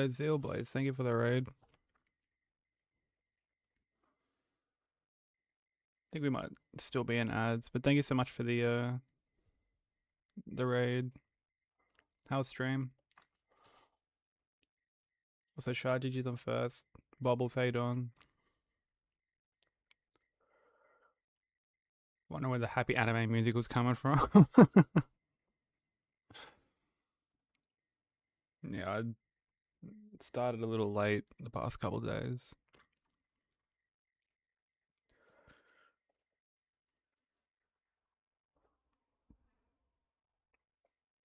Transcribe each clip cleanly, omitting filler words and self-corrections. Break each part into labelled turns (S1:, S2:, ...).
S1: Zeal Blaze, thank you for the raid. I think we might still be in ads, but thank you so much for the raid. How's stream? Also, Shah, GG's on first. Bubbles, how you doing? Wonder where the happy anime music was coming from. Yeah, I started a little late the past couple days.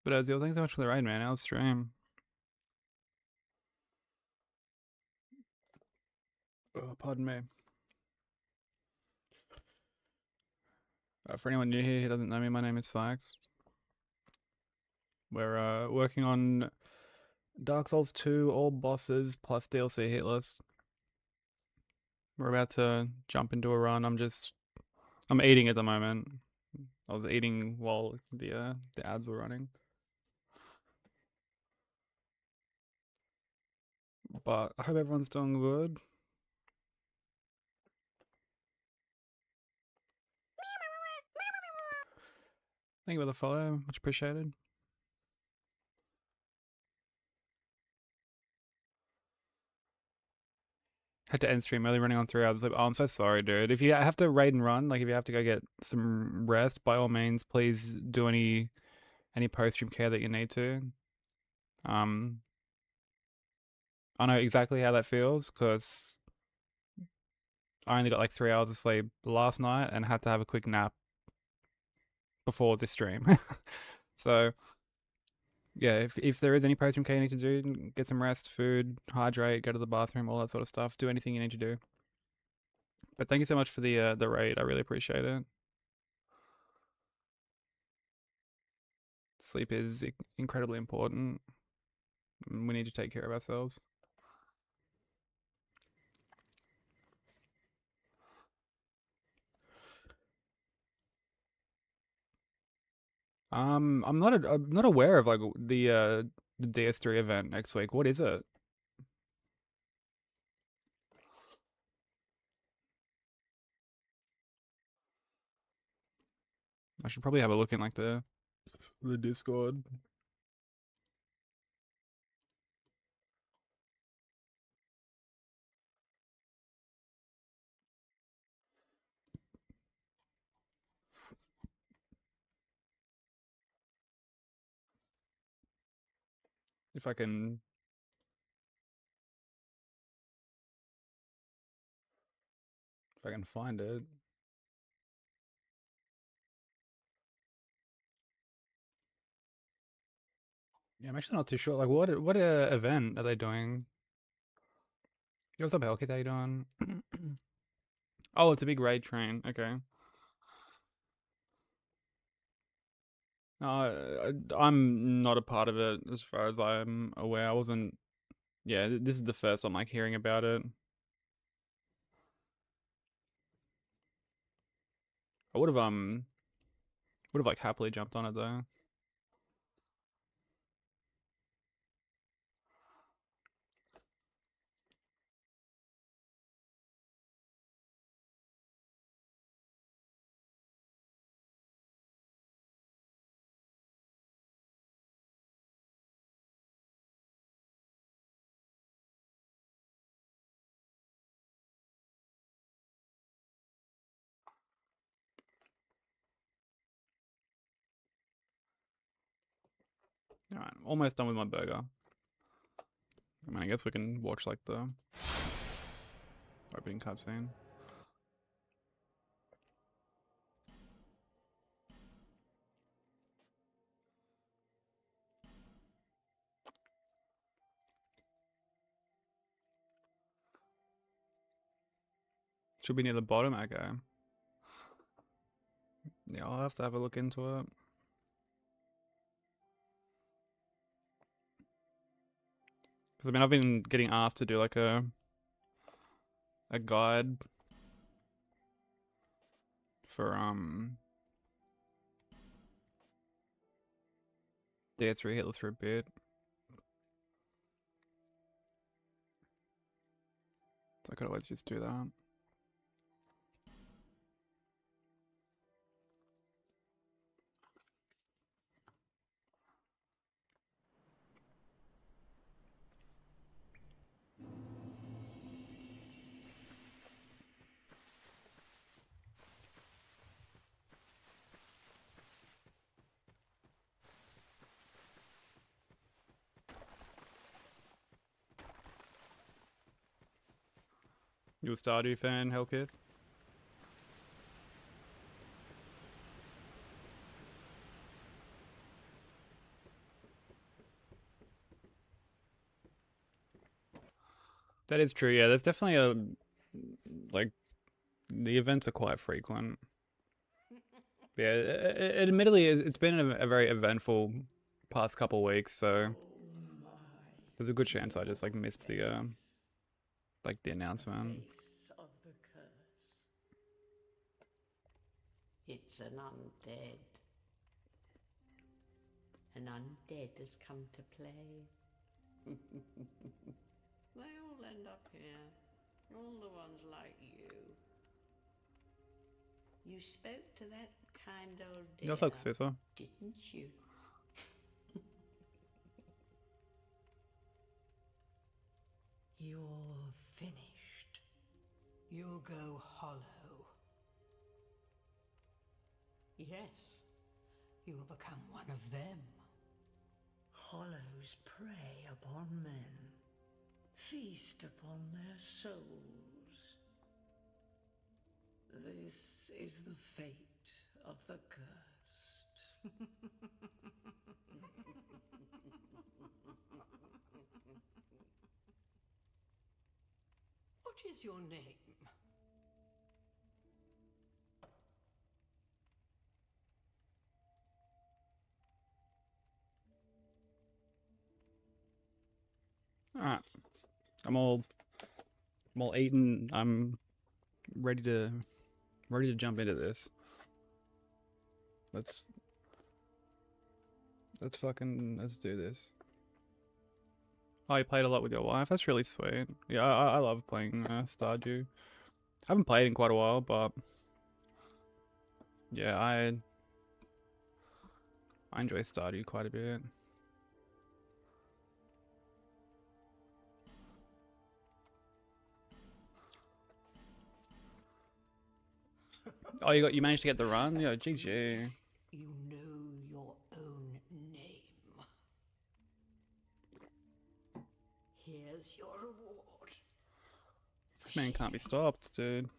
S1: But Zeal, thanks so much for the raid, man. How's stream? Oh, pardon me. For anyone new here who doesn't know me, my name is Sykes. We're working on Dark Souls 2, all bosses plus DLC Hitless. We're about to jump into a run. I'm eating at the moment. I was eating while the ads were running. But I hope everyone's doing good. Thank you for the follow, much appreciated. Had to end stream early, running on 3 hours. Like, oh, I'm so sorry, dude. If you have to raid and run, like if you have to go get some rest, by all means, please do any post stream care that you need to. Um, I know exactly how that feels because I only got like 3 hours of sleep last night and had to have a quick nap before this stream. So yeah, if there is any post stream care you need to do, get some rest, food, hydrate, go to the bathroom, all that sort of stuff. Do anything you need to do. But thank you so much for the raid. I really appreciate it. Sleep is incredibly important. We need to take care of ourselves. I'm not aware of like the DS3 event next week. What is it? I should probably have a look in like the Discord. If I can find it. Yeah, I'm actually not too sure. Like, what event are they doing? Yo, what's up, Hellkit? How you doing? Oh, it's a big raid train. Okay. I'm not a part of it as far as I'm aware. I wasn't. Yeah, this is the first I'm like hearing about it. I would have like happily jumped on it though. All right, almost done with my burger. I mean, I guess we can watch like the opening cutscene. Should be near the bottom. Okay. Yeah, I'll have to have a look into it. Because I mean, I've been getting asked to do like a guide for DS3 Hitler for a bit. I could always just do that. You a Stardew fan, Hellkid? That is true, yeah. There's definitely a... Like, the events are quite frequent. Yeah, admittedly, it's been a very eventful past couple weeks, so... There's a good chance I just, like, missed the, like, the announcement.
S2: Of the curse. It's an undead. An undead has come to play. They all end up here. All the ones like you. You spoke to that kind old dear,
S1: Jag också säga så.
S2: didn't you?
S3: You're finished. You'll go hollow. Yes, you'll become one of them.
S2: Hollows prey upon men, feast upon their souls. This is the fate of the cursed.
S3: What is your name?
S1: Alright. I'm all eaten. I'm ready to jump into this. Let's do this. Oh, you played a lot with your wife? That's really sweet. Yeah, I love playing Stardew. I haven't played in quite a while, but yeah, I enjoy Stardew quite a bit. Oh, you managed to get the run? Yeah, GG.
S3: You know your own name. Here's your reward.
S1: This man can't be stopped, dude.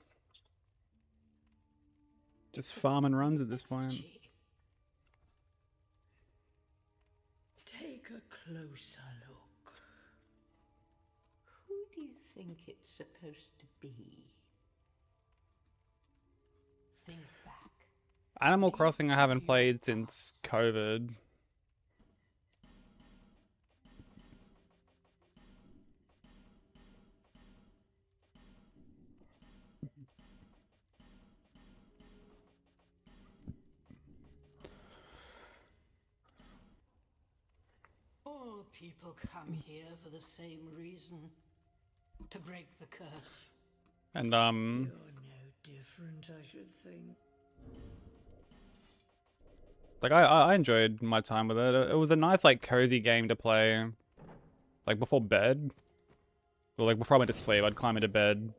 S1: Just farming runs at this point.
S2: Take a closer look. Who do you think it's supposed to be?
S3: Think back.
S1: Animal Crossing I haven't played since COVID.
S3: All people come here for the same reason. To break the curse.
S1: And
S2: You're no different, I should think.
S1: like I enjoyed my time with it. It was a nice like cozy game to play. Like before bed. Or like before I went to sleep, I'd climb into bed.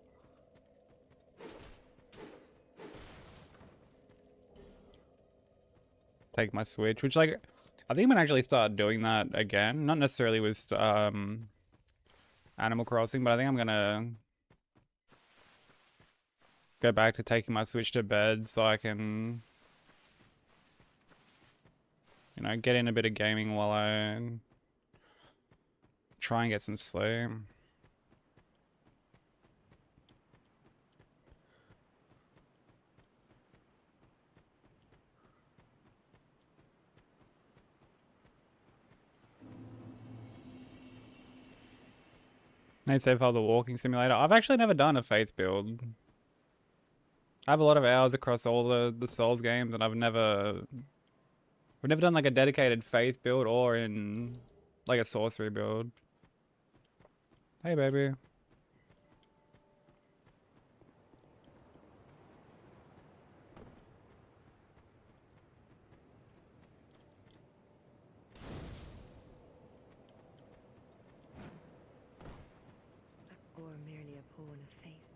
S1: Take my Switch, which like I think I'm gonna actually start doing that again. Not necessarily with Animal Crossing, but I think I'm gonna go back to taking my Switch to bed so I can, you know, get in a bit of gaming while I try and get some sleep. They say for the walking simulator. I've actually never done a faith build. I have a lot of hours across all the Souls games, and we've never done like a dedicated faith build or in like a sorcery build. Hey, baby.
S4: a pawn of fate.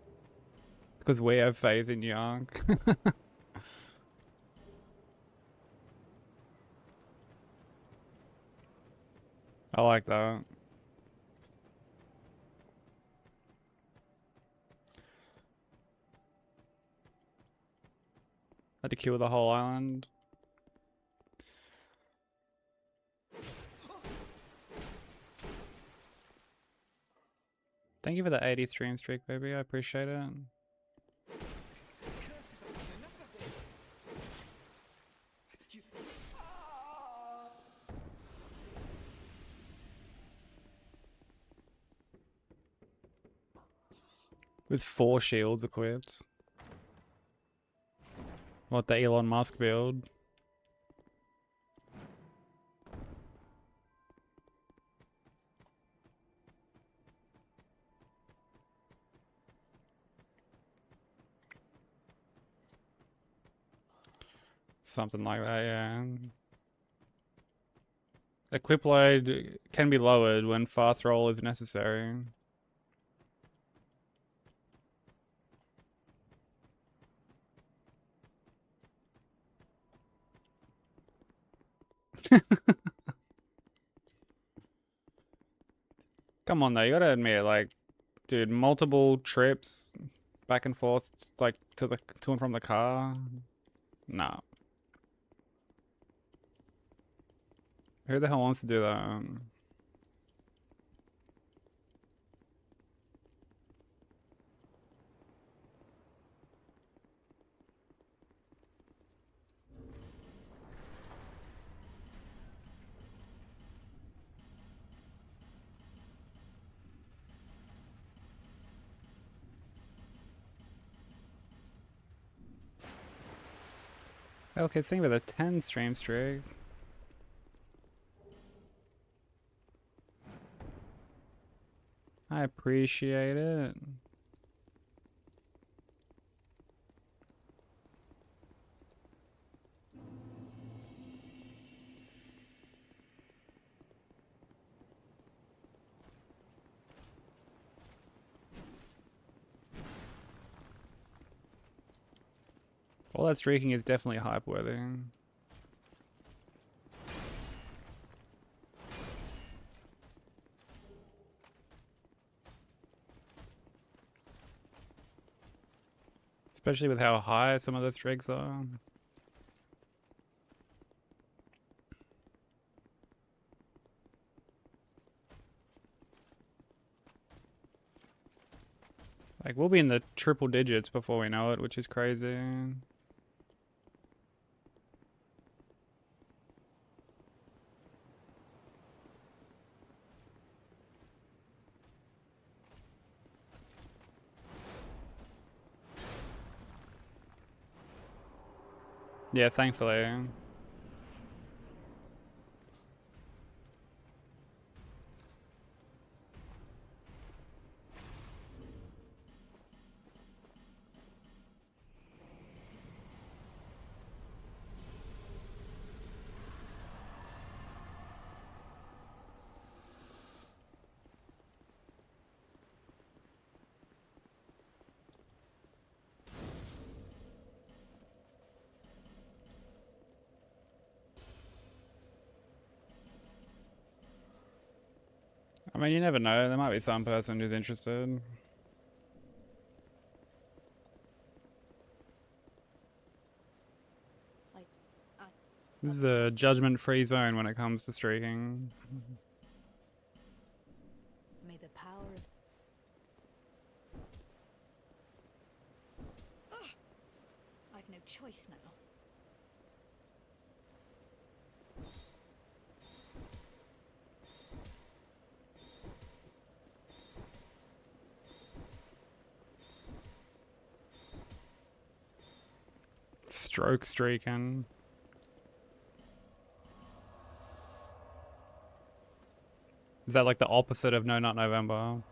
S1: Because we have faith in Young. I like that. Had to kill the whole island. Thank you for the 80 stream streak, baby. I appreciate it. With 4 shields equipped. What, the Elon Musk build? Something like that, yeah. Equip load can be lowered when fast roll is necessary. Come on though, you gotta admit, like, dude, multiple trips back and forth, like to and from the car. Nah. Who the hell wants to do that? Okay, think about a 10 stream streak. I appreciate it. All that streaking is definitely hype worthy. Especially with how high some of the streaks are. Like, we'll be in the triple digits before we know it, which is crazy. Yeah, thankfully. I mean, you never know. There might be some person who's interested.
S4: Like,
S1: This is a judgment-free zone when it comes to streaking.
S4: may the power of... I've no choice now.
S1: Stroke streaking. Is that like the opposite of No Not November?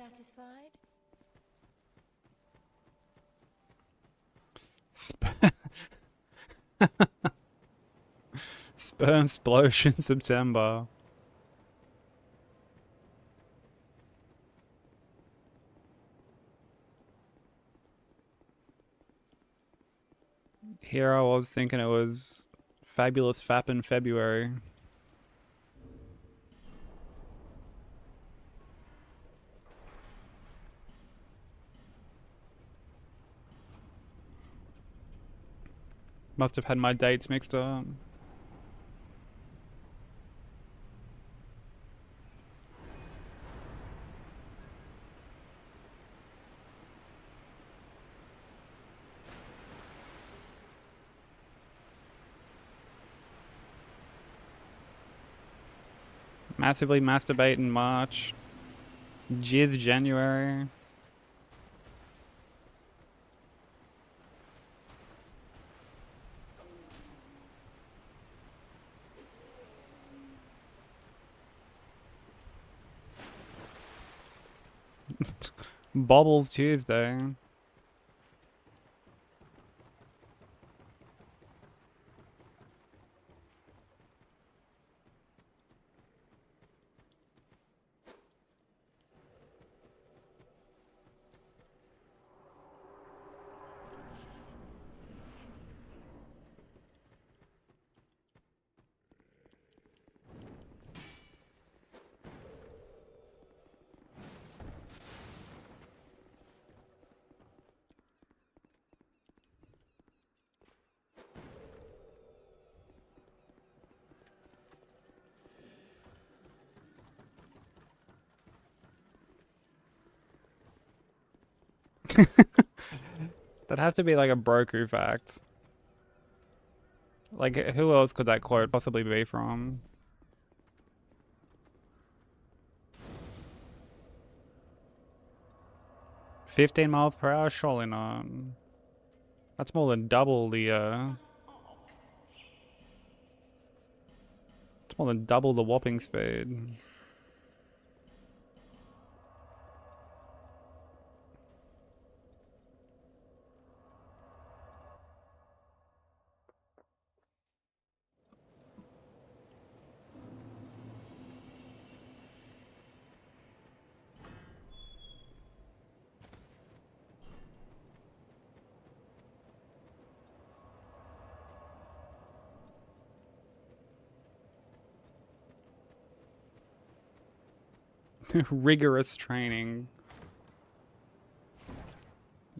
S5: Satisfied?
S1: Sperm explosion September. Here I was thinking it was Fabulous Fap in February. Must have had my dates mixed up. Massively masturbate in March. Jizz January. Bobbles Tuesday. That has to be like a Broku fact. Like, who else could that quote possibly be from? "15 miles per hour? Surely not. That's more than double the, it's more than double the whopping speed." Rigorous training.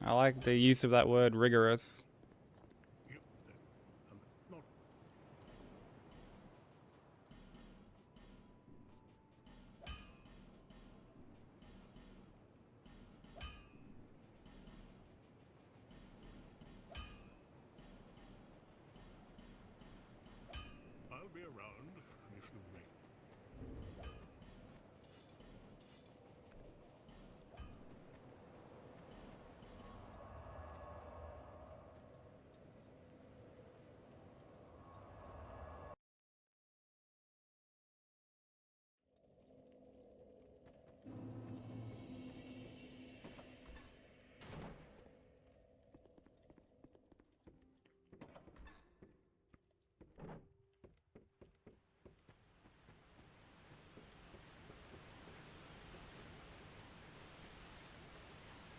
S1: I like the use of that word, rigorous.
S6: I'll be around if you ring.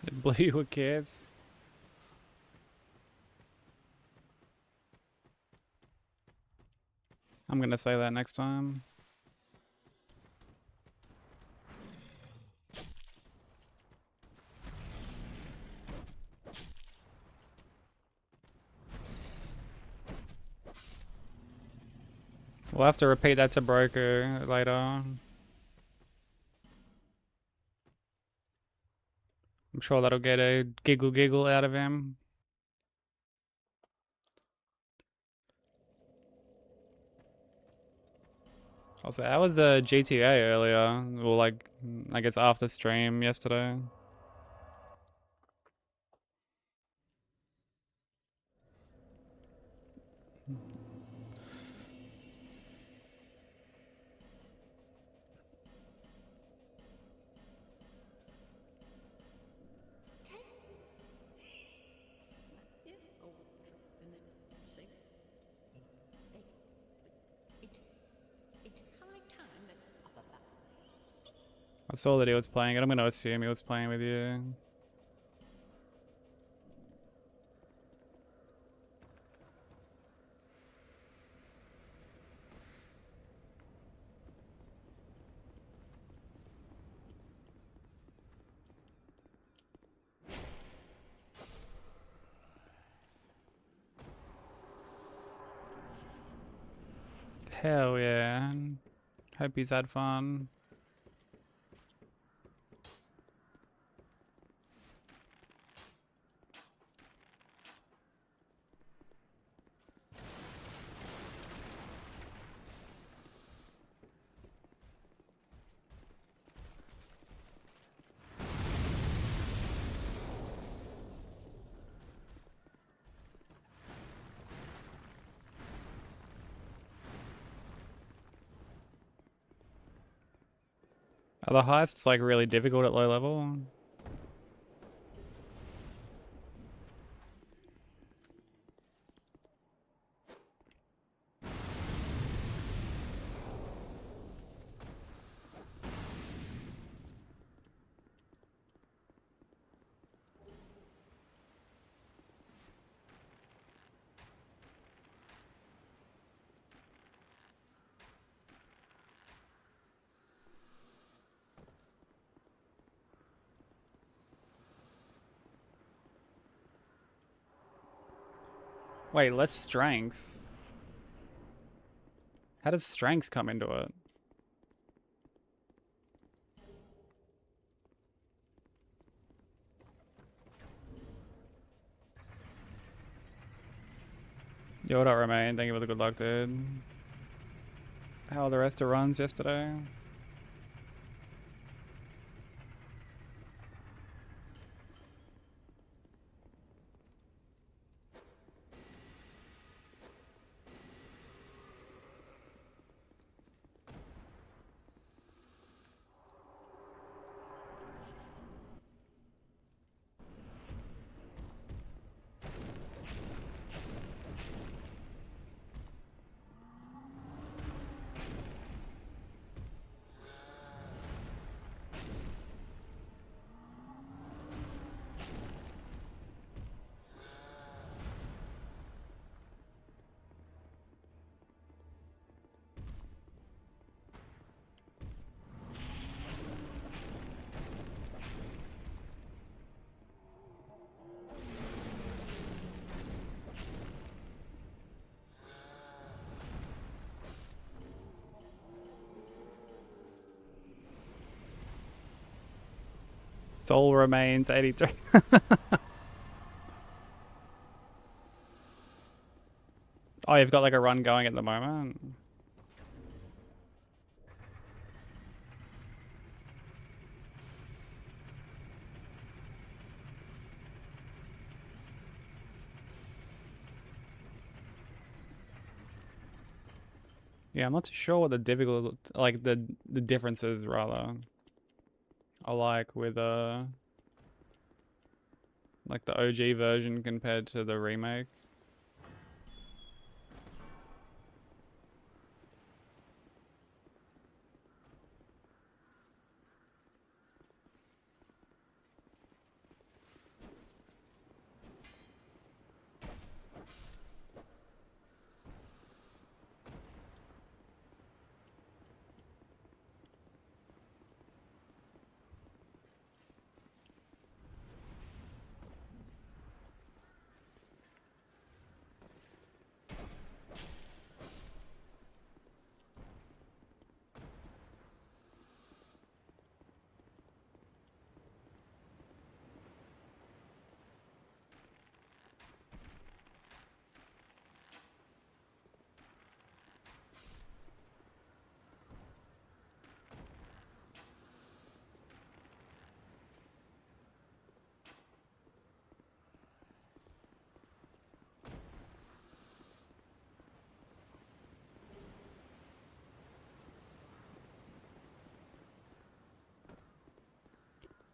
S1: It blew you a kiss. I'm gonna say that next time. We'll have to repeat that to Broker later. I'm sure that'll get a giggle out of him. Also, that was a GTA earlier, or like, I guess after stream yesterday. I saw that he was playing it. I'm gonna assume he was playing with you. Hell yeah. Hope he's had fun. Are the heists like really difficult at low level? Wait, less strength? How does strength come into it? Yo, what up, Romain? Thank you for the good luck, dude. How are the rest of runs yesterday? Soul remains 83. Oh, you've got like a run going at the moment? Yeah, I'm not too sure what the difficult, like the differences rather, are like with like the OG version compared to the remake.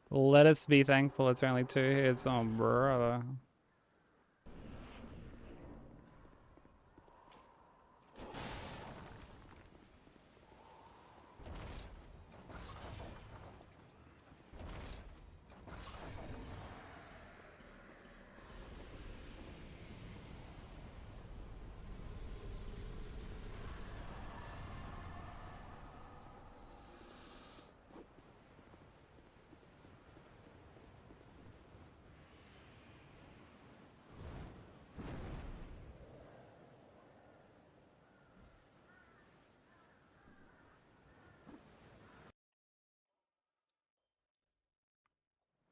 S1: Let us be thankful it's only 2 hits. Oh, brother.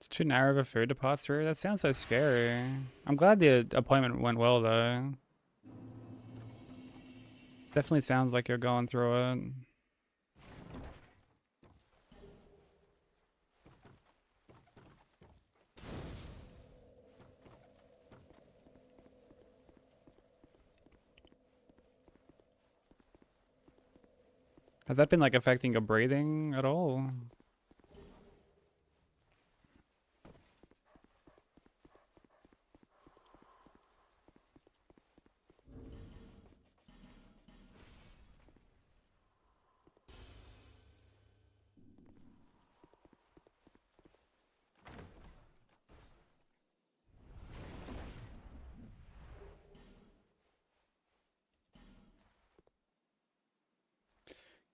S1: It's too narrow of a food to pass through. That sounds so scary. I'm glad the appointment went well though. Definitely sounds like you're going through it. Has that been like affecting your breathing at all?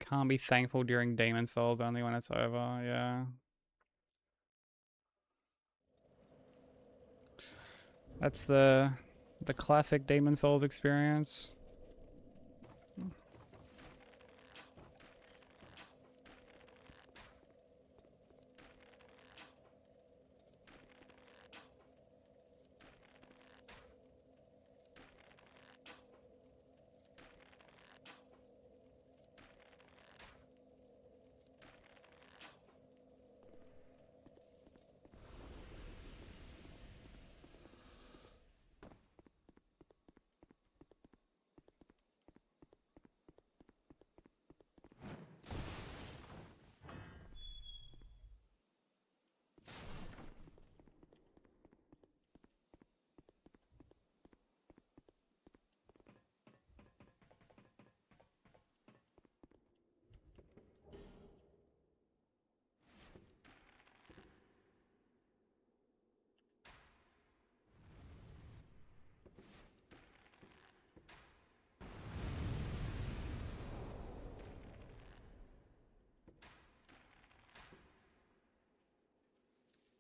S1: Can't be thankful during Demon Souls, only when it's over, yeah. That's the classic Demon Souls experience.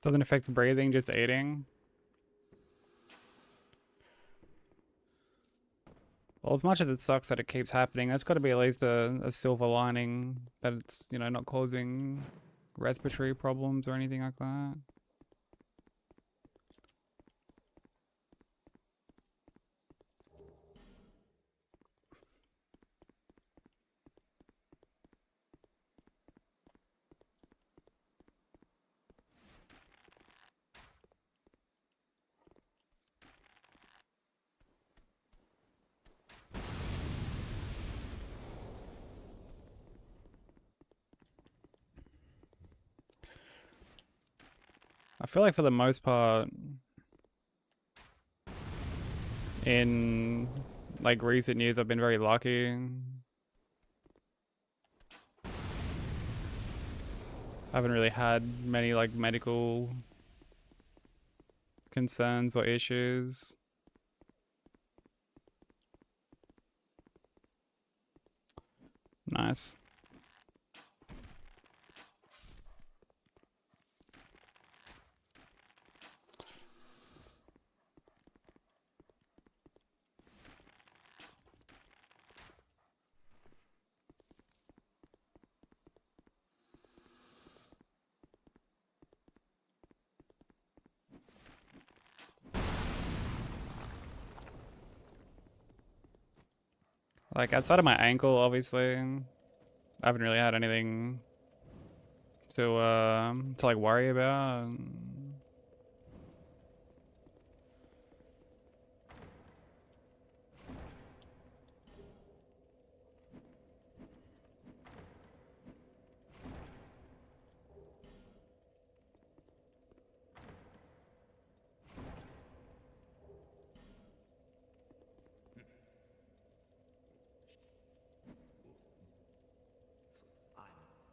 S1: Doesn't affect the breathing, just eating. Well, as much as it sucks that it keeps happening, that's got to be at least a silver lining that it's, you know, not causing respiratory problems or anything like that. I feel like for the most part, in like recent years, I've been very lucky. I haven't really had many like medical concerns or issues. Nice. Like outside of my ankle, obviously, I haven't really had anything to like worry about.
S6: I'm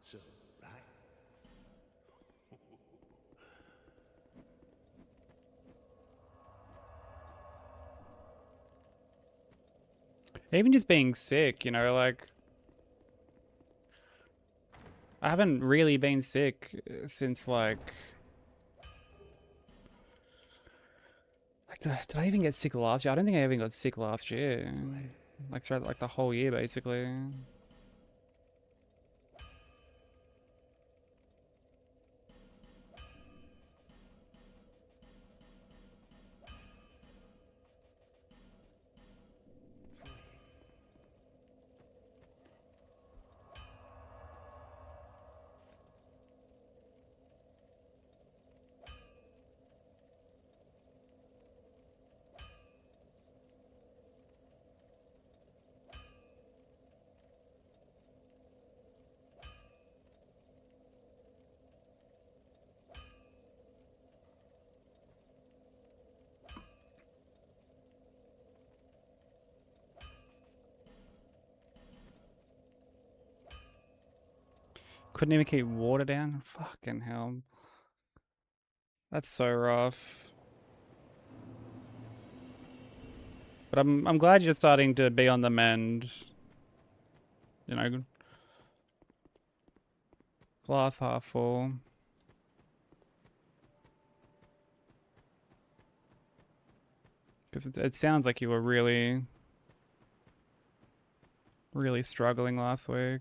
S6: so right.
S1: Even just being sick, you know, like I haven't really been sick since like did I even get sick last year? I don't think I even got sick last year. Like throughout like the whole year basically. Couldn't even keep water down. Fucking hell. That's so rough. But I'm glad you're starting to be on the mend. You know, glass half full. Because it sounds like you were really, really struggling last week.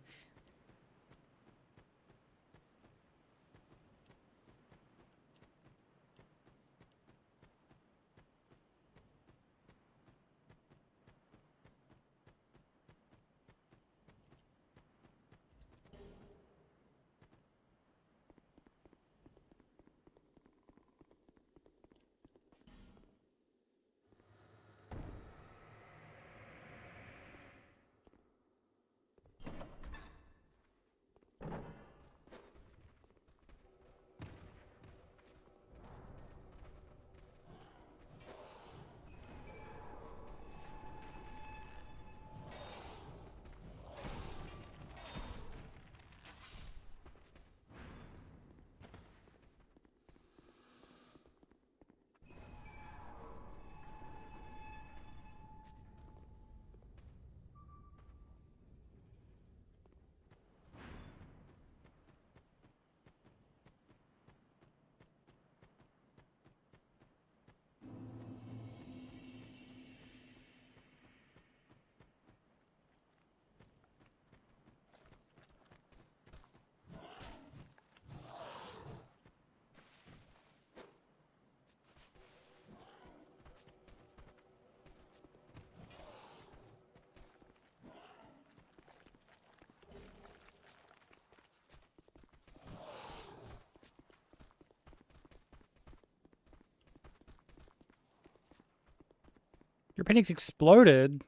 S1: Your painting's exploded.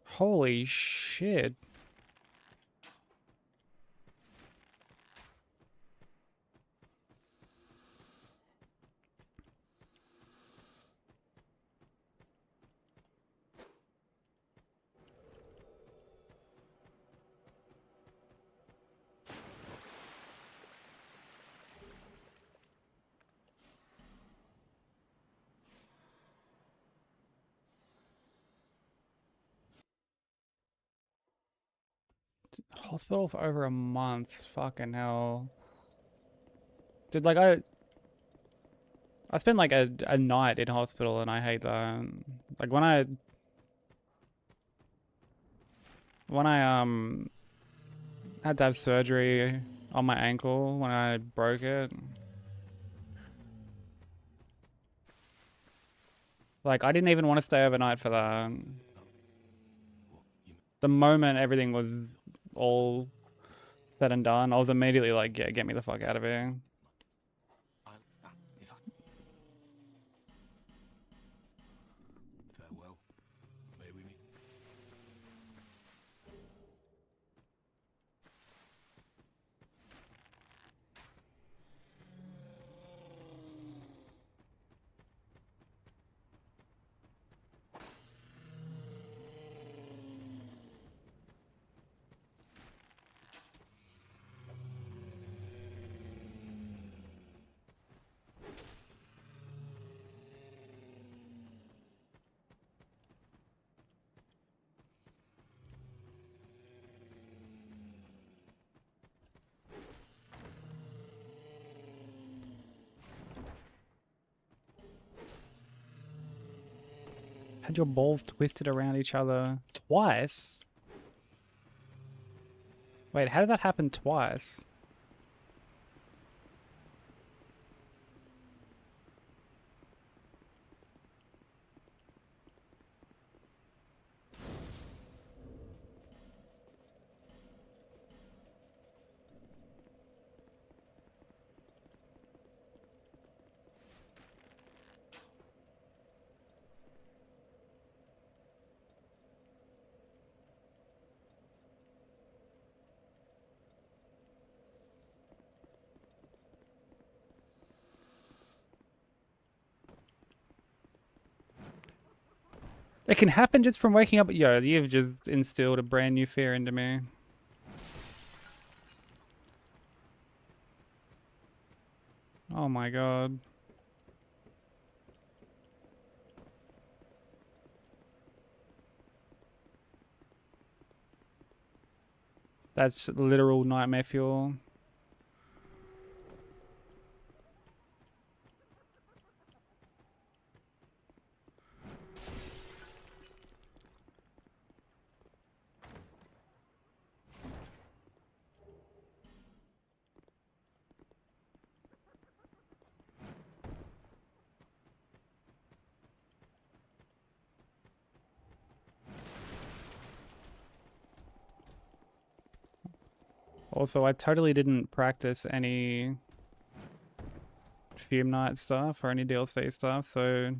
S1: Holy shit. Hospital for over a month. Fucking hell. Dude, like I spent like a night in hospital and I hate that. Like when I had to have surgery on my ankle when I broke it. Like I didn't even want to stay overnight for that. The moment everything was all said and done, I was immediately like, yeah, get me the fuck out of here.
S6: If I... Farewell. May we meet?
S1: Had your balls twisted around each other twice? Wait, how did that happen twice? It can happen just from waking up. Yo, you've just instilled a brand new fear into me. Oh my god. That's literal nightmare fuel. Also, I totally didn't practice any Fume Night stuff or any DLC stuff, so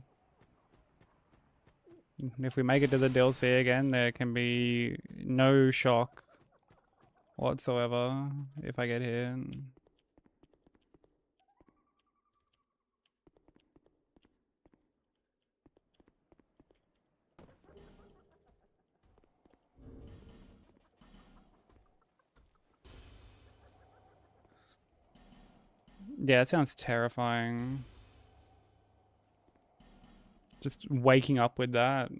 S1: if we make it to the DLC again, there can be no shock whatsoever if I get hit. Yeah, it sounds terrifying. Just waking up with that.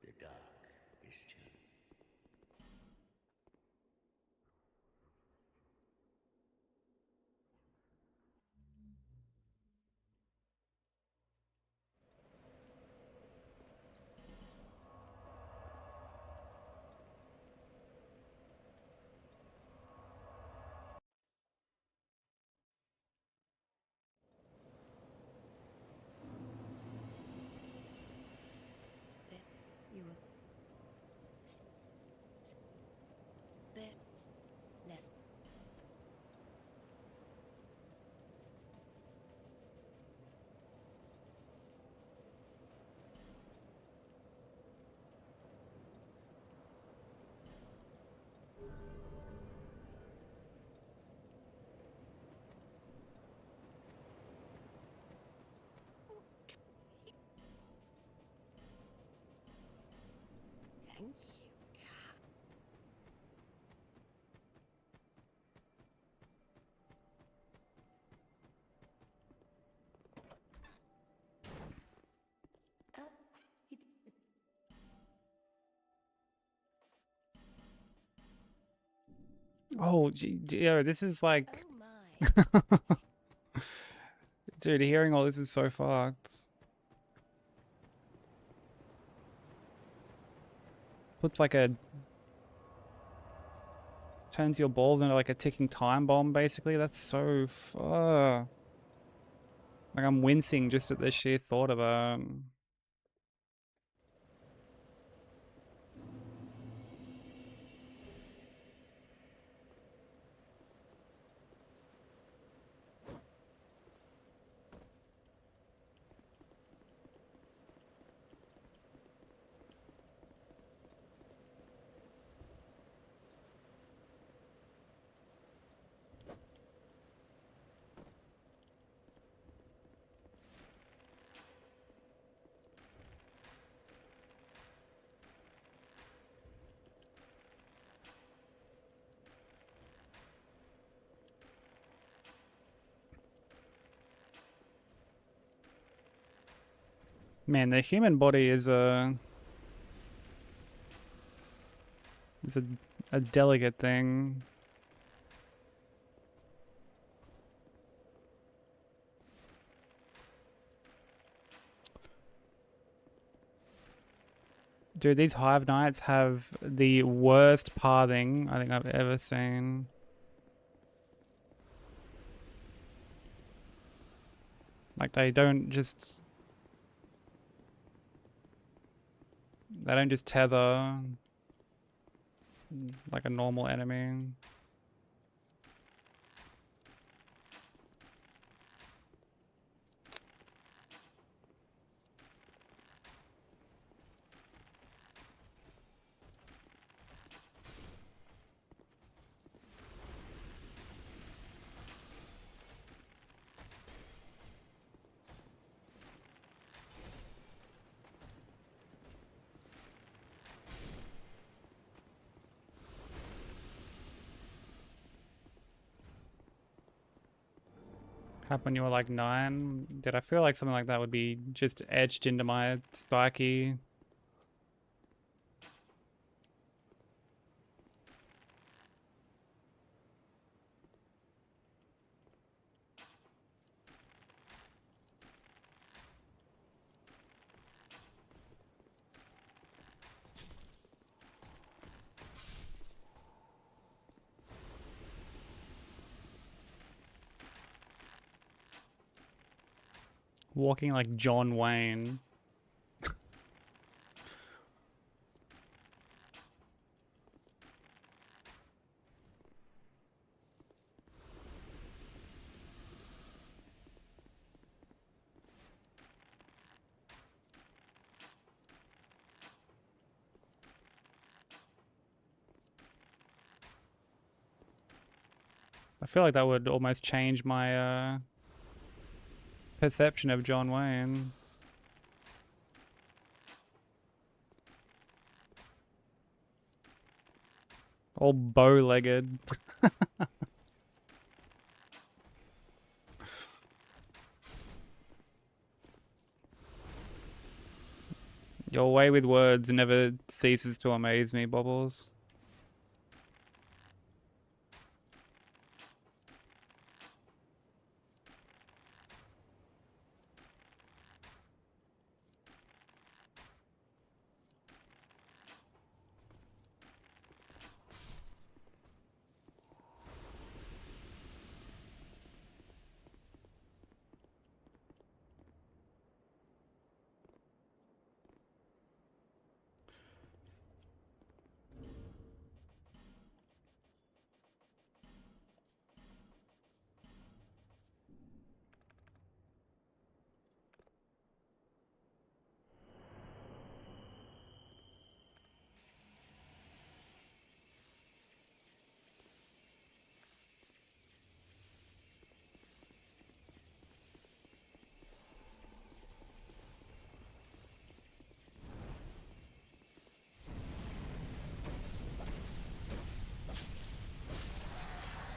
S6: The dark is true.
S4: There, you were there, less.
S2: Thank you. Uh, it,
S1: Oh, yo, this is like...
S4: Oh my.
S1: Dude, hearing all this is so fucked. Puts like a... Turns your balls into like a ticking time bomb, basically. That's so fuck. Like, I'm wincing just at the sheer thought of that. Man, the human body is a... It's a delicate thing. Dude, these Hive Knights have the worst pathing I think I've ever seen. Like, they don't just tether like a normal enemy. Happened when you were like 9? Did I feel like something like that would be just etched into my psyche? Walking like John Wayne. I feel like that would almost change my perception of John Wayne. All bow-legged. Your way with words never ceases to amaze me, Bobbles.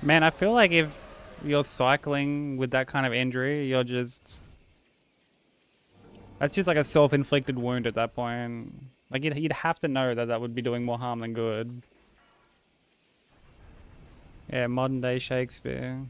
S1: Man, I feel like if you're cycling with that kind of injury, you're just... That's just like a self-inflicted wound at that point. Like, you'd have to know that that would be doing more harm than good. Yeah, modern day Shakespeare.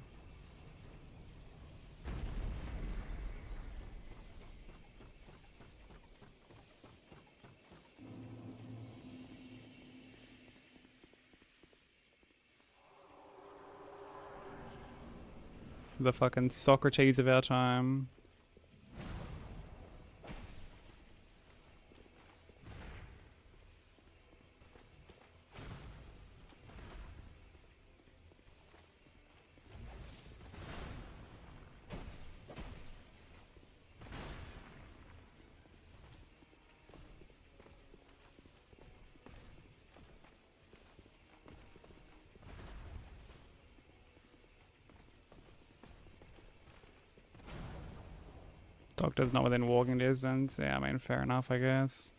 S1: The fucking Socrates of our time. Doctor's not within walking distance. Yeah, I mean, fair enough, I guess.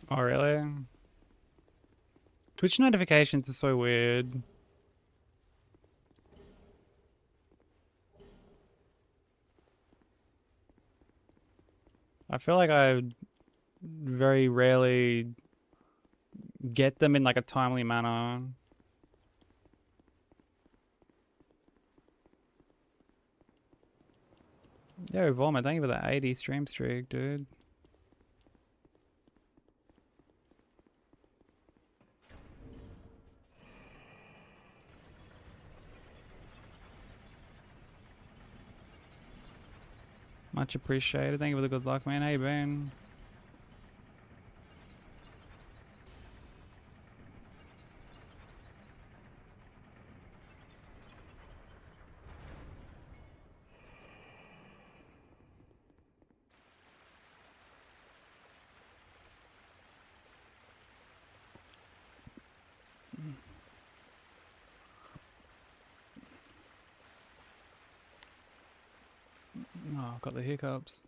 S1: Oh, really? Twitch notifications are so weird. I feel like I very rarely get them in like a timely manner. Yo, Vomit, thank you for the 80 stream streak, dude. Much appreciated. Thank you for the good luck, man. How you been? Oh, got the hiccups.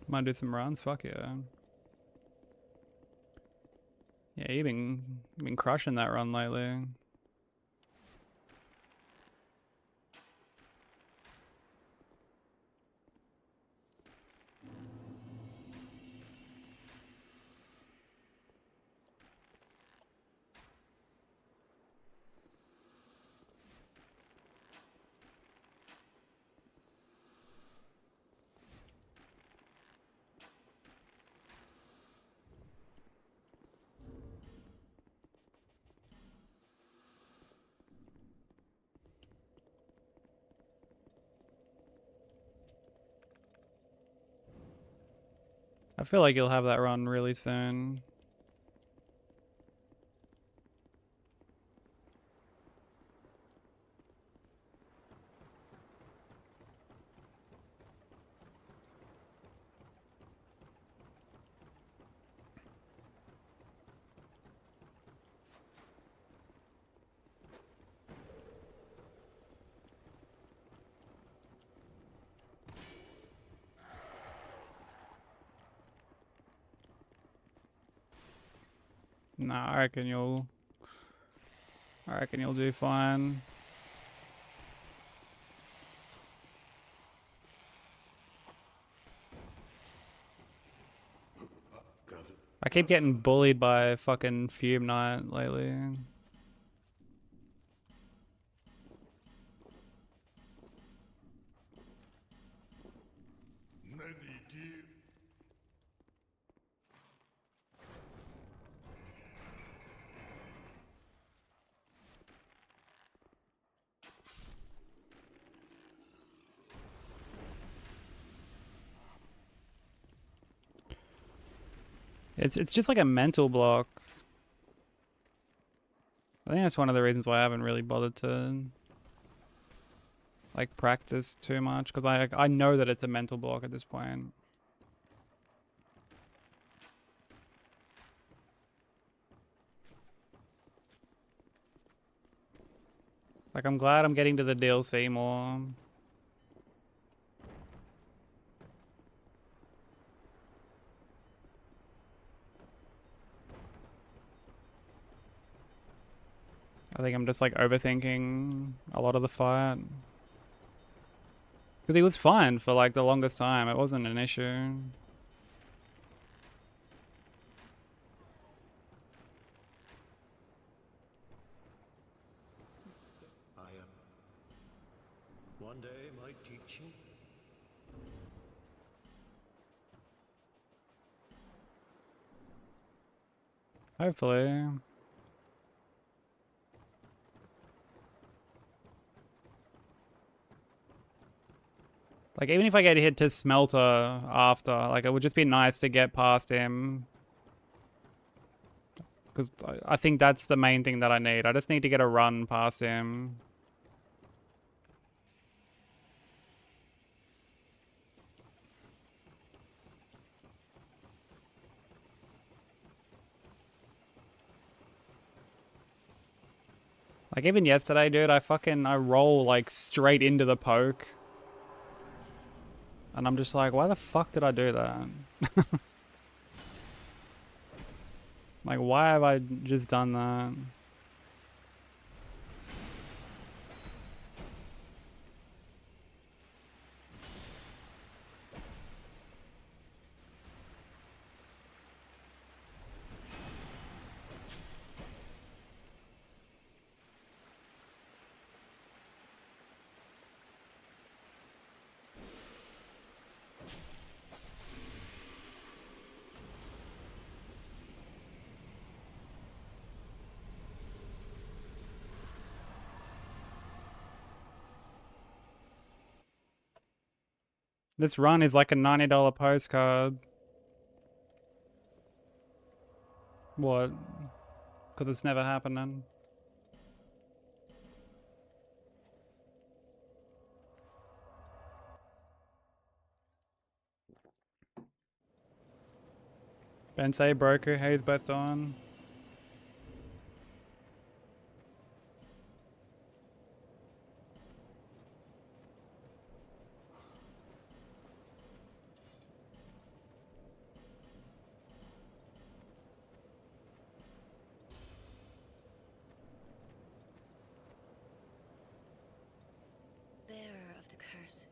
S1: Might do some runs. Fuck yeah. Yeah, you've been crushing that run lately. I feel like you'll have that run really soon. Nah, I reckon you'll do fine. I keep getting bullied by fucking Fume Knight lately. It's just like a mental block. I think that's one of the reasons why I haven't really bothered to like practice too much, because I know that it's a mental block at this point. Like I'm glad I'm getting to the DLC more. I think I'm just like overthinking a lot of the fight. Because he was fine for like the longest time. It wasn't an issue.
S6: I am. One day might teach you.
S1: Hopefully. Like even if I get hit to Smelter after, like it would just be nice to get past him. Because I think that's the main thing that I need. I just need to get a run past him. Like even yesterday, dude, I roll like straight into the poke. And I'm just like, why the fuck did I do that? Like, why have I just done that? This run is like a $90 postcard. What? Because it's never happening. Bensei, Broker, how you both doing?
S4: Bearer of the curse.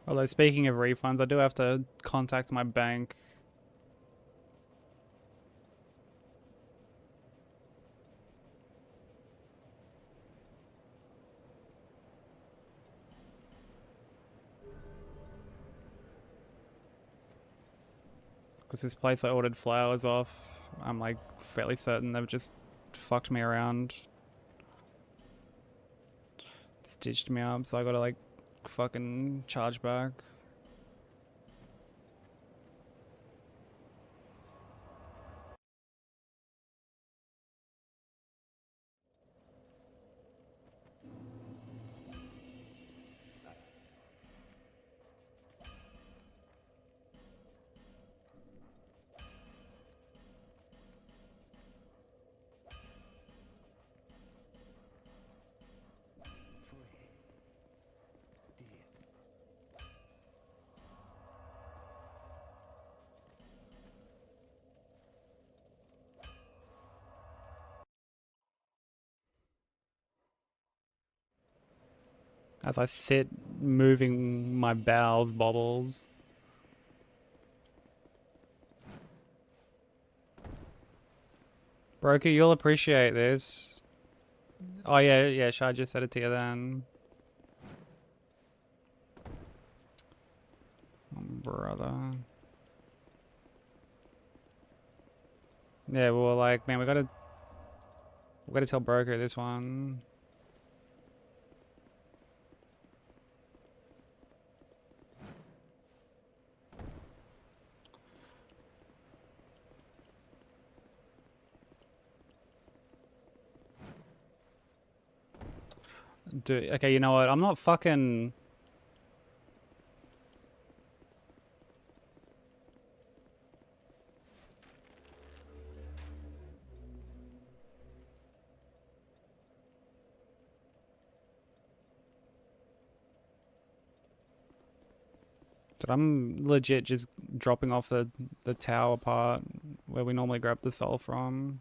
S1: Although speaking of refunds, I do have to contact my bank. Because this place I ordered flowers off, I'm like fairly certain they've just fucked me around. Stitched me up, so I gotta like fucking charge back. As I sit, moving my bowels bobbles. Broker, you'll appreciate this. Oh yeah, should I just send it to you then? Oh, brother. Yeah, well, like, man, we gotta tell Broker this one. Okay, you know what? I'm not fucking. Dude, I'm legit just dropping off the tower part where we normally grab the soul from.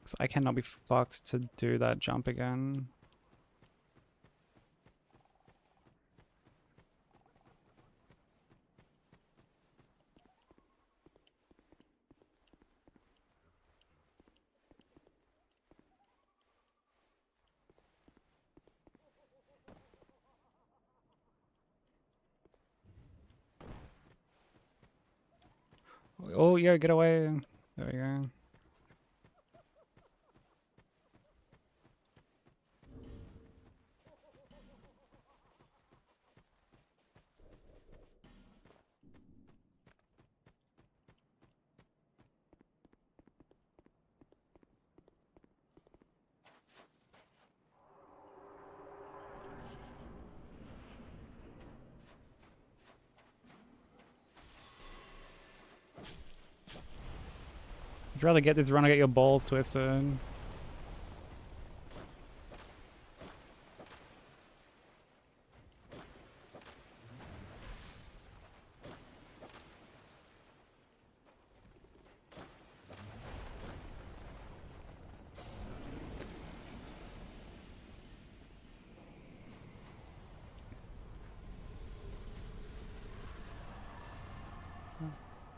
S1: Cause I cannot be fucked to do that jump again. Oh, yeah, get away. There we go. I'd rather get this run or get your balls twisted.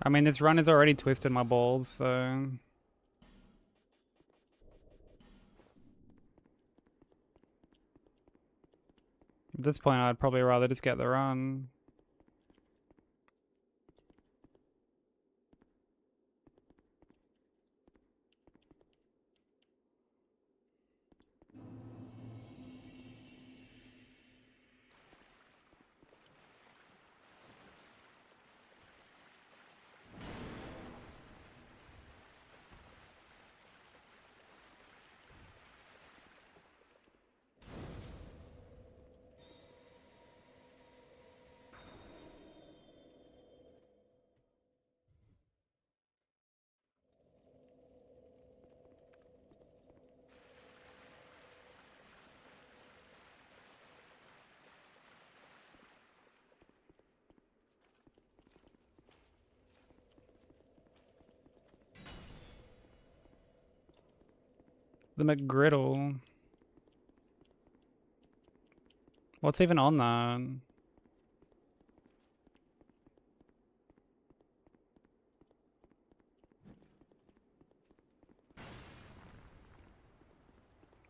S1: I mean, this run has already twisted my balls, so... At this point, I'd probably rather just get the run. The McGriddle. What's even on that?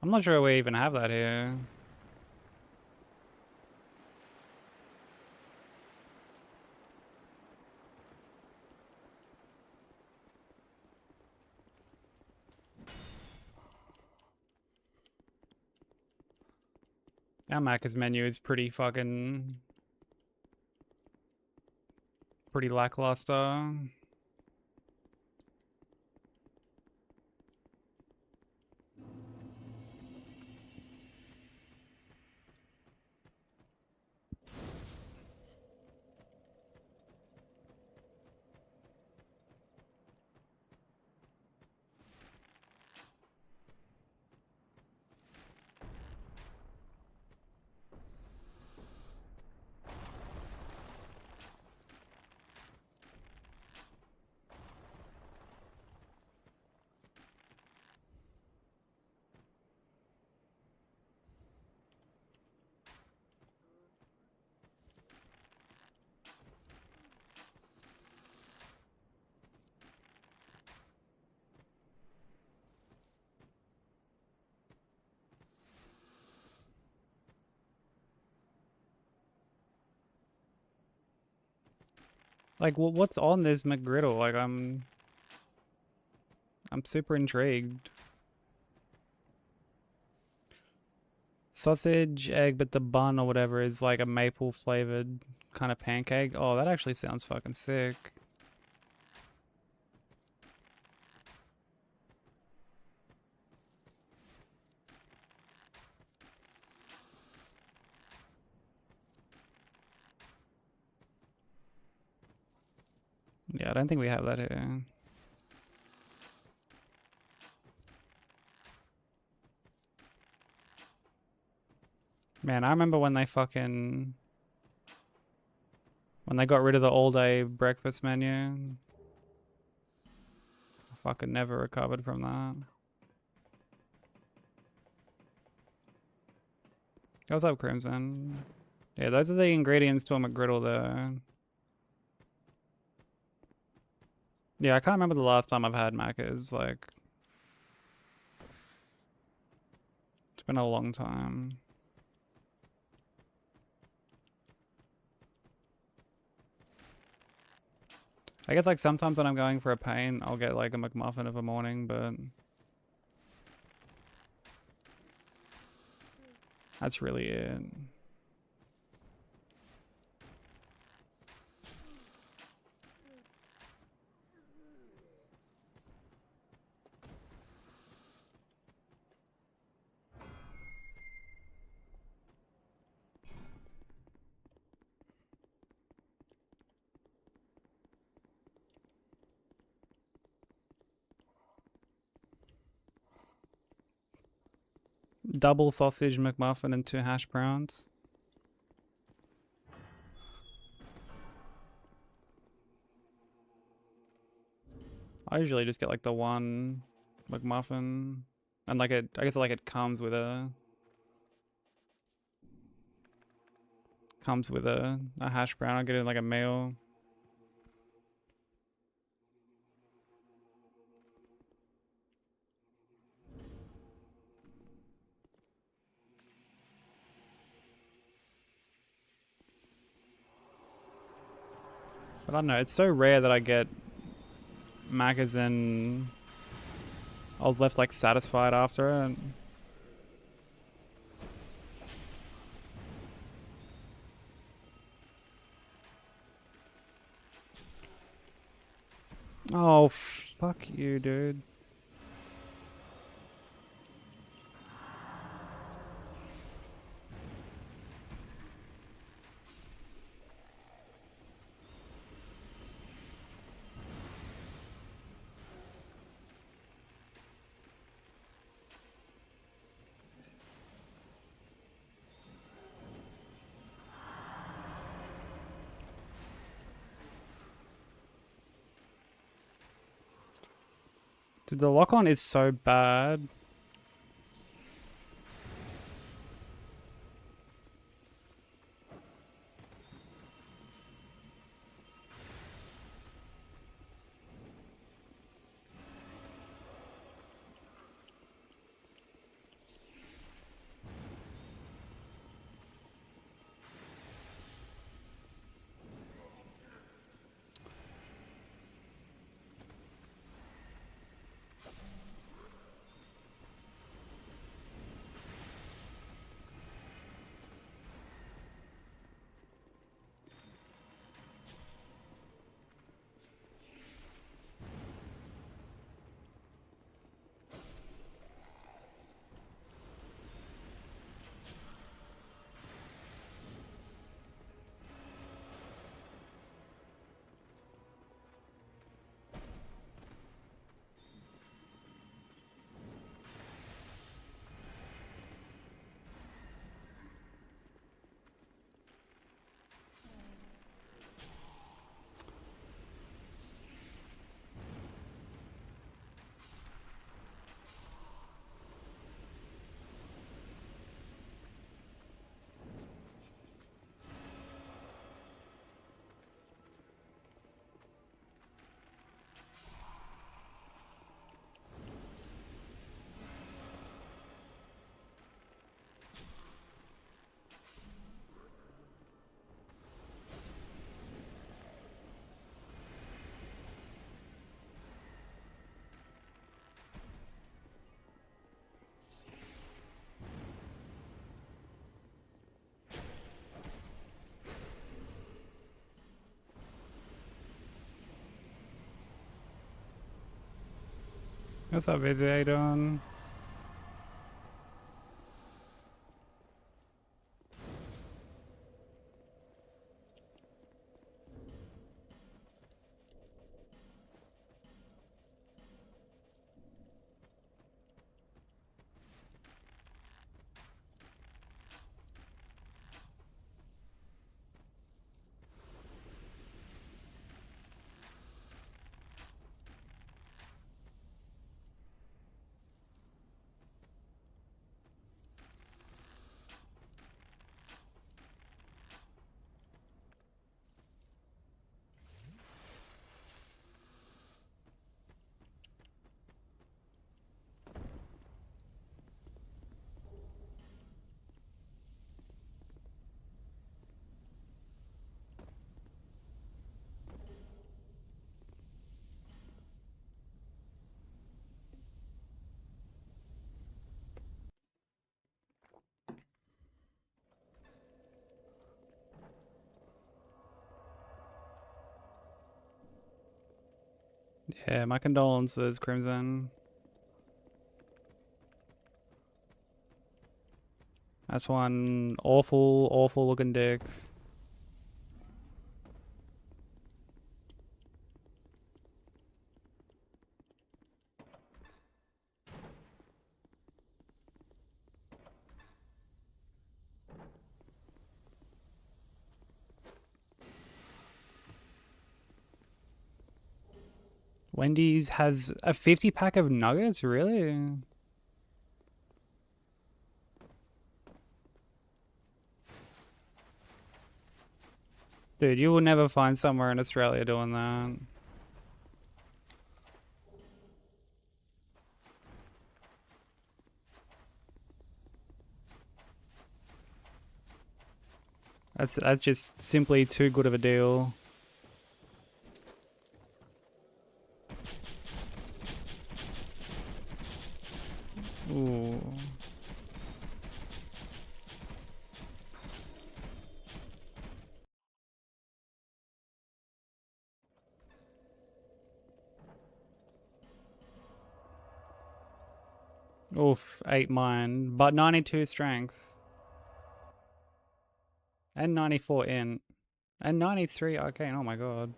S1: I'm not sure we even have that here. Our Macca's menu is pretty fucking... pretty lackluster. Like, what's on this McGriddle? Like, I'm super intrigued. Sausage, egg, but the bun or whatever is like a maple flavored kind of pancake. Oh, that actually sounds fucking sick. Yeah, I don't think we have that here. Man, I remember when they fucking... when they got rid of the all-day breakfast menu. I fucking never recovered from that. What's up, Crimson? Yeah, those are the ingredients to a McGriddle there. Yeah, I can't remember the last time I've had Macca's, like... It's been a long time. I guess like sometimes when I'm going for a pain, I'll get like a McMuffin of a morning, but... that's really it. double sausage McMuffin and 2 hash browns. I usually just get like the 1 McMuffin, and like it. I guess like it comes with a hash brown. I get it in like a meal. But I don't know. It's so rare that I get Macca's and I was left like satisfied after it. Oh, fuck you, dude. Dude, the lock-on is so bad. What's up, Izzy? How you doing? Yeah, my condolences, Crimson. That's one awful, awful looking dick. Wendy's has a 50 pack of nuggets? Really? Dude, you will never find somewhere in Australia doing that. That's just simply too good of a deal. Ooh. Oof, 8 mine, but 92 strength. And 94 int. And 93 arcane, oh my god.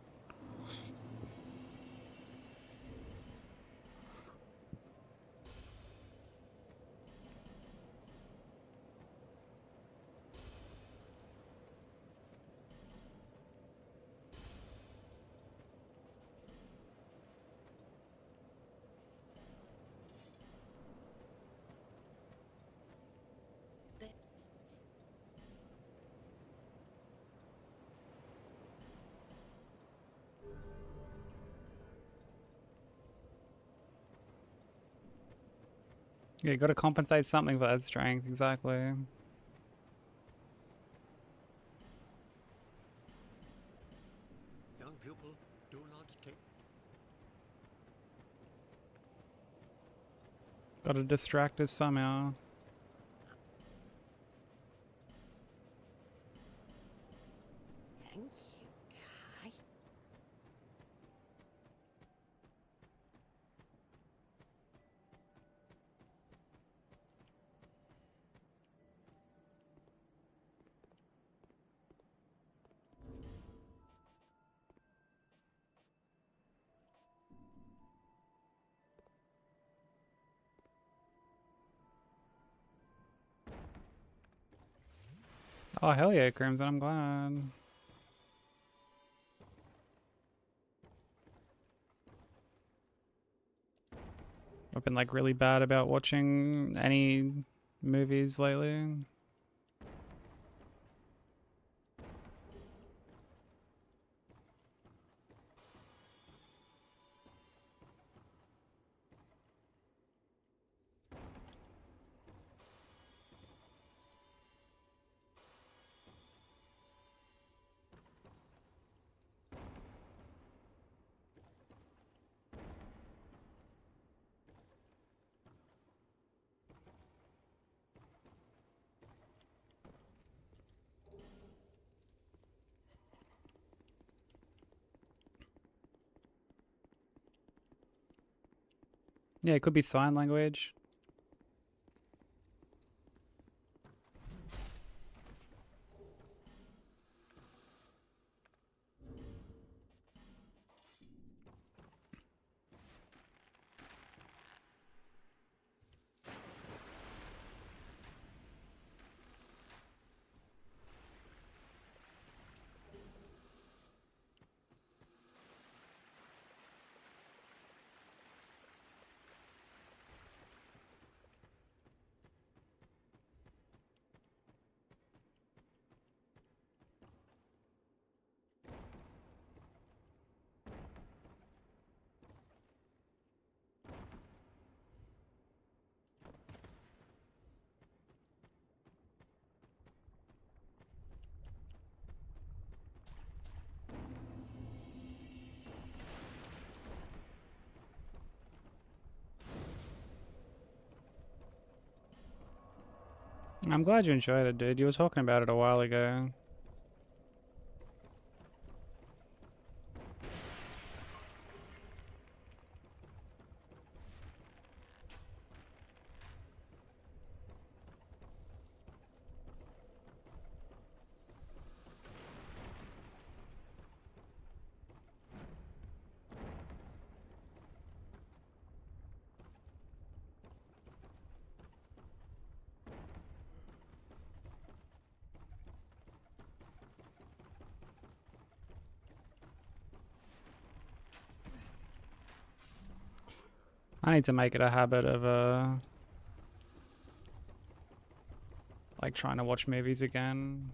S4: This.
S1: Yeah, you gotta compensate something for that strength, exactly.
S6: Young pupil, do not take.
S1: Gotta distract us somehow.
S2: Thank you, Kai.
S1: Oh, hell yeah, Crimson, I'm glad. I've been like really bad about watching any movies lately. Yeah, it could be sign language. I'm glad you enjoyed it, dude. You were talking about it a while ago. I need to make it a habit of like trying to watch movies again.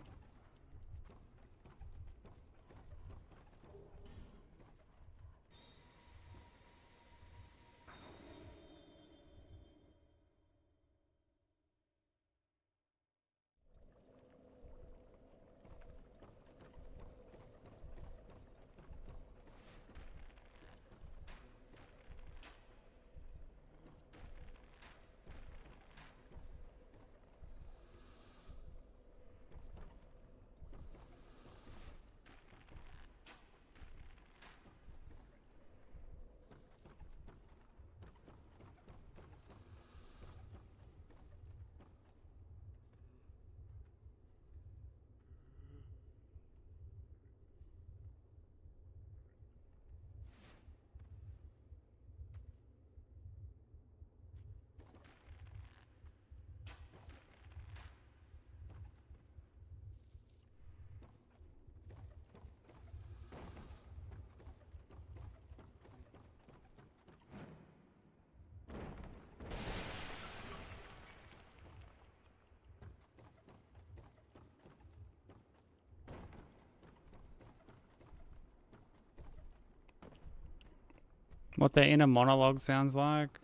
S1: What their inner monologue sounds like.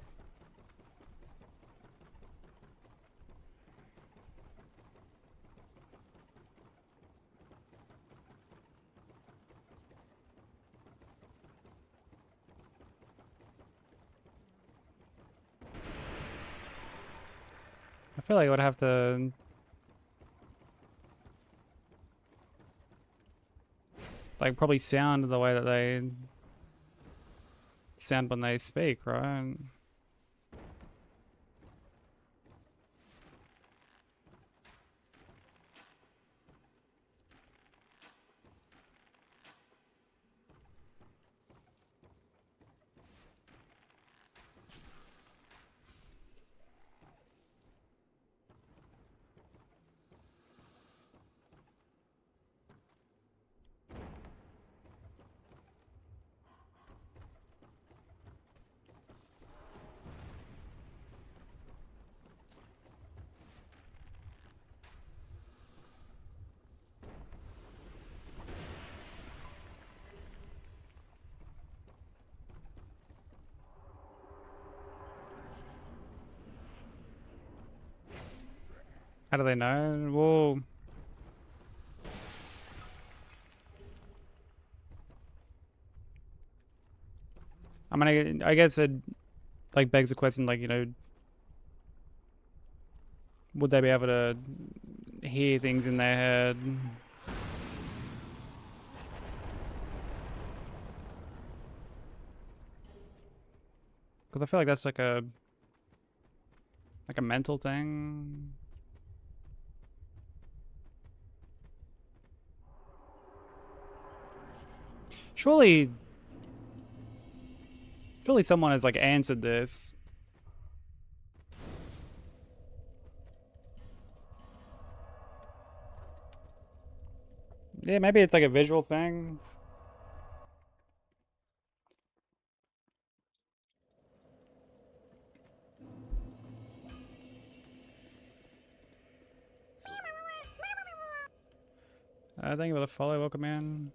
S1: I feel like I would have to like probably sound the way that they sound when they speak, right? How do they know? Well, I mean, I guess it like begs the question, like, you know, would they be able to hear things in their head? Because I feel like that's like a mental thing. Surely, surely someone has like answered this. Yeah, maybe it's like a visual thing. Thank you for the follow. Welcome in.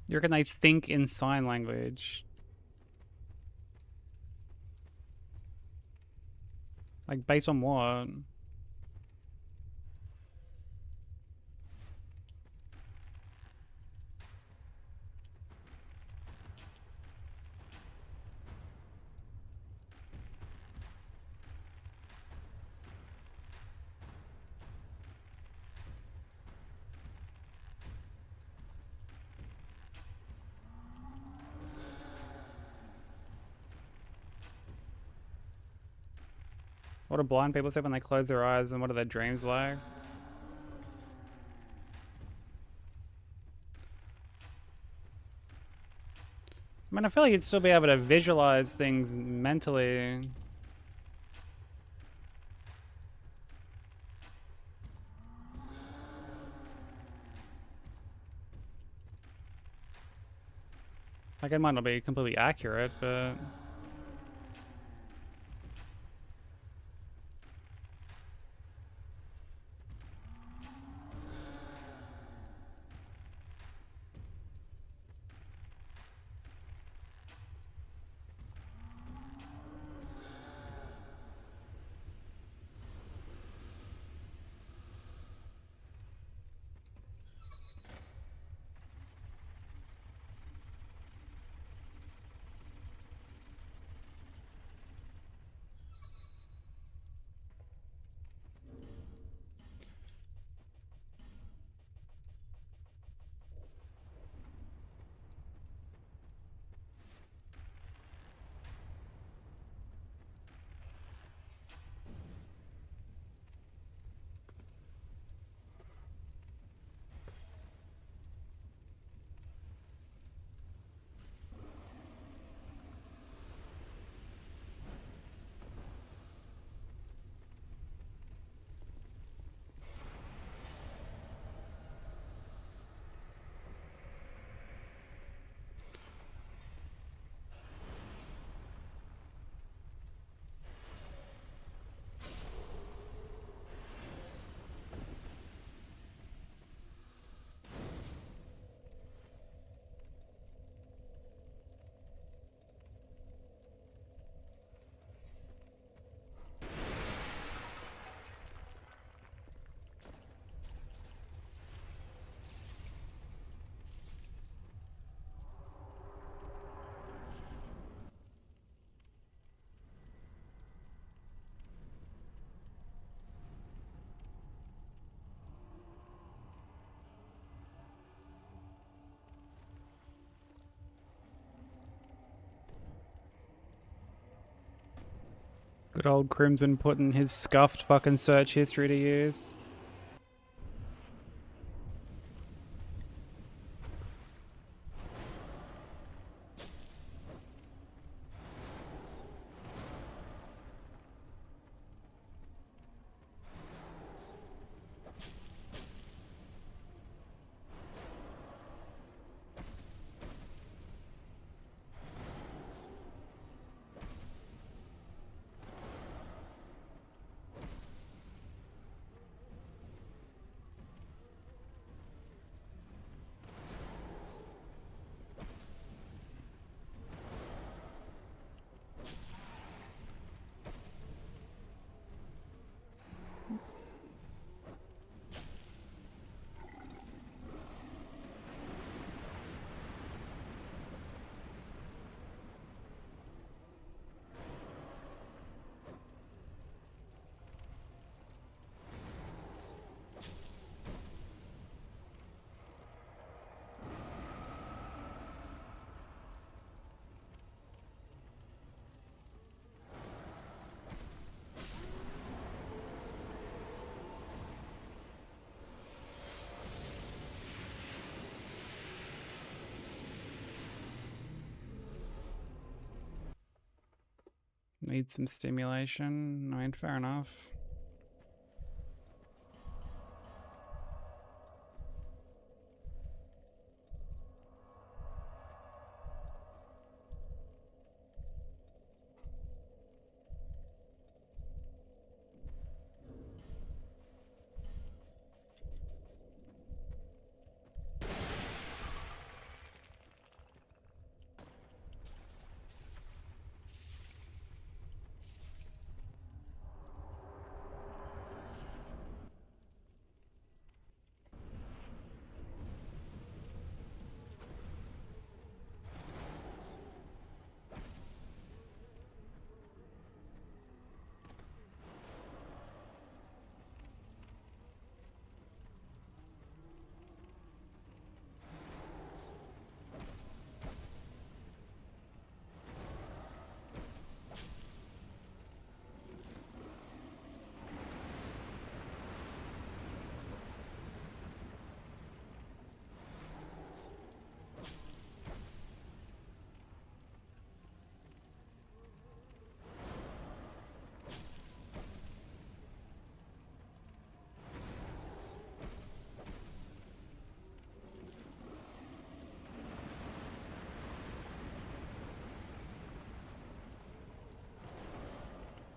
S1: You reckon they think in sign language? Like, based on what? What do blind people say when they close their eyes, and what are their dreams like? I mean, I feel like you'd still be able to visualize things mentally. Like, it might not be completely accurate, but... Good old Crimson putting his scuffed fucking search history to use. Need some stimulation. I mean, fair enough.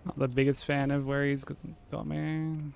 S1: Not the biggest fan of where he's got me.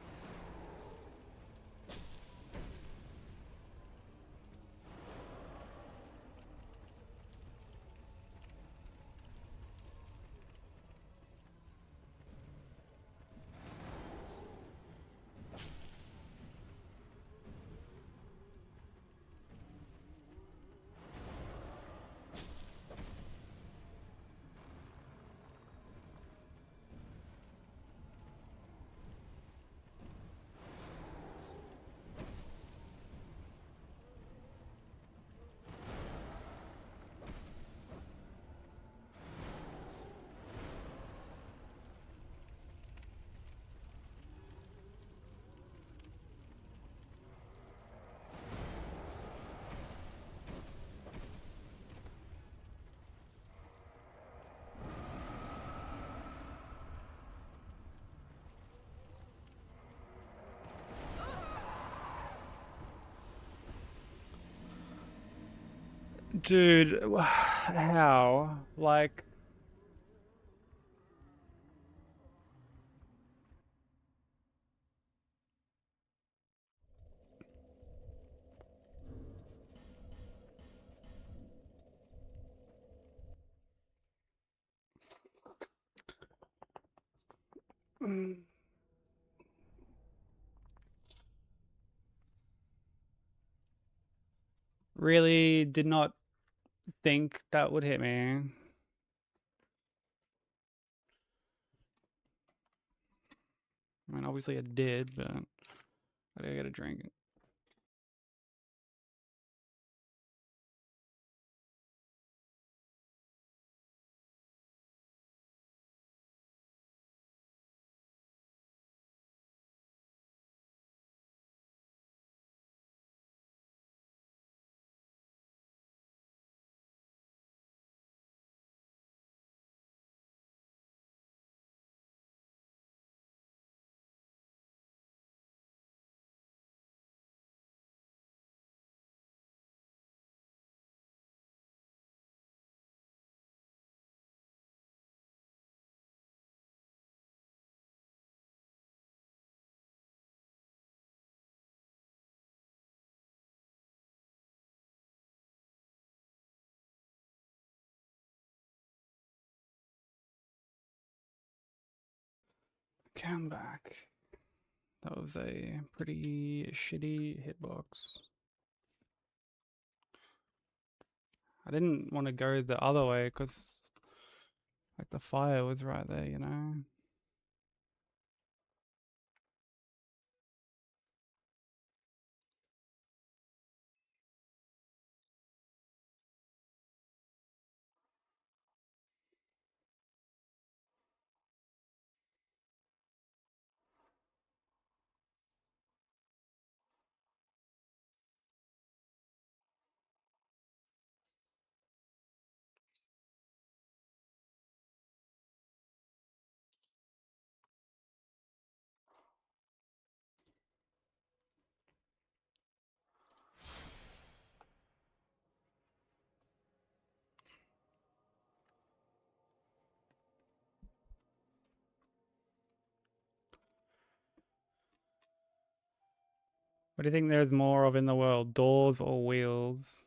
S1: Dude, how? Like, really did not think that would hit me. I mean, obviously it did, but I gotta get a drink. Okay, I'm back. That was a pretty shitty hitbox. I didn't want to go the other way because, like, the fire was right there, you know? What do you think there's more of in the world, doors or wheels?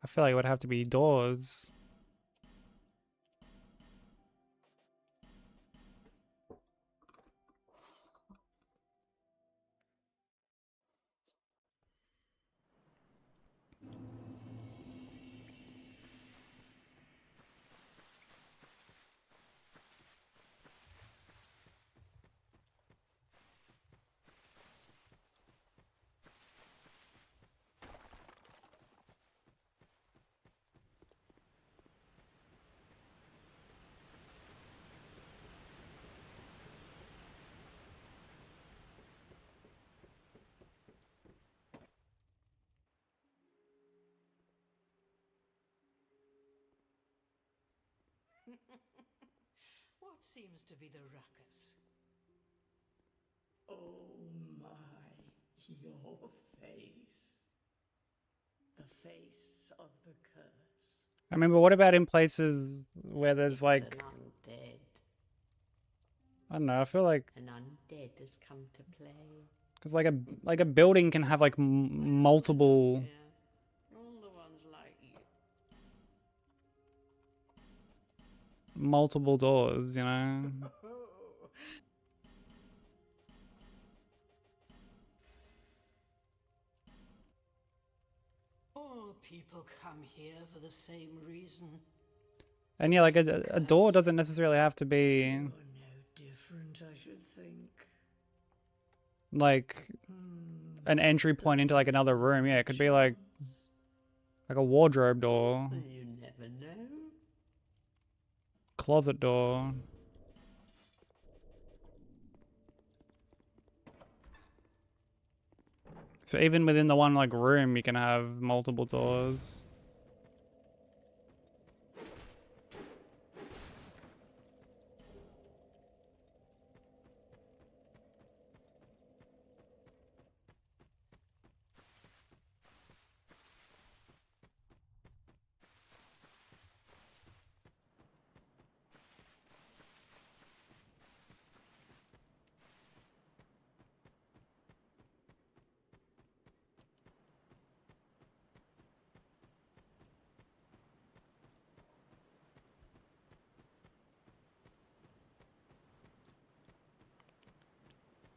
S1: I feel like it would have to be doors.
S3: What seems to be the ruckus?
S2: Oh my, your face. The face of the curse.
S1: I mean, but what about in places where there's
S2: It's
S1: like,
S2: an undead.
S1: I don't know, I feel like,
S2: An undead has come to play.
S1: because like a building can have like multiple
S2: Yeah. All the ones like you.
S1: multiple doors, you know?
S3: All people come here for the same reason.
S1: And yeah, like a door doesn't necessarily have to be
S2: You're no different, I should think.
S1: like an entry point into like another room. Yeah, it could be like a wardrobe door,
S2: You never know.
S1: closet door. So even within the one like room, you can have multiple doors.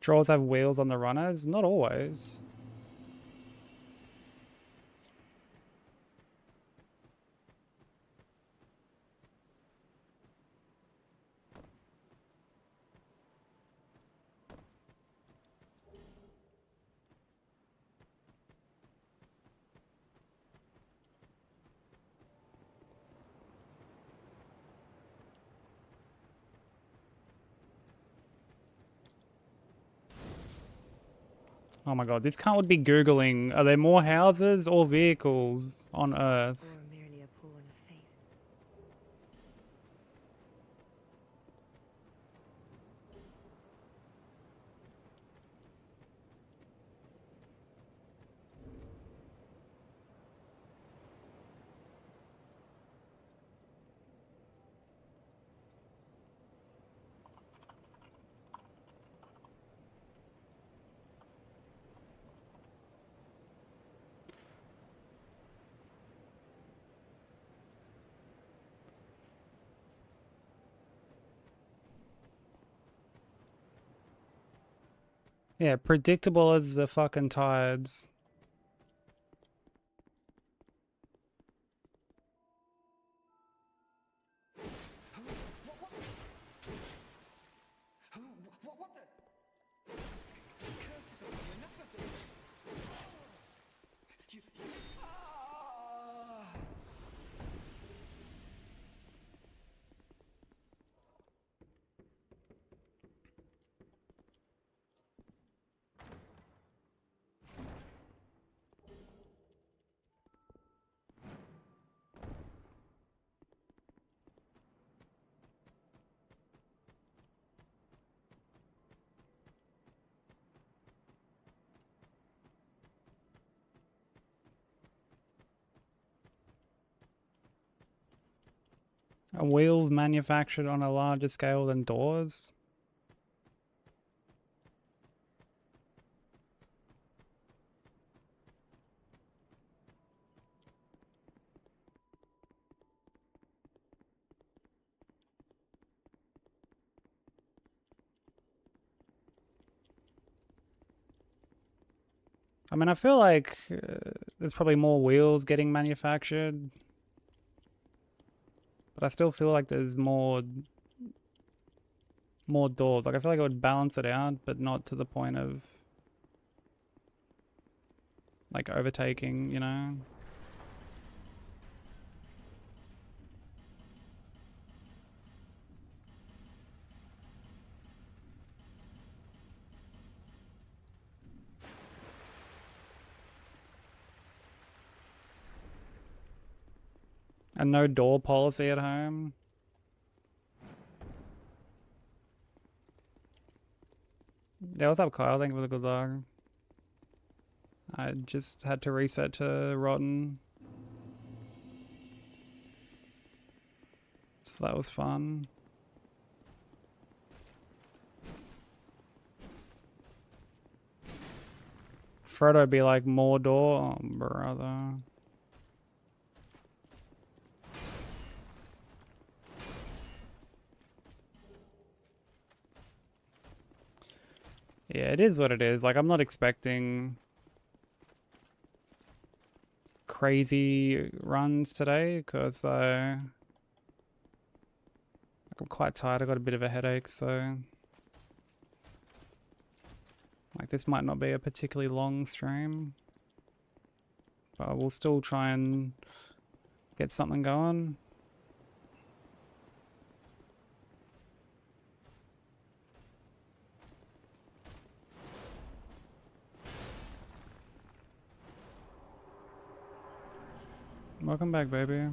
S1: Drawers have wheels on the runners? Not always. Oh my god, this cunt would be Googling, are there more houses or vehicles on Earth?
S4: Or merely a pawn of fate.
S1: Yeah, predictable as the fucking tides. Are wheels manufactured on a larger scale than doors? I mean, I feel like there's probably more wheels getting manufactured, but I still feel like there's more doors. Like I feel like it would balance it out, but not to the point of like overtaking, you know? And no door policy at home. Yeah, what's up, Kyle? Thank you for the good luck. I just had to reset to Rotten. So that was fun. Frodo be like Mordor, oh, brother. Yeah, it is what it is. Like, I'm not expecting crazy runs today because I'm quite tired. I got a bit of a headache, so like this might not be a particularly long stream, but we'll still try and get something going. Welcome back, baby.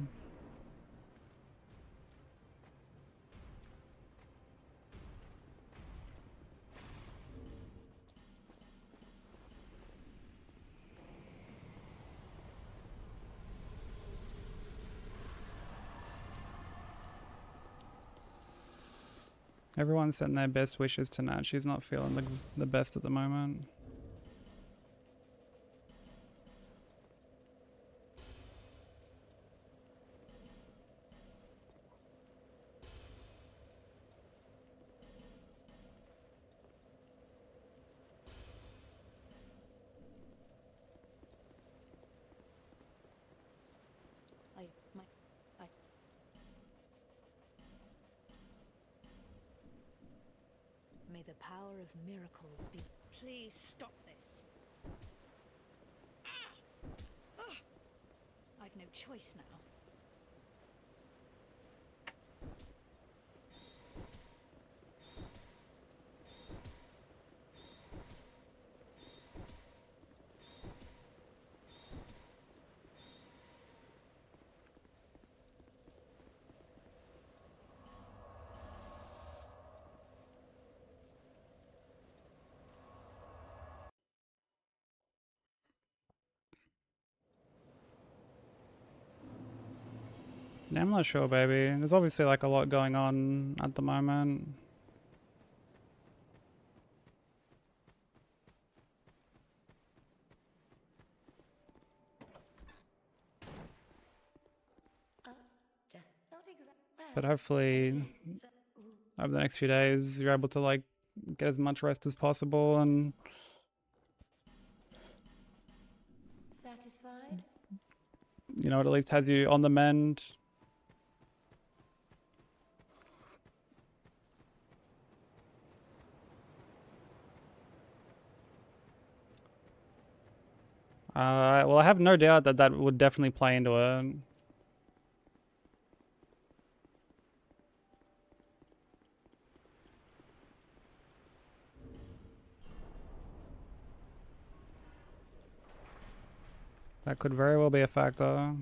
S1: Everyone's sending their best wishes to Nat. She's not feeling the best at the moment.
S4: May the power of miracles be. Please stop this. I've no choice now.
S1: Yeah, I'm not sure, baby. There's obviously like a lot going on at the moment. But hopefully over the next few days you're able to like get as much rest as possible and
S4: Satisfied?
S1: you know, it at least has you on the mend. Well, I have no doubt that that would definitely play into it. That could very well be a factor.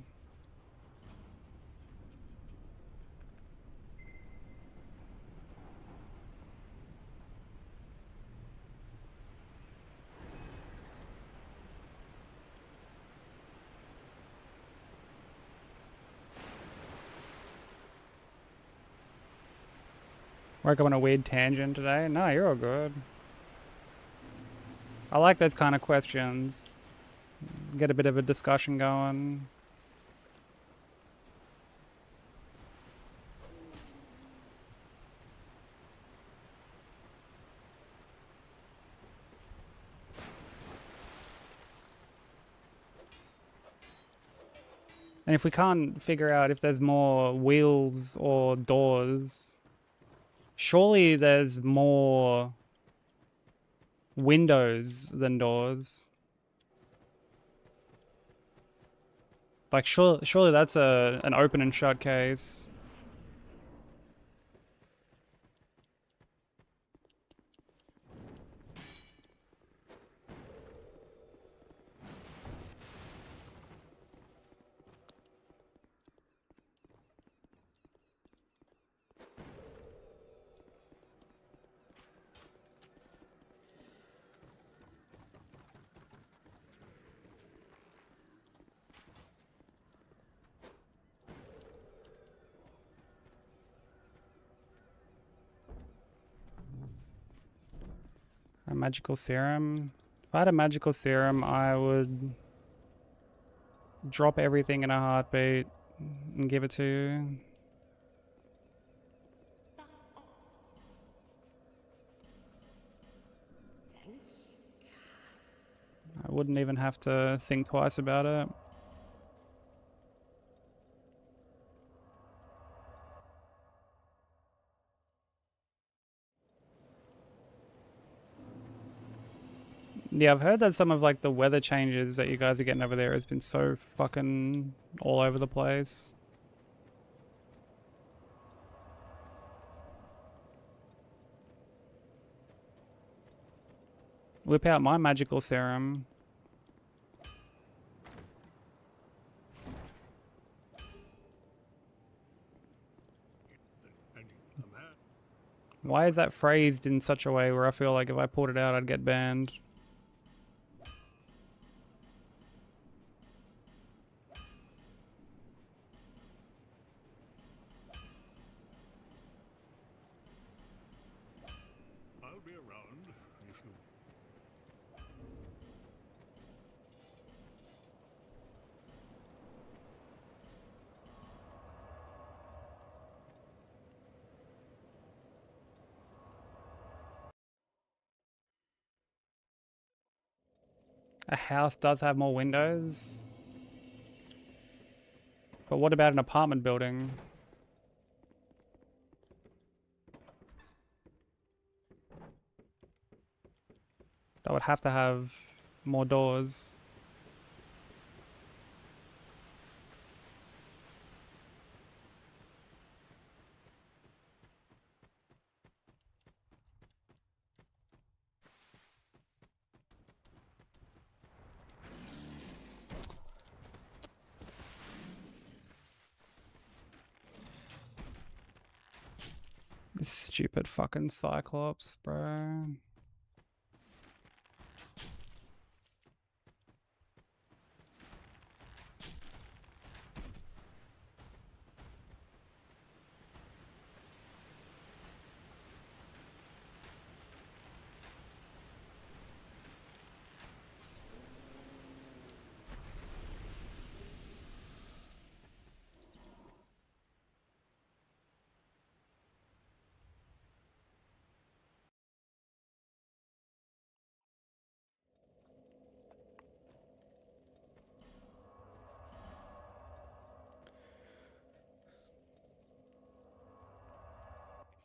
S1: We're going on a weird tangent today. No, you're all good. I like those kind of questions. Get a bit of a discussion going. And if we can't figure out if there's more wheels or doors, surely there's more windows than doors. Like, surely that's an open and shut case. magical serum. If I had a magical serum, I would drop everything in a heartbeat and give it to you. I wouldn't even have to think twice about it. Yeah, I've heard that some of like the weather changes that you guys are getting over there has been so fucking all over the place. Whip out my magical serum. Why is that phrased in such a way where I feel like if I pulled it out, I'd get banned?
S6: I'll be around if you.
S1: A house does have more windows. But what about an apartment building? That would have to have more doors. This stupid fucking Cyclops, bro.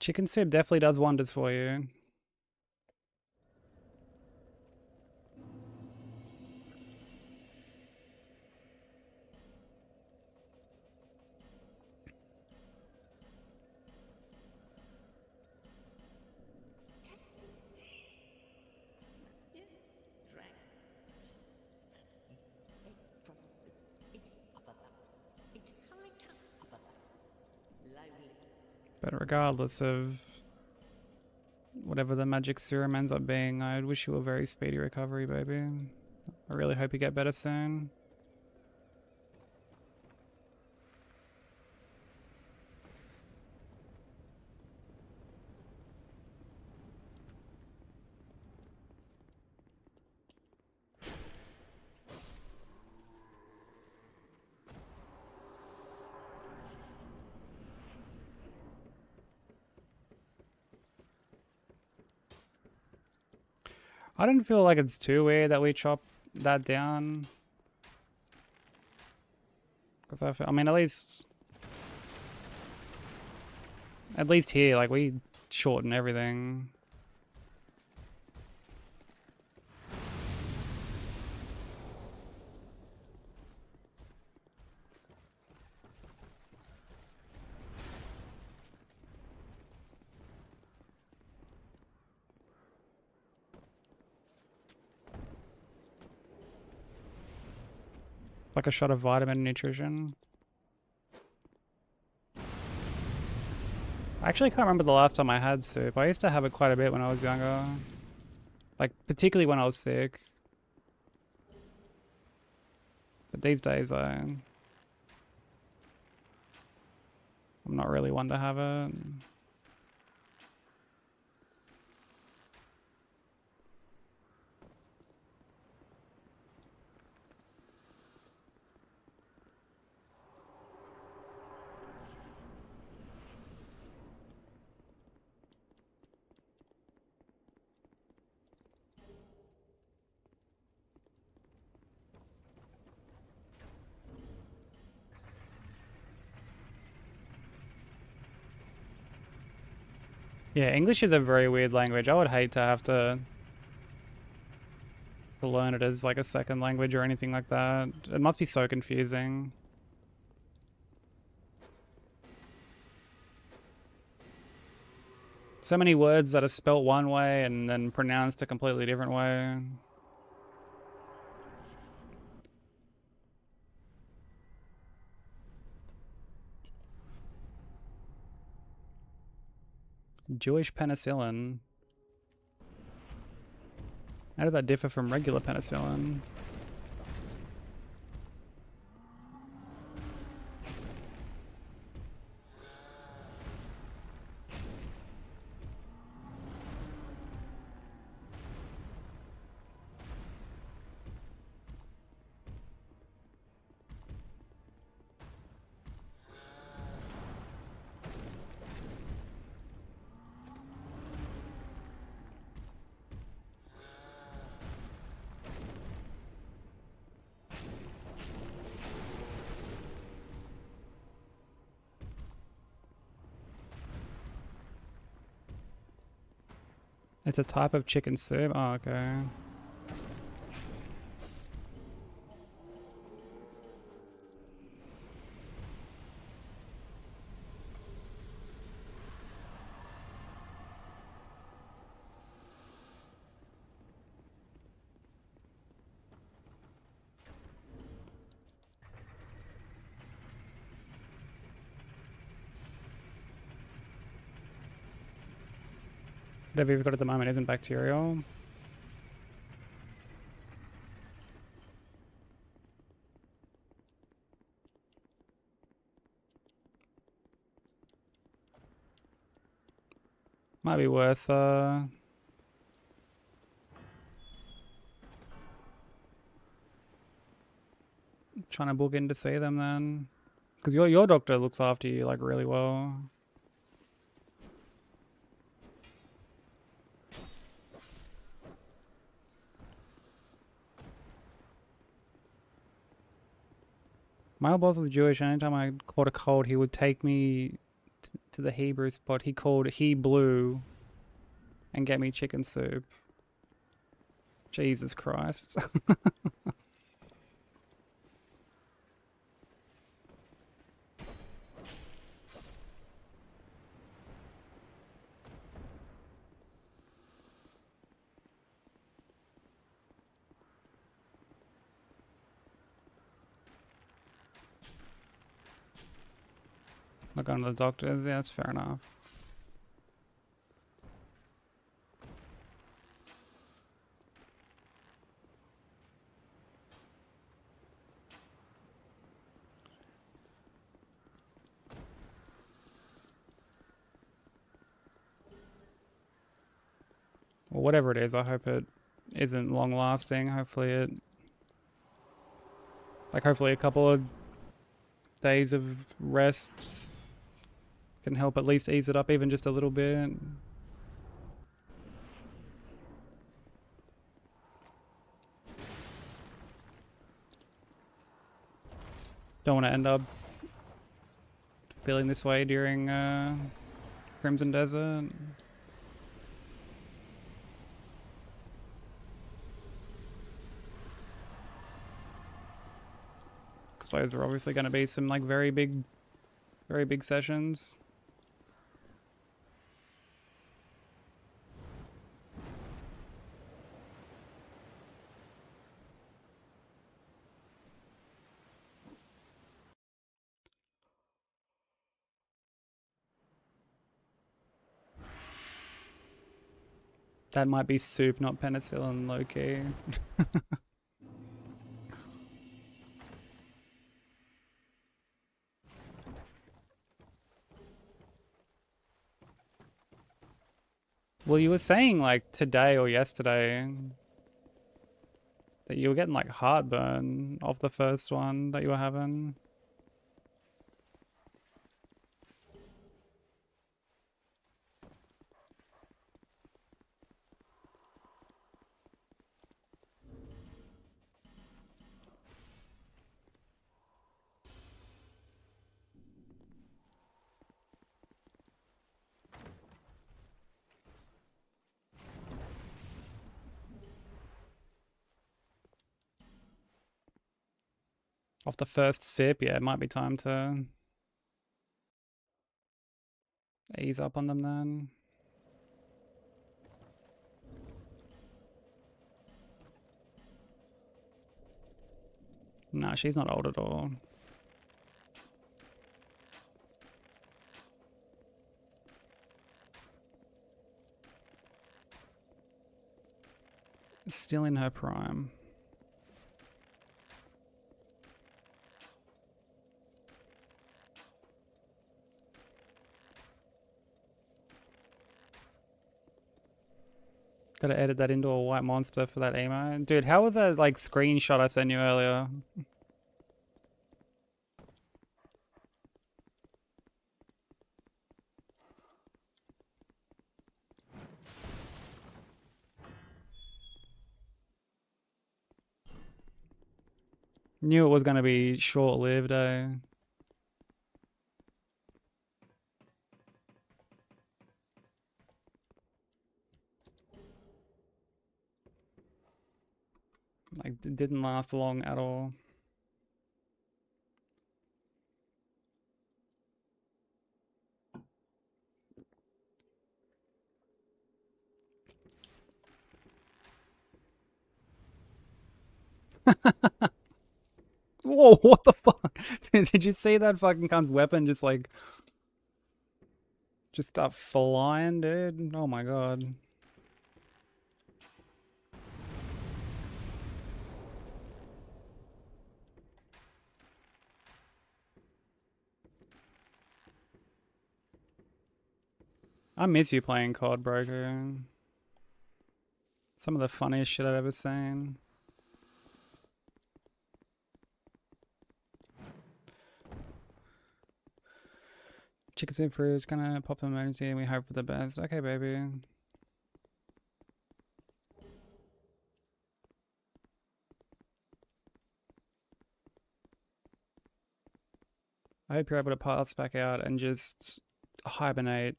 S1: Chicken soup definitely does wonders for you. But regardless of whatever the magic serum ends up being, I wish you a very speedy recovery, baby. I really hope you get better soon. I don't feel like it's too weird that we chop that down. Because I mean, at least here, like, we shorten everything. Like a shot of vitamin nutrition. I actually can't remember the last time I had soup. I used to have it quite a bit when I was younger. Like, particularly when I was sick. But these days, I'm not really one to have it. Yeah, English is a very weird language. I would hate to have to learn it as like a second language or anything like that. It must be so confusing. So many words that are spelt one way and then pronounced a completely different way. Jewish penicillin. How does that differ from regular penicillin? It's a type of chicken soup? Oh, okay. Whatever you've got at the moment isn't bacterial. Might be worth trying to book in to see them then. Because your doctor looks after you like really well. My old boss was Jewish, and anytime I caught a cold, he would take me to the Hebrew spot he called He-Blue and get me chicken soup. Jesus Christ. Not going to the doctors, yeah, that's fair enough. Well, whatever it is, I hope it isn't long lasting. Hopefully it, like hopefully a couple of days of rest can help at least ease it up even just a little bit. Don't want to end up feeling this way during Crimson Desert. Because those are obviously going to be some like very big sessions. That might be soup, not penicillin, low-key. Well, you were saying like today or yesterday that you were getting like heartburn off the first one that you were having. Off the first sip, yeah, it might be time to ease up on them then. Nah, she's not old at all. Still in her prime. Gotta edit that into a white monster for that emo. Dude, how was that like screenshot I sent you earlier? Knew it was gonna be short-lived, eh? Like, it didn't last long at all. Whoa, what the fuck? Did you see that fucking cunt's weapon just like... just start flying, dude? Oh my god. I miss you playing COD, Broker. Some of the funniest shit I've ever seen. Chicken soup fruit is gonna pop an emergency and we hope for the best. Okay, baby. I hope you're able to pass back out and just hibernate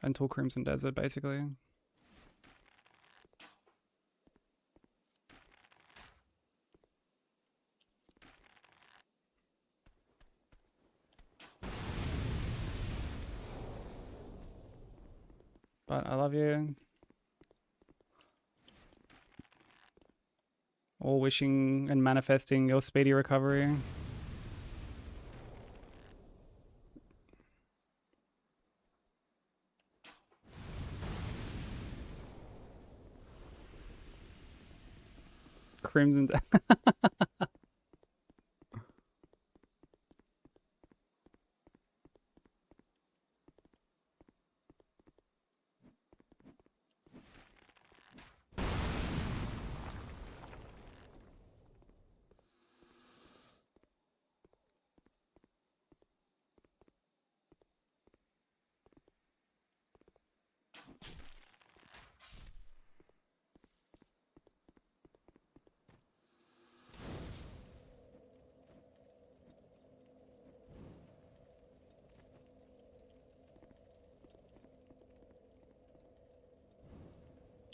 S1: until Crimson Desert, basically. But I love you. All wishing and manifesting your speedy recovery. Crimson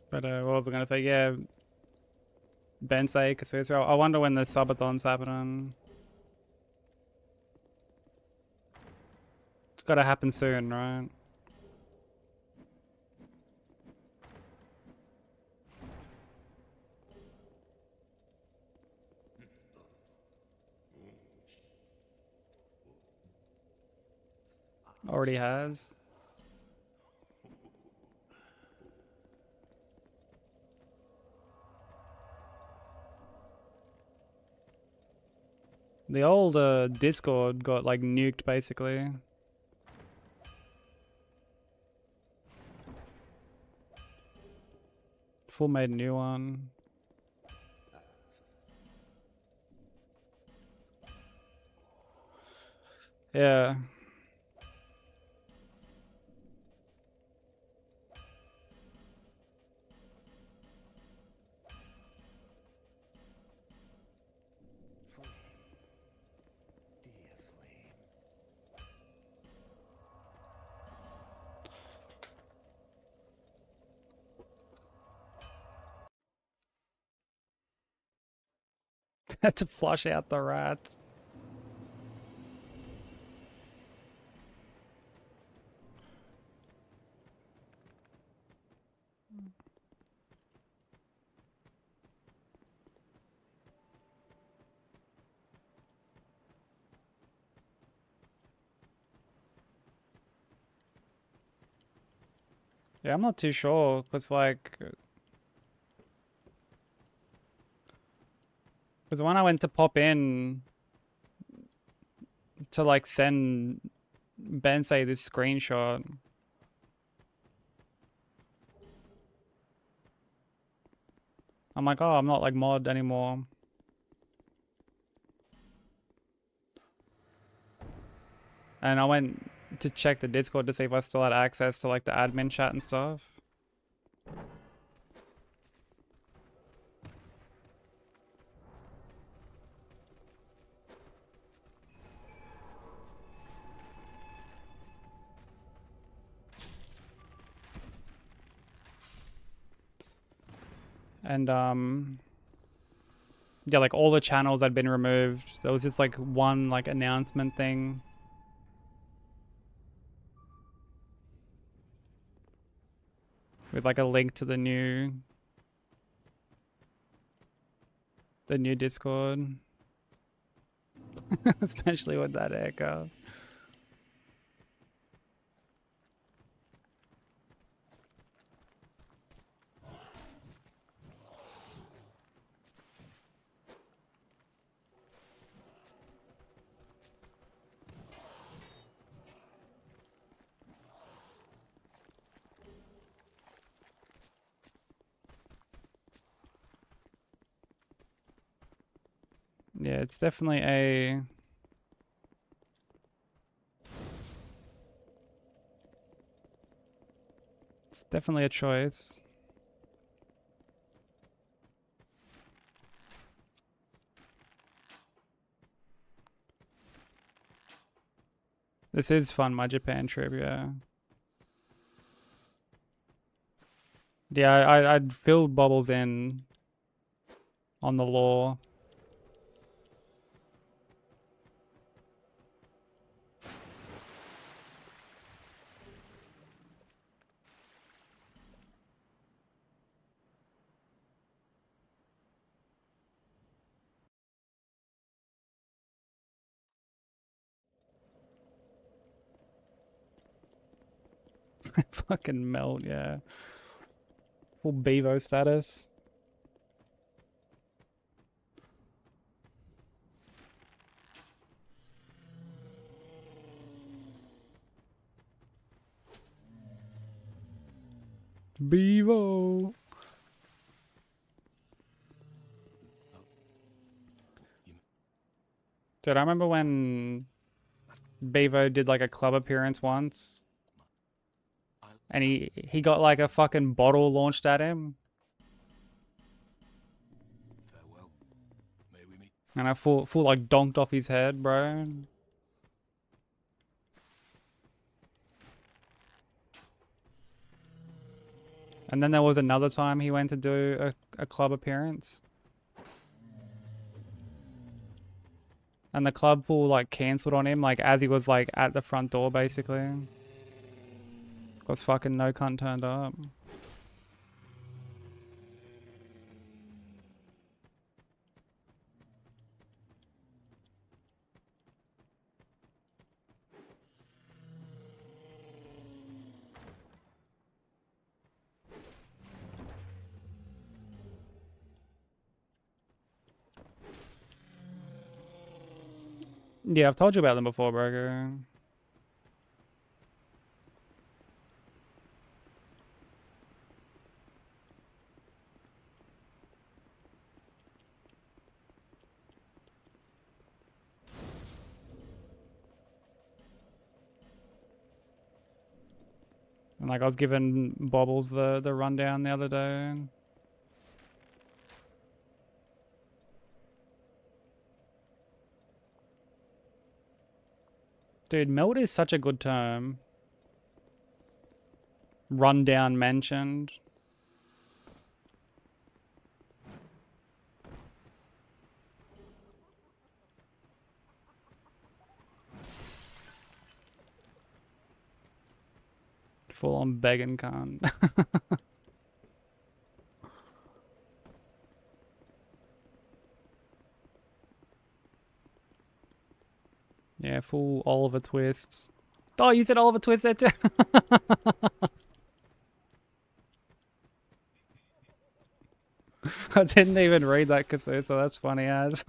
S1: But what was I gonna say? Yeah, Bensei, Casusro. I wonder when the subathon's happening. It's gotta happen soon, right? Already has. The old Discord got like nuked basically. Full made a new one. Yeah. Had to flush out the rat. Yeah, I'm not too sure, cause like, cause when I went to pop in to like send Ben say this screenshot, I'm like, oh, I'm not like mod anymore. And I went to check the Discord to see if I still had access to like the admin chat and stuff. And yeah, like all the channels had been removed. There was just like one like announcement thing. With like a link to the new Discord. Especially with that echo. Yeah, it's definitely a choice. This is fun, my Japan trip, yeah. Yeah, I'd fill bubbles in on the lore. Fucking melt, yeah. Full Bevo status. Bevo. Dude, I remember when Bevo did like a club appearance once. And he got like a fucking bottle launched at him.
S6: Farewell. May we meet.
S1: And I full like donked off his head, bro. And then there was another time he went to do a club appearance. And the club full like cancelled on him like as he was like at the front door basically. Cause fucking no cunt turned up. Yeah, I've told you about them before, bro. And like I was giving Bobbles the rundown the other day. Dude, melt is such a good term. Rundown mentioned. Full on begging cunt. Yeah, full Oliver Twist. Oh, you said Oliver Twist there too? I didn't even read that Kasu, so that's funny as.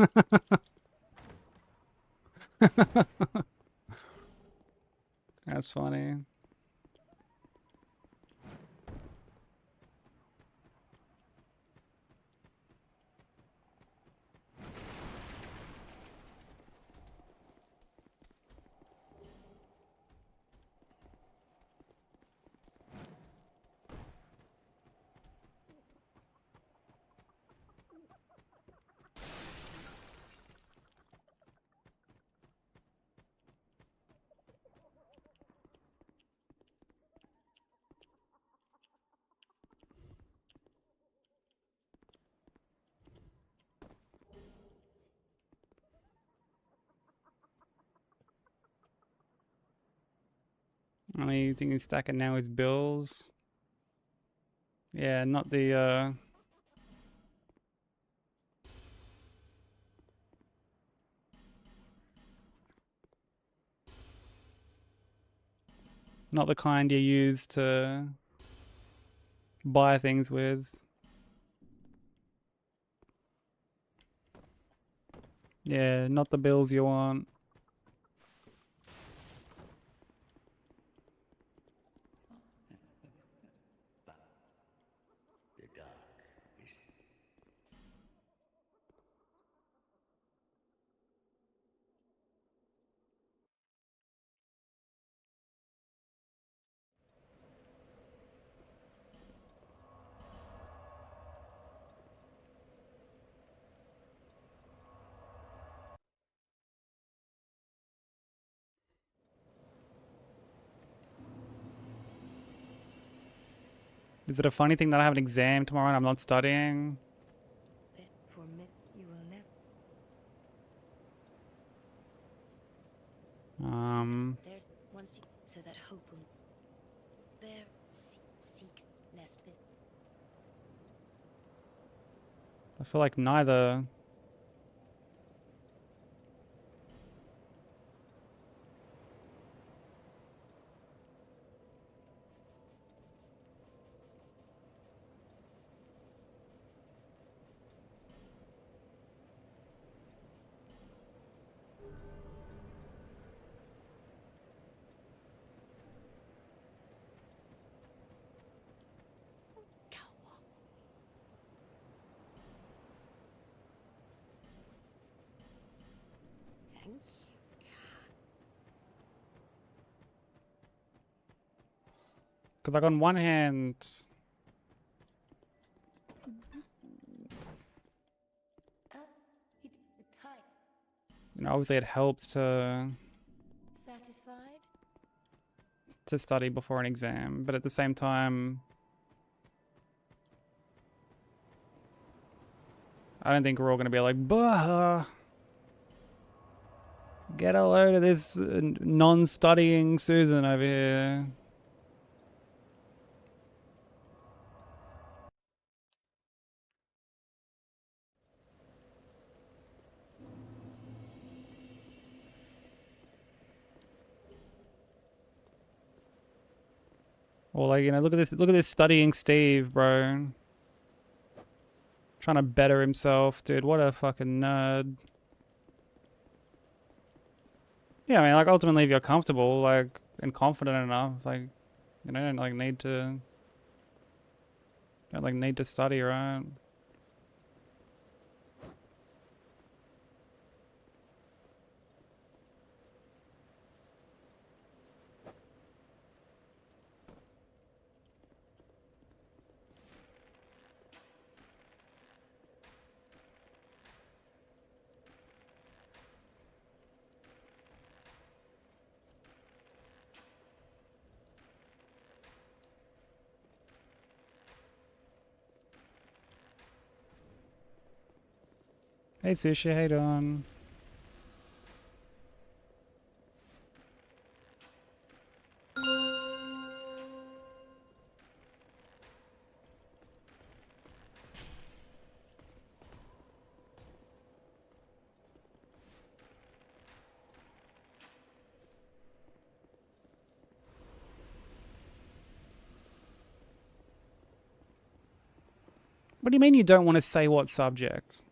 S1: That's funny. Only thing he's stacking now is bills. Yeah, not the not the kind you use to buy things with. Yeah, not the bills you want.
S6: The dark is
S1: Is it a funny thing that I have an exam tomorrow and I'm not studying?
S4: For me, you will never there's one seek so that hope will bear seek lest this
S1: I feel like neither.
S2: Thank you.
S1: Because like on one hand,
S2: Hi.
S1: you know, obviously it helps
S4: satisfied.
S1: to study before an exam, but at the same time, I don't think we're all going to be like, bah, get a load of this non-studying Susan over here. Or like, you know, look at this studying Steve, bro. Trying to better himself, dude. What a fucking nerd. Yeah, I mean, like, ultimately, if you're comfortable, like, and confident enough, like, you know, don't, like, need to study, right? Hey, Sushi, how you doing? What do you mean you don't want to say what subject?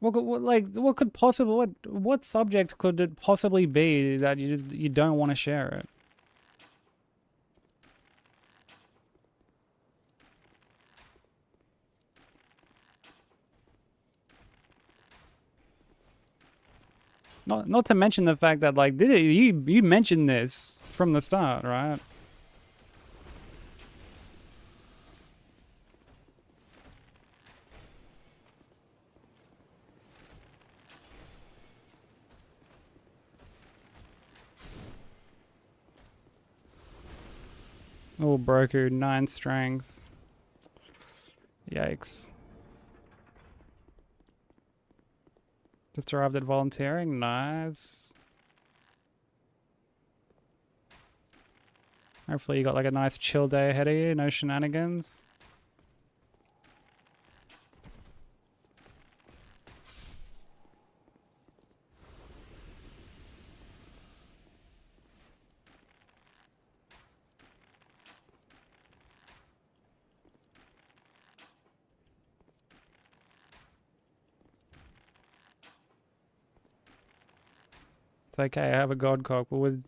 S1: What could possibly, what subject could it possibly be that you don't want to share it? Not to mention the fact that like you mentioned this from the start, right? Oh, Broku, 9 strength. Yikes. Just arrived at volunteering, nice. Hopefully you got like a nice chill day ahead of you, no shenanigans. It's okay, I have a god cock, but with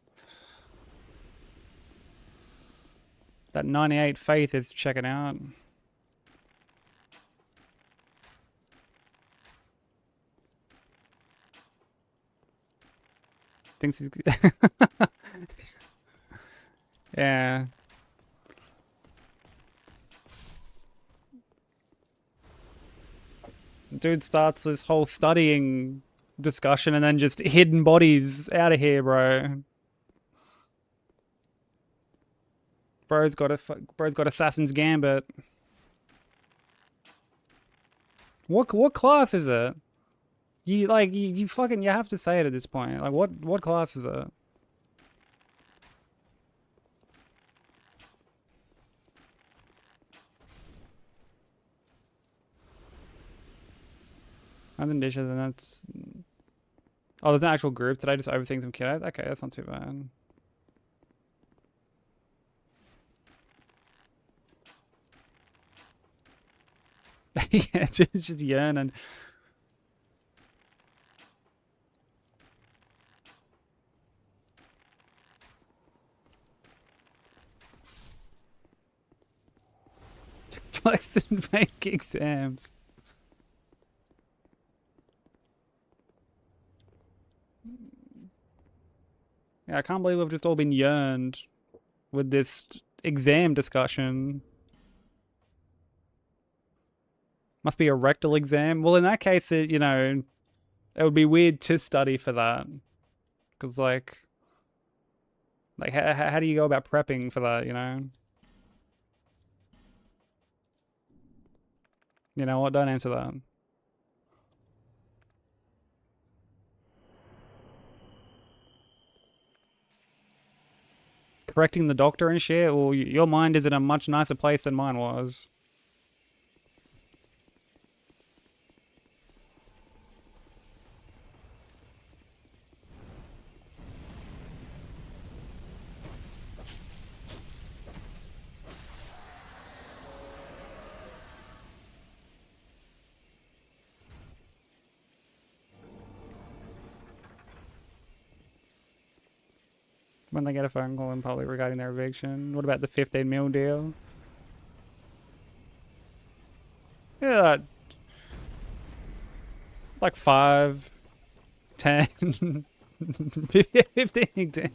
S1: that 98 faith is checking out. Thinks he's yeah. Dude starts this whole studying discussion and then just hidden bodies out of here, bro. Bro's got Assassin's Gambit. What class is it? You fucking you have to say it at this point. Like what class is it? Nothing dishes and that's oh, there's an actual group. Did I just overthink some kiddos? Okay, that's not too bad. Yeah, it's just yearning. Flex and fake exams. Yeah, I can't believe we've just all been yearned with this exam discussion. Must be a rectal exam. Well, in that case, it would be weird to study for that, because like how do you go about prepping for that? You know what? Don't answer that. Correcting the doctor and shit. Well, your mind is in a much nicer place than mine was. When they get a phone call and probably regarding their eviction. What about the 15 mil deal? Yeah, like 5, 10, 15, 10.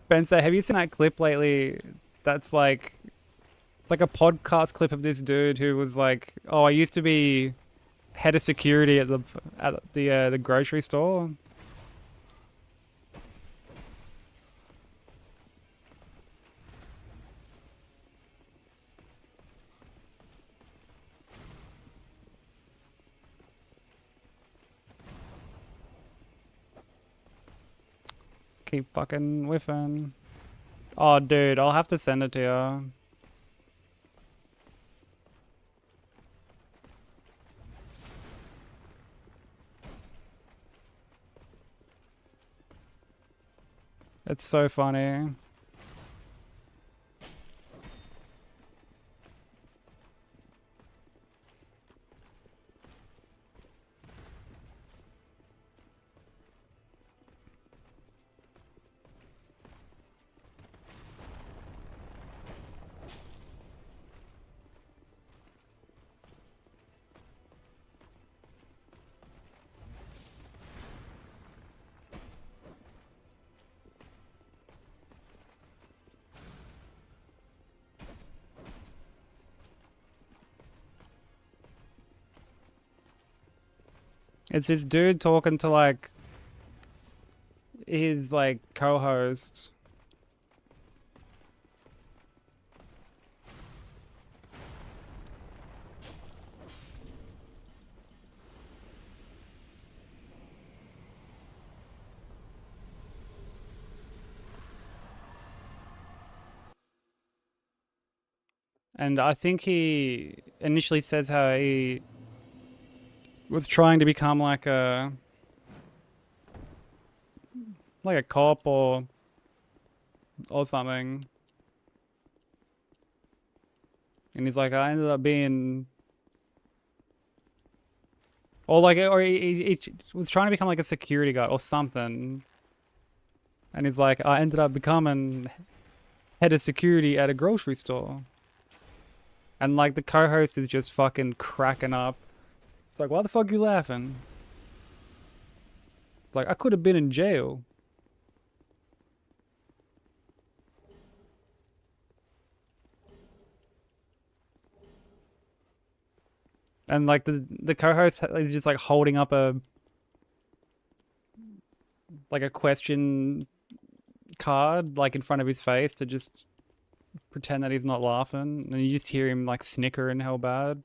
S1: Spencer, have you seen that clip lately? That's like a podcast clip of this dude who was like, "Oh, I used to be head of security at the grocery store." Keep fucking whiffing. Oh, dude, I'll have to send it to you. It's so funny. It's this dude talking to like his like co-host. And I think he initially says how he was trying to become like a cop or something. And he's like, I ended up being, or like, or he was trying to become like a security guard or something. And he's like, I ended up becoming head of security at a grocery store. And like the co-host is just fucking cracking up. It's like, why the fuck are you laughing? Like, I could have been in jail. And like the co-host is just like holding up a question card like in front of his face to just pretend that he's not laughing, and you just hear him like snickering hell bad.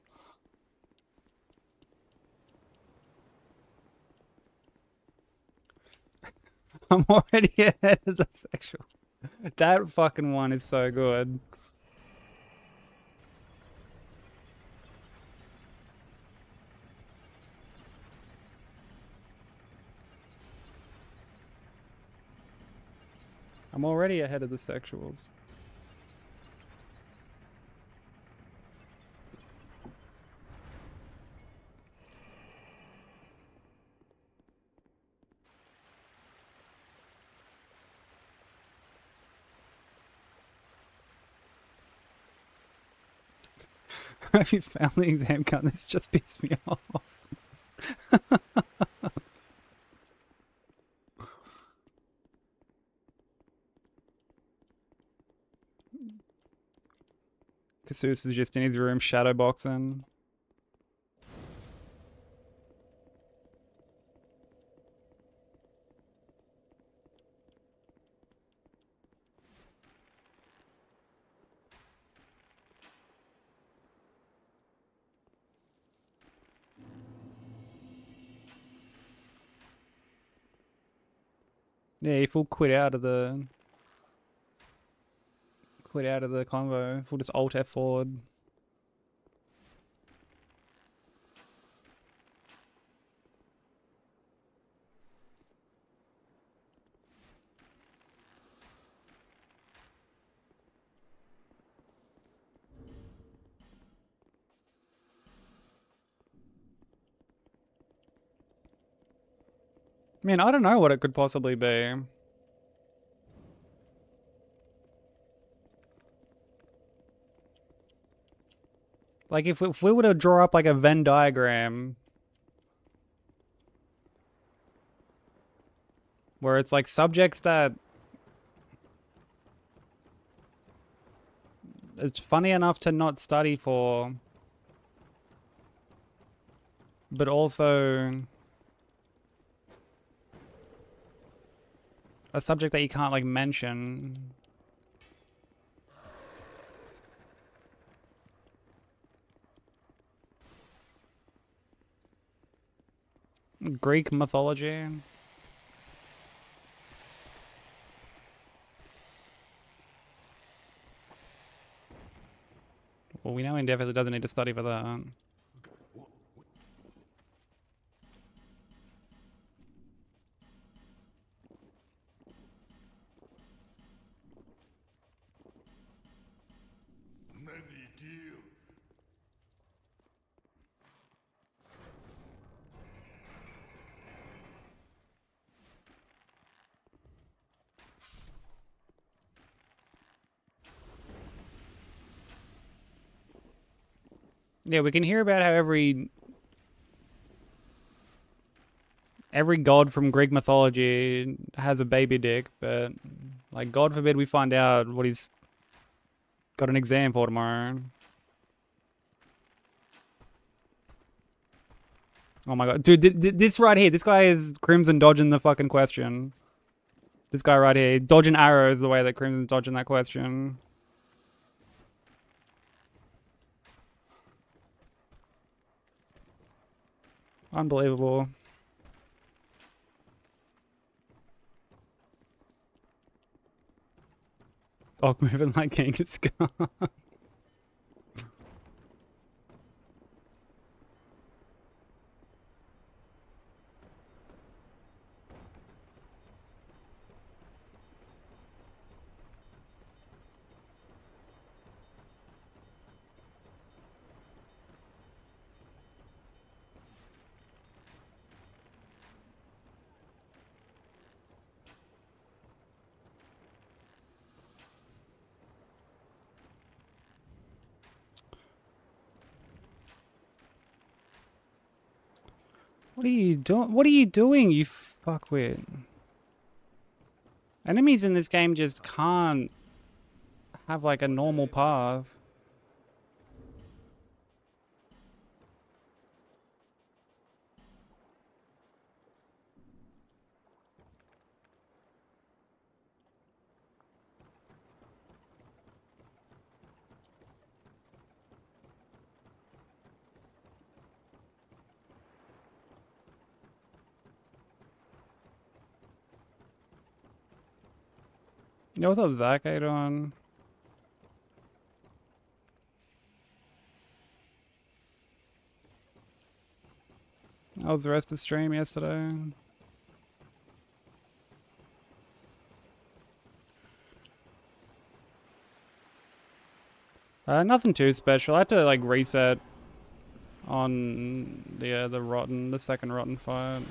S1: I'm already ahead as a sexual. That fucking one is so good. I'm already ahead of the sexuals. Have you found the exam gun? This just pissed me off. Casus is just in his room shadowboxing. Yeah, he full quit out of the convo. Full just alt F forward. I mean, I don't know what it could possibly be. Like, if we were to draw up, like, a Venn diagram where it's, like, subjects that it's funny enough to not study for, but also a subject that you can't, like, mention. Greek mythology. Well, we know he definitely doesn't need to study for that. Yeah, we can hear about how every god from Greek mythology has a baby dick, but like God forbid we find out what he's got an exam for tomorrow. Oh my god, dude, this right here, this guy is Crimson dodging the fucking question. This guy right here, dodging arrows the way that Crimson's dodging that question. Unbelievable. Dog moving like Genghis Khan. What are you doing? What are you doing, you fuckwit? Enemies in this game just can't have like a normal path. Yo, what's up, Zach? How you doing? How was the rest of the stream yesterday? Nothing too special. I had to like reset on the second rotten fight.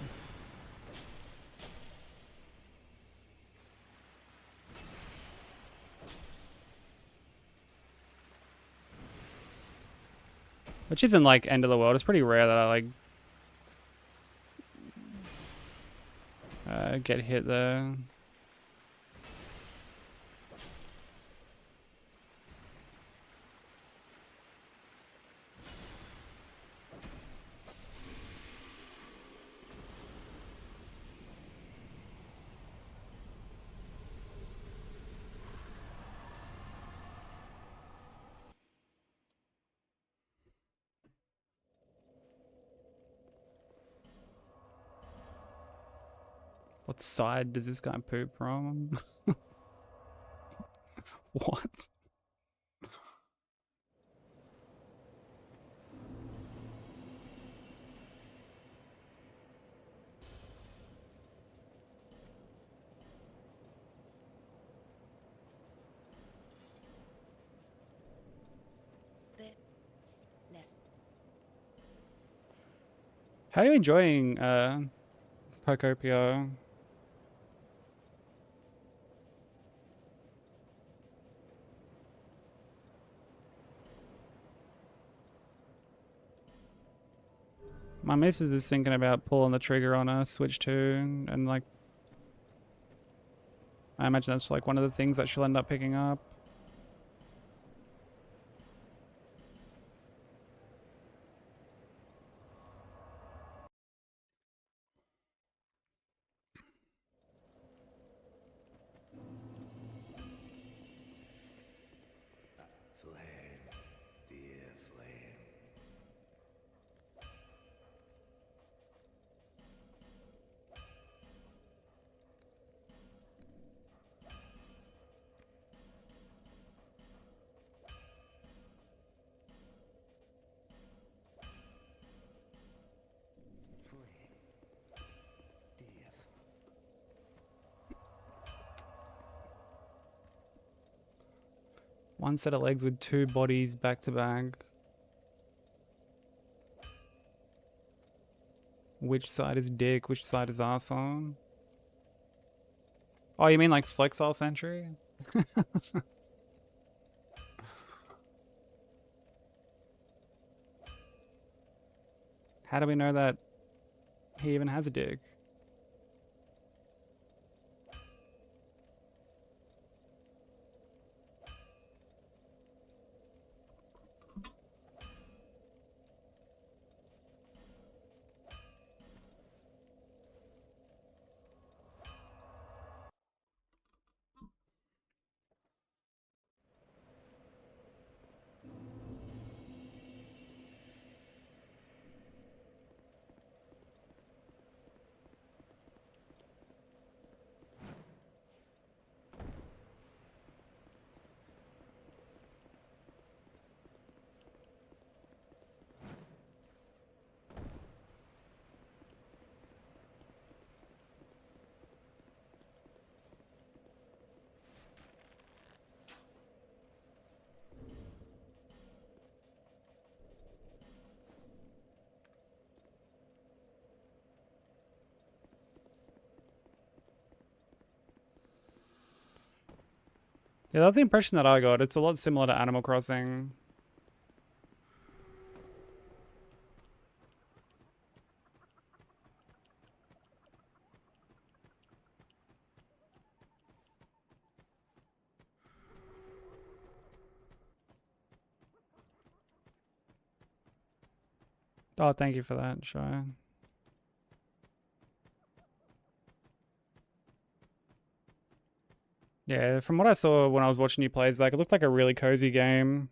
S1: Which isn't like end of the world. It's pretty rare that I like get hit there. What side does this guy poop from? What? How are you enjoying Procopio? My missus is thinking about pulling the trigger on a Switch 2, and like, I imagine that's like one of the things that she'll end up picking up.
S6: Flame, dear flame.
S1: One set of legs with two bodies back to back. Which side is dick? Which side is arsehole? Oh, you mean like Flexile Sentry? How do we know that he even has a dick? Yeah, that's the impression that I got. It's a lot similar to Animal Crossing. Oh, thank you for that, Shy. Yeah, from what I saw when I was watching you play, Zach, it looked like a really cozy game.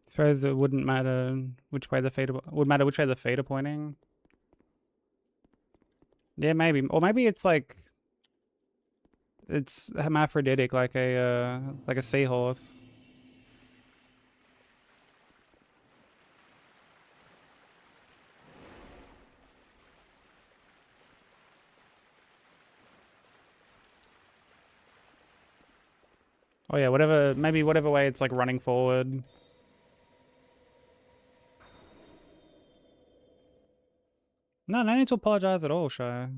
S1: I suppose it wouldn't matter which way the feet are, would matter which way the feet are pointing. Yeah, maybe. Or maybe it's like it's hermaphroditic like a seahorse. Oh yeah, whatever, maybe whatever way it's like running forward. No, no need to apologize at all, Shy.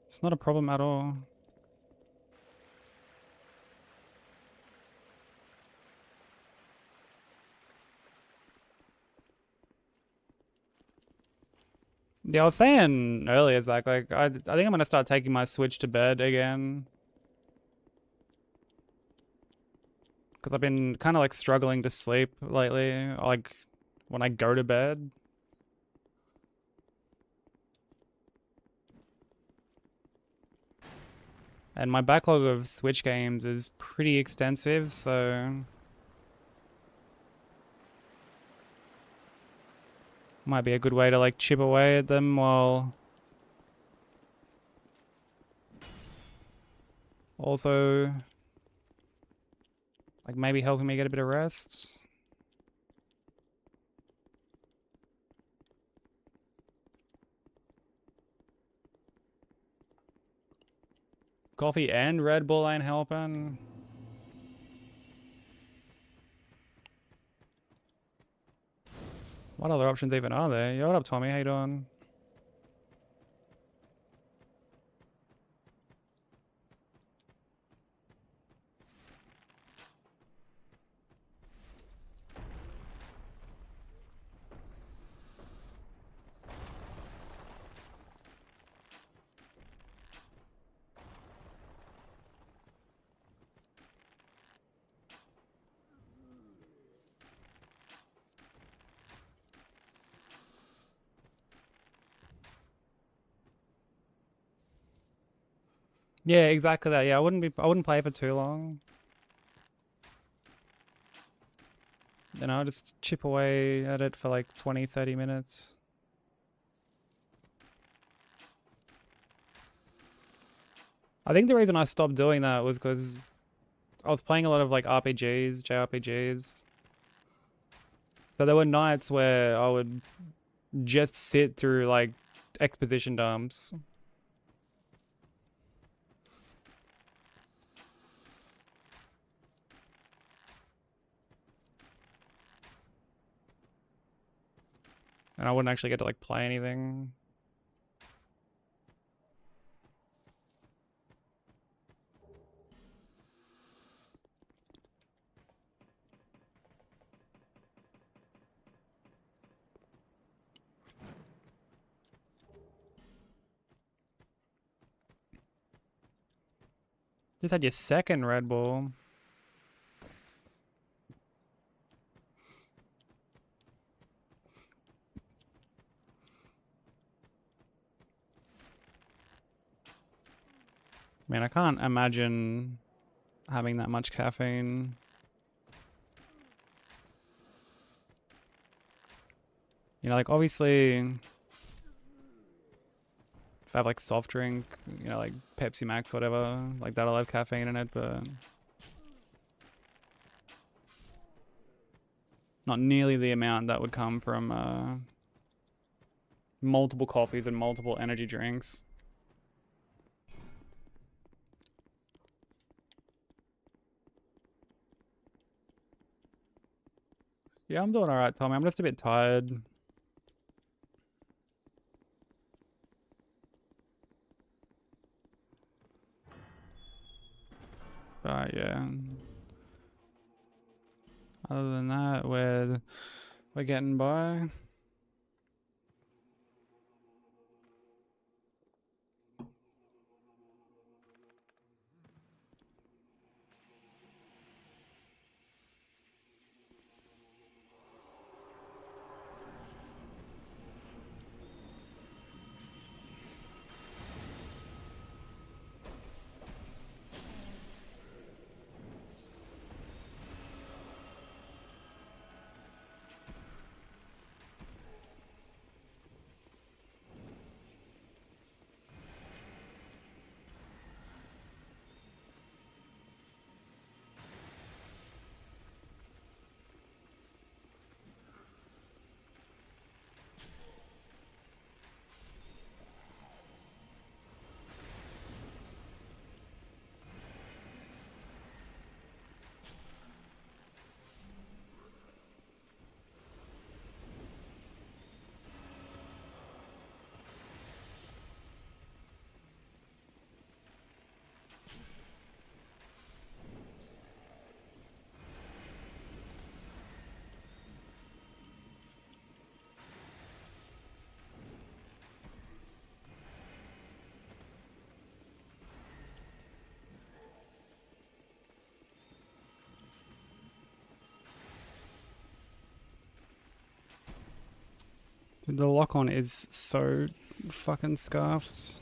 S1: It's not a problem at all. Yeah, I was saying earlier, Zach, like I think I'm gonna start taking my Switch to bed again. Because I've been kind of like struggling to sleep lately, like when I go to bed. And my backlog of Switch games is pretty extensive, so might be a good way to like chip away at them while also like maybe helping me get a bit of rest. Coffee and Red Bull ain't helping. What other options even are there? Yo, what up, Tommy? How you doing? Yeah, exactly that. Yeah, I wouldn't play for too long. Then I'll just chip away at it for like 20, 30 minutes. I think the reason I stopped doing that was because I was playing a lot of like RPGs, JRPGs. So there were nights where I would just sit through like exposition dumps. And I wouldn't actually get to like play anything. Just had your second Red Bull. Man, I can't imagine having that much caffeine. You know, like obviously if I have like soft drink, you know, like Pepsi Max, whatever, like that'll have caffeine in it, but not nearly the amount that would come from multiple coffees and multiple energy drinks. Yeah, I'm doing alright, Tommy. I'm just a bit tired. But yeah. Other than that, we're getting by. Dude, the lock on is so fucking scuffed.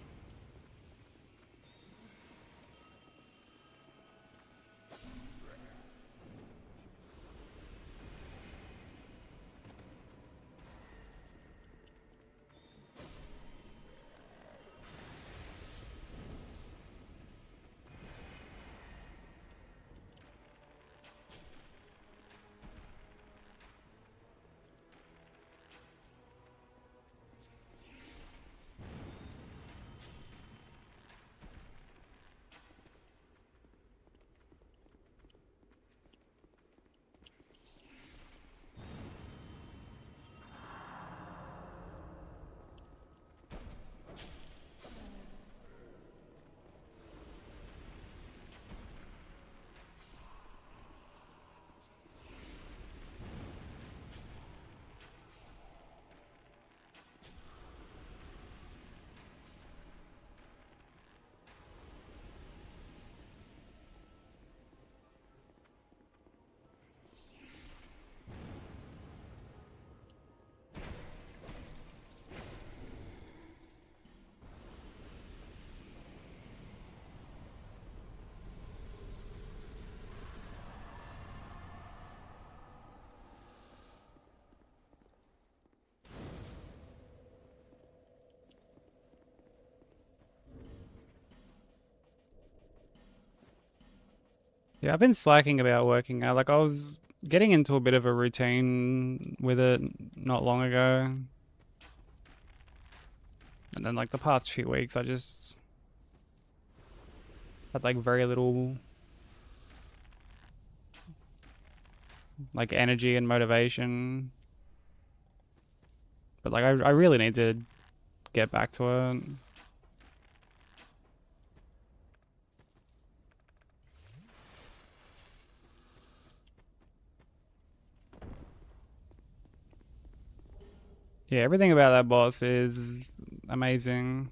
S1: Yeah, I've been slacking about working out. Like I was getting into a bit of a routine with it not long ago. And then like the past few weeks I just had like very little like energy and motivation. But like I really need to get back to it. Yeah, everything about that boss is amazing.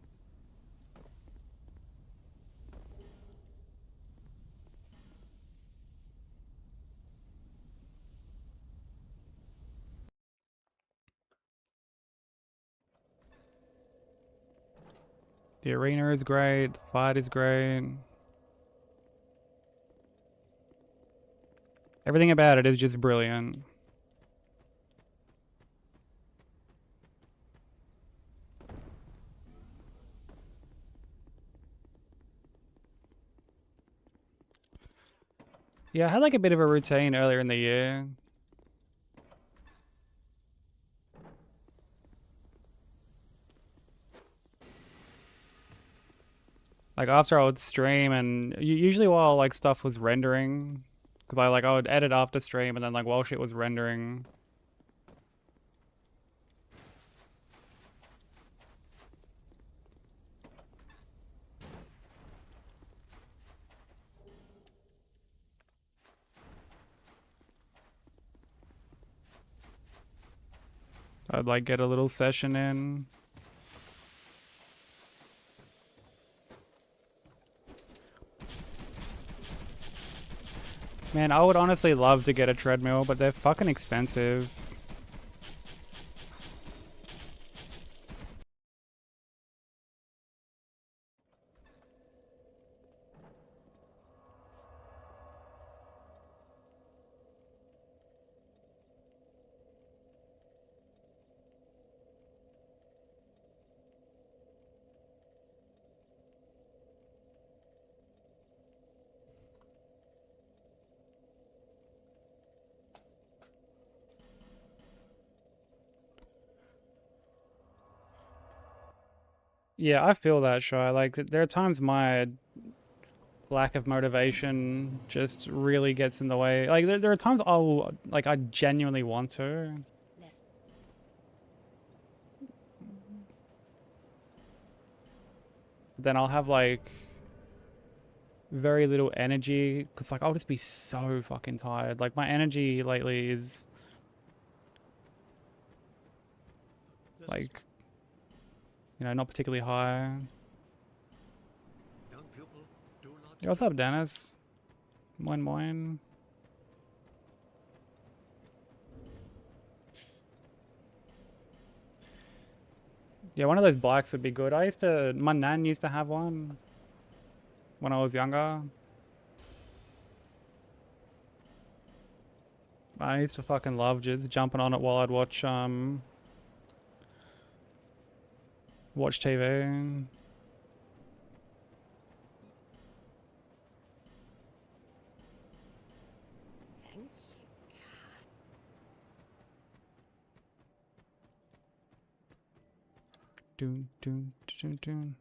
S1: The arena is great, the fight is great. Everything about it is just brilliant. Yeah, I had like a bit of a routine earlier in the year. Like after I would stream and usually while like stuff was rendering, because I would edit after stream and then like while shit was rendering, I'd like get a little session in. Man, I would honestly love to get a treadmill, but they're fucking expensive. Yeah, I feel that, Shy. Like, there are times my lack of motivation just really gets in the way. Like, there are times I genuinely want to.
S4: Less.
S1: Then I'll have, like, very little energy. Because, like, I'll just be so fucking tired. Like, my energy lately is, like, not particularly high.
S6: Young pupil, do not
S1: Yeah, what's up, Dennis? Moin moin. Yeah, one of those bikes would be good. My nan used to have one when I was younger. I used to fucking love just jumping on it while I'd watch TV.
S2: Thank you.
S1: Doon, doon, doon, doon.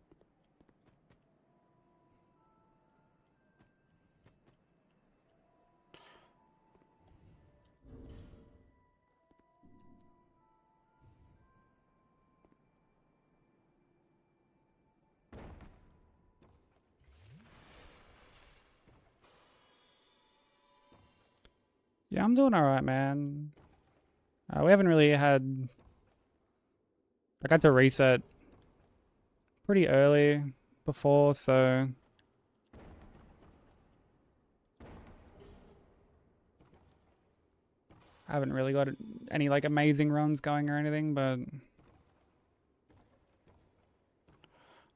S1: Yeah, I'm doing alright, man. We haven't really had... I got to reset pretty early before, so... I haven't really got any, like, amazing runs going or anything, but...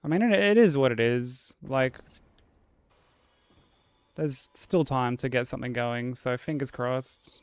S1: I mean, it is what it is. Like, there's still time to get something going, so fingers crossed.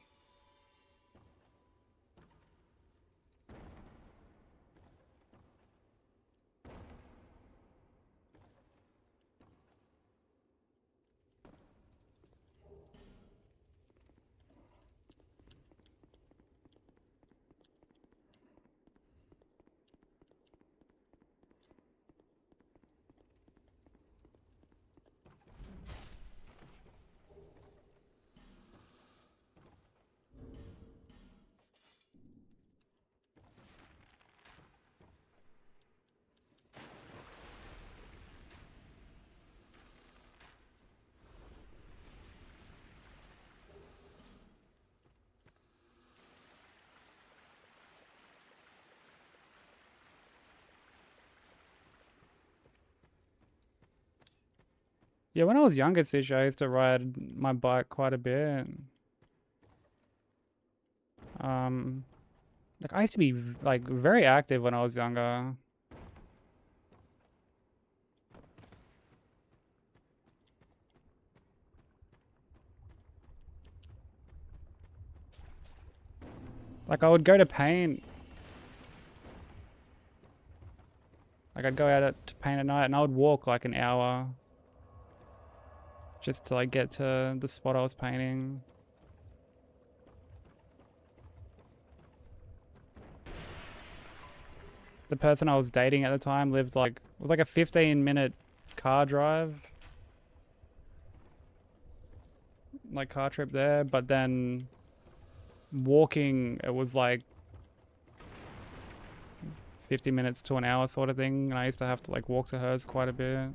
S1: Yeah, when I was younger, Sish, I used to ride my bike quite a bit. Um, like I used to be like very active when I was younger. Like I would go to paint. Like I'd go out to paint at night and I would walk like an hour just to like get to the spot I was painting. The person I was dating at the time lived like with like a 15-minute car drive, like car trip there, but then walking it was like 50 minutes to an hour sort of thing, and I used to have to like walk to hers quite a bit.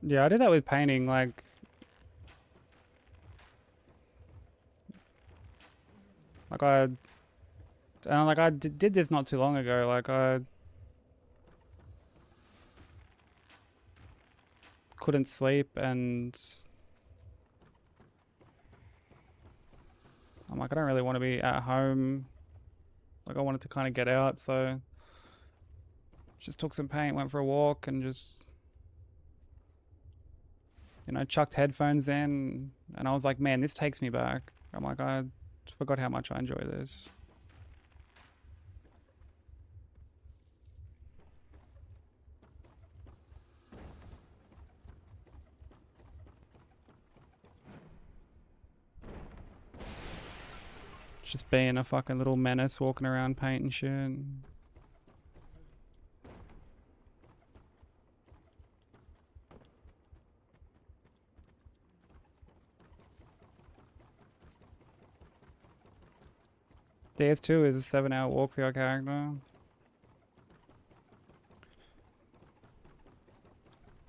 S1: Yeah, I did that with painting, like I and like I did this not too long ago. Like I couldn't sleep and I'm like I don't really want to be at home. Like I wanted to kind of get out, so just took some paint, went for a walk, and just chucked headphones in, and I was like, man, this takes me back. I'm like, I forgot how much I enjoy this. Just being a fucking little menace walking around painting shit. DS2 is a 7-hour walk for your character.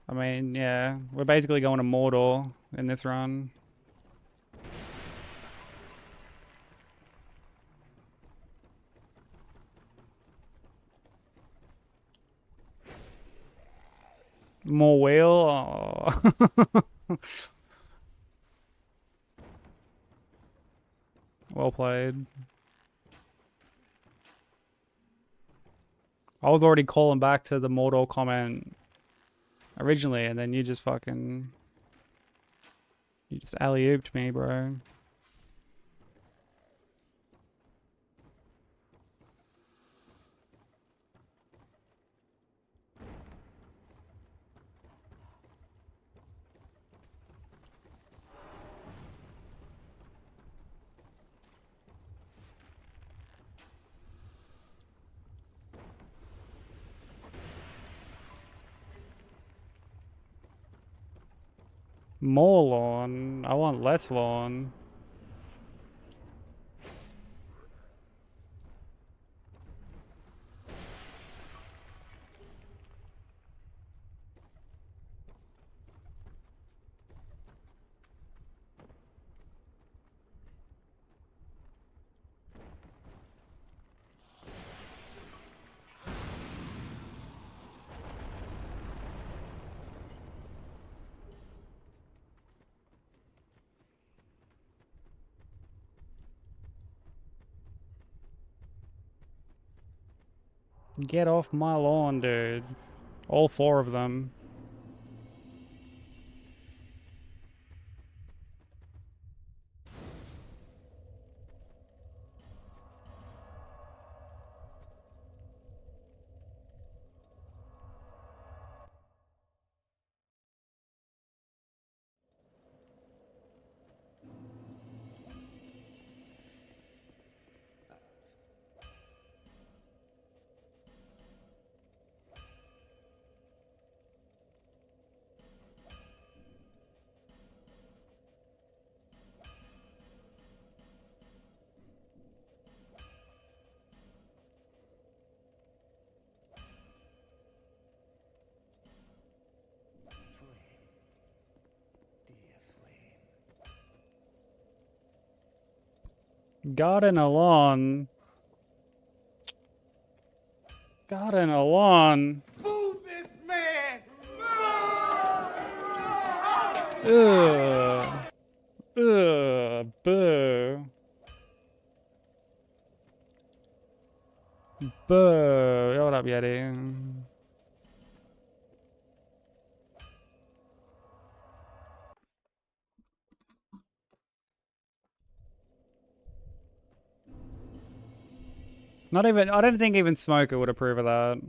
S1: I mean, yeah, we're basically going to Mordor in this run. More wheel. Oh. Well played. I was already calling back to the Mordor comment originally, and then you just alley-ooped me, bro. More lawn. I want less lawn. Get off my lawn, dude. All 4 of them. Garden alone. Garden alone.
S5: Move this man!
S1: Ugh. Ugh. Boo. Boo. What up, Yeti? Not even, I don't think even Smoker would approve of that.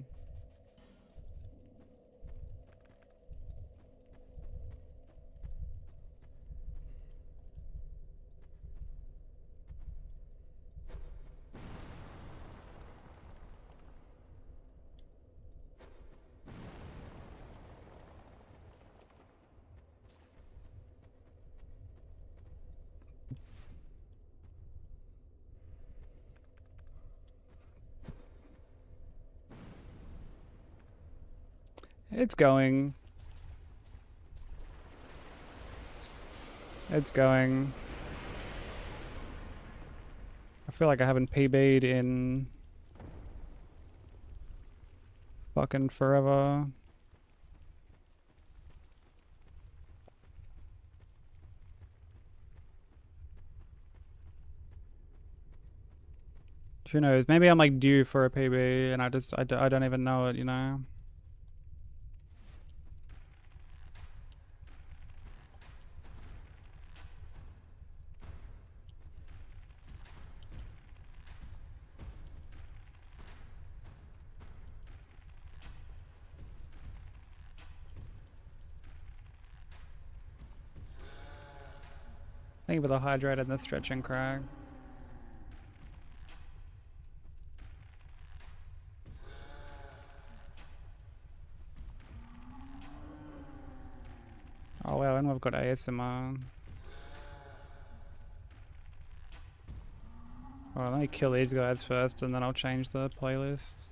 S1: It's going. It's going. I feel like I haven't PB'd in fucking forever. Who knows? Maybe I'm like due for a PB and I don't even know it, you know? Thank you for the hydrate and the stretching crack. Oh wow, and we've got ASMR. Alright, let me kill these guys first and then I'll change the playlist.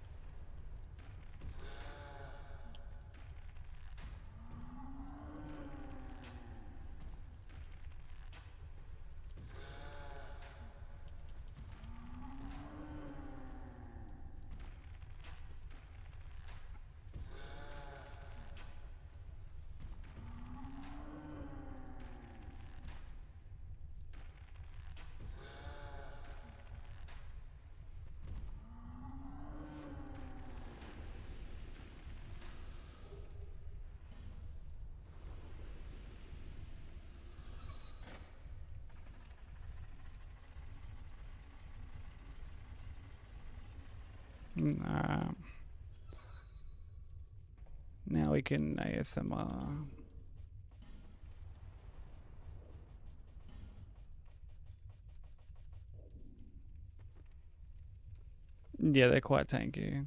S1: Alright. Now we can ASMR. Yeah, they're quite tanky.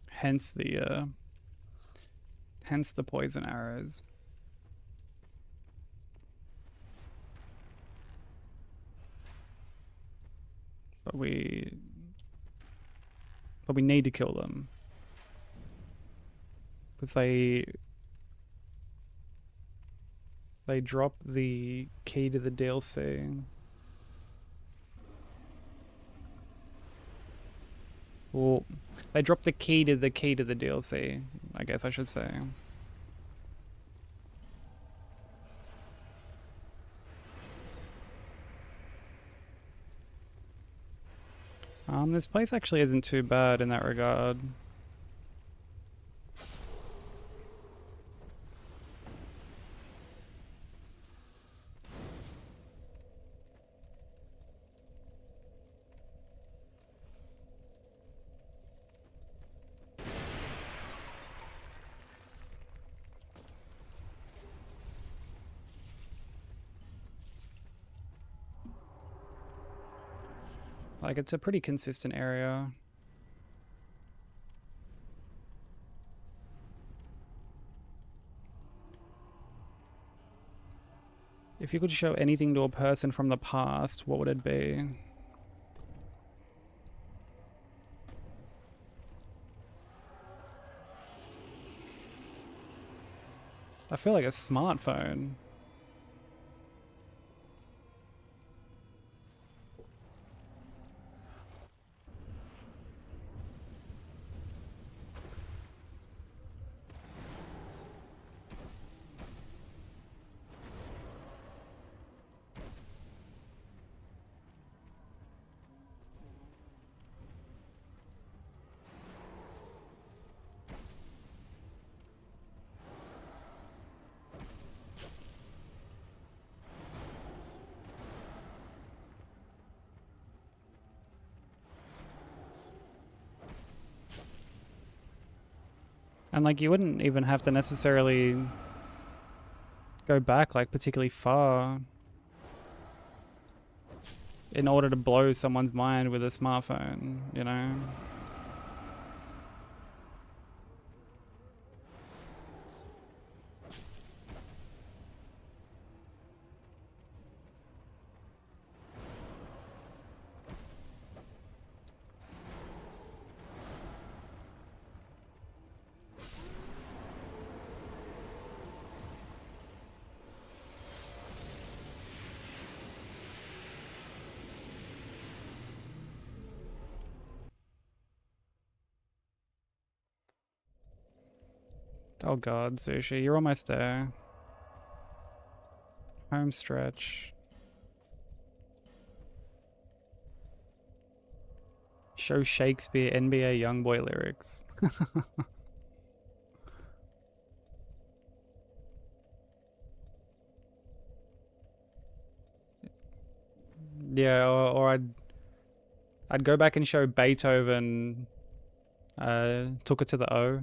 S1: Hence the poison arrows. But we need to kill them. Because they drop the key to the DLC. Well, they dropped the key to the DLC, I guess I should say. This place actually isn't too bad in that regard. Like, it's a pretty consistent area. If you could show anything to a person from the past, what would it be? I feel like a smartphone. And like you wouldn't even have to necessarily go back like particularly far in order to blow someone's mind with a smartphone, you know? Oh god, Sushi, you're almost there. Home stretch. Show Shakespeare NBA Youngboy lyrics. Yeah, or I'd go back and show Beethoven took it to the O.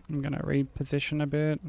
S1: I'm gonna reposition a bit.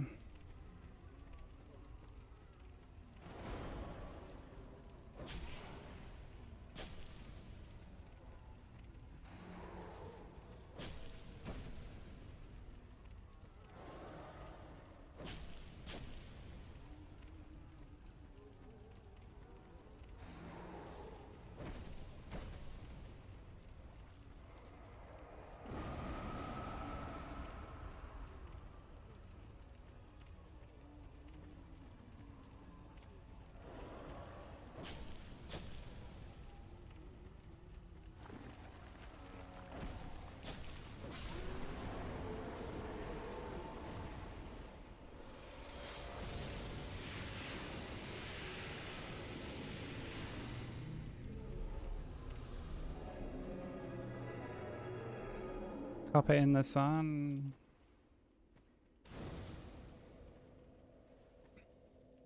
S1: Copper in the sun.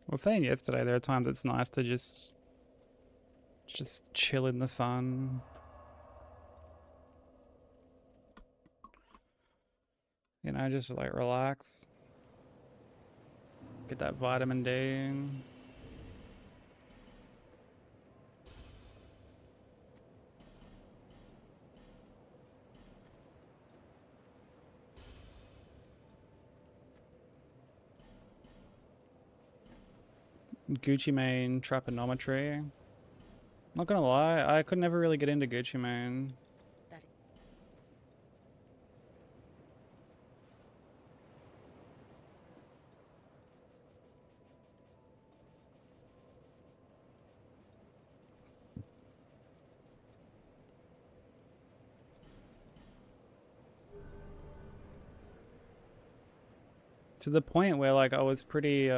S1: I was saying yesterday, there are times it's nice to just chill in the sun. You know, just like relax. Get that vitamin D. Gucci Mane Trigonometry. Not gonna lie, I could never really get into Gucci Mane.
S4: That
S1: To the point where like I was pretty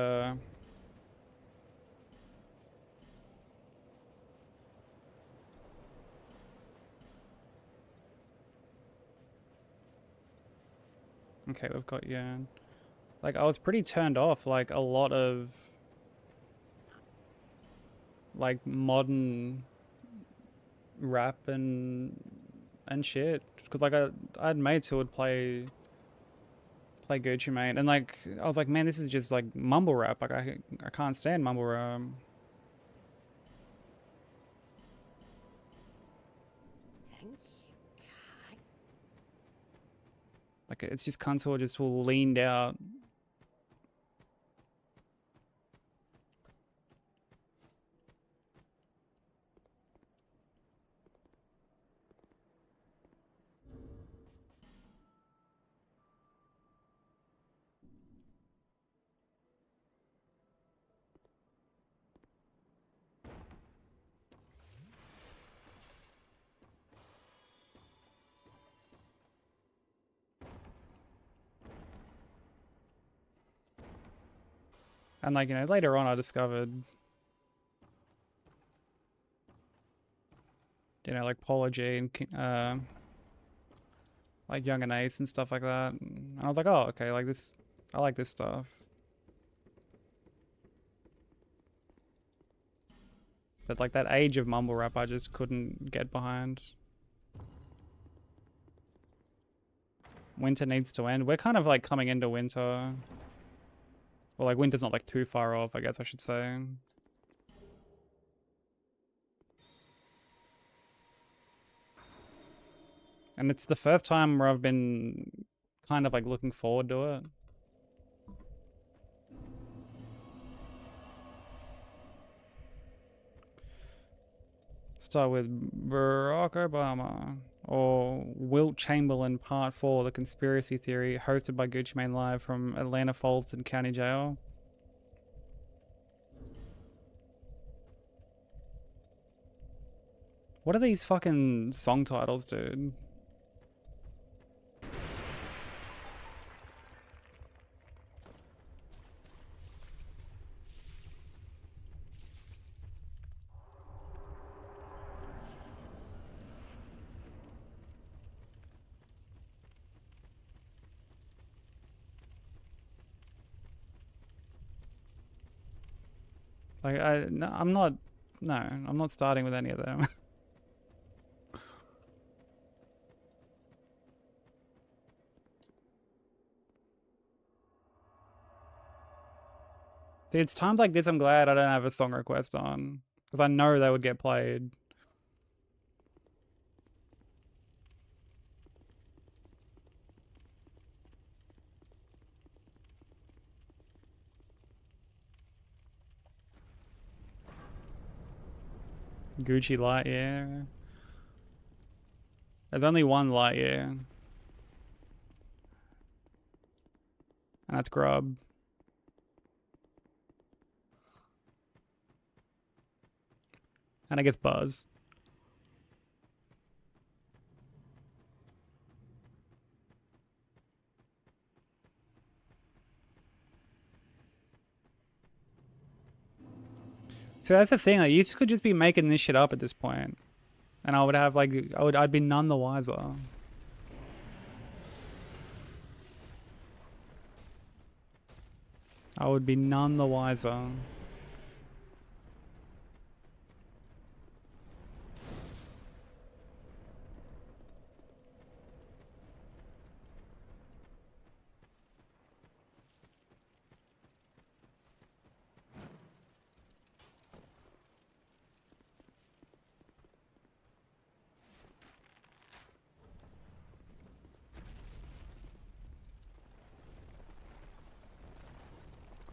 S1: Okay, we've got Yearn. Like, I was pretty turned off, like, a lot of, like, modern rap and shit. Because, like, I had mates who would play Gucci Mane, and, like, I was like, man, this is just, like, mumble rap. Like, I can't stand mumble rap.
S2: Thank you.
S1: Like, it's just cunts who are just all leaned out. And, like, you know, later on I discovered, you know, like, Polo G and, like, Young and Ace and stuff like that. And I was like, oh, okay, like, this, I like this stuff. But, like, that age of mumble rap I just couldn't get behind. Winter needs to end. We're kind of, like, coming into winter. Well, like, winter's not, like, too far off, I guess I should say. And it's the first time where I've been kind of, like, looking forward to it. Start with Barack Obama or Wilt Chamberlain Part 4, The Conspiracy Theory, hosted by Gucci Mane live from Atlanta Fulton County Jail. What are these fucking song titles, dude? Like, I'm not starting with any of them. See, it's times like this I'm glad I don't have a song request on, because I know they would get played. Gucci Lightyear. There's only one Lightyear. And that's Grub. And I guess Buzz. So that's the thing, like, you could just be making this shit up at this point. And I would have, like, I'd be none the wiser. I would be none the wiser.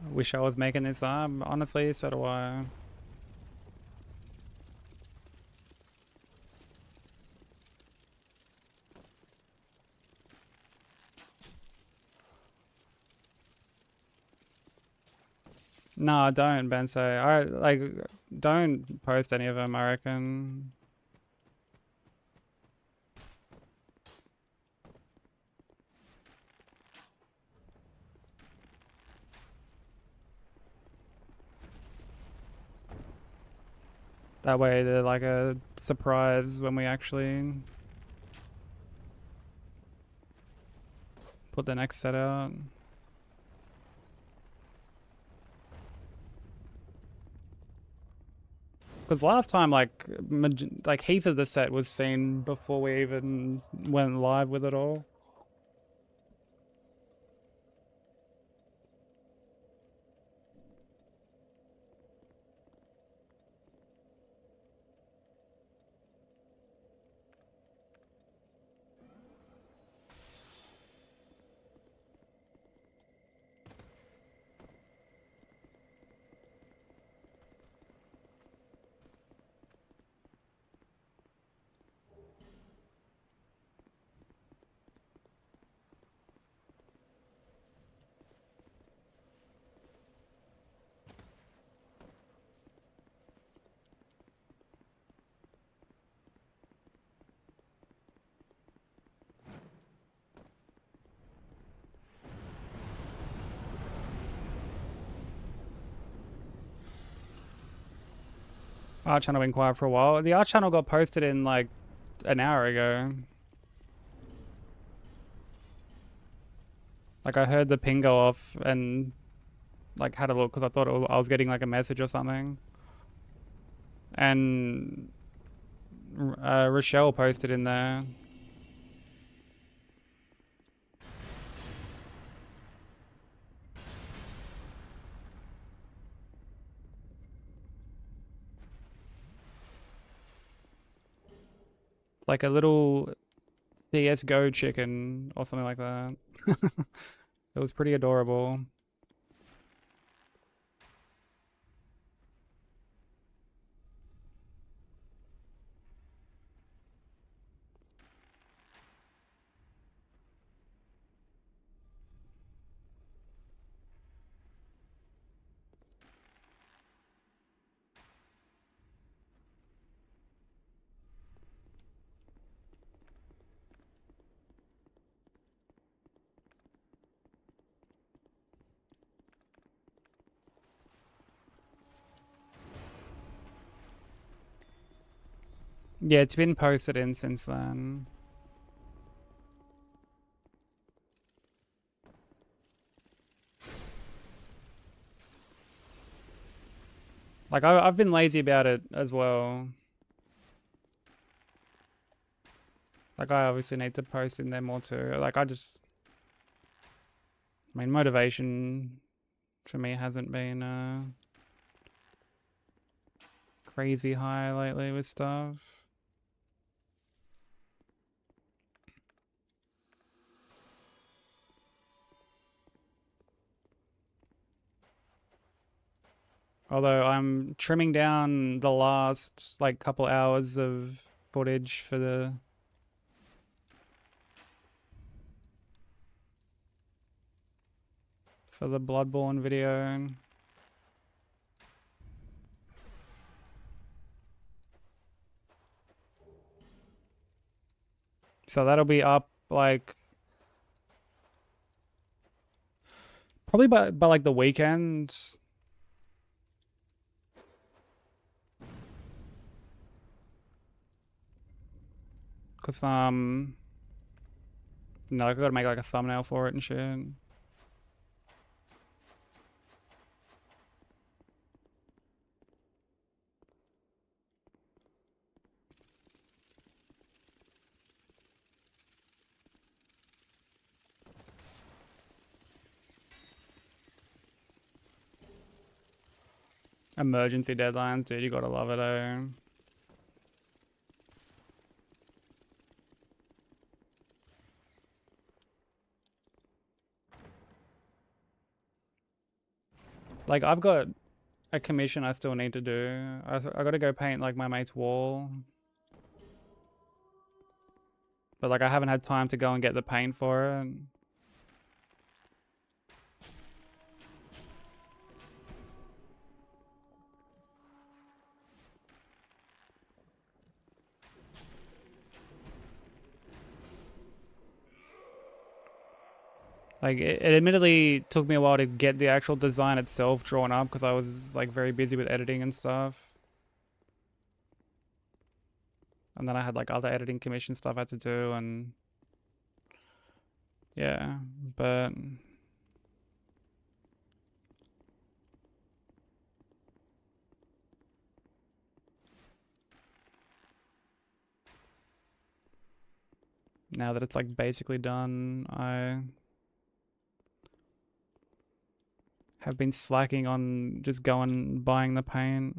S1: I wish I was making this up. Honestly, so do I. No, don't, Bensei. Don't post any of them, I reckon. That way they're like a surprise when we actually Put the next set out. Because last time, like heaps of the set was seen before we even went live with it all. Art channel been quiet for a while. The art channel got posted in like an hour ago. Like I heard the ping go off and like had a look because I thought I was getting like a message or something. And Rochelle posted in there. Like a little CSGO chicken or something like that. It was pretty adorable. Yeah, it's been posted in since then. Like I've been lazy about it as well. Like I obviously need to post in there more too. Like I mean motivation for me hasn't been crazy high lately with stuff. Although I'm trimming down the last like couple hours of footage for the Bloodborne video. So that'll be up like probably by like the weekend. Cause no, I gotta make like a thumbnail for it and shit. Emergency deadlines, dude, you gotta love it, eh? Like I've got a commission I still need to do. I gotta go paint like my mate's wall. But like I haven't had time to go and get the paint for it. Like it admittedly took me a while to get the actual design itself drawn up because I was like very busy with editing and stuff. And then I had like other editing commission stuff I had to do and Yeah, but now that it's like basically done, I have been slacking on just going buying the paint.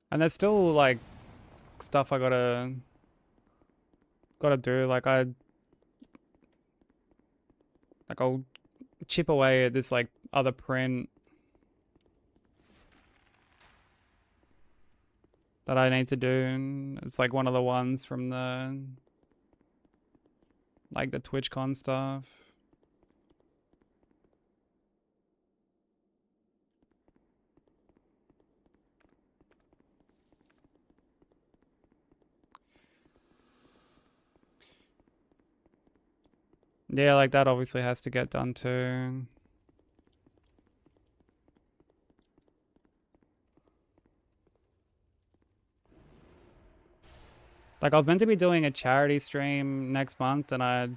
S1: And there's still like stuff I gotta do. Like I'll chip away at this like other print that I need to do. And it's like one of the ones from the like the TwitchCon stuff. Yeah, like that obviously has to get done too. Like I was meant to be doing a charity stream next month and I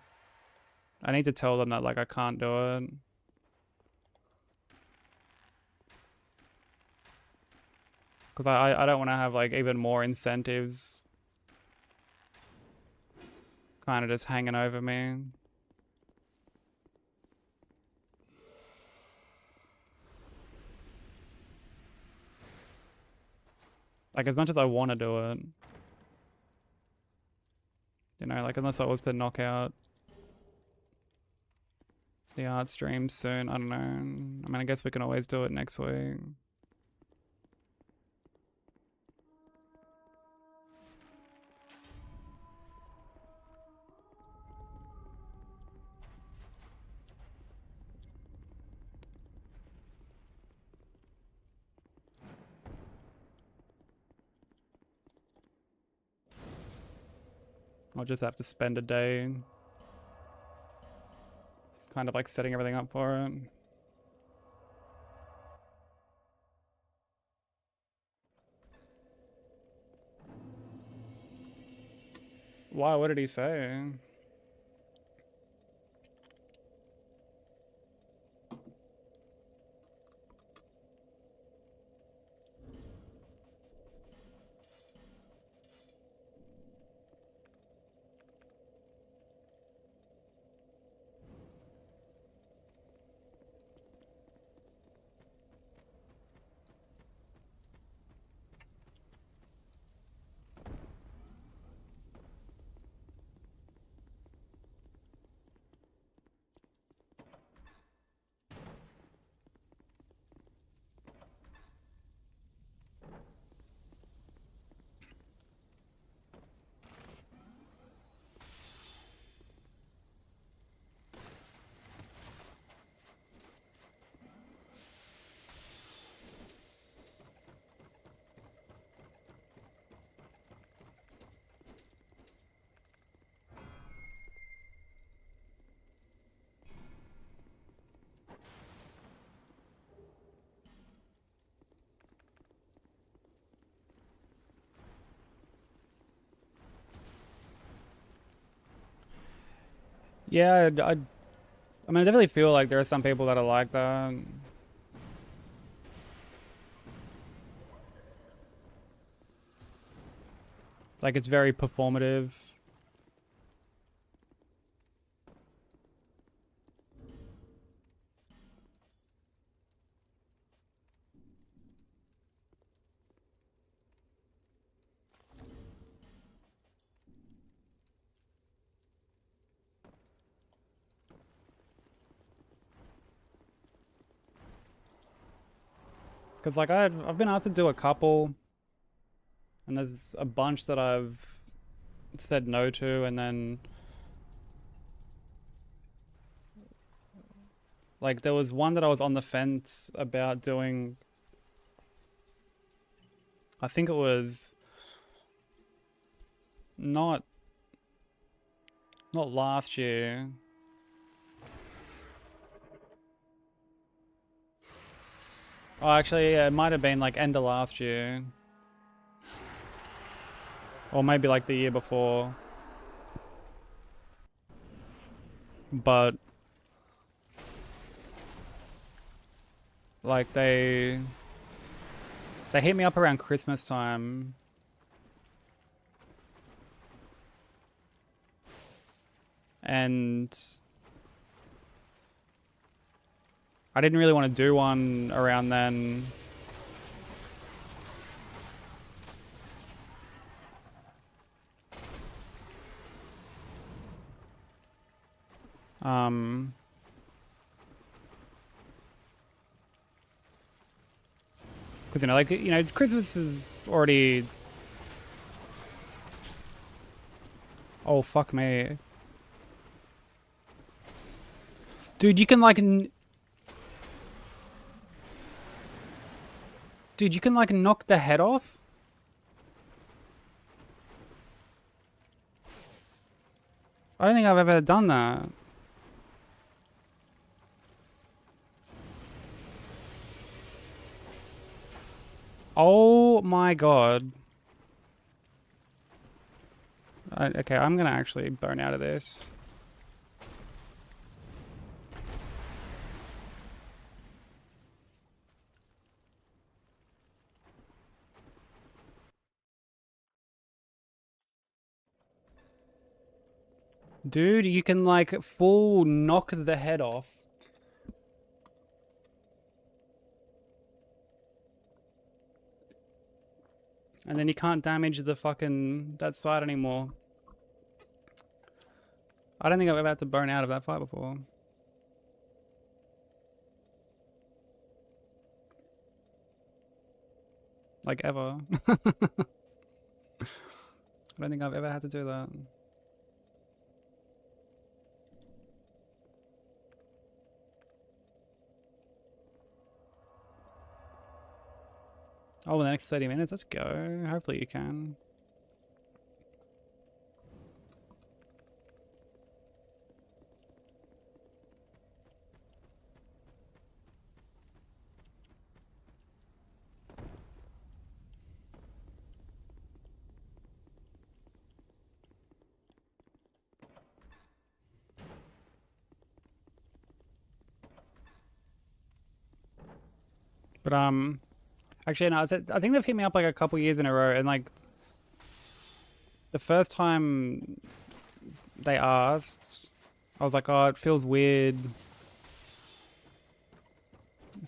S1: need to tell them that like I can't do it. Cause I don't want to have like even more incentives kind of just hanging over me. Like as much as I want to do it. You know, like unless I was to knock out the art stream soon, I don't know. I mean, I guess we can always do it next week. I'll just have to spend a day kind of like setting everything up for it. Why? What did he say? Yeah, I mean, I definitely feel like there are some people that are like that. Like it's very performative. Cause like I've been asked to do a couple, and there's a bunch that I've said no to, and then like there was one that I was on the fence about doing. I think it was not last year. Oh, actually, yeah, it might have been like end of last year. Or maybe like the year before. But like they hit me up around Christmas time. And I didn't really want to do one around then. Because, you know, like, you know, Christmas is already... Oh, fuck me. Dude, you can, like... Dude, you can, like, knock the head off? I don't think I've ever done that. Oh my god. Okay, I'm gonna actually bone out of this. Dude, you can like full knock the head off. And then you can't damage the fucking that side anymore. I don't think I've ever had to bone out of that fight before. Like ever. I don't think I've ever had to do that. Oh, the next 30 minutes? Let's go. Hopefully you can. But, actually, no, I think they've hit me up like a couple years in a row, and like, the first time they asked, I was like, oh, it feels weird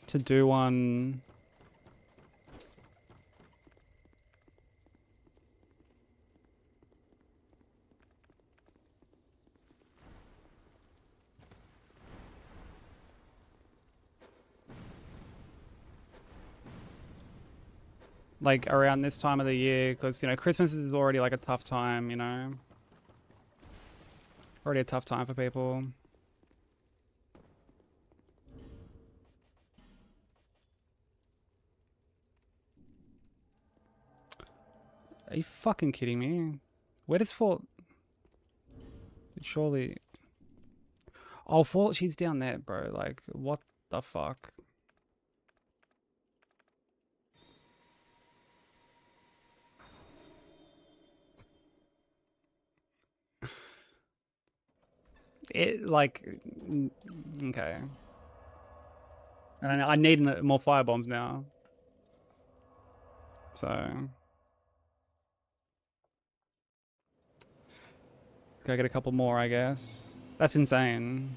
S1: to do one. Like around this time of the year, because, you know, Christmas is already like a tough time, you know? Already a tough time for people. Are you fucking kidding me? Where does Fort... Surely... Oh, Fort, she's down there, bro. Like, what the fuck? It, like... Okay. And I need more firebombs now. So... Go get a couple more, I guess. That's insane.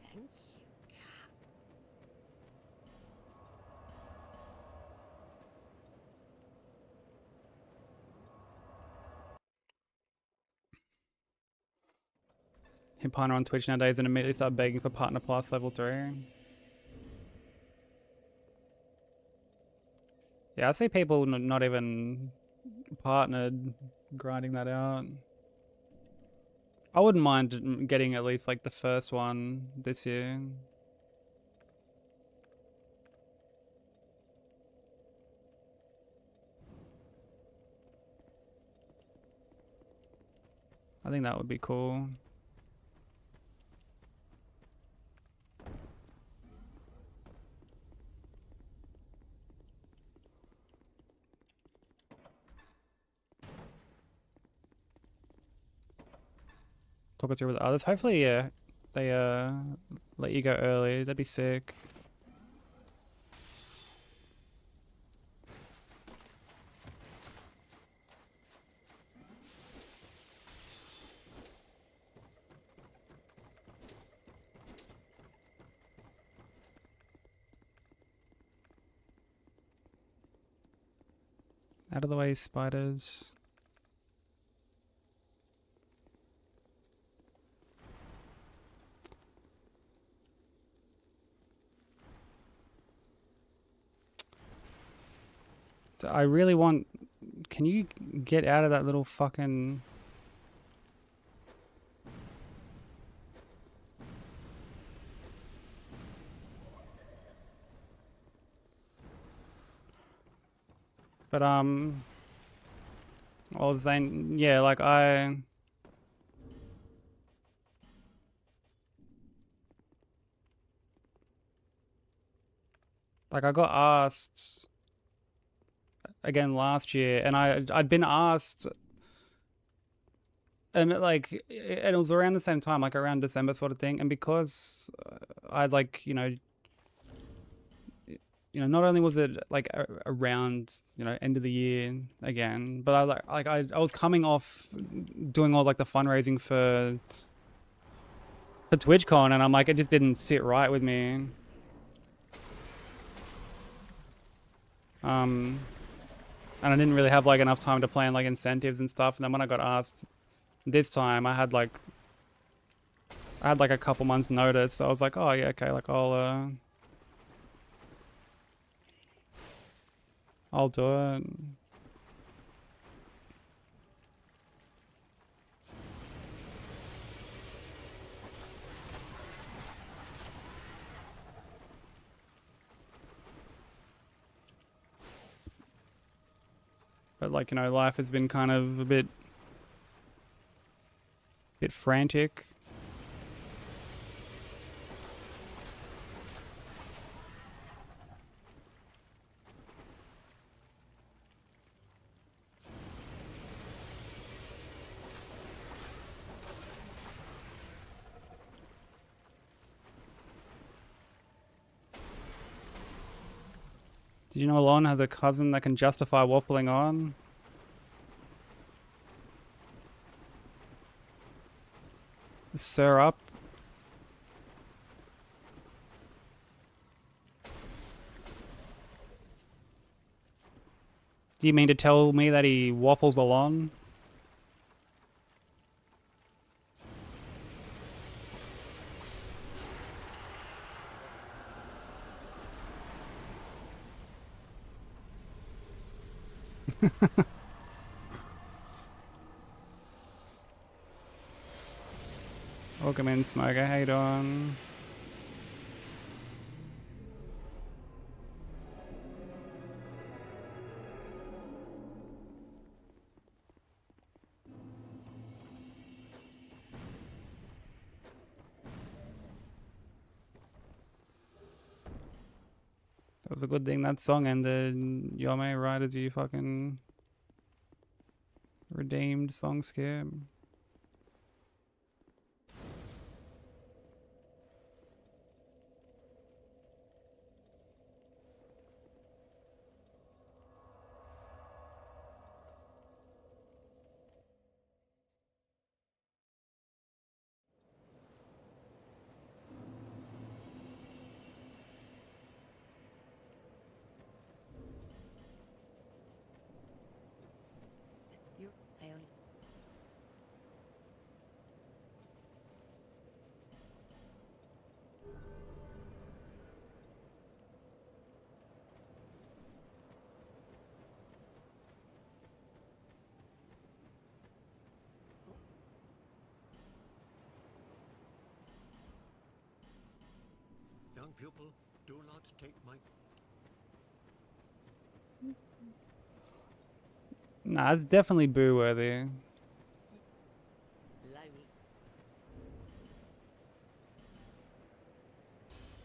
S2: Thank you, Cap.
S1: Hit partner on Twitch nowadays and immediately start begging for partner plus level 3. Yeah, I see people not even partnered grinding that out. I wouldn't mind getting at least like the first one this year. think that would be cool. Talk it through with others. Hopefully, yeah, they let you go early. That'd be sick. Out of the way, spiders. I really want... Can you get out of that little fucking... But, I was saying, yeah, like, Like, I got asked again last year, and I'd been asked... And like, and it was around the same time, like around December sort of thing. And because I'd like, not only was it like around, end of the year again, but I was coming off doing all like the fundraising for TwitchCon, and I'm like, it just didn't sit right with me. And I didn't really have like enough time to plan like incentives and stuff. And then when I got asked this time, I had like a couple months notice, so I was like, oh yeah, okay, like I'll do it. But like, life has been kind of a bit frantic. Did you know Alon has a cousin that can justify waffling on? Sir up. Do you mean to tell me that he waffles Alon? Welcome in, Smoker. How you doing? That was a good thing that song ended, Yome, right as you fucking redeemed song skip.
S4: I only...
S6: Young pupil, do not take my...
S1: Nah, it's definitely boo worthy.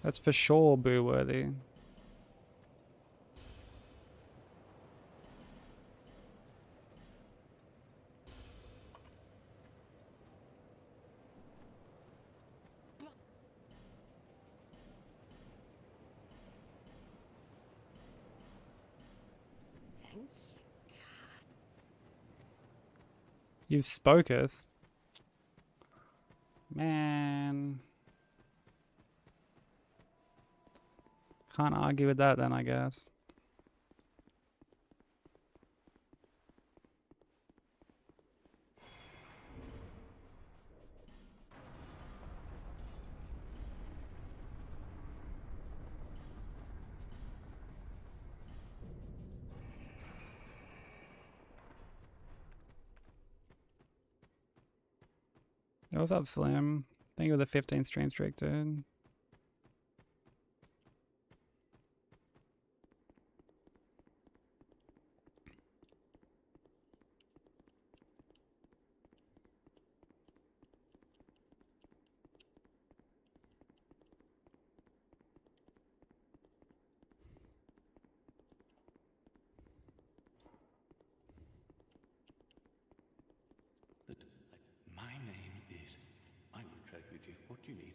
S1: That's for sure boo worthy.
S2: Thank
S1: You've spoketh. Man. Can't argue with that then, I guess. Yo, what's up, Slim? Thank you for the 15 stream streak, dude.
S6: My name is. I will try with you what you need.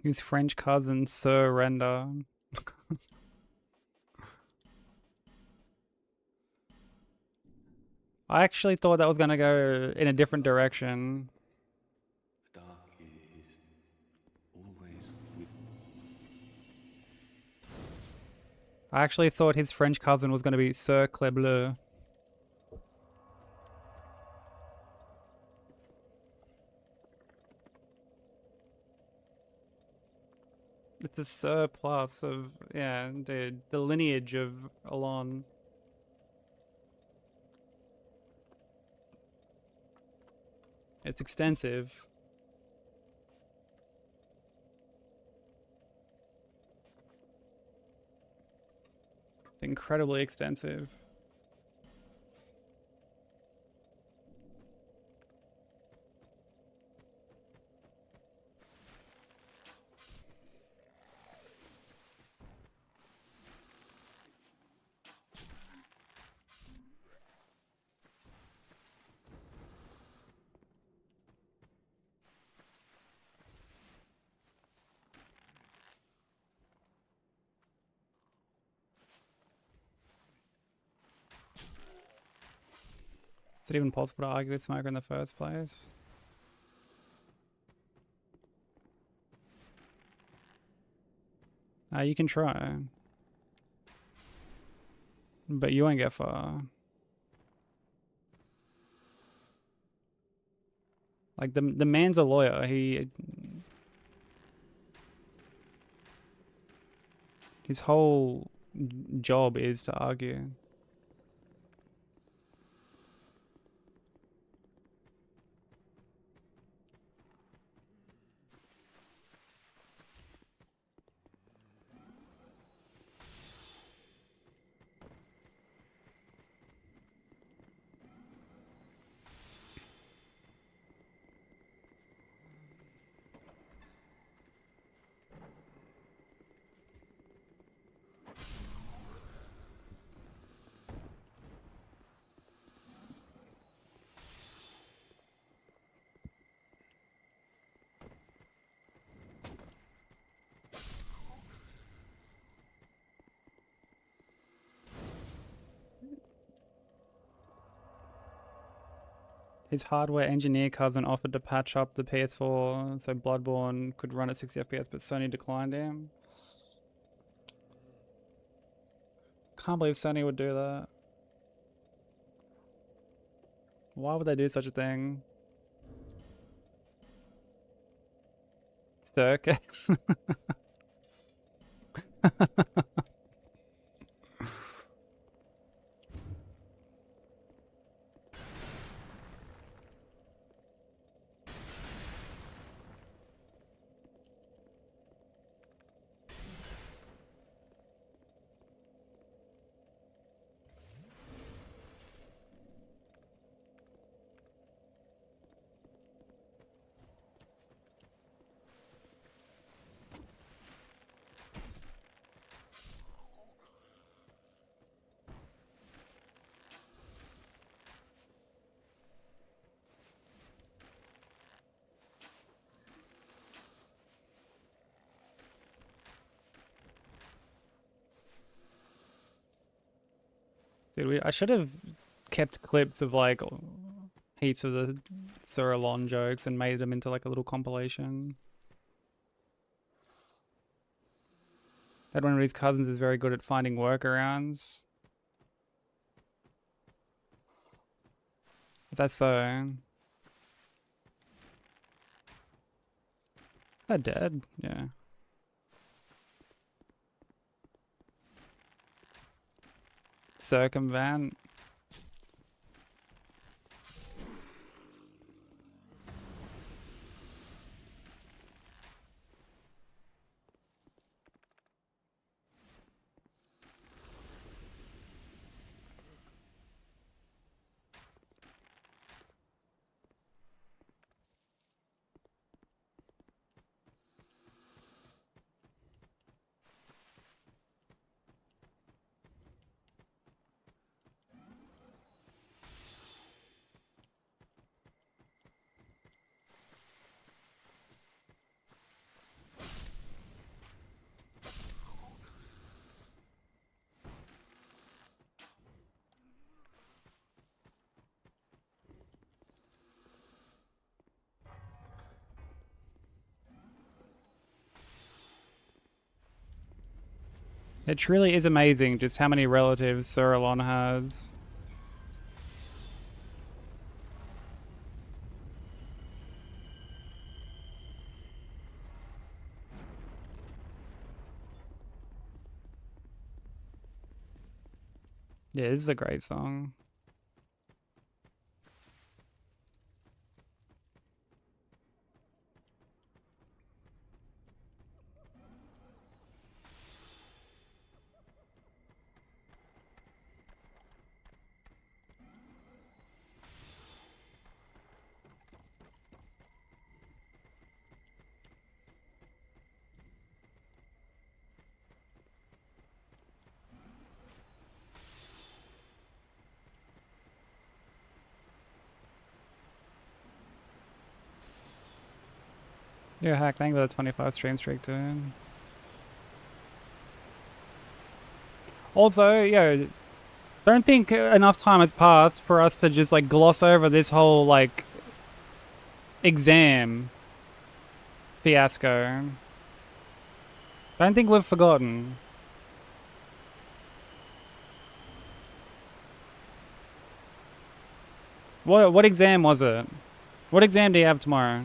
S1: His French cousin, Sir Render. I actually thought that was gonna go in a different direction.
S6: The dark is always with.
S1: I actually thought his French cousin was gonna be Sir Clebleu. It's a surplus of, yeah, dude, the lineage of Alon. It's extensive. It's incredibly extensive. Is it even possible to argue with Smoker in the first place? You can try. But you won't get far. Like, the man's a lawyer. His whole job is to argue. His hardware engineer cousin offered to patch up the PS4 so Bloodborne could run at 60 FPS, but Sony declined him. Can't believe Sony would do that. Why would they do such a thing? Circuit. Dude, I should have kept clips of like heaps of the Suralon jokes and made them into like a little compilation. That one of his cousins is very good at finding workarounds. Is that so? Is that dead? Yeah. Circumvent. It truly is amazing just how many relatives Suralon has. Yeah, this is a great song. Yeah, Hack, thank you for the 25 stream streak, dude. Also, yo, don't think enough time has passed for us to just like gloss over this whole like exam fiasco. Don't think we've forgotten. What exam was it? What exam do you have tomorrow?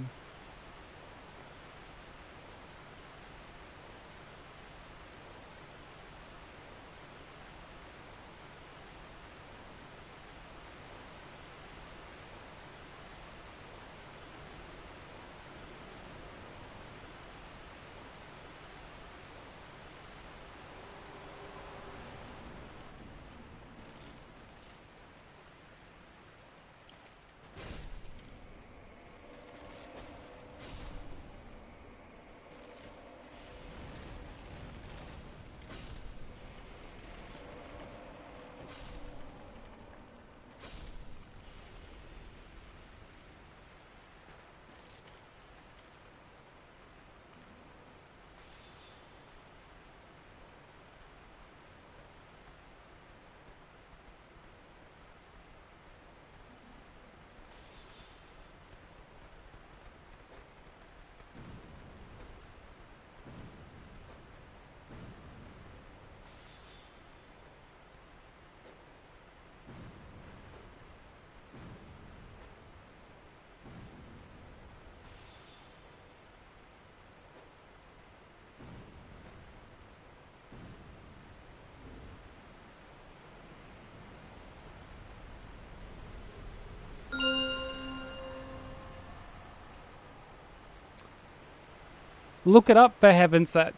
S1: Look it up for heaven's sake.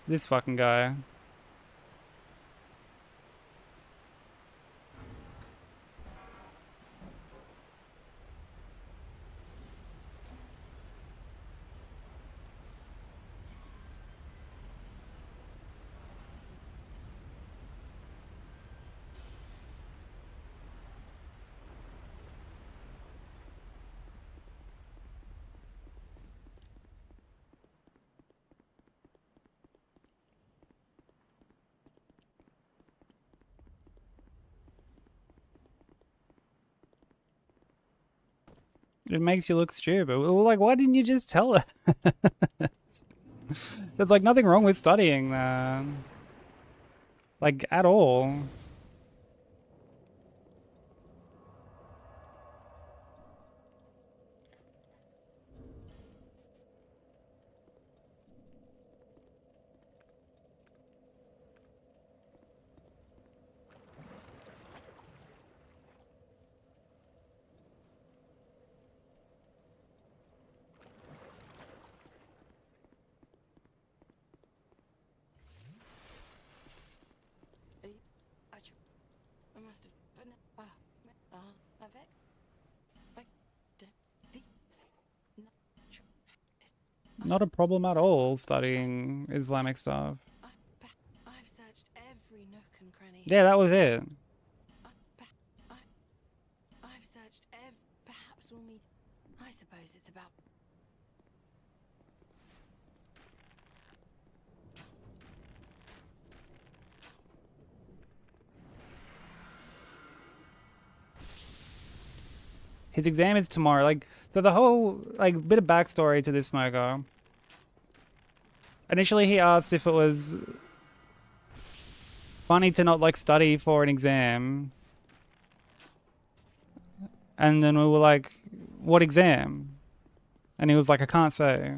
S1: This fucking guy. It makes you look stupid. Well, like, why didn't you just tell her? There's like nothing wrong with studying that. Like, at all.
S4: I must have been avec.
S1: Not a problem at all studying Islamic stuff.
S4: I've searched every nook and cranny.
S1: Yeah, that was it.
S4: I've searched perhaps we'll meet. I suppose it's about.
S1: His exam is tomorrow. Like, so the whole, like, bit of backstory to this smoker. Initially, he asked if it was funny to not, like, study for an exam. And then we were like, what exam? And he was like, I can't say.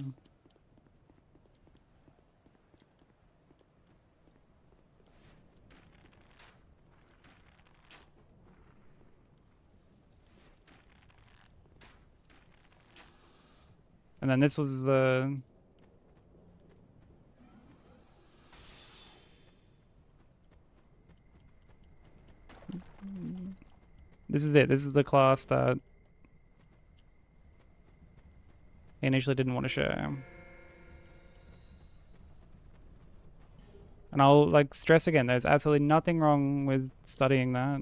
S1: And then this was the... This is it. This is the class that he initially didn't want to share. And I'll, like, stress again, there's absolutely nothing wrong with studying that.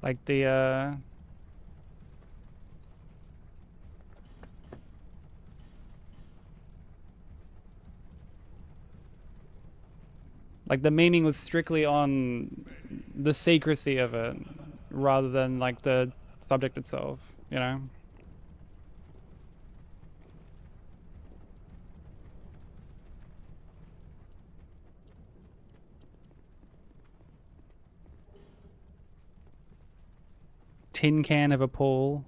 S1: Like, the, like, the meaning was strictly on the secrecy of it, rather than, like, the subject itself, you know? Tin can of a pool.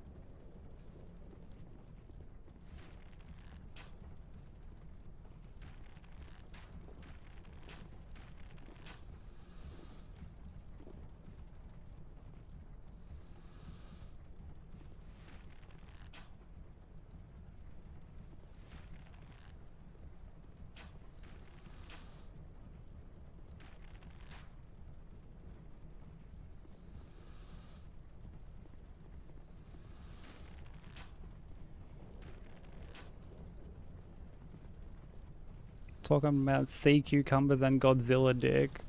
S1: Talking about sea cucumbers and Godzilla dick.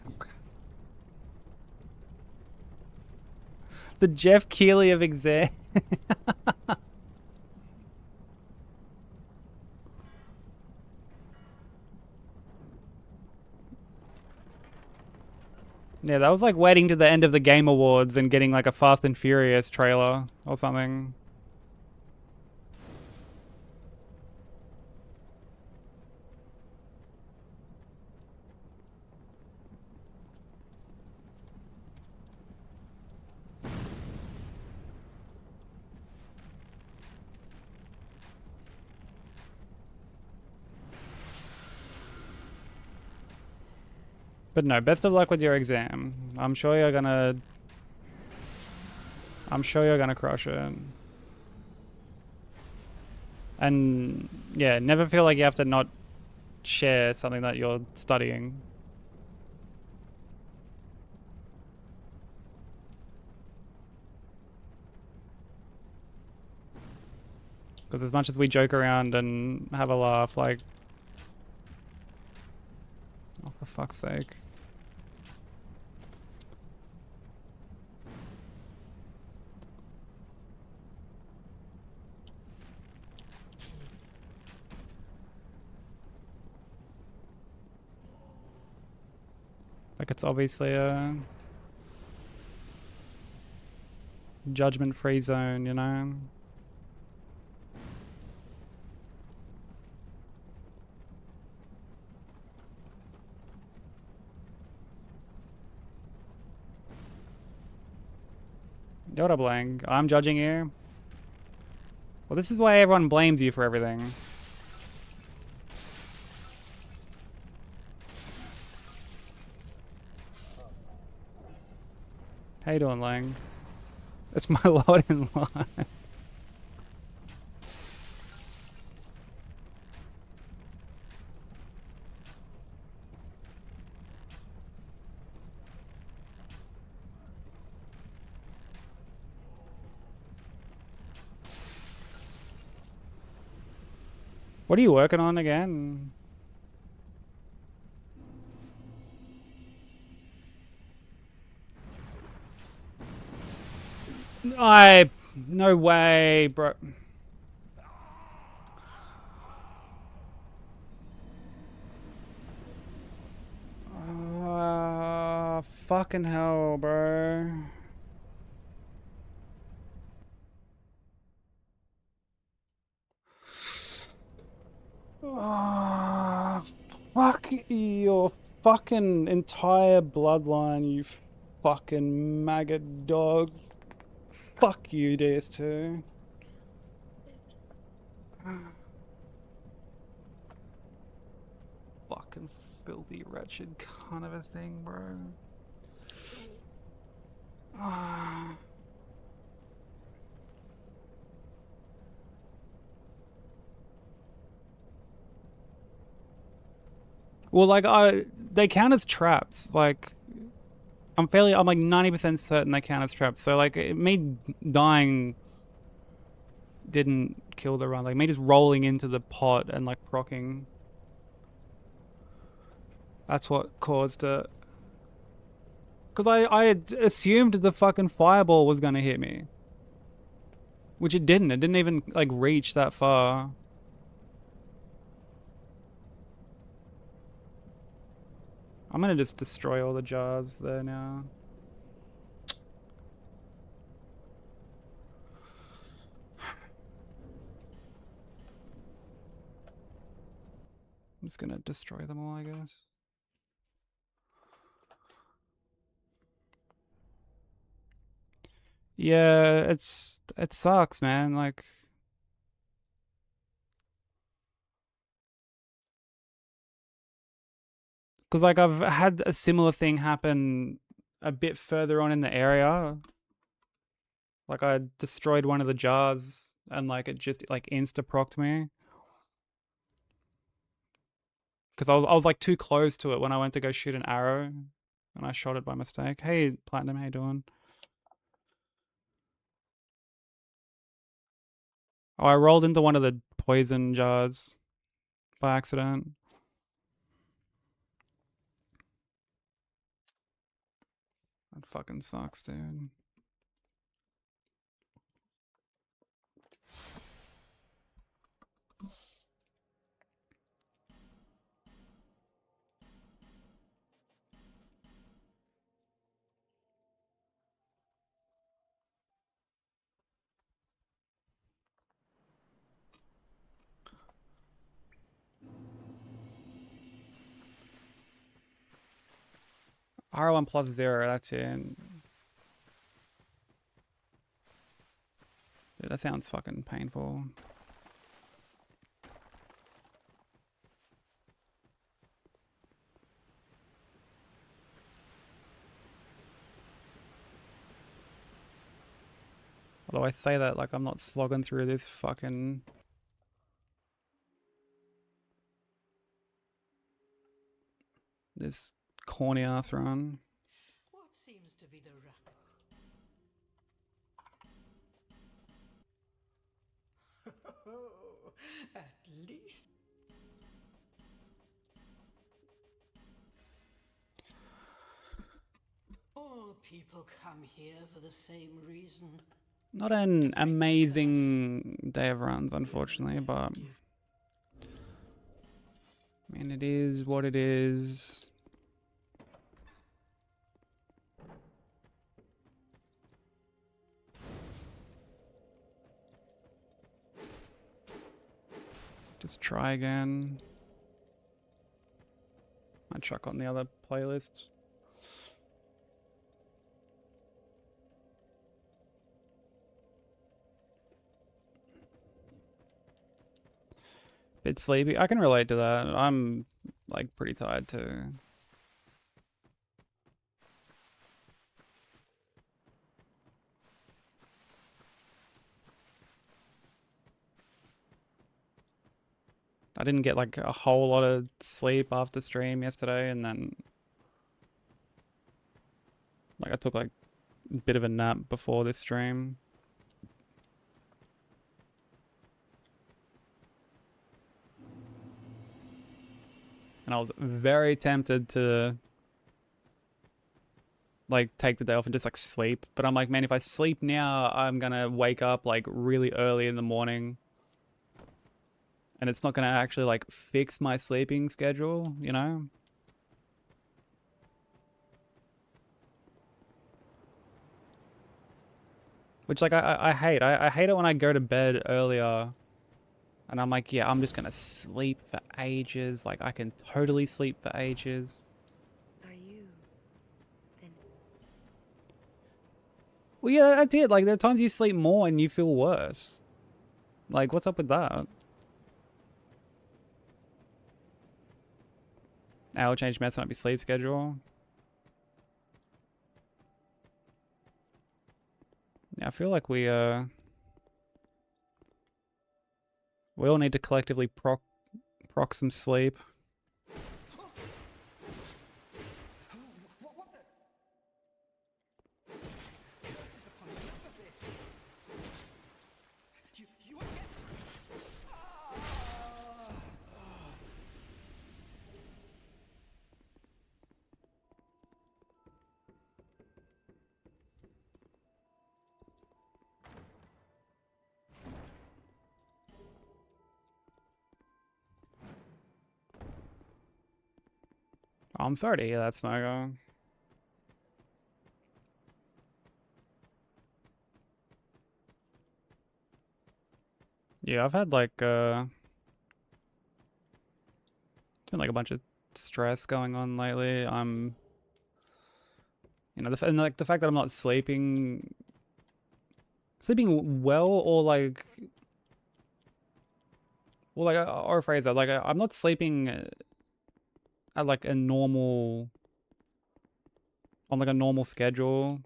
S1: The Jeff Keighley of exam. Yeah, that was like waiting to the end of the Game Awards and getting like a Fast and Furious trailer or something. But no, best of luck with your exam. I'm sure you're gonna crush it. And yeah, never feel like you have to not share something that you're studying. Because as much as we joke around and have a laugh, like... Oh, for fuck's sake. Like it's obviously a judgment-free zone, you know? Yoda Blank, I'm judging you. Well, this is why everyone blames you for everything. How you doing, Lang? It's my lot in line. What are you working on again? No way, bro. Fucking hell, bro. Fuck your fucking entire bloodline, you fucking maggot dog. Fuck you, DS2. Fucking filthy, wretched cunt of a thing, bro. Well, like, they count as traps. Like, I'm like 90% certain they count as traps. So, like, me dying didn't kill the run. Like, me just rolling into the pot and, like, proccing. That's what caused it. Because I had assumed the fucking fireball was gonna hit me. Which it didn't. It didn't even, like, reach that far. I'm gonna just destroy all the jars there now. I'm just gonna destroy them all, I guess. Yeah, it sucks, man. Like, because like I've had a similar thing happen a bit further on in the area. Like I destroyed one of the jars and like it just like insta-procced me. Because I was like too close to it when I went to go shoot an arrow and I shot it by mistake. Hey Platinum, how you doing? Oh, I rolled into one of the poison jars by accident. That fucking sucks, dude. R1 plus 0, that's it. Dude, that sounds fucking painful. Although I say that like I'm not slogging through this fucking... this corny ass run.
S3: What seems to be the racket? At least. All people come here for the same reason.
S1: Not an amazing day of runs, unfortunately, but... I mean, it is what it is. Just try again. Might chuck on the other playlist. Bit sleepy. I can relate to that. I'm like pretty tired too. I didn't get like a whole lot of sleep after stream yesterday, and then like I took like a bit of a nap before this stream. And I was very tempted to like take the day off and just like sleep, but I'm like, man, if I sleep now, I'm gonna wake up like really early in the morning. And it's not gonna actually like fix my sleeping schedule, you know? Which like I hate. I hate it when I go to bed earlier and I'm like, yeah, I'm just gonna sleep for ages. Like I can totally sleep for ages.
S4: Are you then?
S1: Well, yeah, I did. Like there are times you sleep more and you feel worse. Like what's up with that? Hour change messing up your sleep schedule. Yeah, I feel like we all need to collectively proc some sleep. Oh, I'm sorry to hear that, Smogo. Yeah, I've had like been like a bunch of stress going on lately. I'm, you know, and like the fact that I'm not sleeping well, or like, well, like, or phrase that, like, I'm not sleeping at like a normal, on like a normal schedule.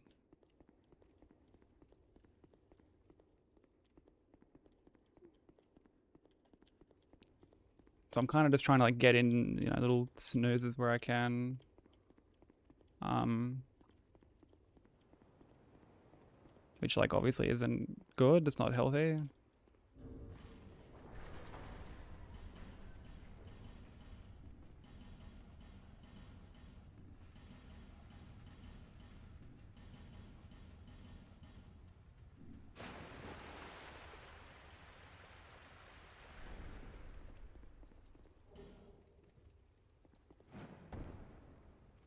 S1: So I'm kind of just trying to like get in, you know, little snoozes where I can. Which like obviously isn't good. It's not healthy.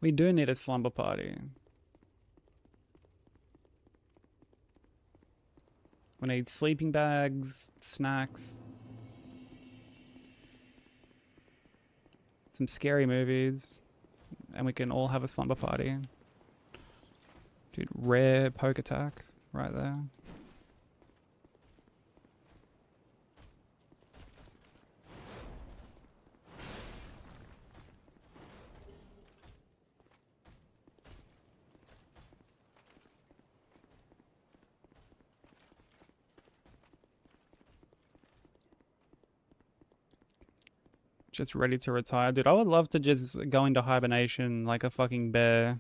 S1: We do need a slumber party. We need sleeping bags, snacks, some scary movies, and we can all have a slumber party. Dude, rare poke attack right there. Just ready to retire. Dude, I would love to just go into hibernation like a fucking bear.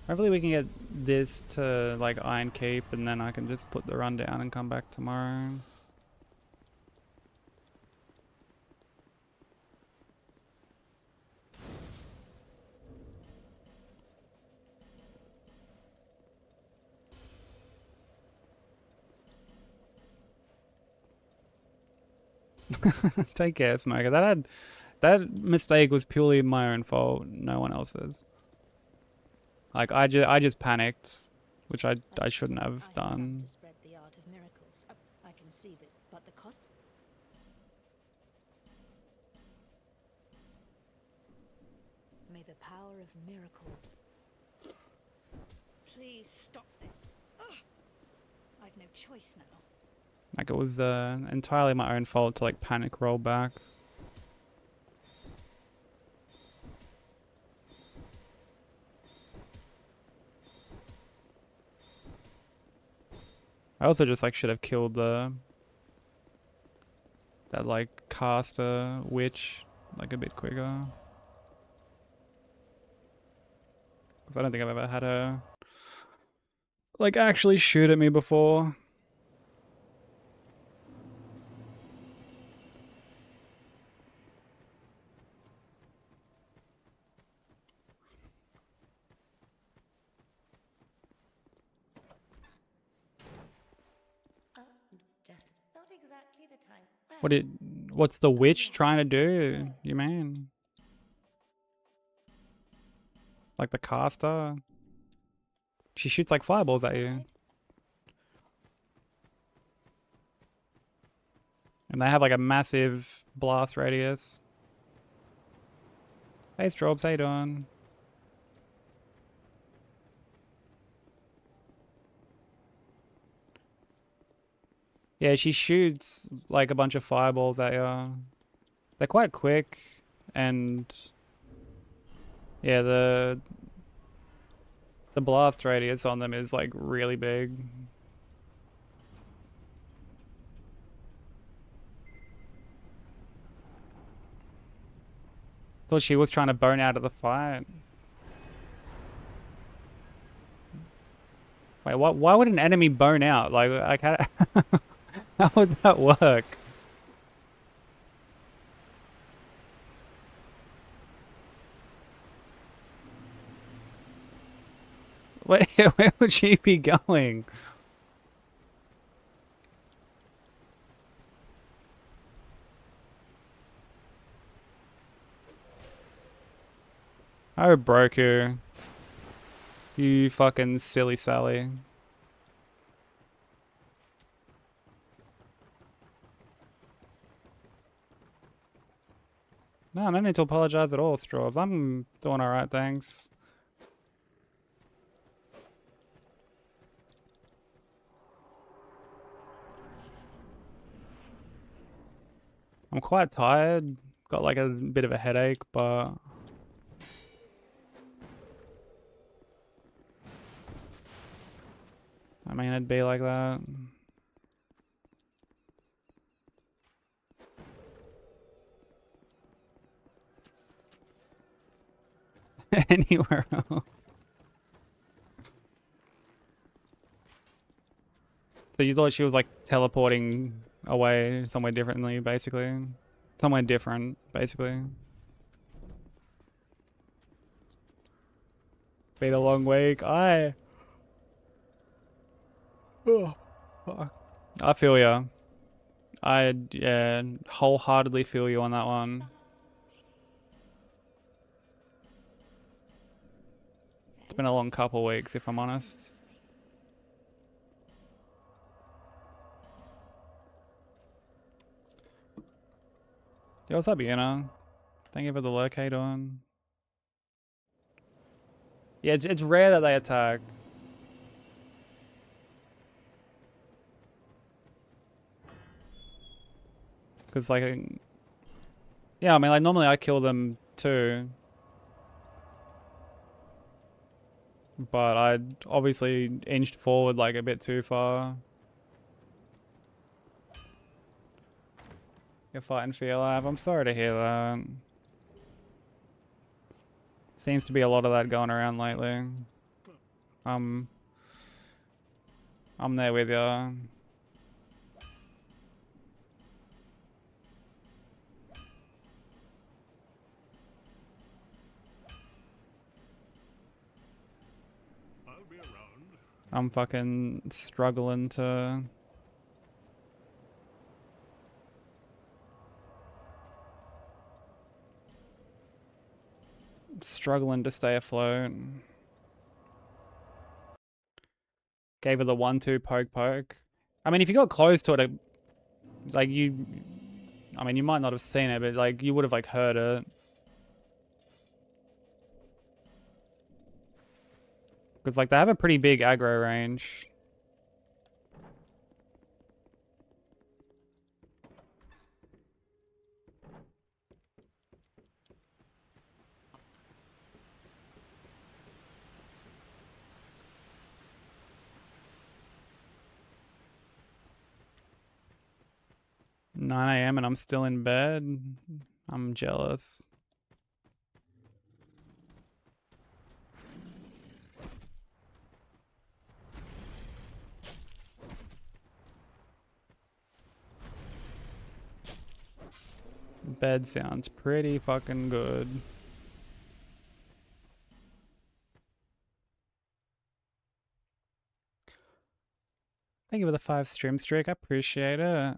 S1: Hopefully we can get this to like Iron Keep and then I can just put the run down and come back tomorrow. Take care, Smoker. That mistake was purely my own fault, no one else's. Like I just panicked, which I shouldn't have done.
S4: To spread the art of miracles. I can see that, but the cost. May the power of miracles. Please stop this. Ugh. I've no choice now.
S1: Like it was entirely my own fault to like panic roll back. I also just like should have killed that like caster witch like a bit quicker. Cause I don't think I've ever had her like actually shoot at me before.
S4: Just not exactly the time.
S1: What's the witch trying to do, you mean? Like the caster? She shoots like fireballs at you. And they have like a massive blast radius. Hey Strobes, how you doing? Yeah, she shoots like a bunch of fireballs at you. They're quite quick, and yeah, the blast radius on them is like really big. Thought she was trying to bone out of the fight. Wait, what? Why would an enemy bone out? Like how, how would that work? Where would she be going? Oh, Broku. You fucking silly Sally. No, no need to apologize at all, Straws. I'm doing alright, thanks. I'm quite tired. Got like a bit of a headache, but I mean, it'd be like that. Anywhere else. So you thought she was like teleporting away somewhere differently, basically? Somewhere different, basically. Been a long week. Oh, fuck. I feel ya. I wholeheartedly feel you on that one. It's been a long couple weeks, if I'm honest. Yo, what's up, Iana? Thank you for the lurk. How you doing? Yeah, it's rare that they attack. Because, like, yeah, I mean, like, normally I kill them too. But I obviously inched forward, like, a bit too far. You're fighting for your life. I'm sorry to hear that. Seems to be a lot of that going around lately. I'm there with ya.
S6: I'll be around.
S1: I'm fucking struggling to... Struggling to stay afloat. Gave her the 1-2 poke. I mean, if you got close to it, like you... I mean, you might not have seen it, but like you would have like heard it. Because like they have a pretty big aggro range. (9 a.m. and I'm still in bed. I'm jealous. Bed sounds pretty fucking good. Thank you for the 5 stream streak. I appreciate it.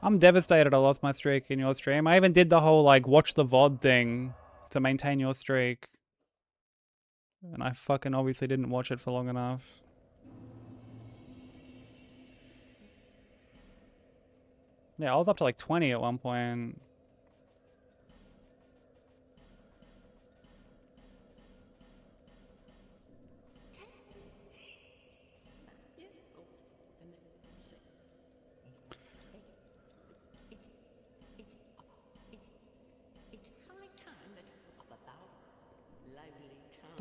S1: I'm devastated I lost my streak in your stream. I even did the whole like watch the VOD thing to maintain your streak. And I fucking obviously didn't watch it for long enough. Yeah, I was up to like 20 at one point.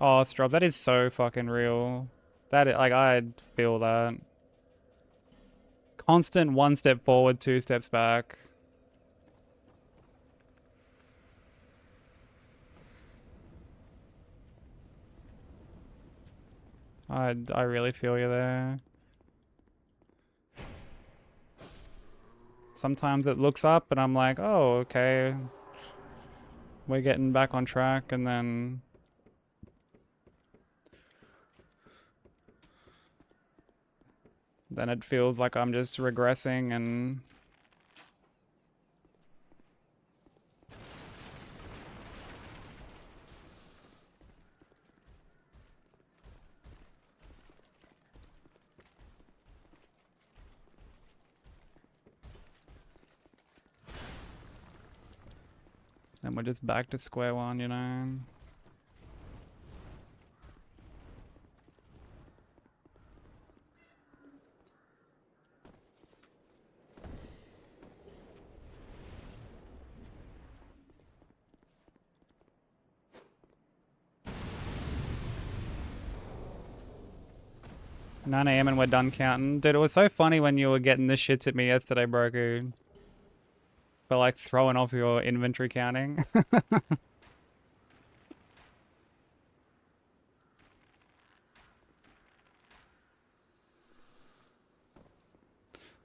S1: Oh, Strob, that is so fucking real. That is, like, I feel that. Constant 1 step forward, 2 steps back. I really feel you there. Sometimes it looks up and I'm like, oh, okay. We're getting back on track, and then it feels like I'm just regressing and then we're just back to square one, you know? 9 a.m. and we're done counting. Dude, it was so funny when you were getting the shits at me yesterday, Broku. For like throwing off your inventory counting.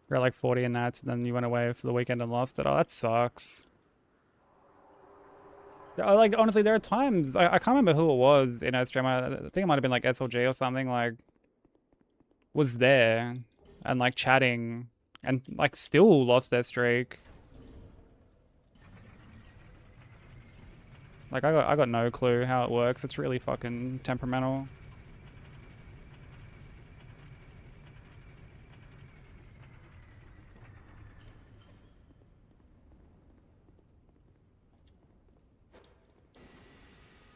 S1: We're at like 40 in that, and then you went away for the weekend and lost it. Oh, that sucks. Like, honestly, there are times, I can't remember who it was in our stream. I think it might have been like SLG or something, like, was there and like chatting and like still lost their streak. Like, I got no clue how it works. It's really fucking temperamental.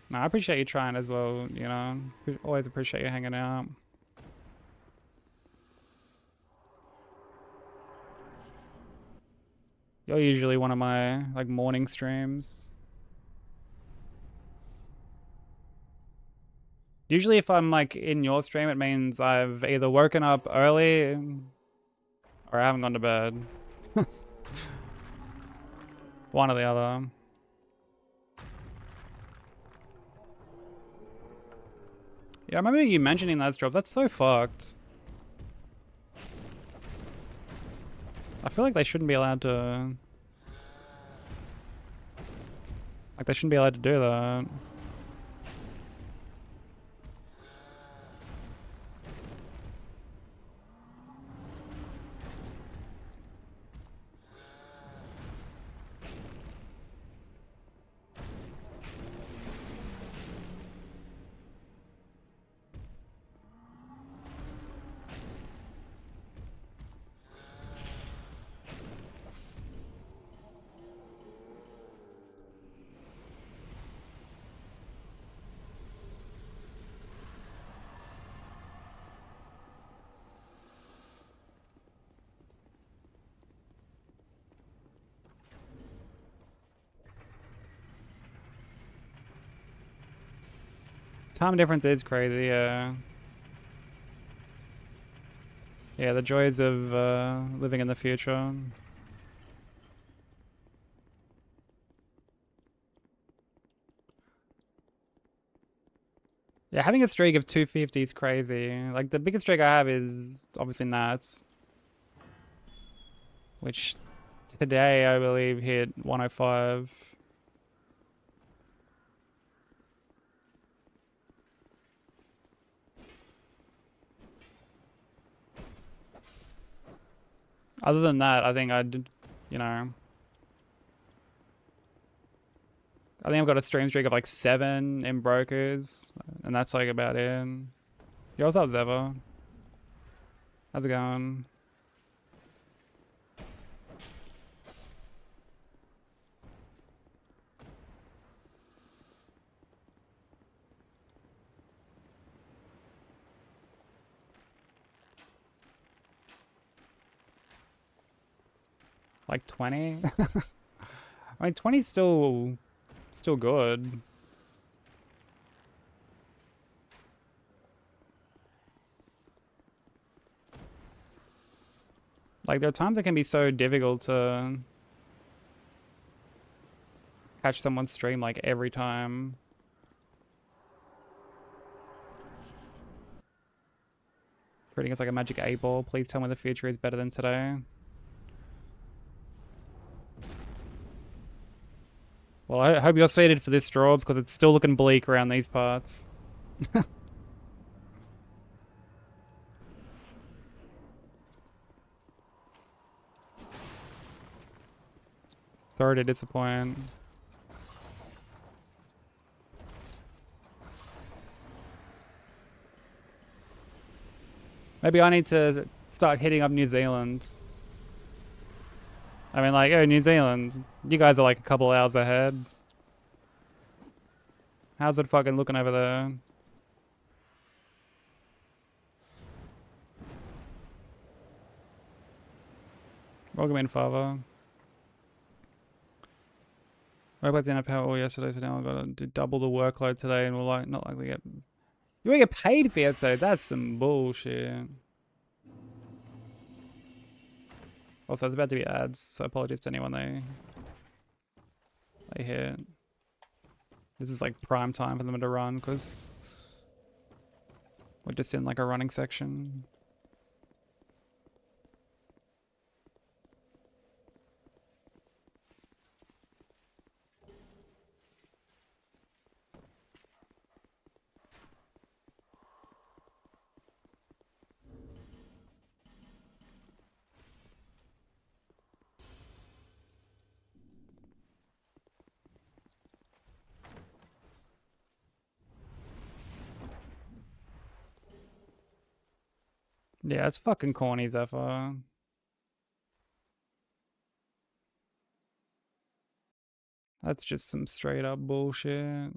S1: No, I appreciate you trying as well, you know. Always appreciate you hanging out. You're usually one of my like morning streams. Usually if I'm like in your stream, it means I've either woken up early or I haven't gone to bed. One or the other. Yeah, I remember you mentioning that drop. That's so fucked. I feel like they shouldn't be allowed to... Like, they shouldn't be allowed to do that. Time difference is crazy, yeah. Yeah, the joys of living in the future. Yeah, having a streak of 250 is crazy. Like, the biggest streak I have is obviously Nats, which today I believe hit 105. Other than that, I think I did, you know, I think I've got a stream streak of like 7 in brokers, and that's like about it. Yo, what's up, Zeva? How's it going? Like 20? I mean, 20's still good. Like, there are times it can be so difficult to catch someone's stream, like, every time. Treating us like a magic 8-ball. Please tell me the future is better than today. Well, I hope you're seated for this, Straubs, because it's still looking bleak around these parts. Sorry to disappoint. Maybe I need to start hitting up New Zealand. I mean, like, oh, New Zealand, you guys are like a couple hours ahead. How's it fucking looking over there? Welcome in, Father. I worked in a power all yesterday, so now I've got to do double the workload today, and we're like not likely to get. You won't get paid for yesterday. That's some bullshit. Also, there's about to be ads, so apologies to anyone they hit. This is like prime time for them to run because we're just in like a running section. Yeah, it's fucking corny, Zephyr. That's just some straight up bullshit.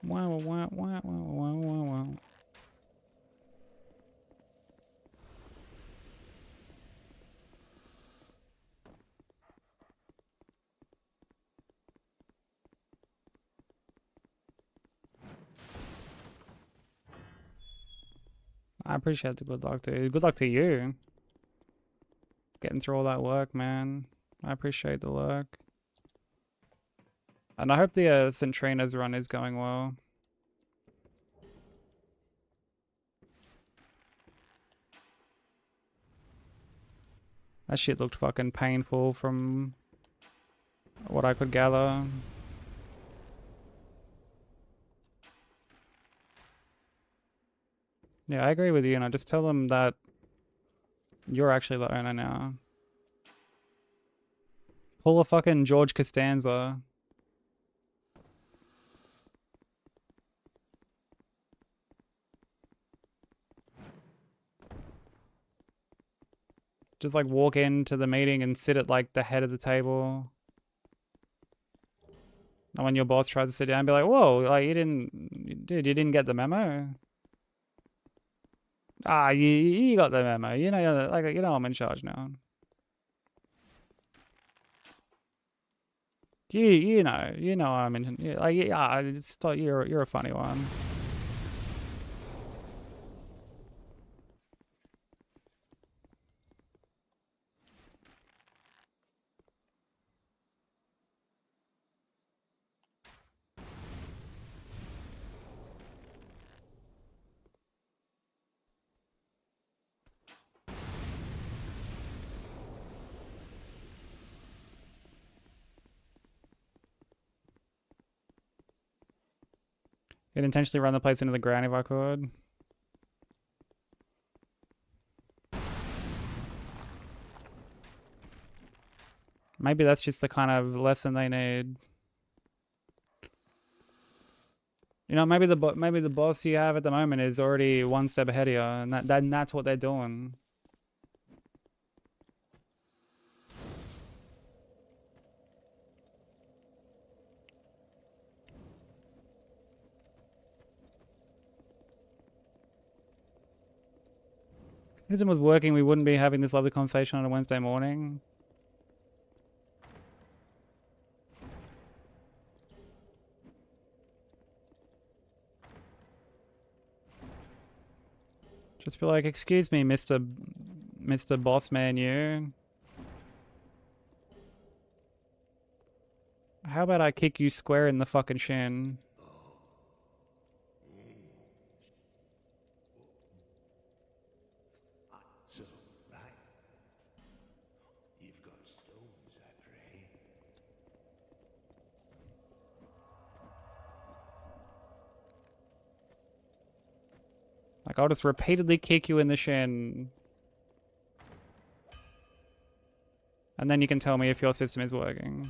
S1: Wow, wow, wow, wow, wow, wow, wow. appreciate the good luck, dude. Good luck to you. Getting through all that work, man. I appreciate the luck. And I hope the Centrina's run is going well. That shit looked fucking painful from what I could gather. Yeah, I agree with you, and I just tell them that you're actually the owner now. Pull a fucking George Costanza. Just like walk into the meeting and sit at like the head of the table. And when your boss tries to sit down, be like, "Whoa, like dude, you didn't get the memo." Ah, you got the memo. You know, like you know, I'm in charge now. You know, I'm in. Like, yeah, I just thought you're a funny one. I'd intentionally run the place into the ground if I could. Maybe that's just the kind of lesson they need. You know, maybe the boss you have at the moment is already one step ahead of you, and that's what they're doing. If the system was working, we wouldn't be having this lovely conversation on a Wednesday morning. Just be like, excuse me, Mr. Boss Man, you. How about I kick you square in the fucking shin?
S6: So, right. You've got stones, I pray.
S1: Like, I'll just repeatedly kick you in the shin. And then you can tell me if your system is working.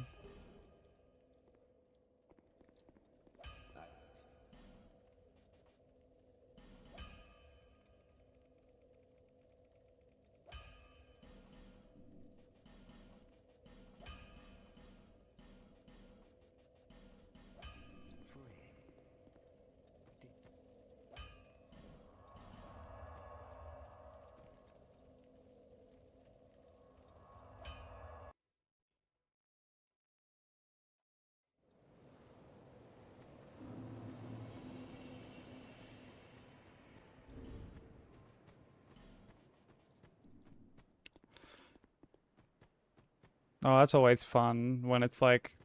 S1: Oh, that's always fun when it's like,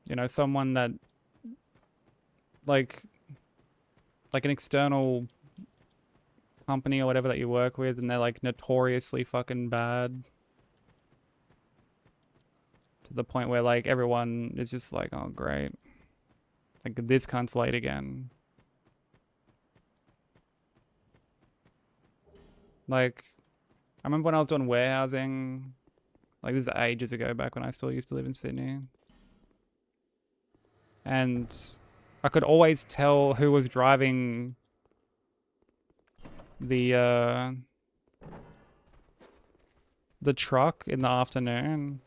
S1: you know, someone that like an external company or whatever that you work with, and they're like notoriously fucking bad to the point where like everyone is just like, oh great, like this cunt's late again. Like, I remember when I was doing warehousing, like this is ages ago, back when I still used to live in Sydney, and I could always tell who was driving the truck in the afternoon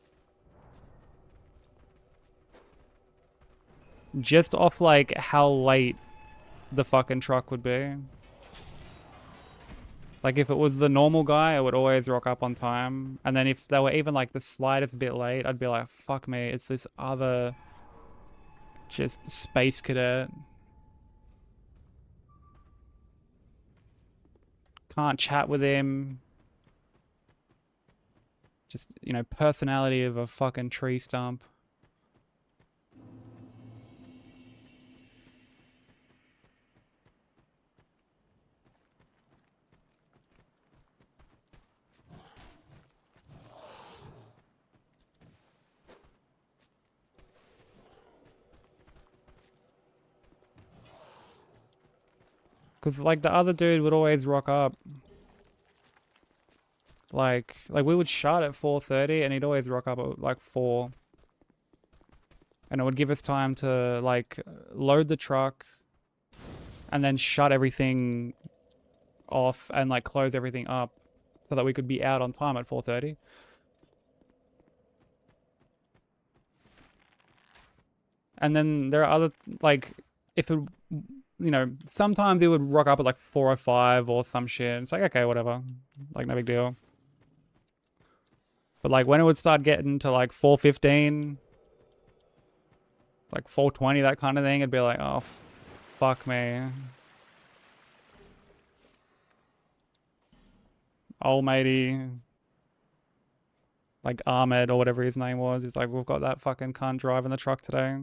S1: just off like how late the fucking truck would be. Like if it was the normal guy, I would always rock up on time, and then if they were even like the slightest bit late, I'd be like, fuck me, it's this other just space cadet. Can't chat with him. Just, you know, personality of a fucking tree stump. Because, like, the other dude would always rock up. Like we would shut at 4:30 and he'd always rock up at, like, 4. And it would give us time to, like, load the truck and then shut everything off and, like, close everything up so that we could be out on time at 4:30. And then there are other, like, if it, you know, sometimes it would rock up at like 4:05 or some shit. It's like, okay, whatever. Like, no big deal. But like when it would start getting to like 4:15, like 4:20, that kind of thing, it'd be like, oh, fuck me. Old matey, like Ahmed or whatever his name was, he's like, we've got that fucking cunt driving the truck today.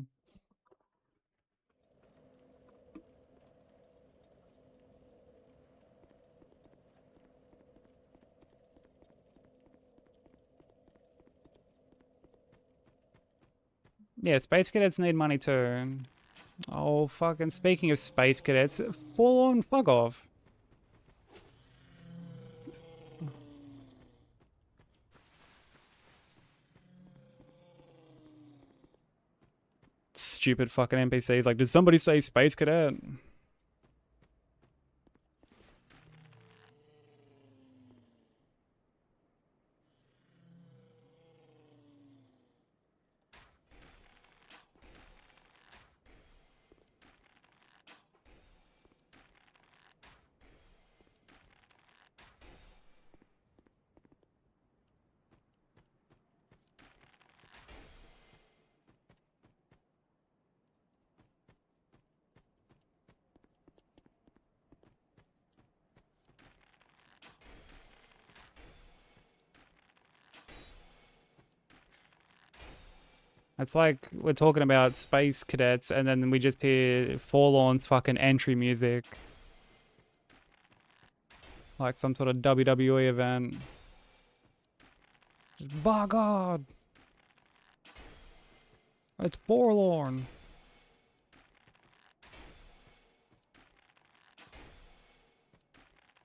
S1: Yeah, space cadets need money too. Oh, fucking speaking of space cadets, full on fuck off. Stupid fucking NPCs. Like, did somebody say space cadet? It's like we're talking about space cadets and then we just hear Forlorn's fucking entry music. Like some sort of WWE event. Just, by God! It's Forlorn!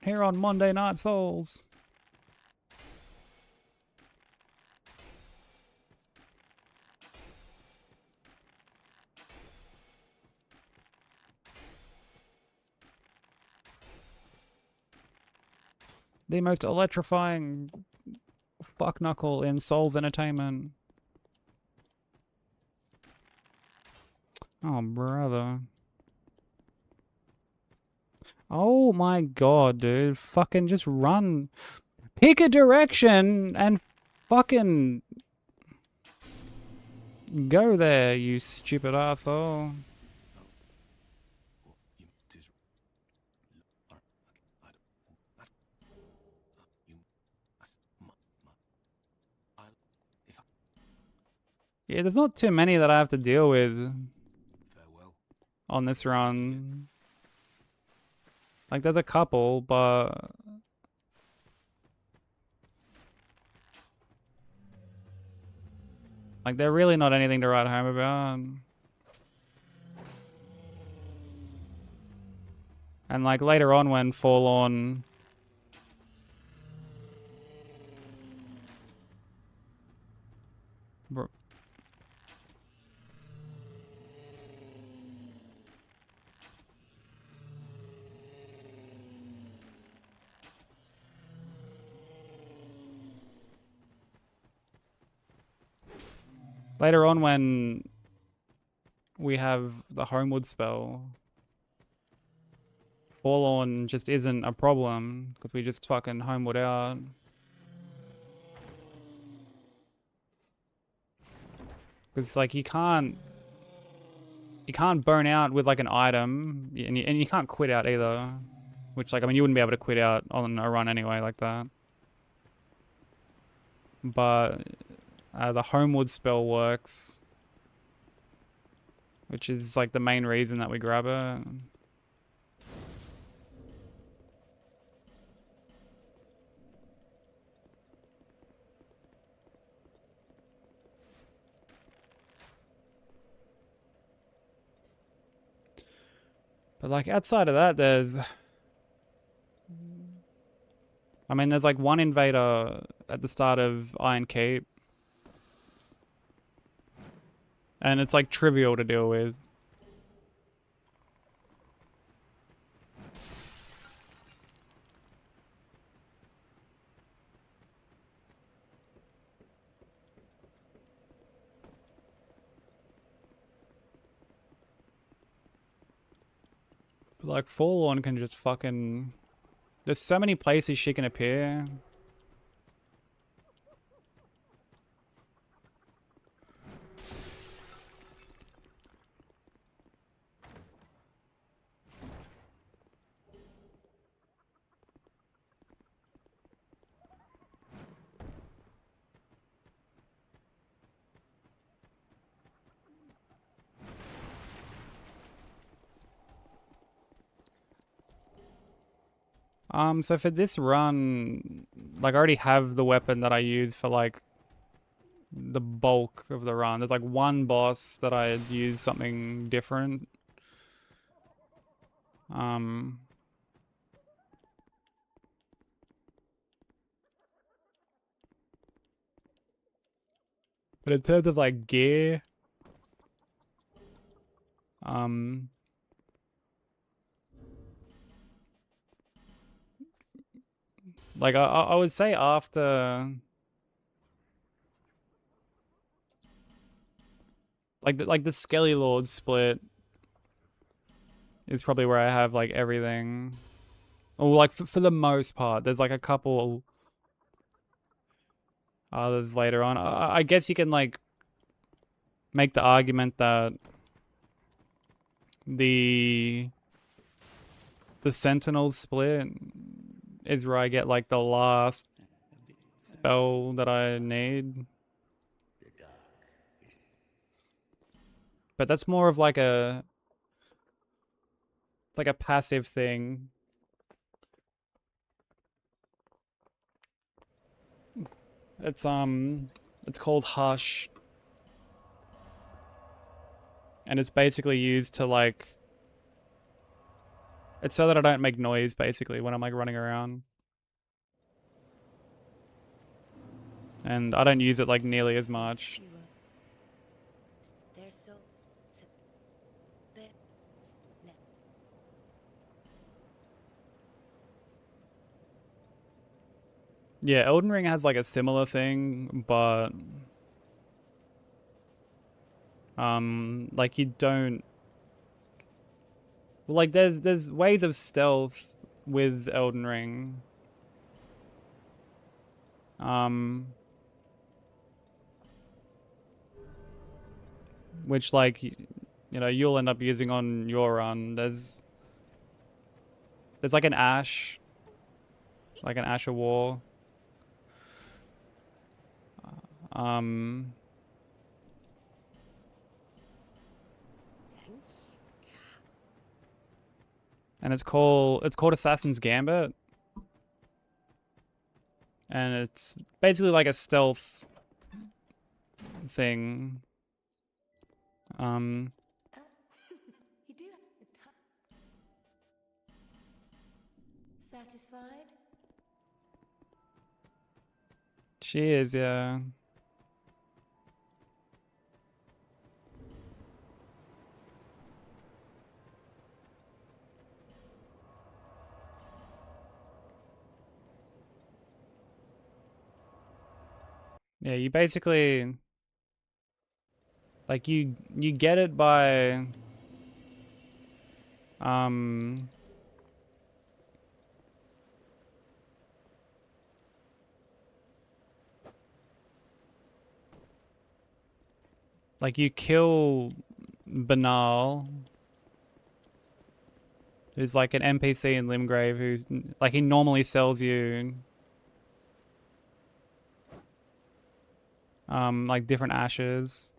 S1: Here on Monday Night Souls. The most electrifying fuck knuckle in Souls Entertainment. Oh, brother. Oh my God, dude. Fucking just run. Pick a direction and fucking go there, you stupid asshole. Yeah, there's not too many that I have to deal with on this run. Like, there's a couple, but like, they're really not anything to write home about. And like later on when Forlorn later on when we have the Homewood spell, Forlorn just isn't a problem because we just fucking Homewood out. Because like you can't burn out with like an item, and you can't quit out either which, like, I mean, you wouldn't be able to quit out on a run anyway like that. But the Homeward spell works, which is, like, the main reason that we grab it. But, like, outside of that, there's... I mean, there's, like, one invader at the start of Iron Keep. And it's, like, trivial to deal with. But, like, Forlorn can just fucking... There's so many places she can appear. So for this run, like, I already have the weapon that I use for, like, the bulk of the run. There's, like, one boss that I use something different. But in terms of, like, gear, like, I would say after... Like the Skelly Lord split is probably where I have, like, everything. Or, like, for the most part. There's, like, a couple others later on. I guess you can, like, make the argument that the Sentinel split is where I get, like, the last spell that I need. But that's more of, like, a... It's like a passive thing. It's called Hush. And it's basically used to, like... It's so that I don't make noise, basically, when I'm, like, running around. And I don't use it, like, nearly as much.
S4: They're so
S1: Yeah, Elden Ring has, like, a similar thing, but... like, you don't... Well, like, there's ways of stealth with Elden Ring. Which, like, you know, you'll end up using on your run. There's like an Ash. Like an Ash of War. And it's called Assassin's Gambit. And it's basically like a stealth thing.
S2: You do satisfied?
S1: She is, yeah. Yeah, you basically... Like, you get it by... Like, you kill Banal, who's like an NPC in Limgrave, who's like he normally sells you like different ashes.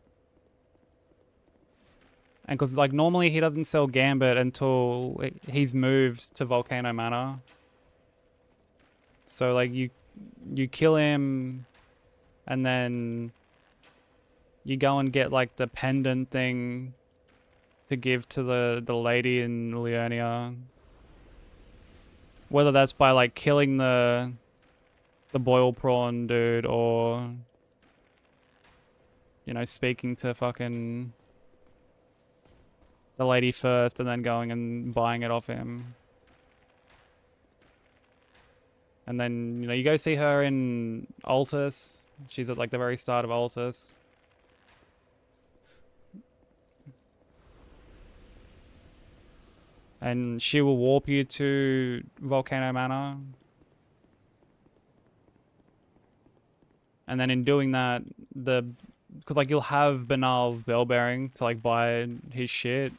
S1: And because like normally he doesn't sell Gambit until he's moved to Volcano Manor. So like you kill him and then you go and get like the pendant thing to give to the lady in Leonia. Whether that's by like killing the boil prawn dude or, you know, speaking to fucking the lady first and then going and buying it off him. And then, you know, you go see her in Altus. She's at like the very start of Altus. And she will warp you to Volcano Manor. And then in doing that, because like you'll have Banal's bell bearing to like buy his shit.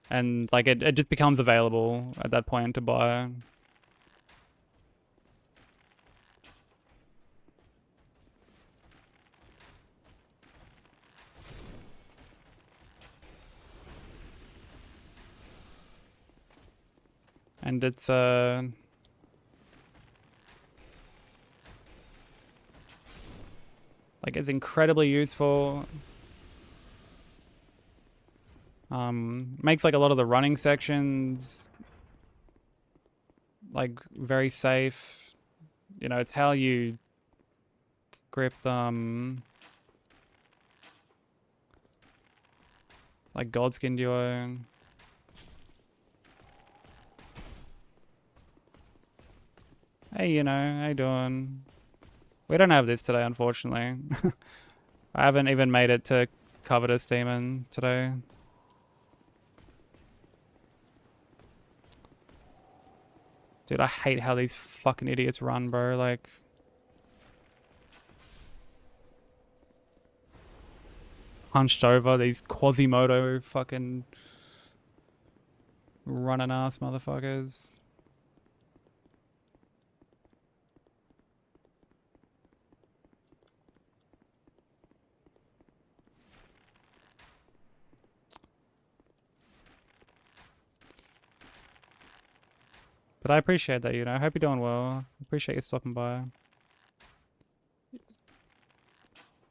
S1: And like it just becomes available at that point to buy. And it's like it's incredibly useful. Makes like a lot of the running sections like very safe. You know, it's how you grip like Godskin Duo. Hey, you know, how you doing? We don't have this today, unfortunately. I haven't even made it to Covetous Demon today. Dude, I hate how these fucking idiots run, bro. Like, hunched over, these Quasimodo fucking running ass motherfuckers. But I appreciate that, you know. I hope you're doing well. Appreciate you stopping by.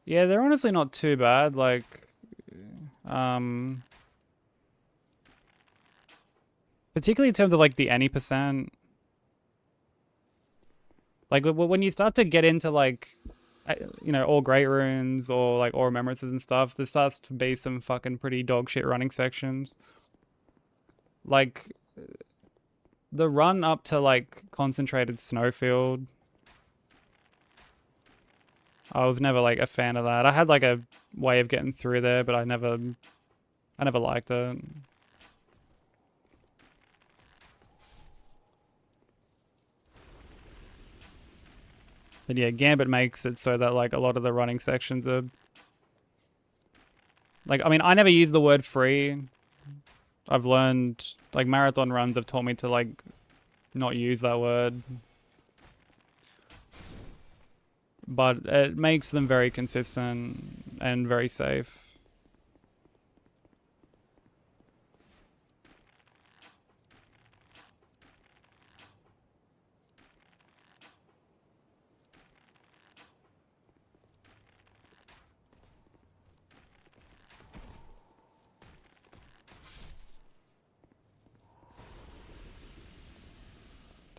S1: Yeah, they're honestly not too bad. Like, particularly in terms of like the any percent. Like when you start to get into like, you know, all great runes or like all remembrances and stuff, there starts to be some fucking pretty dog shit running sections. Like the run up to like concentrated snowfield, I was never like a fan of that. I had like a way of getting through there, but I never liked it. But yeah, Gambit makes it so that like a lot of the running sections are like, I mean, I never use the word free. I've learned like marathon runs have taught me to like not use that word. But it makes them very consistent and very safe.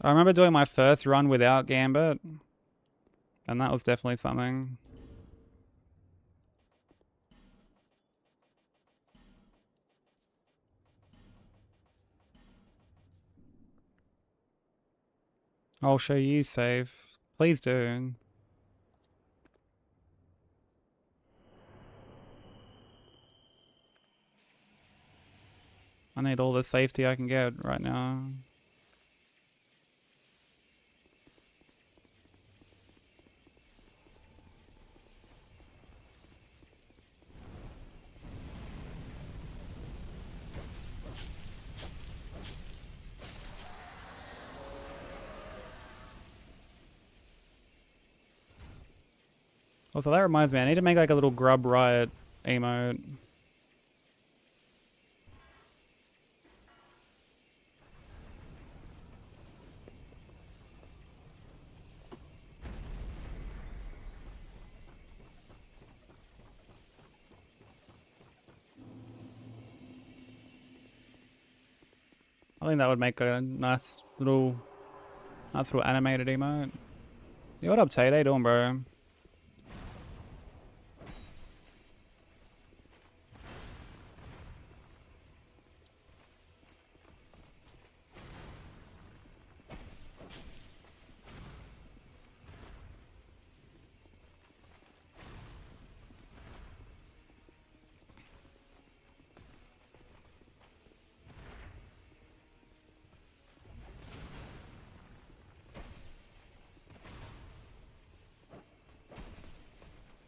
S1: I remember doing my first run without Gambit, and that was definitely something. I'll show you save. Please do. I need all the safety I can get right now. Also, that reminds me, I need to make like a little Grub Riot emote. I think that would make a nice little animated emote. Yo, what up, Tate? How you doing, bro?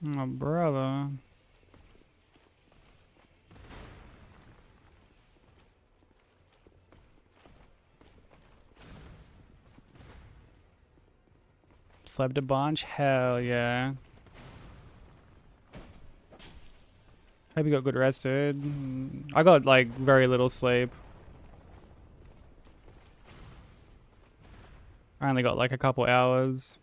S1: Oh, brother. Slept a bunch? Hell yeah. Hope you got good rest, dude. I got like very little sleep. I only got like a couple hours.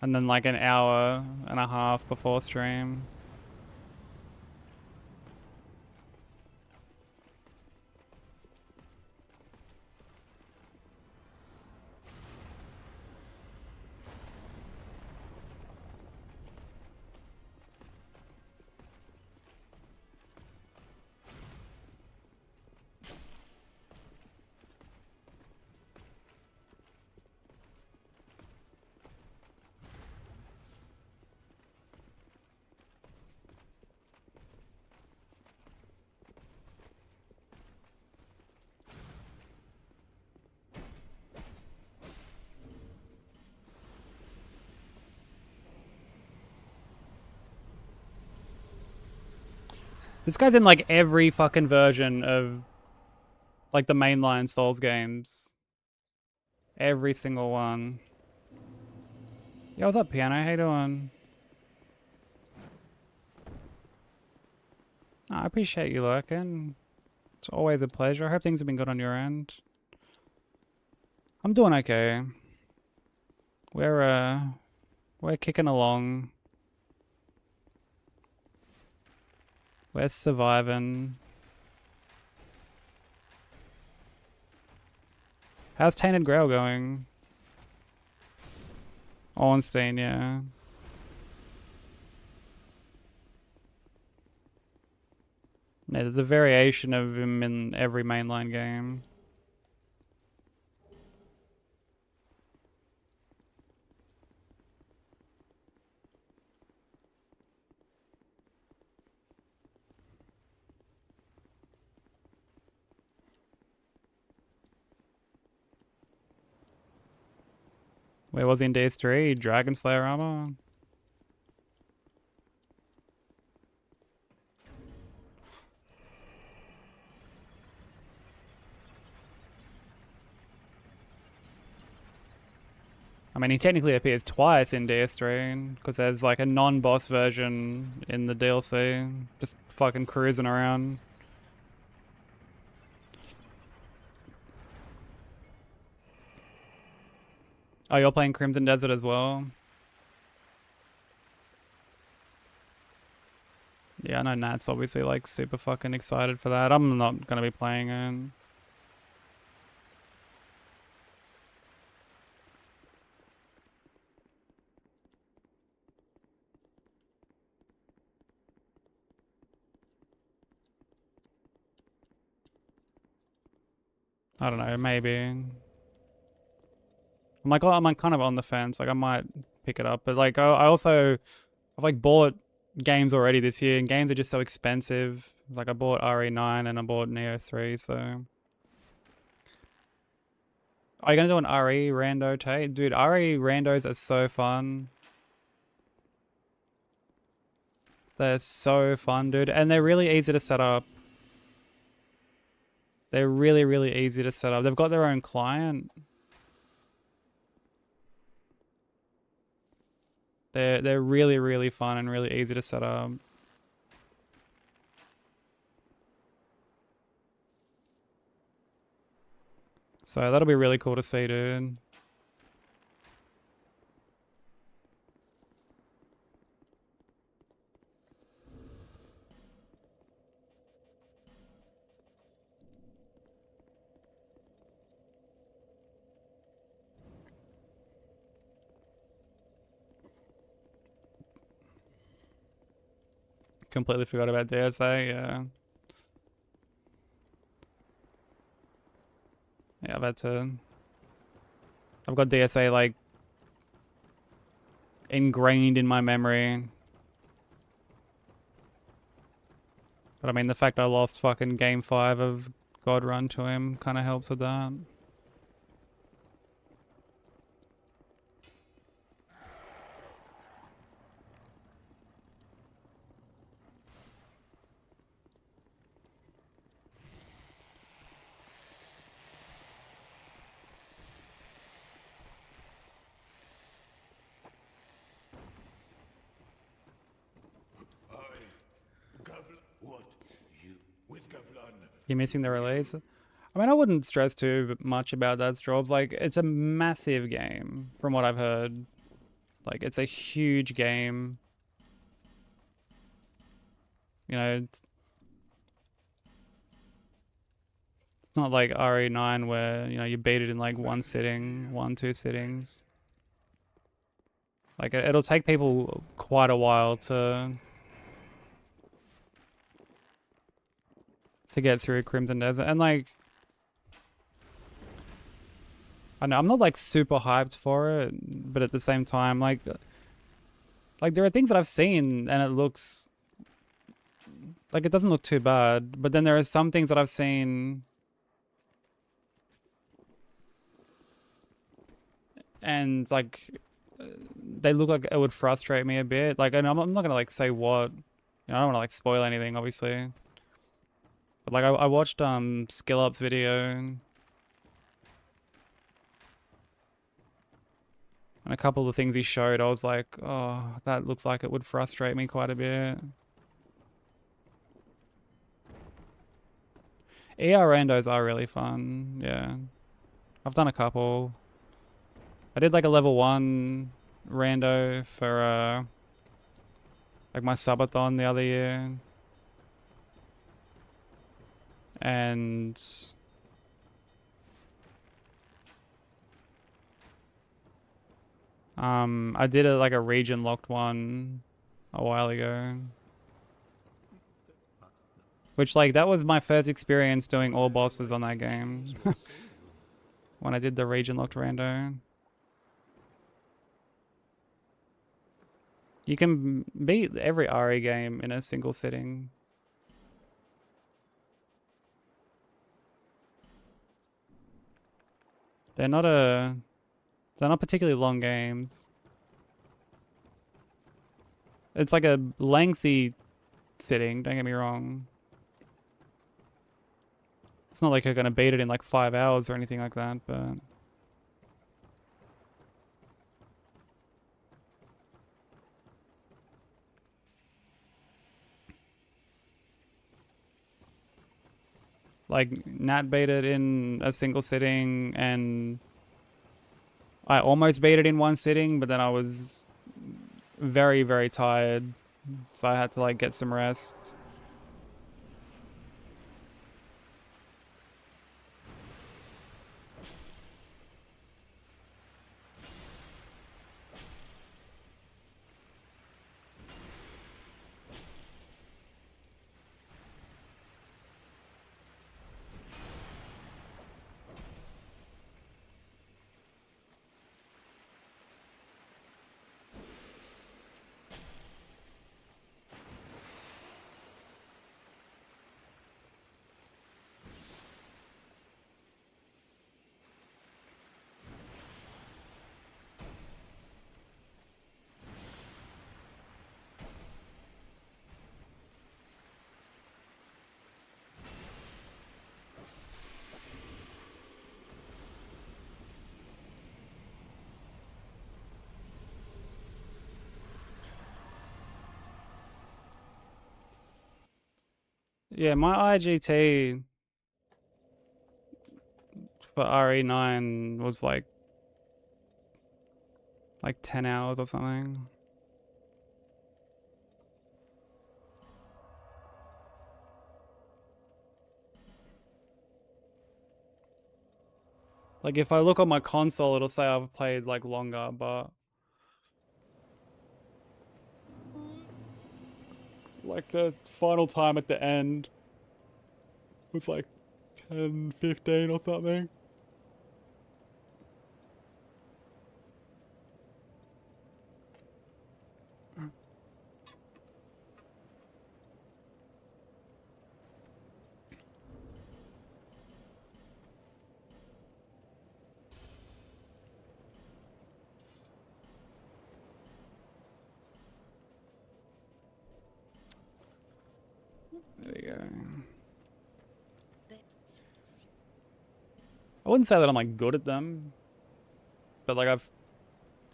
S1: And then like an hour and a half before stream. This guy's in like every fucking version of like the mainline Souls games. Every single one. Yo, what's up, Piano? How you doing? I appreciate you lurking. It's always a pleasure. I hope things have been good on your end. I'm doing okay. We're kicking along. We're surviving. How's Tainted Grail going? Ornstein, yeah. Yeah, there's a variation of him in every mainline game. Where was he in DS3? Dragon Slayer armor? I mean, he technically appears twice in DS3 because there's like a non-boss version in the DLC, just fucking cruising around. Oh, you're playing Crimson Desert as well? Yeah, I know Nat's obviously like super fucking excited for that. I'm not gonna be playing it. I don't know, maybe. I'm like kind of on the fence. Like I might pick it up, but like I also I've like bought games already this year, and games are just so expensive. Like I bought RE9 and I bought Neo 3, so. Are you gonna do an RE rando, Tate? Dude, RE randos are so fun. They're so fun, dude, and they're really easy to set up. They're really, really easy to set up. They've got their own client. They're really, really fun and really easy to set up. So that'll be really cool to see, dude. Completely forgot about DSA, yeah. Yeah, I've got DSA like ingrained in my memory. But I mean, the fact I lost fucking game 5 of God Run to him kind of helps with that.
S6: What? You with Gavlan?
S1: You're missing the release? I mean, I wouldn't stress too much about that, Strobes. Like, it's a massive game, from what I've heard. Like, it's a huge game. You know, it's not like RE9 where, you know, you beat it in like one sitting, 2 sittings. Like, it'll take people quite a while to get through Crimson Desert. And like, I know I'm not like super hyped for it, but at the same time, like there are things that I've seen and it looks like it doesn't look too bad. But then there are some things that I've seen and like they look like it would frustrate me a bit. Like, and I'm not gonna like say what, you know, I don't want to like spoil anything, obviously. But like I watched Skill Up's video and a couple of the things he showed, I was like, oh, that looked like it would frustrate me quite a bit. ER randos are really fun, yeah. I've done a couple. I did like a level 1 rando for like my subathon the other year. And I did like a region locked one a while ago. Which like that was my first experience doing all bosses on that game. When I did the region locked rando. You can beat every RE game in a single sitting. They're not particularly long games. It's like a lengthy sitting, don't get me wrong. It's not like you're gonna beat it in like 5 hours or anything like that, but like Nat beat it in a single sitting and I almost beat it in one sitting, but then I was very, very tired. So I had to like get some rest. Yeah, my IGT for RE9 was like 10 hours or something. Like if I look on my console, it'll say I've played like longer, but like the final time at the end was like 10:15 or something. There you go. I wouldn't say that I'm like good at them, but like I've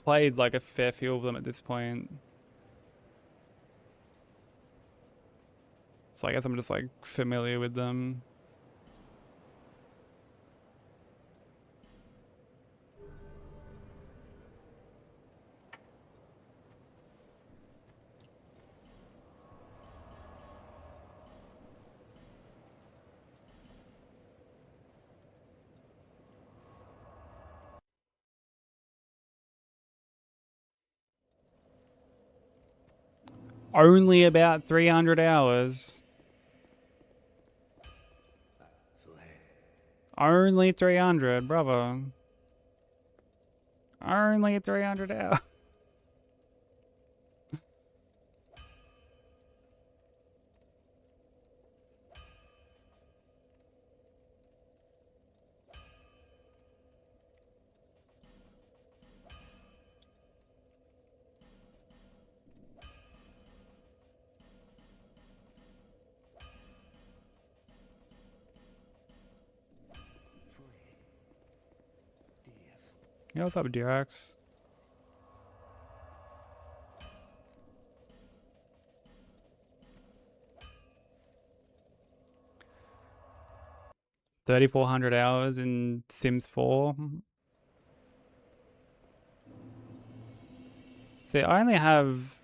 S1: played like a fair few of them at this point. So I guess I'm just like familiar with them. Only about 300 hours. Only 300, brother. Only 300 hours. Yeah, what's up, Dirax? $3,400 hours in Sims 4. See, I only have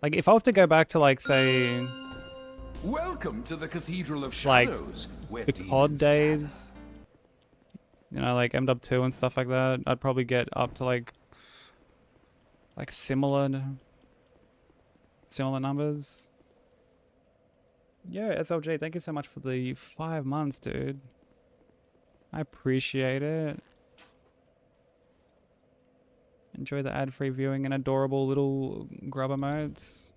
S1: like if I was to go back to like say
S7: Welcome to the Cathedral of
S1: like
S7: Shadows, where
S1: the COD
S7: demons gather.
S1: days, you know, like MW2 and stuff like that, I'd probably get up to like similar numbers. Yo, SLG, thank you so much for the 5 months, dude. I appreciate it. Enjoy the ad-free viewing and adorable little grub emotes.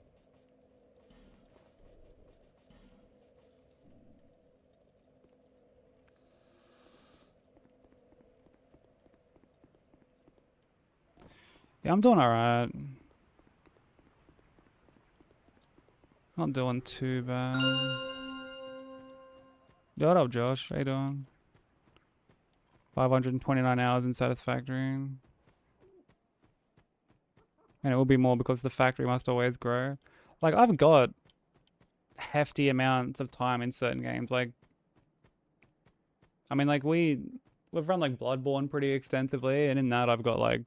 S1: Yeah, I'm doing alright. Not doing too bad. Yo, what up, Josh? How you doing? 529 hours in Satisfactory. And it will be more because the factory must always grow. Like, I've got hefty amounts of time in certain games. Like, I mean, like, we've run, like, Bloodborne pretty extensively, and in that I've got, like,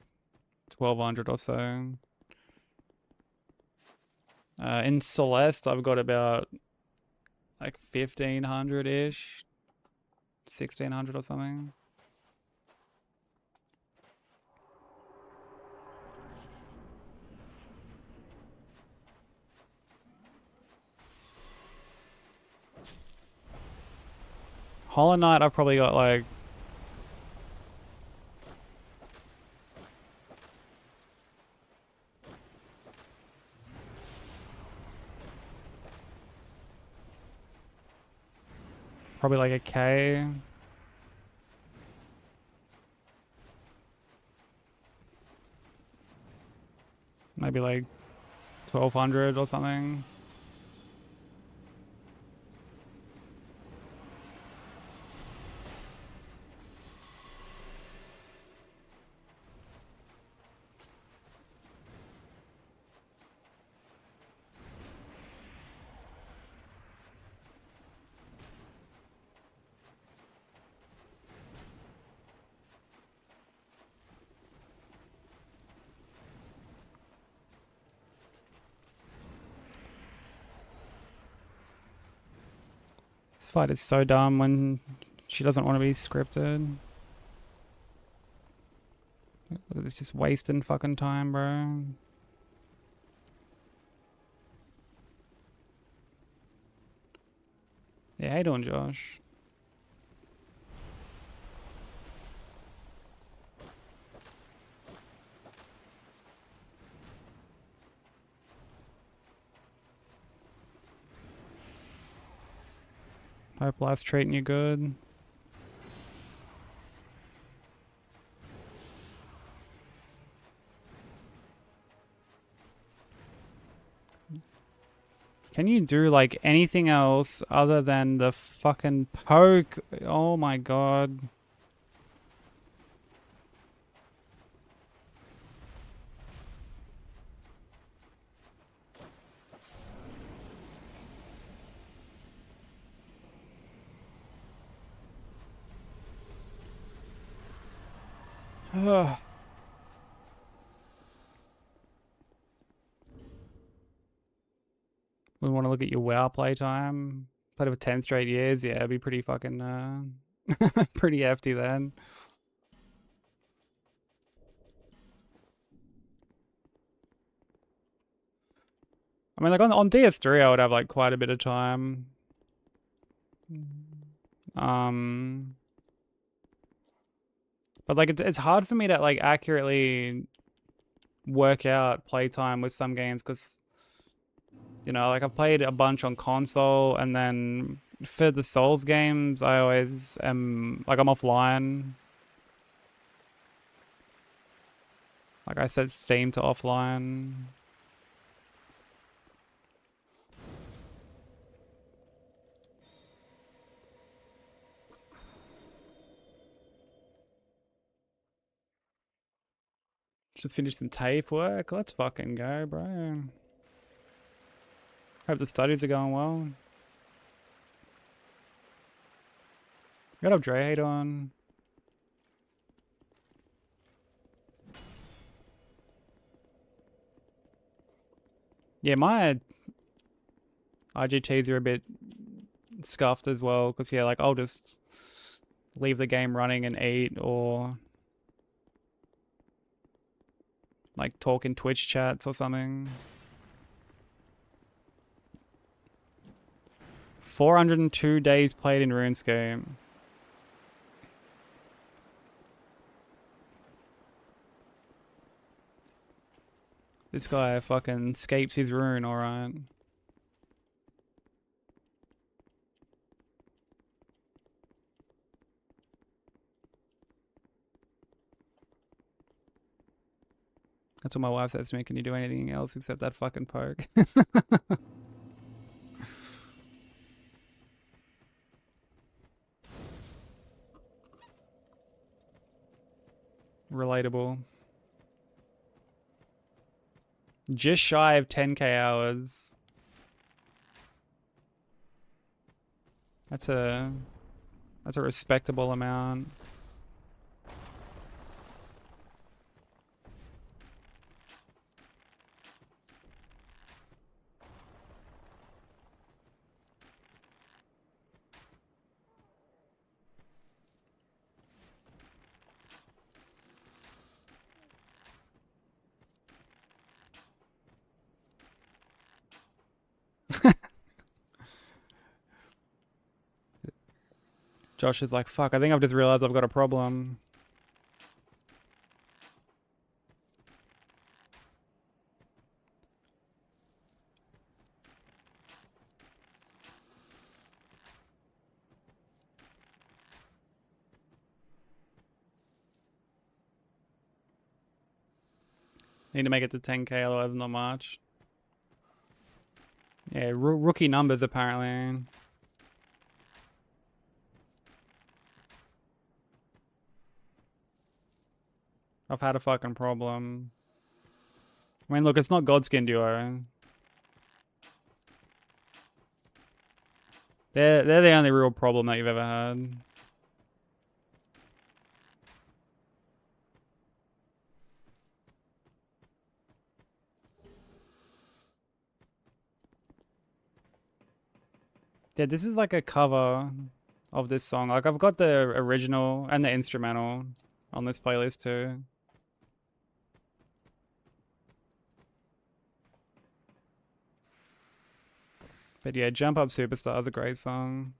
S1: 1,200 or so. In Celeste, I've got about, like, 1,500-ish. 1,600 or something. Hollow Knight, I've probably got like a K. Maybe like 1,200 or something. fight is so dumb when she doesn't want to be scripted. It's just wasting fucking time, bro. Yeah, how you doing, Josh? Hope life's treating you good. Can you do like anything else other than the fucking poke? Oh my god. Ugh. We want to look at your WoW playtime. Played it for 10 straight years. Yeah, it'd be pretty fucking, pretty hefty then. I mean, like on DS3, I would have like quite a bit of time. But like it's hard for me to like accurately work out playtime with some games because you know, like I've played a bunch on console, and then for the Souls games, I always am like I'm offline. Like I set Steam to offline. Just finish some tape work. Let's fucking go, bro. Hope the studies are going well. Got up Dre hate on. Yeah, my IGTs are a bit scuffed as well, because yeah, like I'll just leave the game running and eat, or like talk in Twitch chats or something. 402 days played in RuneScape. This guy fucking scapes his rune, alright. That's what my wife says to me. Can you do anything else except that fucking poke? Relatable. Just shy of 10k hours. That's a respectable amount. Josh is like, fuck, I think I've just realized I've got a problem. Need to make it to 10k, otherwise not much. Yeah, rookie numbers apparently. I've had a fucking problem. I mean, look, it's not Godskin Duo. They're the only real problem that you've ever had. Yeah, this is like a cover of this song. Like I've got the original and the instrumental on this playlist too. But yeah, Jump Up Superstar is a great song.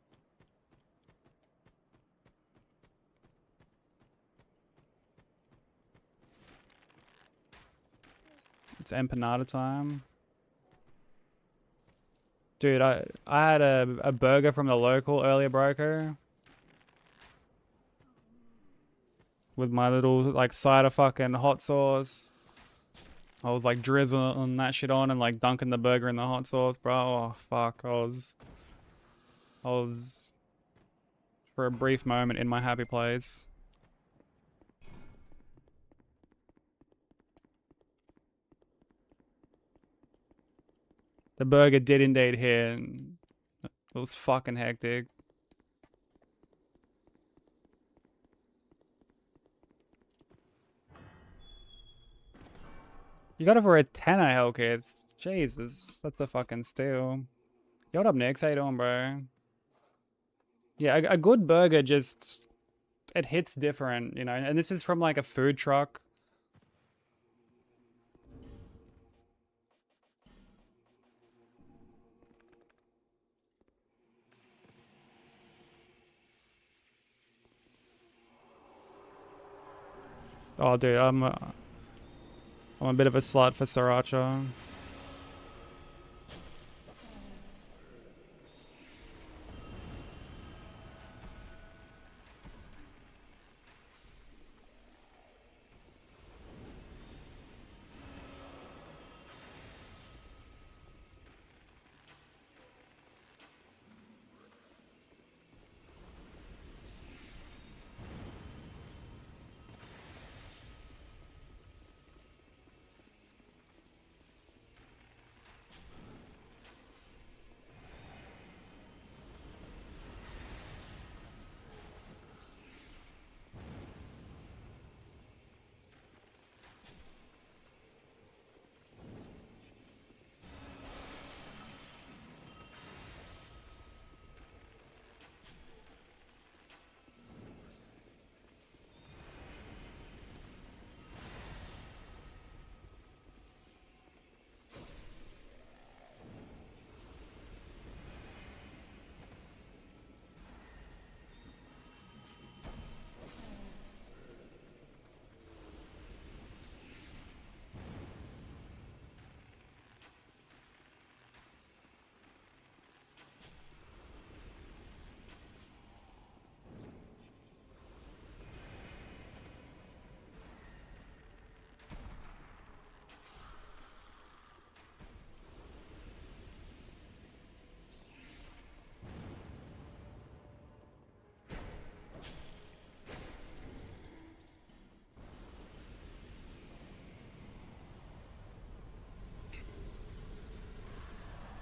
S1: It's empanada time. Dude, I had a burger from the local earlier, broker, with my little like side of fucking hot sauce. I was like drizzling that shit on and like dunking the burger in the hot sauce, bro. Oh fuck, I was for a brief moment in my happy place. The burger did indeed hit. It was fucking hectic. You got it for a tenner, Hellkids. Jesus, that's a fucking steal. Yo, what up, Nix? How you doing, bro? Yeah, a good burger just, it hits different, you know? And this is from like a food truck. Oh, dude, I'm a bit of a slut for sriracha.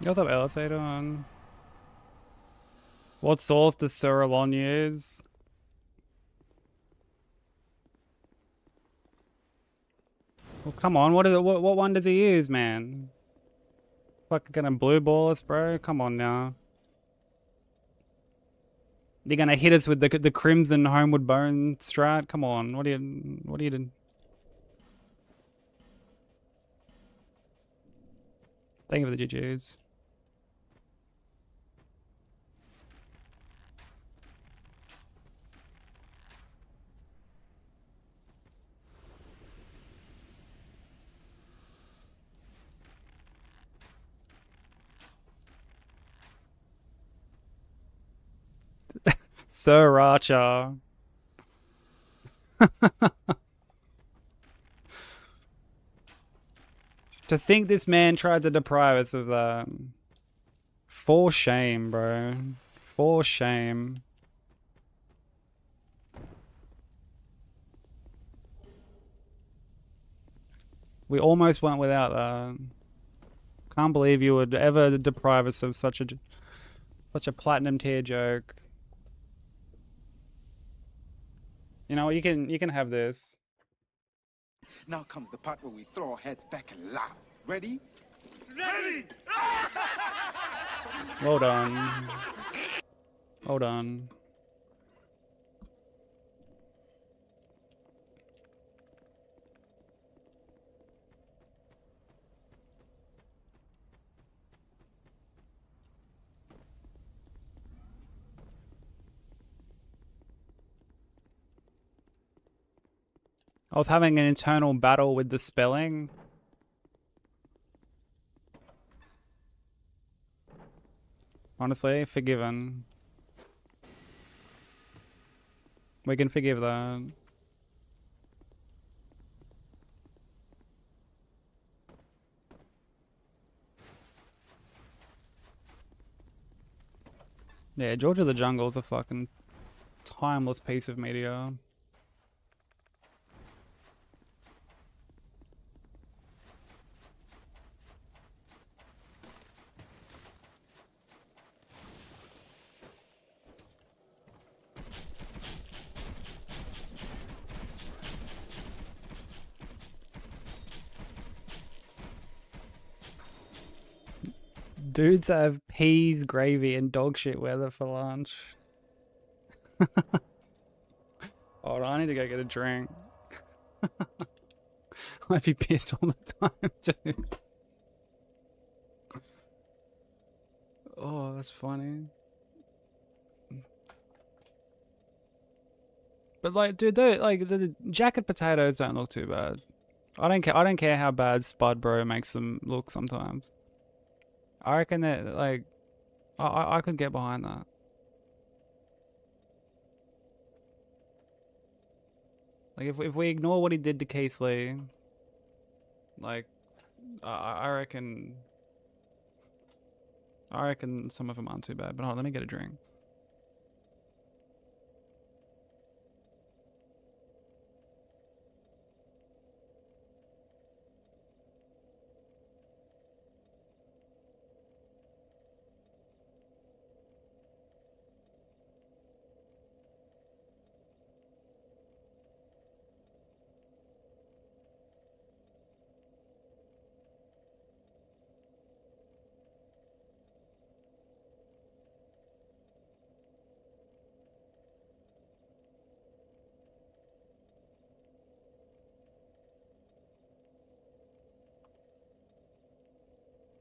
S1: You also have elevator on. What sauce does Sirloin use? Well, come on, what is it? What one does he use, man? Fucking gonna blue ball us, bro? Come on now. You're gonna hit us with the Crimson Homeward Bone strat? Come on, what are you doing? Thank you for the GGs. Sriracha. To think this man tried to deprive us of that. For shame, bro. For shame. We almost went without that. Can't believe you would ever deprive us of such a platinum tier joke. You know, you can have this.
S5: Now comes the part where we throw our heads back and laugh. Ready?
S8: Ready!
S1: Well done. Well done. I was having an internal battle with the spelling. Honestly, forgiven. We can forgive that. Yeah, George of the Jungle is a fucking timeless piece of media. Dudes have peas, gravy, and dog shit weather for lunch. Oh, I need to go get a drink. I'd be pissed all the time, too. Oh, that's funny. But like, dude, like the jacket potatoes don't look too bad. I don't care. I don't care how bad Spud Bro makes them look sometimes. I reckon that like, I could get behind that. Like if we ignore what he did to Keith Lee, like I reckon some of them aren't too bad. But hold on, let me get a drink.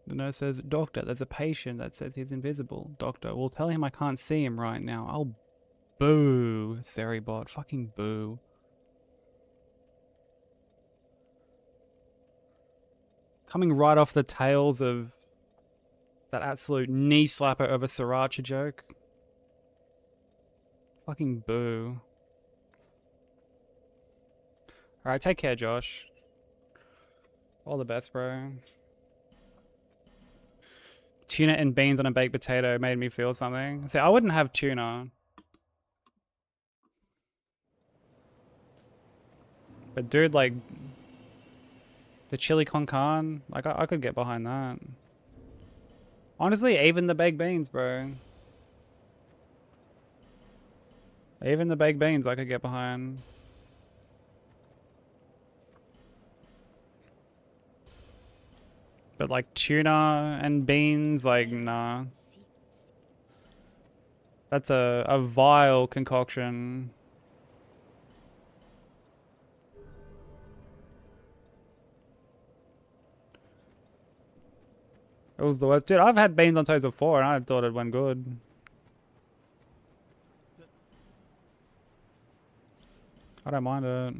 S1: The nurse says, "Doctor, there's a patient that says he's invisible." Doctor, well, tell him I can't see him right now. Oh, boo, Seribot, fucking boo. Coming right off the tails of that absolute knee slapper of a sriracha joke. Fucking boo. Alright, take care, Josh. All the best, bro. Tuna and beans on a baked potato made me feel something. See, I wouldn't have tuna. But dude, like, the chili con carne, like, I could get behind that. Honestly, even the baked beans, bro. Even the baked beans I could get behind. But like tuna and beans, like, nah. That's a vile concoction. It was the worst. Dude, I've had beans on toast before and I thought it went good. I don't mind it.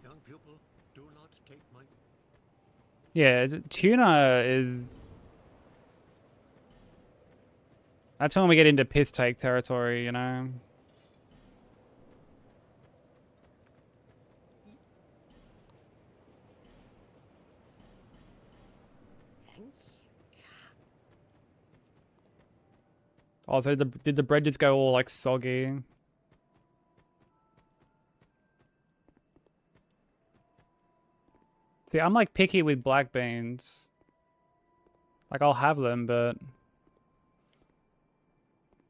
S6: Young pupil, do not take my...
S1: Yeah, tuna is... That's when we get into piss take territory, you know?
S2: Thank you.
S1: Oh, so did the bread just go all like soggy? See, I'm like picky with black beans. Like I'll have them, but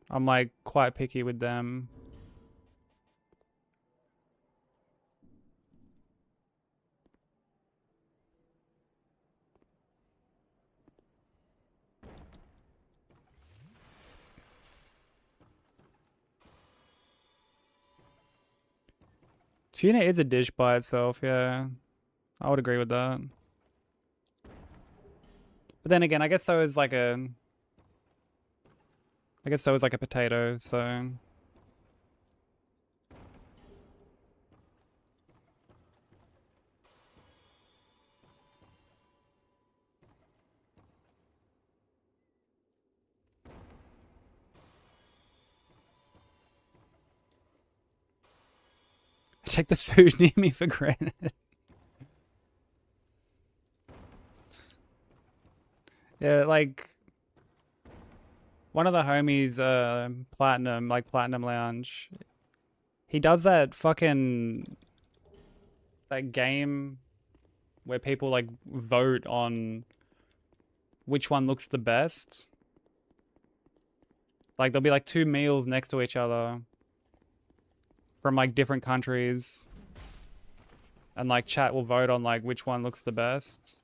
S1: I'm like quite picky with them. Tuna is a dish by itself, yeah. I would agree with that. But then again, I guess so is like a potato, so I take the food near me for granted. Yeah, like one of the homies, Platinum Lounge, he does that fucking that game where people like vote on which one looks the best. Like there'll be like two meals next to each other from like different countries, and like chat will vote on like which one looks the best.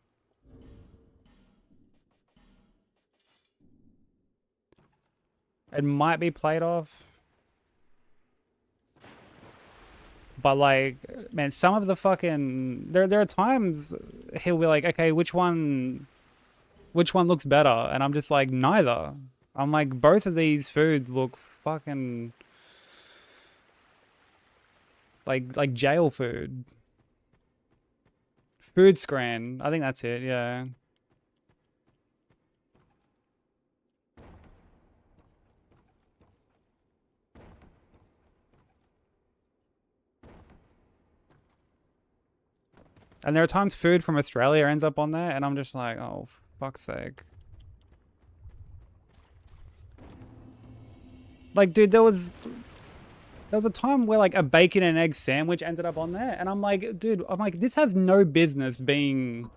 S1: It might be played off, but like, man, some of the fucking there are times he'll be like, okay, which one looks better, and I'm just like, neither. I'm like, both of these foods look fucking like jail food. Food scran. I think that's it. Yeah. And there are times food from Australia ends up on there, and I'm just like, oh, fuck's sake. Like, dude, there was a time where like a bacon and egg sandwich ended up on there, and I'm like, dude, this has no business being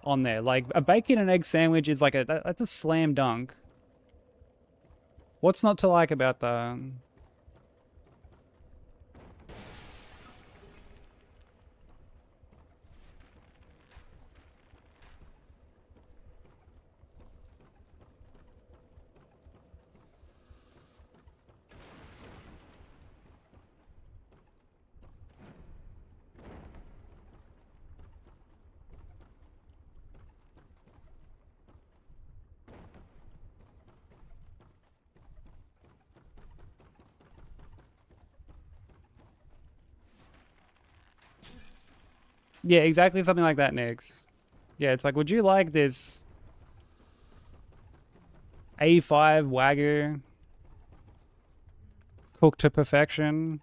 S1: on there. Like, a bacon and egg sandwich is like that's a slam dunk. What's not to like about that? Yeah, exactly something like that, Nix. Yeah, it's like, would you like this A5 Wagyu cooked to perfection?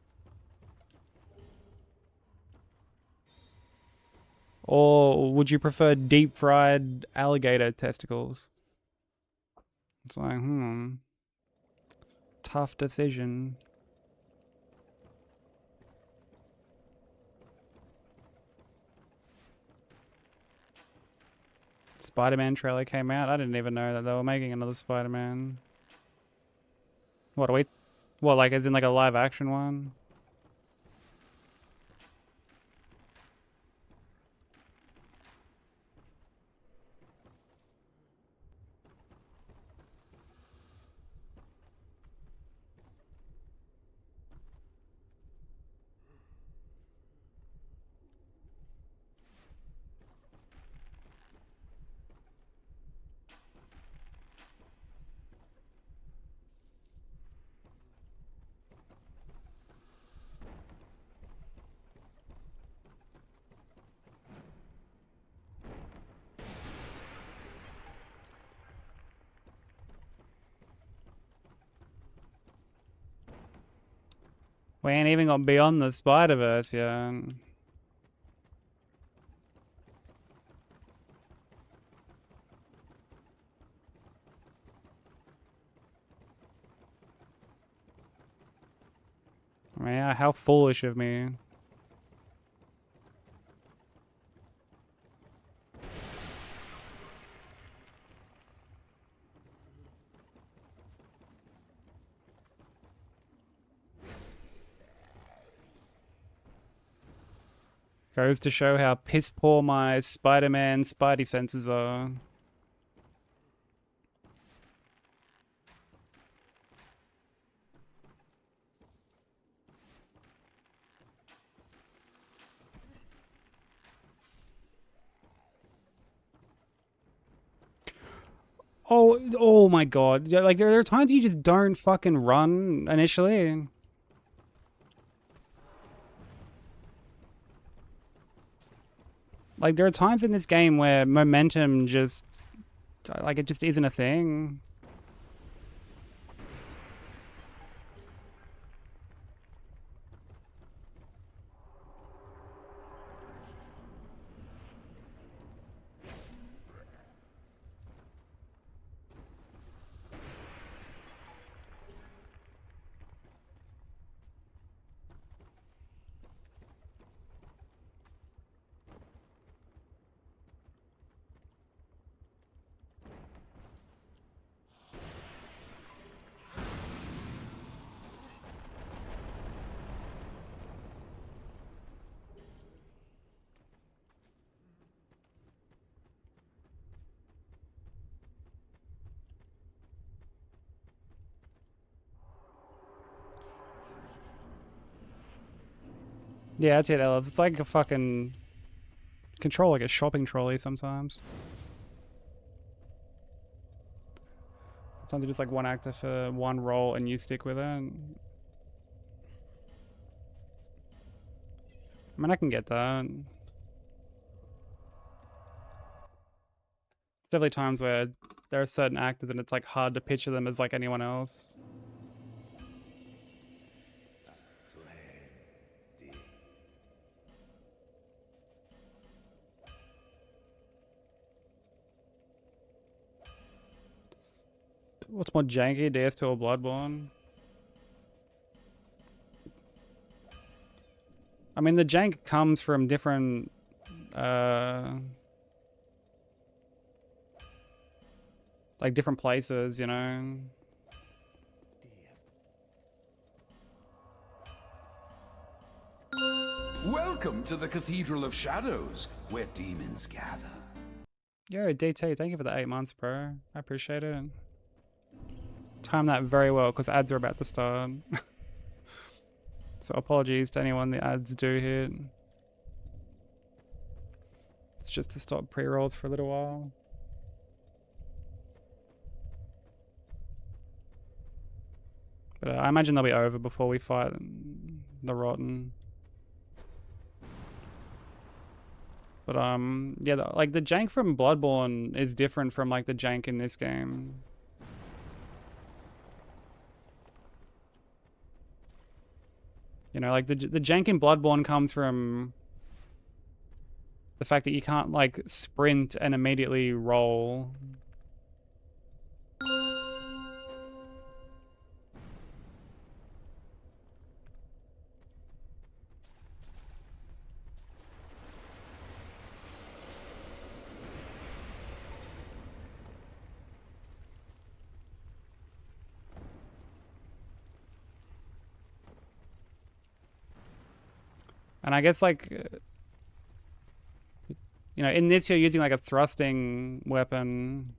S1: Or would you prefer deep fried alligator testicles? It's like, tough decision. Spider-Man trailer came out. I didn't even know that they were making another Spider-Man. What are we? What, like as in like a live action one? We ain't even got Beyond the Spider-Verse yet. Yeah, how foolish of me. Goes to show how piss poor my Spider-Man Spidey senses are. Oh my god. Yeah, like, there are times you just don't fucking run initially. Like, there are times in this game where momentum just, like, it just isn't a thing. Yeah, that's it, Ellis. It's like a fucking control, like a shopping trolley sometimes. Sometimes it's just like one actor for one role and you stick with it. I mean, I can get that. Definitely times where there are certain actors and it's like hard to picture them as like anyone else. What's more janky, DS2 or Bloodborne? I mean, the jank comes from different, like different places, you know?
S7: Welcome to the Cathedral of Shadows, where demons gather.
S1: Yo, DT, thank you for the 8 months, bro. I appreciate it. Time that very well, because ads are about to start. So apologies to anyone the ads do hit. It's just to stop pre-rolls for a little while. But I imagine they'll be over before we fight the Rotten. But yeah, like the jank from Bloodborne is different from like the jank in this game. You know, like the jank in Bloodborne comes from the fact that you can't like sprint and immediately roll. And I guess like, you know, in this you're using like a thrusting weapon.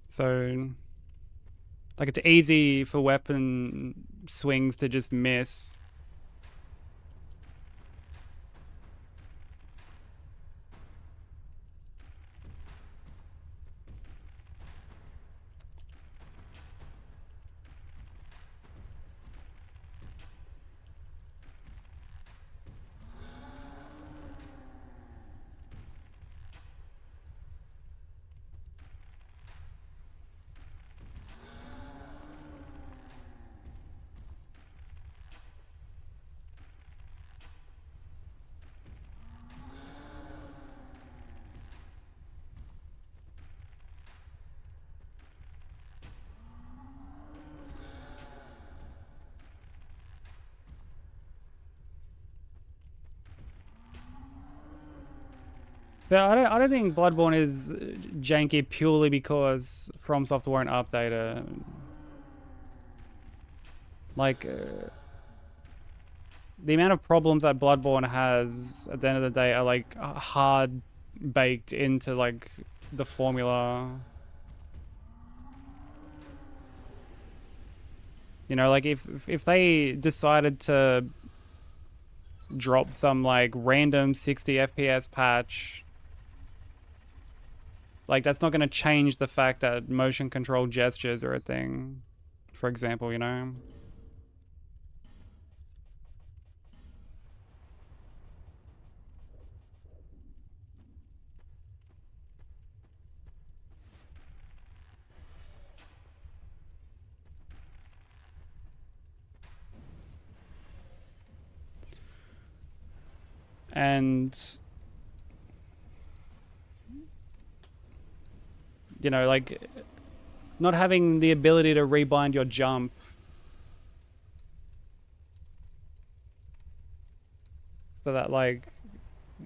S1: So like it's easy for weapon swings to just miss. Yeah, I don't think Bloodborne is janky purely because FromSoft won't update it. Like, the amount of problems that Bloodborne has at the end of the day are like hard baked into like the formula. You know, like if they decided to drop some like random 60 FPS patch Like, that's not going to change the fact that motion control gestures are a thing, for example, you know? And, you know, like, not having the ability to rebind your jump. So that, like,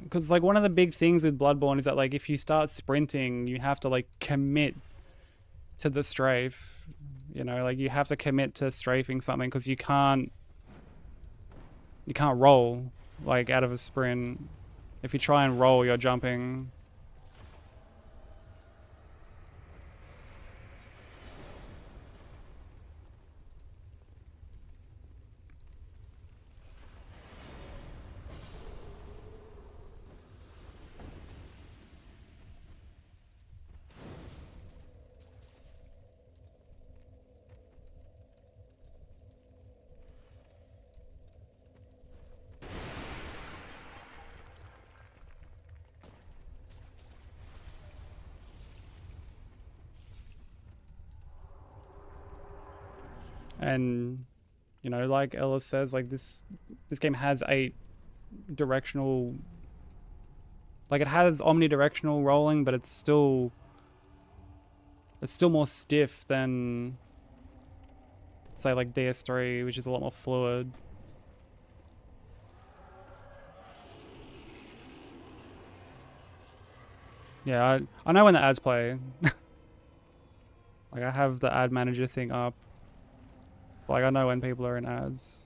S1: because, like, one of the big things with Bloodborne is that, like, if you start sprinting, you have to, like, commit to the strafe. You know, like, you have to commit to strafing something because you can't roll, like, out of a sprint. If you try and roll, you're jumping. And, you know, like Ellis says, like, this game has 8 directional, like, it has omnidirectional rolling, but it's still more stiff than, say, like DS3, which is a lot more fluid. Yeah, I know when the ads play. Like, I have the ad manager thing up. Like, I know when people are in ads.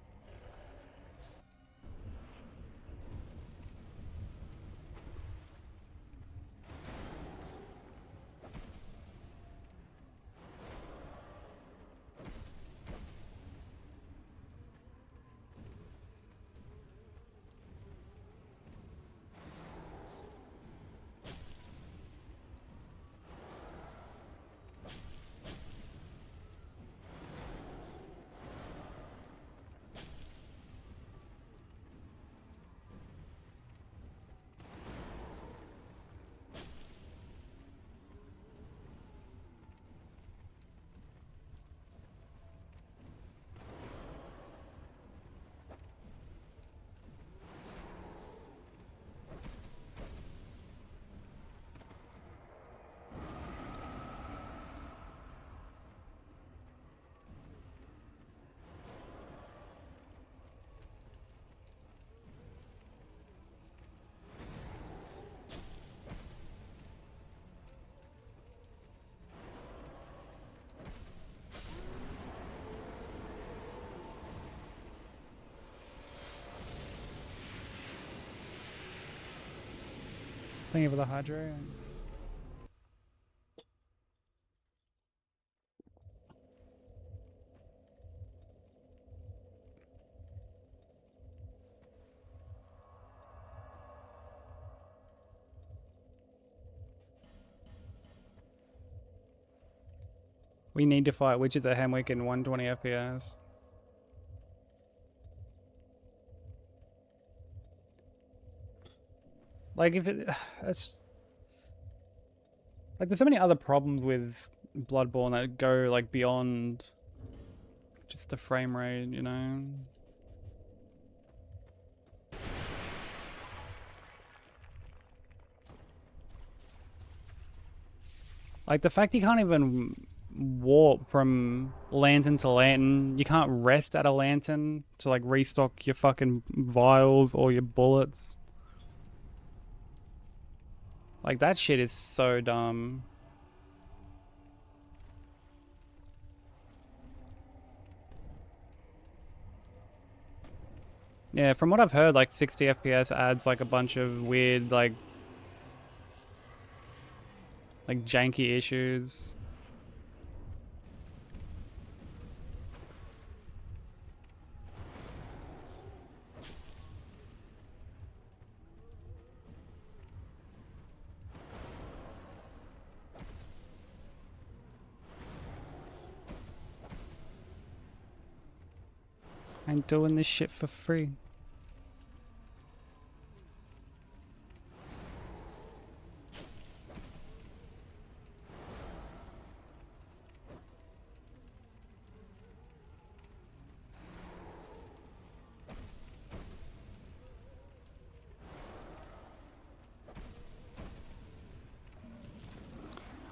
S1: Thank you for the hydro. We need to fight Witches of Hemwick in 120 FPS. Like, if it... That's... Like, there's so many other problems with Bloodborne that go, like, beyond just the frame rate, you know? Like, the fact you can't even warp from lantern to lantern, you can't rest at a lantern to, like, restock your fucking vials or your bullets. Like, that shit is so dumb. Yeah, from what I've heard, like, 60 FPS adds, like, a bunch of weird, like janky issues. ain't doing this shit for free.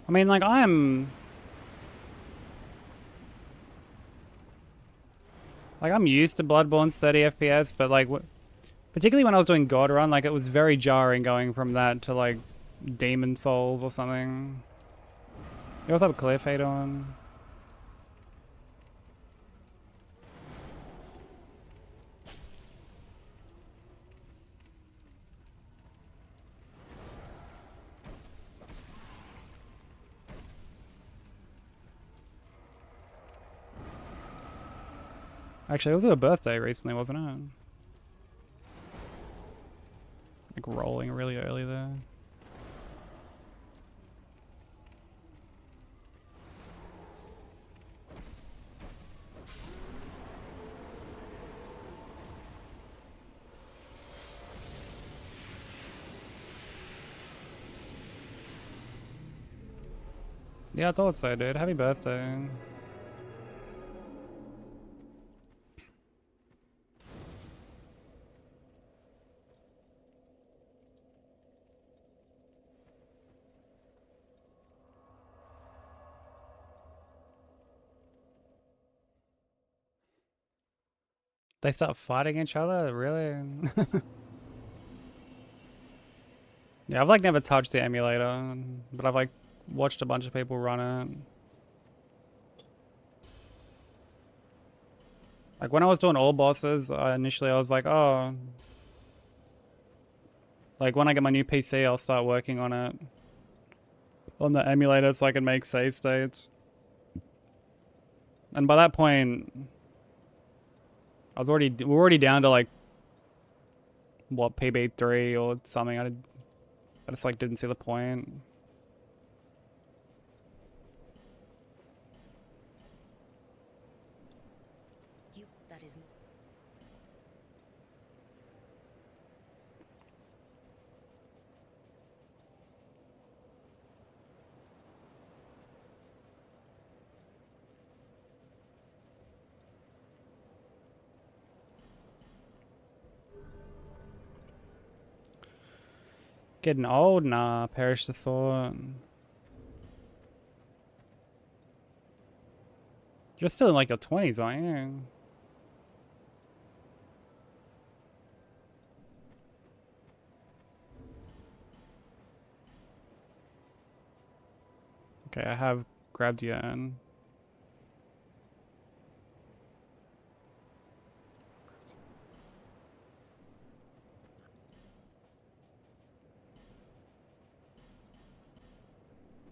S1: I mean, like, I'm used to Bloodborne's 30 FPS, but like, particularly when I was doing God Run, like, it was very jarring going from that to like Demon Souls or something. You also have a clear fade on. Actually, it was her birthday recently, wasn't it? Like rolling really early there. Yeah, I thought so, dude. Happy birthday. They start fighting each other? Really? Yeah, I've like never touched the emulator, but I've like watched a bunch of people run it. Like when I was doing all bosses, initially I was like, oh, like when I get my new PC, I'll start working on it on the emulator so I can make save states. And by that point, we're already down to like what, PB3 or something. I just like didn't see the point.
S4: That is.
S1: Getting old? Nah, perish the thought. You're still in like your 20s, aren't you? Okay, I have grabbed you in.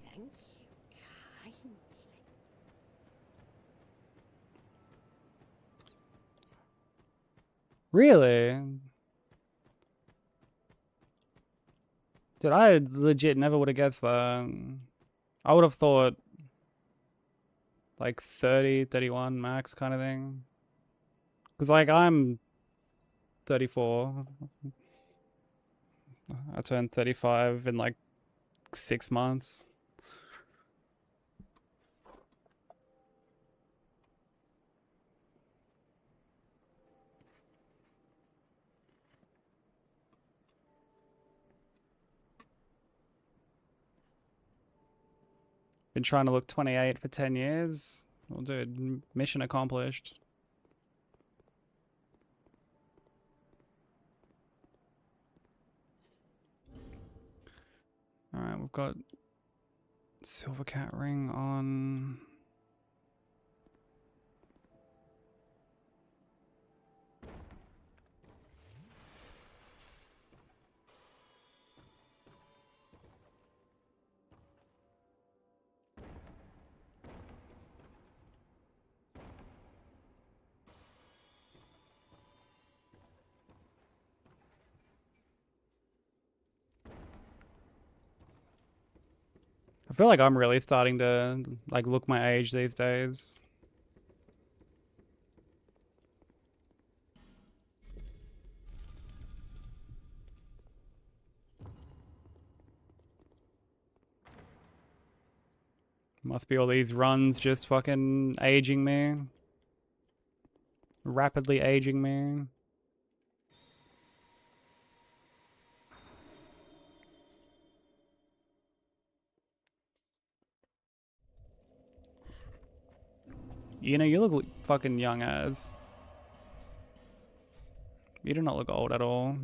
S2: Thank you kindly.
S1: Really? Dude, I legit never would have guessed that. I would have thought like 30, 31 max kind of thing. Because like I'm 34. I turned 35 in like 6 months. Been trying to look 28 for 10 years. Well, dude, mission accomplished. Alright, we've got Silver Cat ring on. I feel like I'm really starting to like look my age these days. Must be all these runs just fucking aging me. Rapidly aging me. You know, you look fucking young as. You do not look old at all.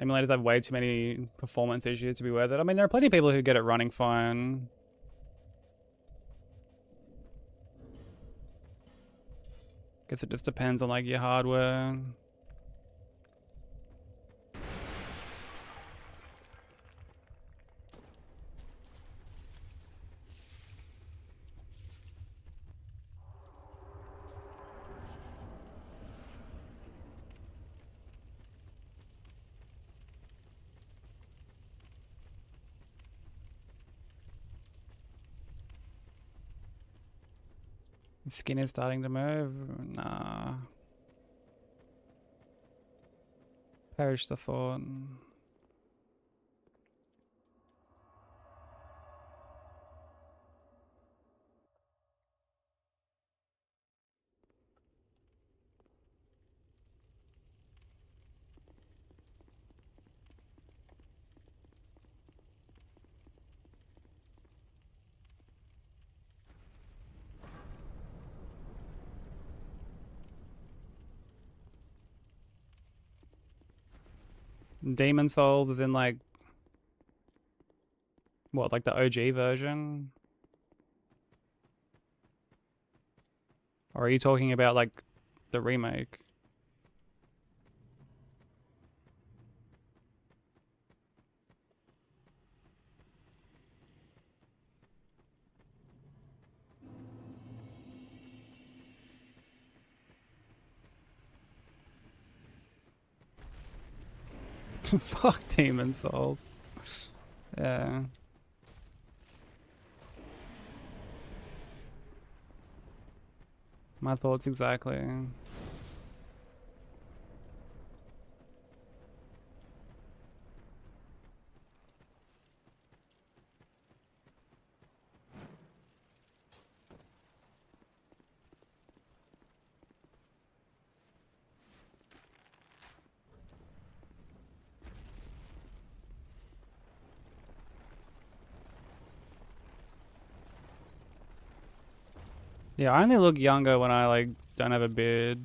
S1: Emulators have way too many performance issues to be worth it. I mean, there are plenty of people who get it running fine. Guess it just depends on like your hardware. Skin is starting to move. Nah. Perish the thought. Demon Souls is in like what, like the OG version? Or are you talking about like the remake? Fuck Demon Souls. Yeah. My thoughts exactly. Yeah, I only look younger when I like don't have a beard.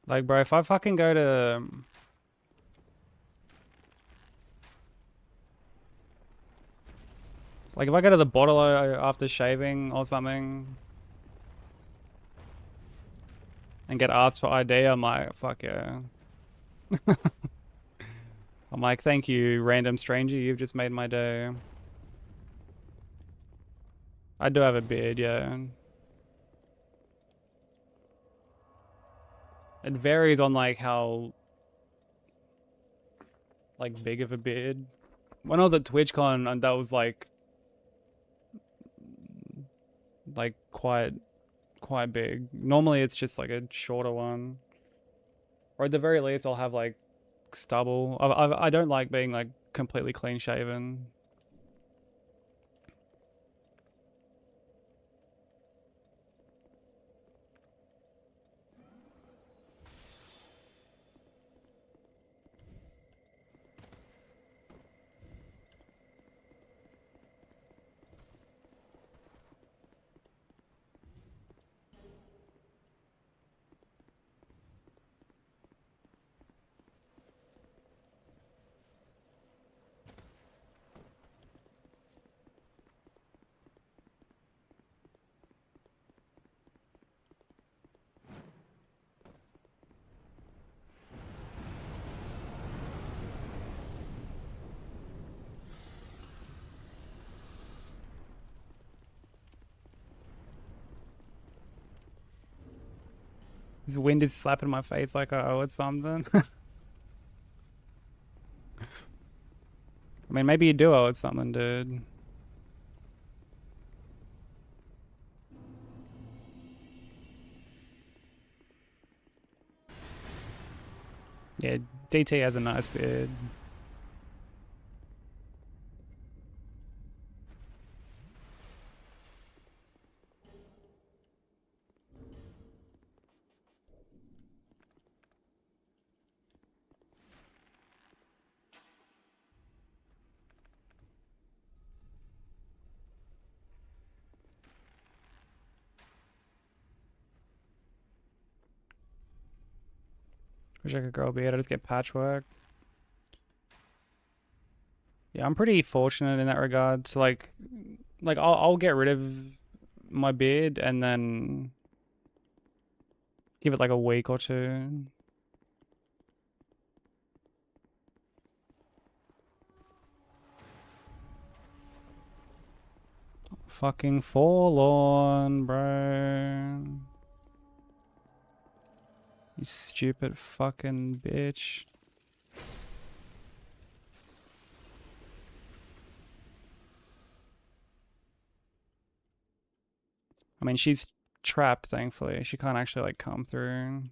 S1: Like, bro, if I fucking go to like if I go to the bottle after shaving or something and get asked for ID, I'm like, fuck yeah. I'm like, thank you, random stranger, you've just made my day. I do have a beard, yeah. It varies on like how like big of a beard. When I was at TwitchCon, and that was like quite big. Normally it's just like a shorter one. Or at the very least I'll have like stubble. I don't like being like completely clean shaven. This wind is slapping my face like I owe it something. I mean, maybe you do owe it something, dude. Yeah, DT has a nice beard. Wish I could grow a beard. I just get patchwork. Yeah, I'm pretty fortunate in that regard. So like I'll get rid of my beard and then give it like a week or two. Fucking forlorn, bro. You stupid fucking bitch. I mean, she's trapped, thankfully. She can't actually, like, come through.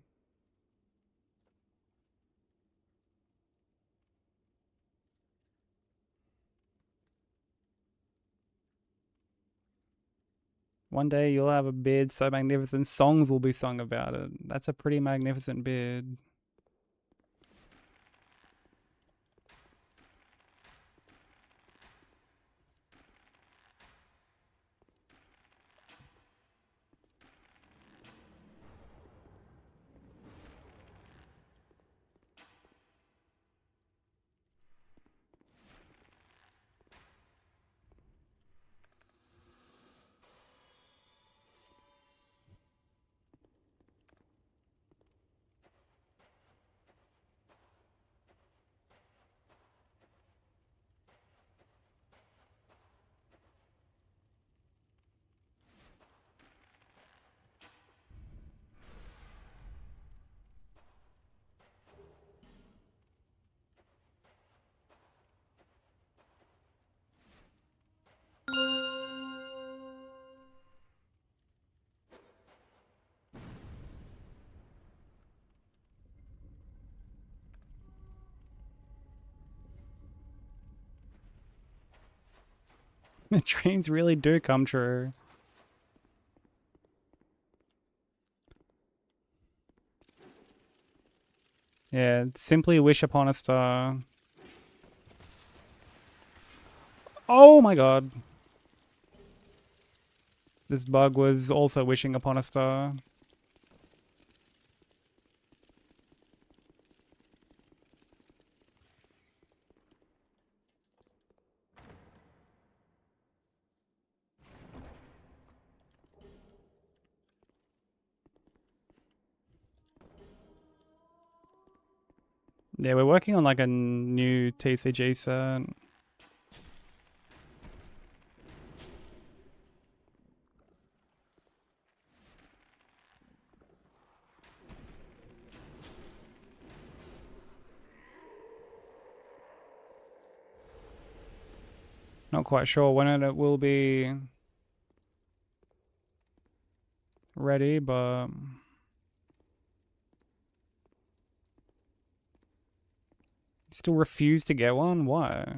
S1: One day you'll have a beard so magnificent, songs will be sung about it. That's a pretty magnificent beard. The dreams really do come true. Yeah, simply wish upon a star. Oh my god. This bug was also wishing upon a star. Yeah, we're working on like a new TCG set. Not quite sure when it will be ready, but still refuse to get one? Why?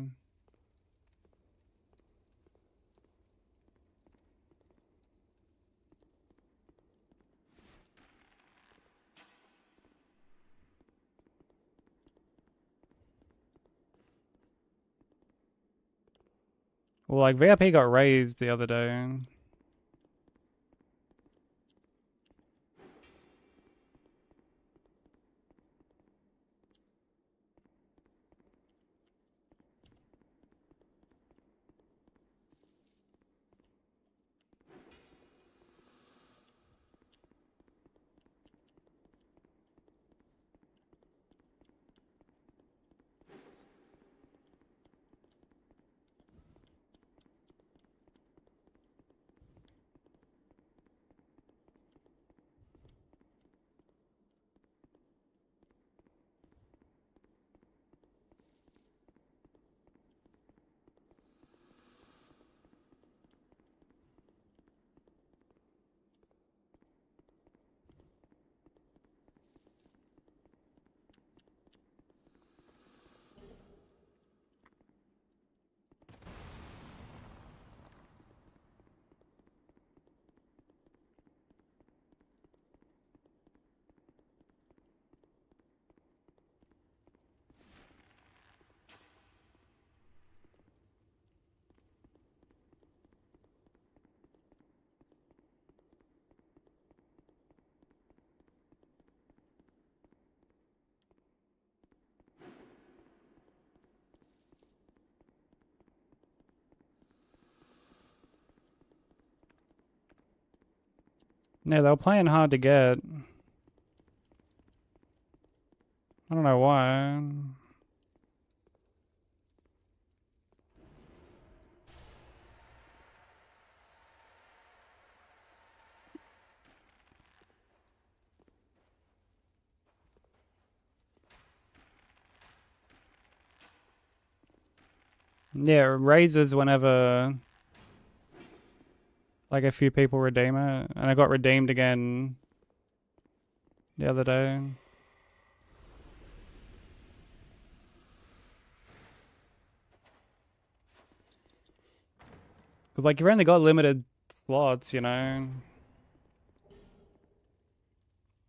S1: Well, like VIP got raised the other day. Yeah, they were playing hard to get. I don't know why. Yeah, it raises whenever like a few people redeem it, and I got redeemed again the other day. Cause like you've only got limited slots, you know.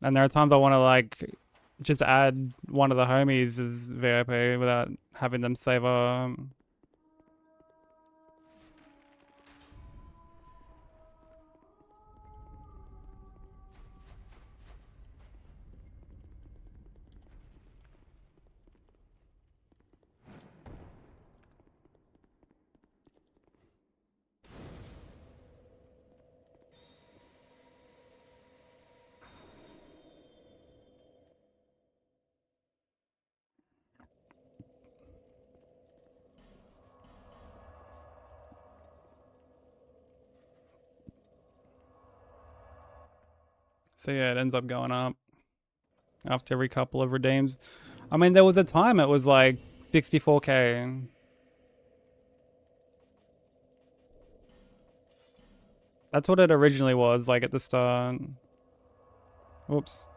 S1: And there are times I want to like just add one of the homies as VIP without having them save up. So yeah, it ends up going up after every couple of redeems. I mean, there was a time it was like 64k. That's what it originally was, like at the start. Whoops.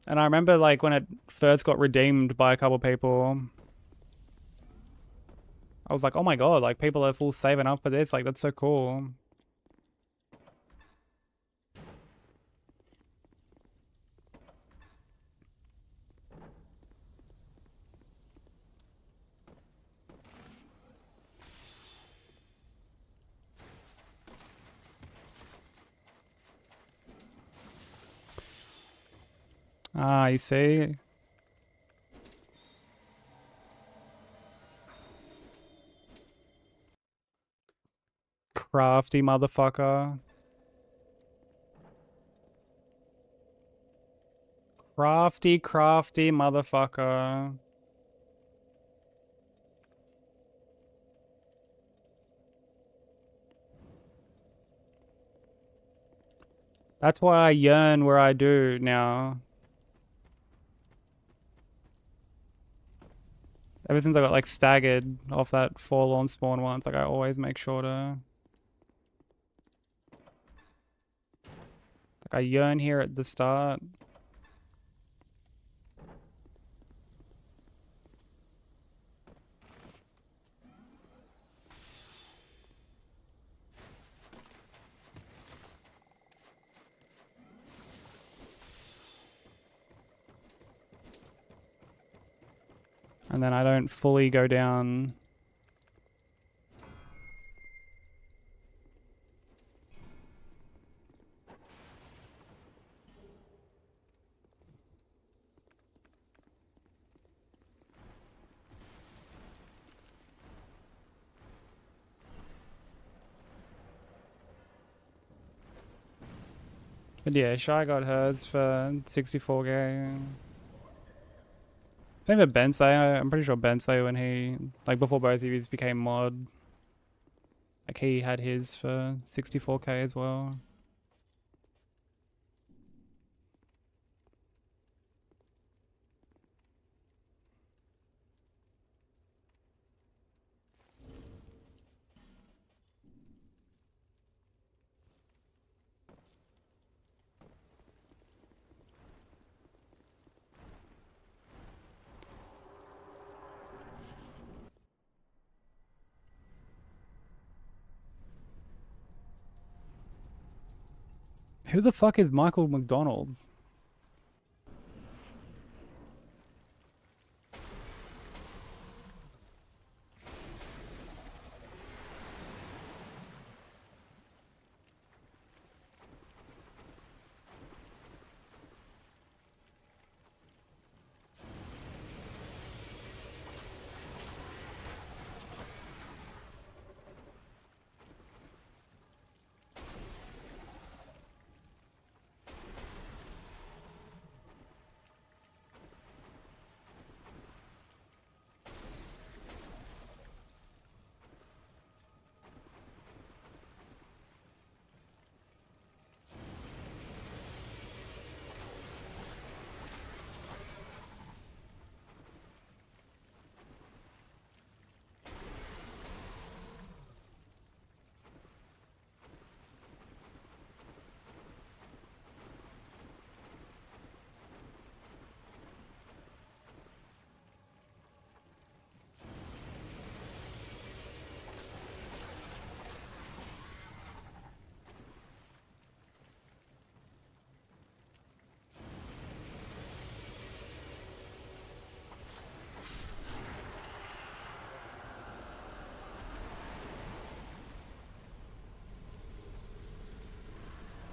S1: And I remember like when it first got redeemed by a couple people, I was like, oh my god, like people are full saving up for this, like that's so cool. Ah, you see? Crafty motherfucker. Crafty motherfucker. That's why I yearn where I do now. Ever since I got like staggered off that forlorn spawn once, like I always make sure to... Like I yearn here at the start. And then I don't fully go down. But yeah, Shy got hers for 64k. Same for Bensei. I'm pretty sure Bensei when he, like before both of these became mod, like he had his for 64k as well. Who the fuck is Michael McDonald?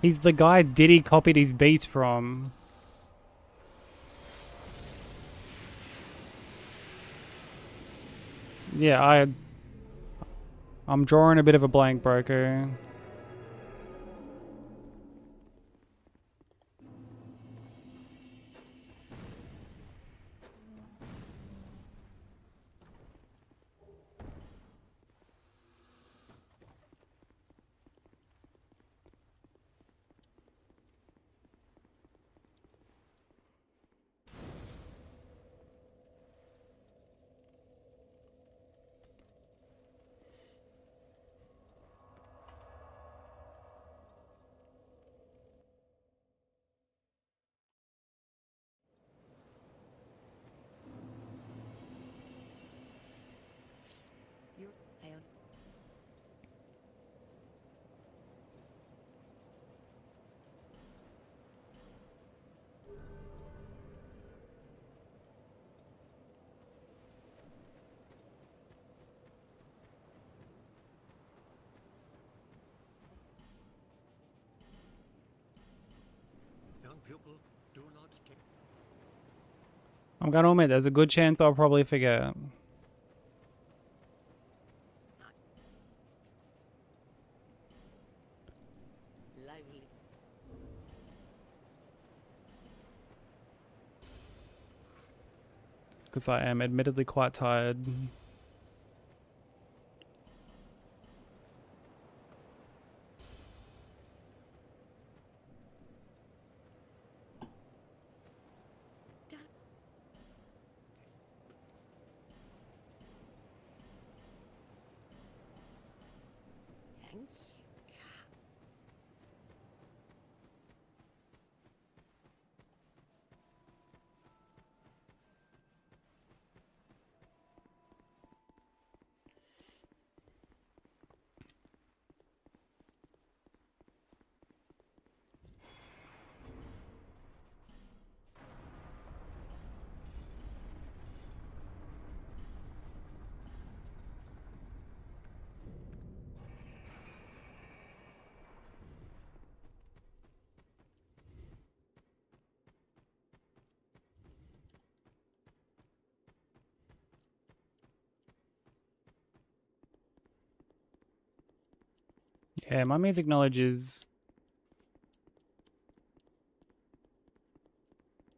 S1: He's the guy Diddy copied his beats from. Yeah, I'm drawing a bit of a blank, broker.
S4: I own.
S6: Young pupil, do not take.
S1: I'm gonna admit, there's a good chance I'll probably forget.
S2: Lively.
S1: Because I am admittedly quite tired.
S2: Thank you.
S1: Yeah, my music knowledge is...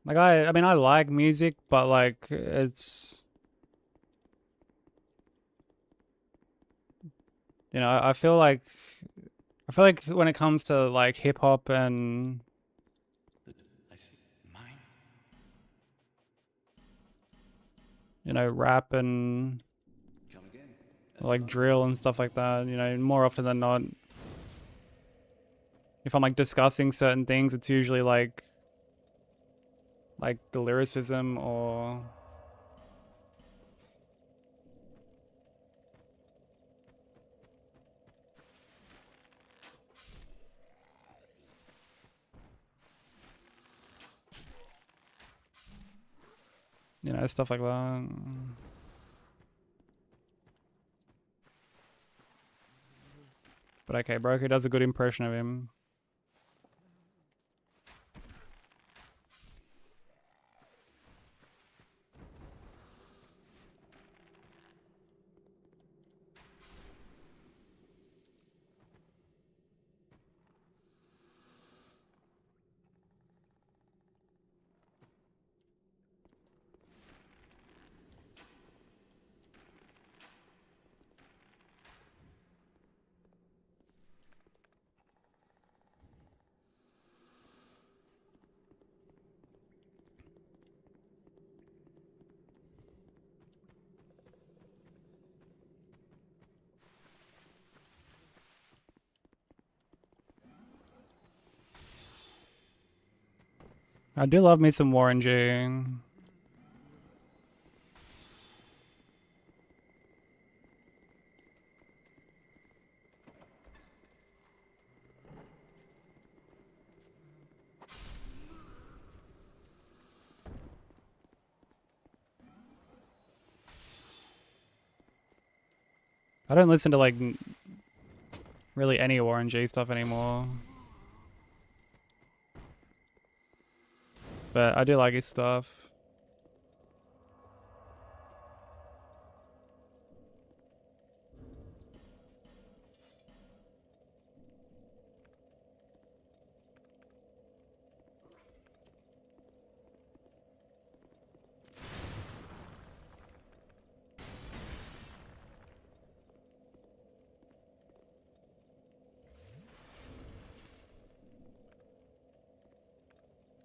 S1: Like, I mean, I like music, but, like, it's... You know, I feel like... I feel like when it comes to, like, hip-hop and...
S5: I see. Mine?
S1: You know, rap and...
S5: Come again.
S1: Like, drill and stuff like that, you know, more often than not... If I'm, like, discussing certain things, it's usually, like the lyricism or... You know, stuff like that. But okay, Broker does a good impression of him. I do love me some Warren G. I don't listen to like really any Warren G stuff anymore. But I do like his stuff.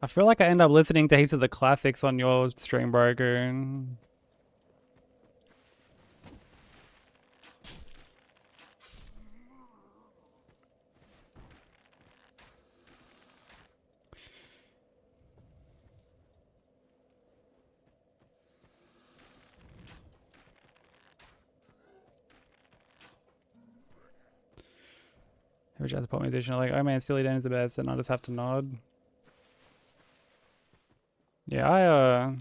S1: I feel like I end up listening to heaps of the classics on your stream, Broker. Every jazz pop musician are like, oh man, Steely Dan is the best, and I just have to nod. Yeah,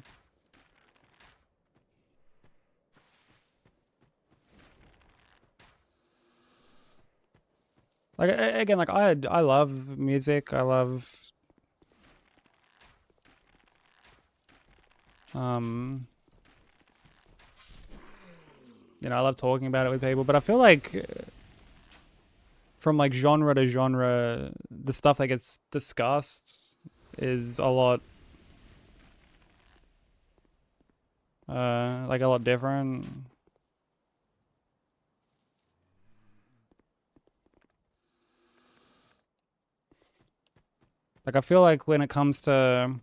S1: like again, like I love music. I love you know, I love talking about it with people, but I feel like from like genre to genre, the stuff that gets discussed is a lot like a lot different. Like I feel like when it comes to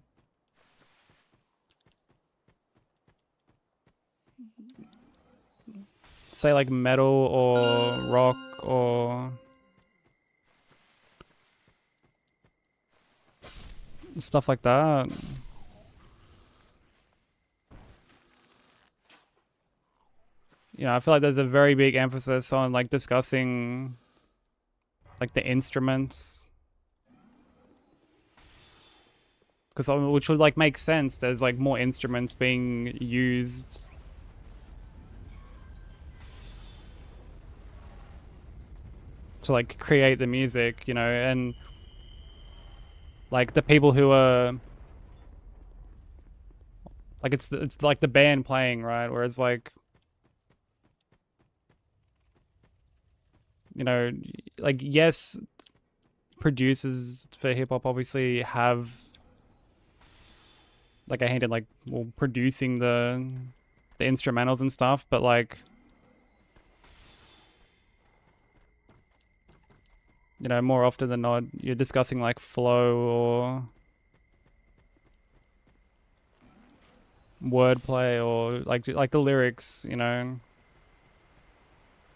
S1: say like metal or rock or stuff like that, you know, I feel like there's a very big emphasis on like discussing like the instruments, because which would like make sense. There's like more instruments being used to like create the music, you know, and like the people who are like it's like the band playing, right? Whereas like, you know, like yes, producers for hip hop obviously have like a hand in like well producing the instrumentals and stuff, but like, you know, more often than not, you're discussing like flow or wordplay or like the lyrics, you know.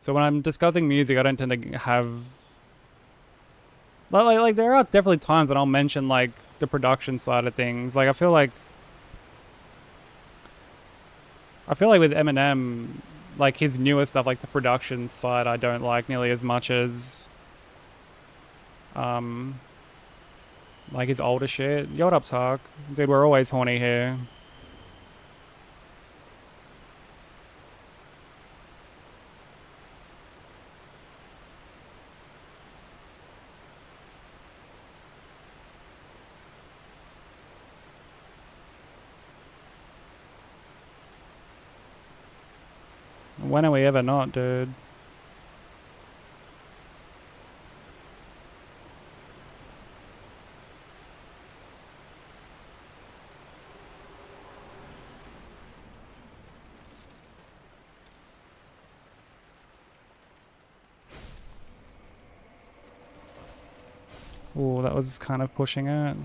S1: So when I'm discussing music, I don't tend to have like there are definitely times when I'll mention like the production side of things. Like I feel like with Eminem, like his newer stuff, like the production side, I don't like nearly as much as like his older shit. Yo, what up, Tark? Dude, we're always horny here. When are we ever not, dude? Oh, that was kind of pushing it.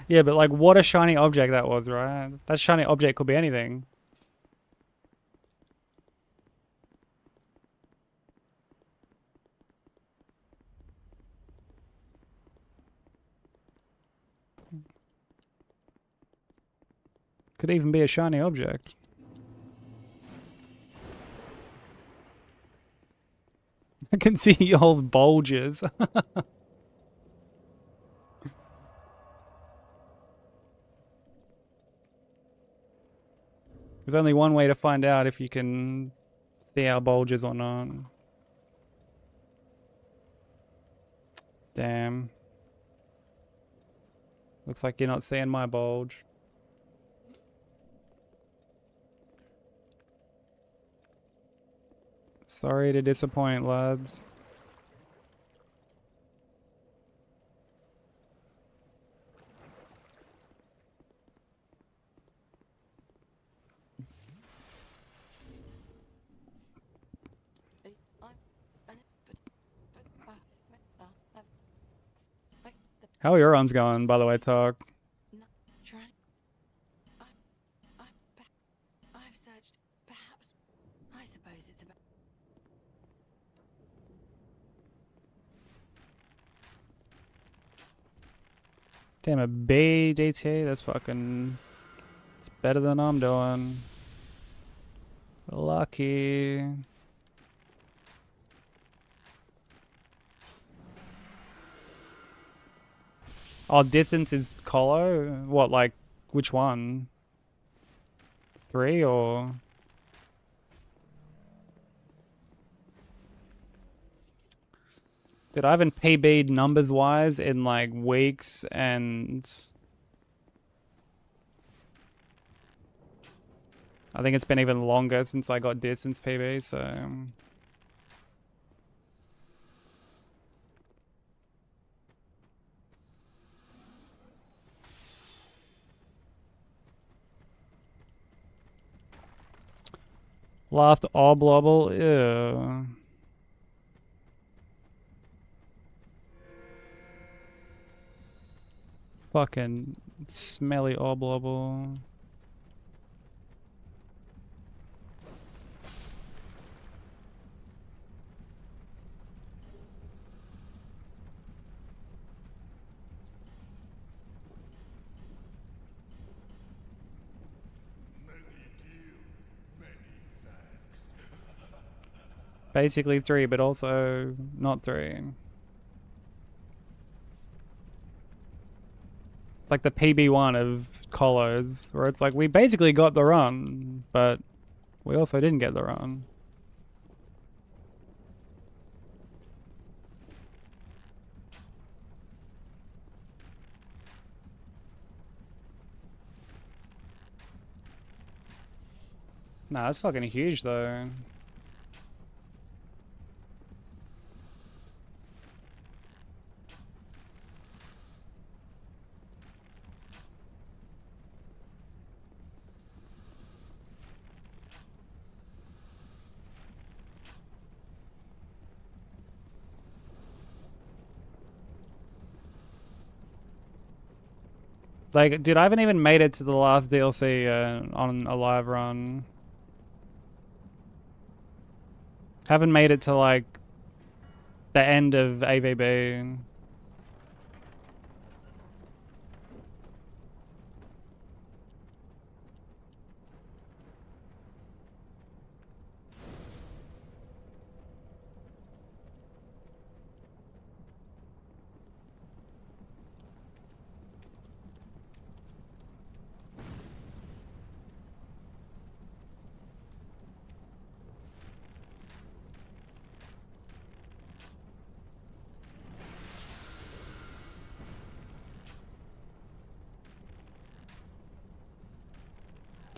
S1: Yeah, but like, what a shiny object that was, right? That shiny object could be anything. Could even be a shiny object. I can see y'all's bulges. There's only one way to find out if you can see our bulges or not. Damn. Looks like you're not seeing my bulge. Sorry to disappoint, lads. How are your runs going, by the way, Talk?
S4: I've searched. Perhaps. I suppose it's about.
S1: Damn, a B DT? That's fucking... It's better than I'm doing. Lucky. Oh, distance is Colo? What, like, which one? 3 or... Dude, I haven't PB'd numbers-wise in, like, weeks, and... I think it's been even longer since I got distance PB, so... Last oblobble, ew. Fucking smelly oblobble. Basically 3, but also not 3. It's like the PB1 of Colos, where it's like, we basically got the run, but we also didn't get the run. Nah, that's fucking huge, though. Like, dude, I haven't even made it to the last DLC on a live run. Haven't made it to, like, the end of AVB.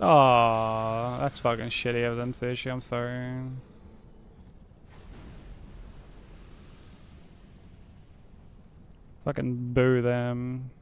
S1: Oh, that's fucking shitty of them, Sushi. I'm sorry. Fucking boo them.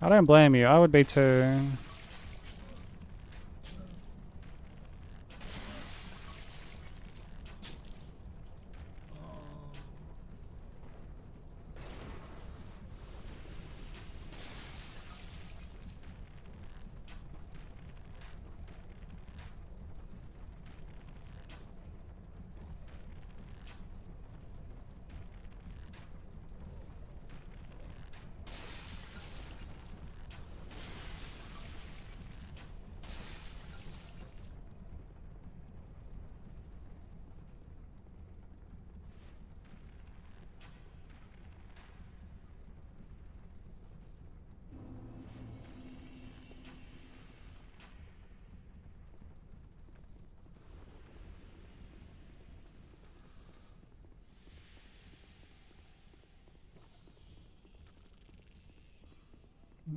S1: I don't blame you. I would be too.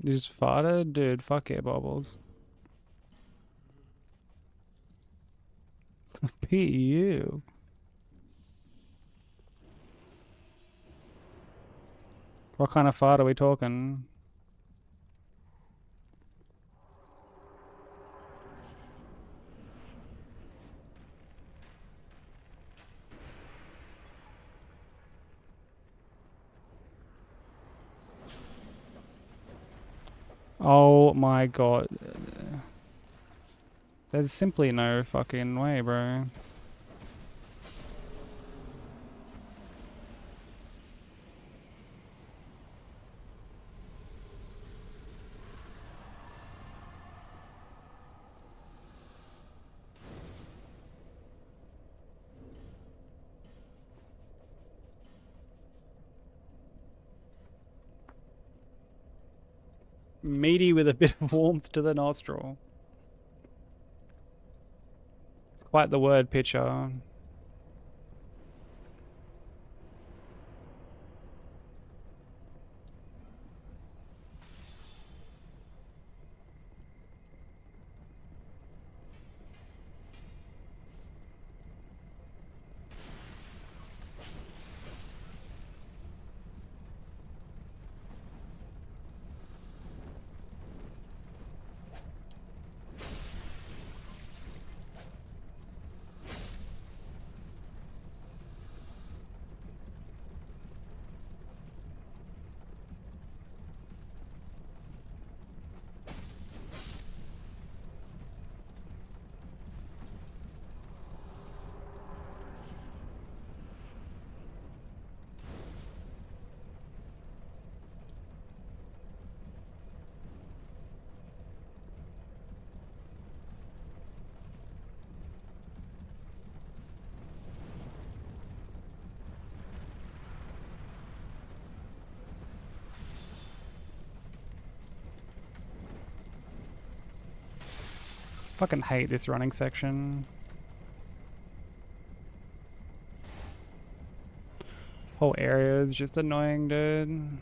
S1: You just farted? Dude, fuck air bubbles. PU. What kind of fart are we talking? Oh my god. There's simply no fucking way, bro. Meaty with a bit of warmth to the nostril. It's quite the word picture. Fucking hate this running section. This whole area is just annoying, dude.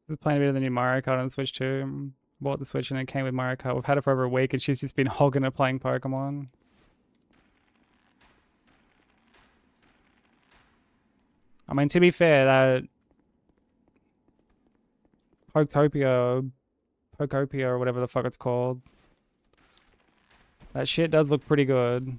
S1: I was playing a bit of the new Mario Kart on the Switch too. Bought the Switch and it came with Mario Kart. We've had it for over a week and she's just been hogging it playing Pokemon. I mean, to be fair, that Pokopia or whatever the fuck it's called, that shit does look pretty good.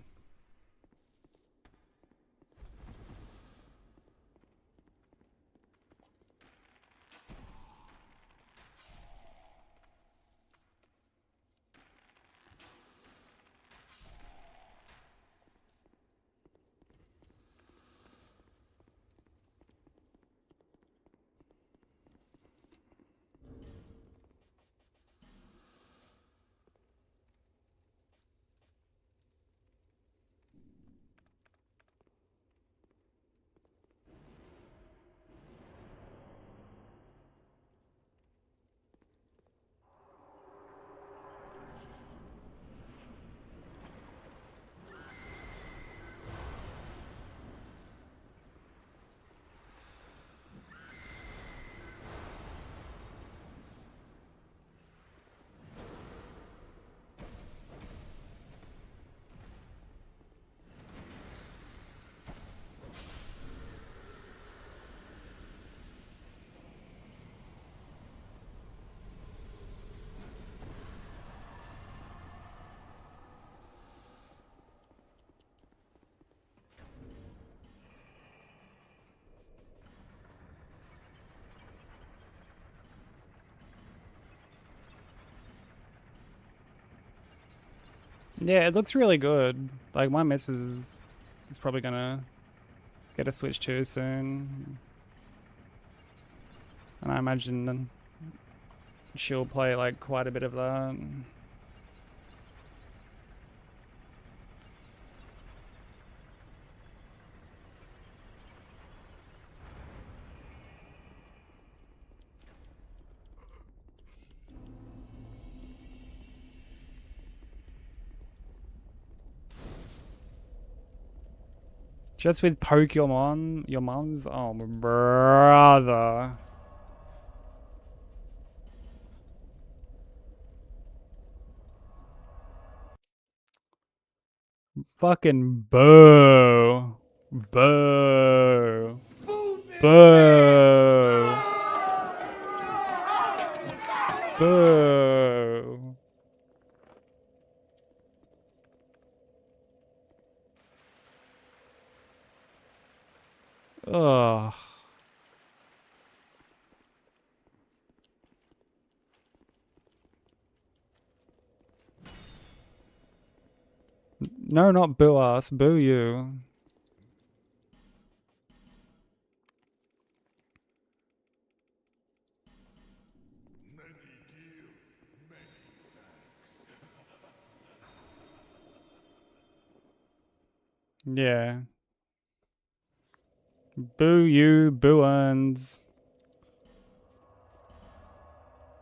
S1: Yeah, it looks really good. Like, my missus is probably gonna get a Switch 2 soon. And I imagine she'll play, like, quite a bit of that. Just with Pokemon, your mom's? Oh, brother. Fucking boo. Boo. Boo. Boo. Ugh. No, not boo us. Boo you. Yeah. Boo you, boo uns.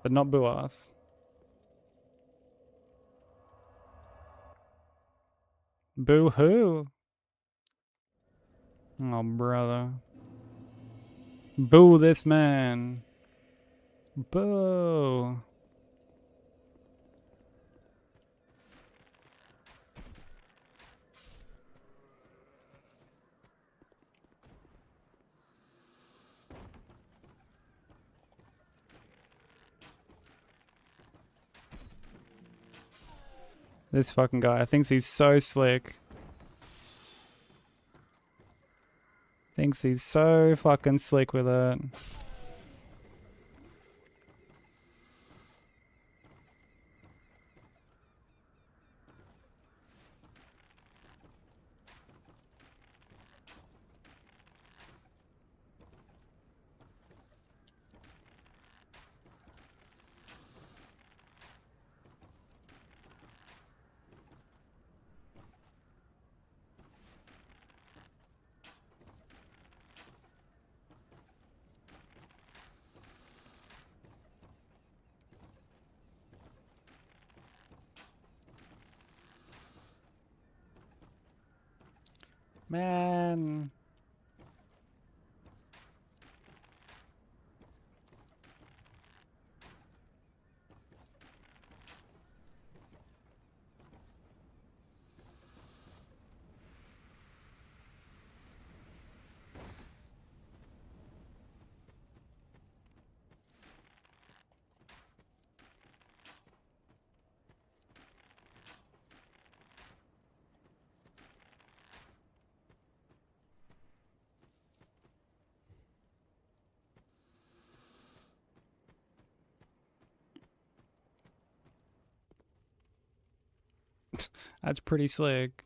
S1: But not boo us. Boo hoo. Oh, brother. Boo this man. Boo. This fucking guy thinks he's so slick. Thinks he's so fucking slick with it. Man. That's pretty slick.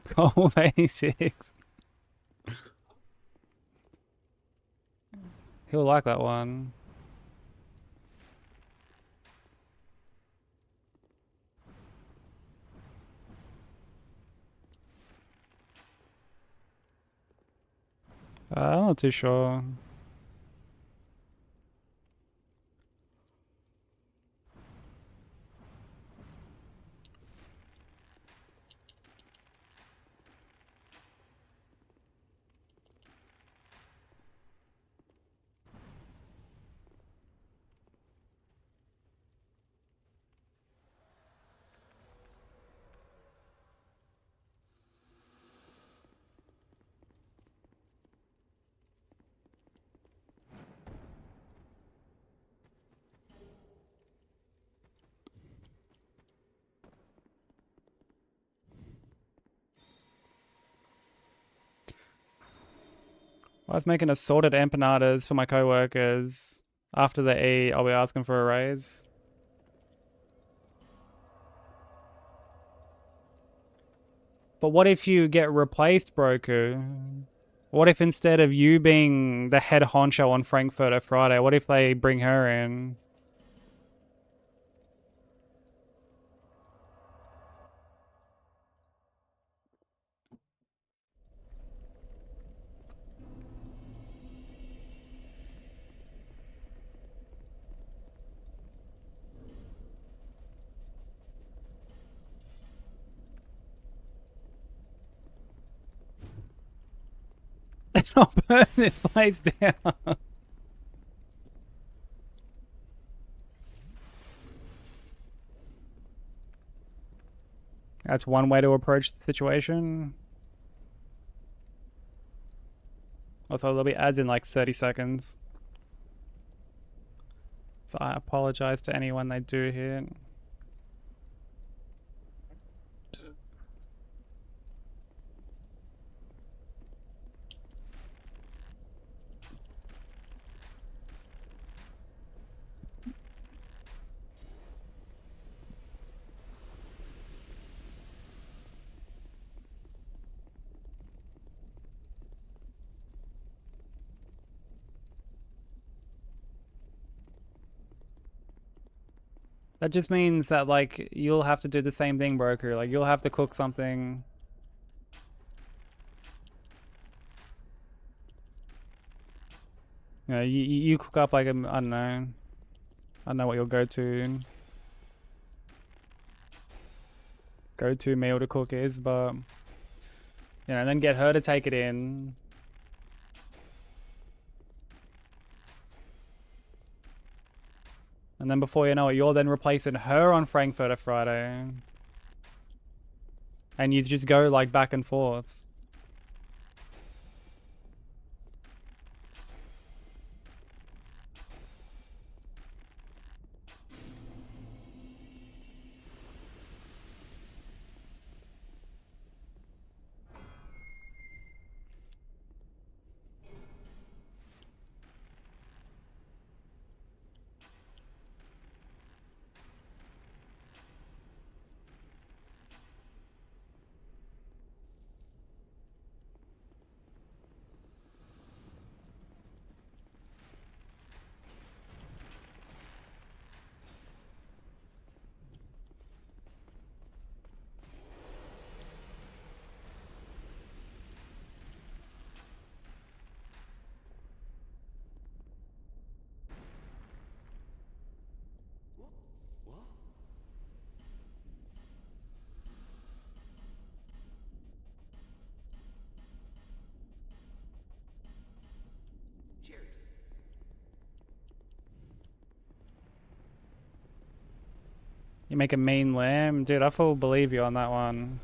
S1: Cold 86. He'll like that one. I'm not too sure. I was making assorted empanadas for my co-workers. After they eat, I'll be asking for a raise. But what if you get replaced, Broku? What if instead of you being the head honcho on Frankfurter Friday, what if they bring her in? I'll burn this place down. That's one way to approach the situation. Also, there'll be ads in like 30 seconds. So I apologize to anyone they do hit. That just means that, like, you'll have to do the same thing, Broker. Like, you'll have to cook something. You know, you cook up, like, I don't know. I don't know what your go-to meal to cook is, but, you know, then get her to take it in. And then before you know it, you're then replacing her on Frankfurter Friday. And you just go, like, back and forth. You make a mean lamb? Dude, I full believe you on that one.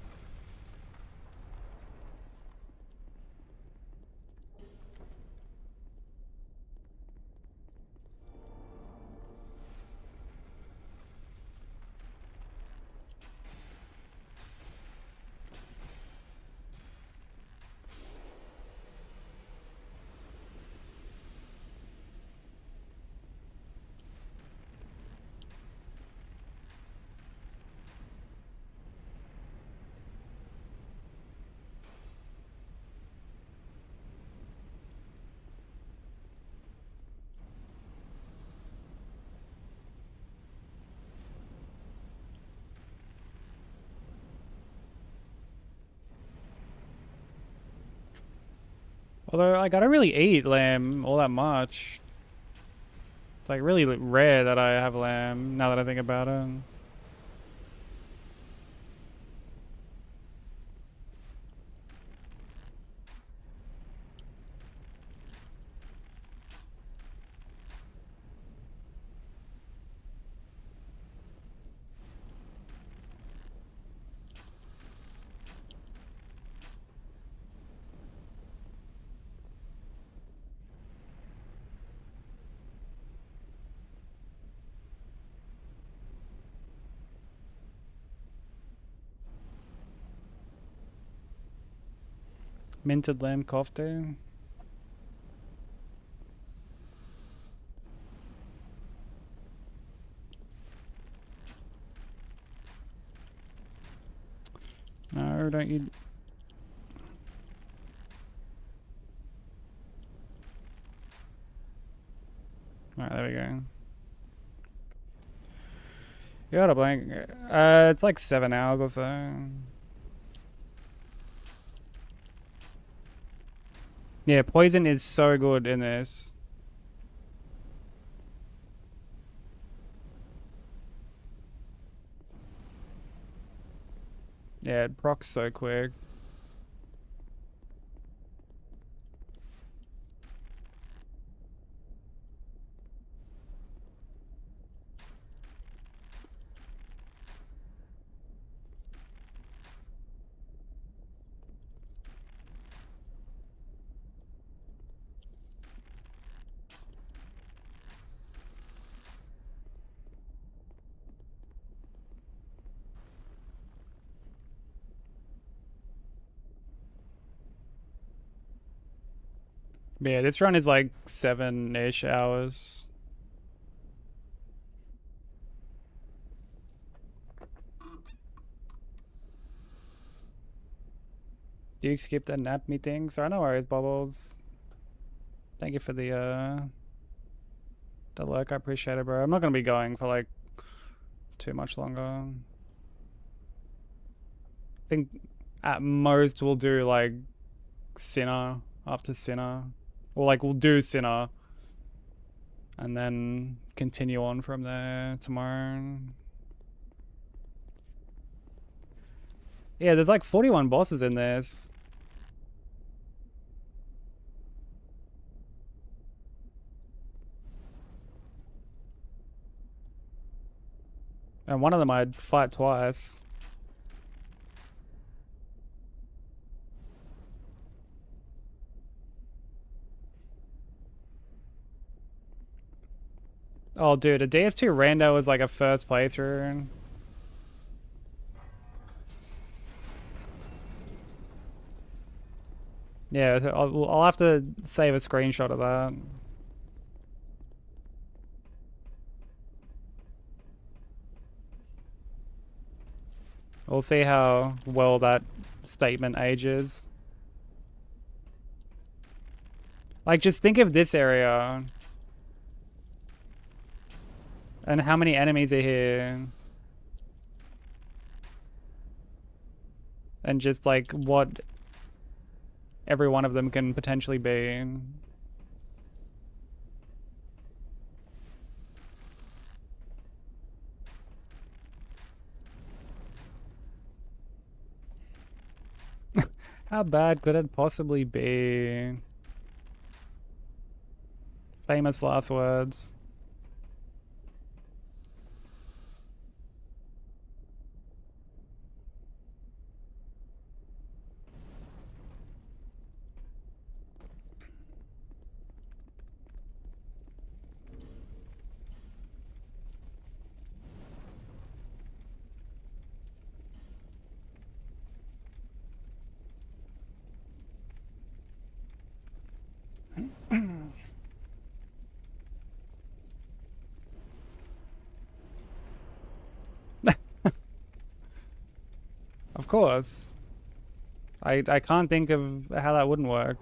S1: Although, like, I don't really eat lamb all that much. It's, like, really rare that I have lamb, now that I think about it. Minted lamb kofta. No, don't you... Alright, there we go. You got a blank. It's like 7 hours or so. Yeah, poison is so good in this. Yeah, it procs so quick. But yeah, this run is like 7-ish hours. Do you skip the nap meeting? Sorry, no worries, Bubbles. Thank you for the lurk. I appreciate it, bro. I'm not gonna be going for like too much longer. I think at most we'll do like Sinner after Sinner. Or like we'll do Sinner and then continue on from there tomorrow. Yeah, there's like 41 bosses in this. And one of them I'd fight twice. Oh, dude, a DS2 rando was like a first playthrough. Yeah, so I'll have to save a screenshot of that. We'll see how well that statement ages. Like, just think of this area. And how many enemies are here. And just, like, what every one of them can potentially be. How bad could it possibly be? Famous last words. Of course. I can't think of how that wouldn't work.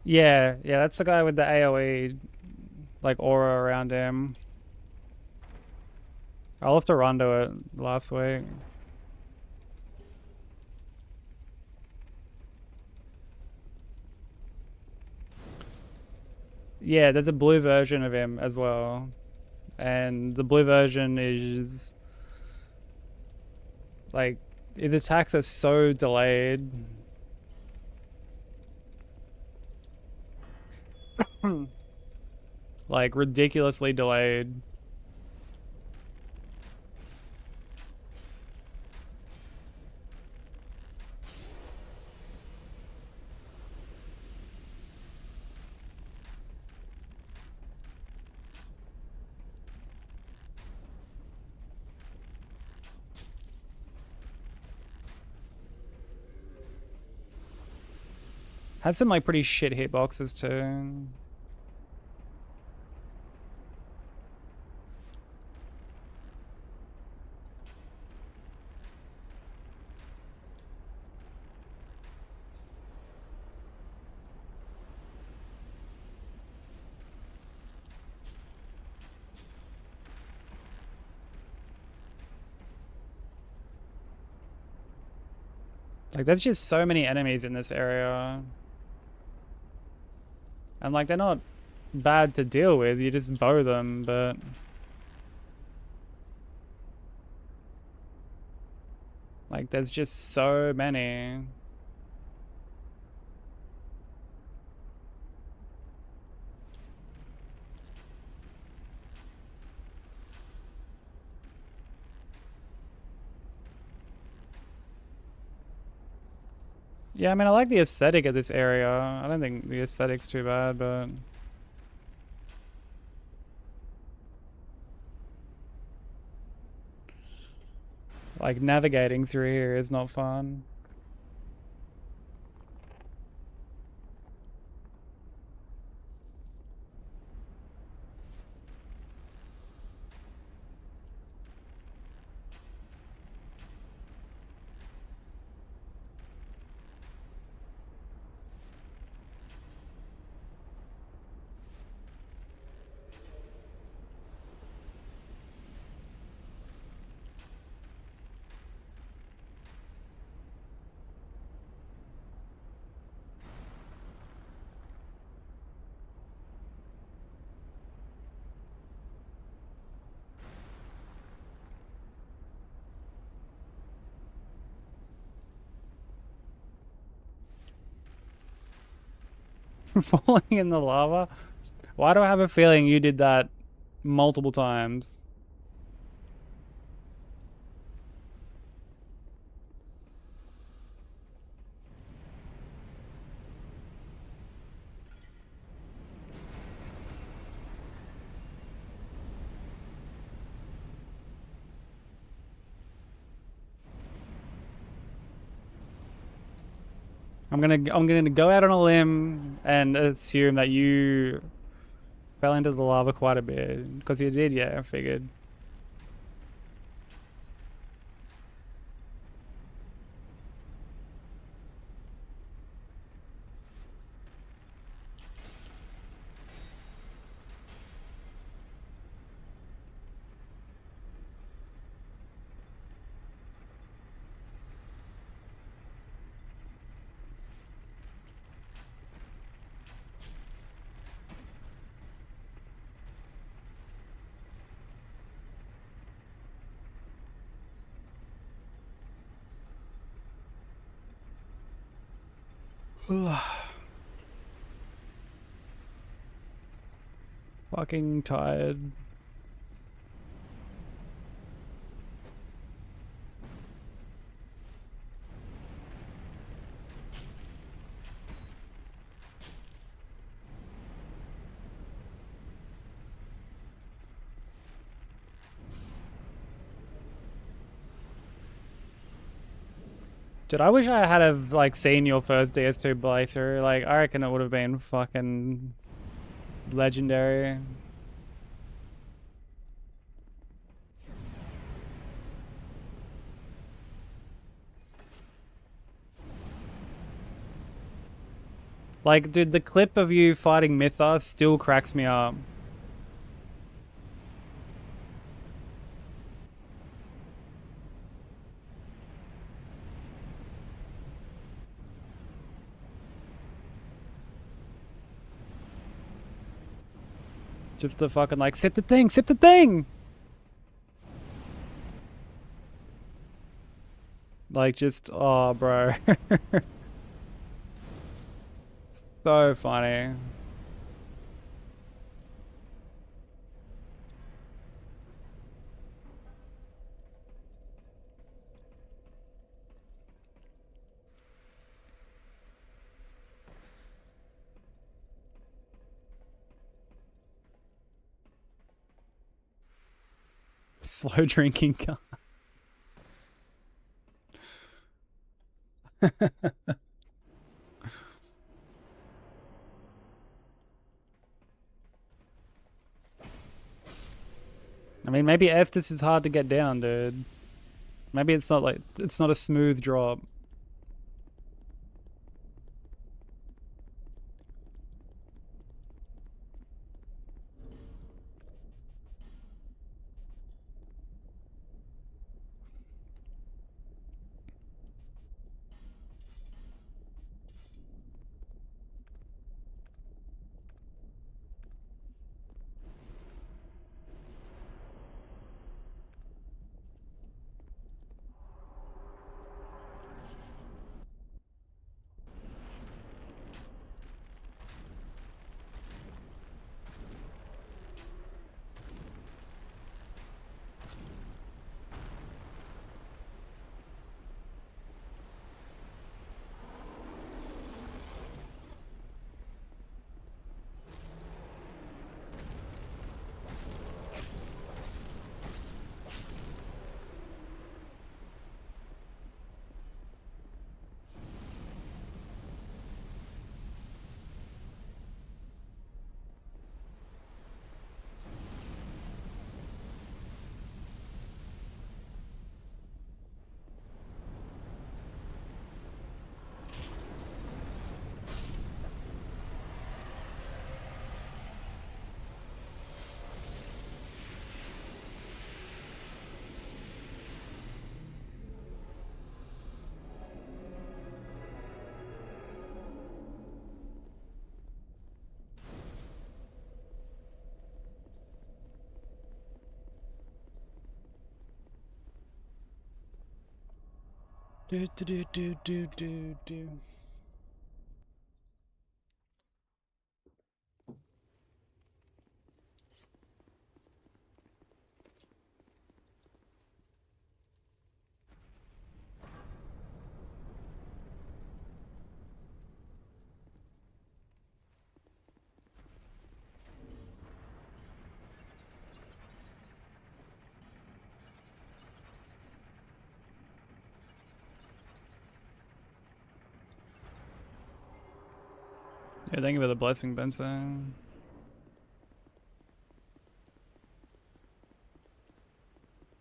S1: Yeah, that's the guy with the AoE, like, aura around him. I'll have to run to it last week. Yeah, there's a blue version of him as well. And the blue version is like, his attacks are so delayed. Like, ridiculously delayed. Has some like pretty shit hitboxes too. Like, there's just so many enemies in this area. And like, they're not bad to deal with, you just bow them, but like, there's just so many. Yeah, I mean, I like the aesthetic of this area. I don't think the aesthetic's too bad, but like, navigating through here is not fun. Falling in the lava? Why do I have a feeling you did that multiple times? I'm gonna go out on a limb and assume that you fell into the lava quite a bit. Because you did, yeah, I figured. Fucking tired. Dude, I wish I had have like seen your first DS2 playthrough. Like, I reckon it would have been fucking legendary. Like, dude, the clip of you fighting Mythos still cracks me up. Just the fucking like, sip the thing, sip the thing! Like, just, oh, bro. So funny. Slow drinking. I mean, maybe Estus is hard to get down, dude. Maybe it's not like, it's not a smooth drop. Do do do do do do do. Yeah, thank you for the blessing, Benson.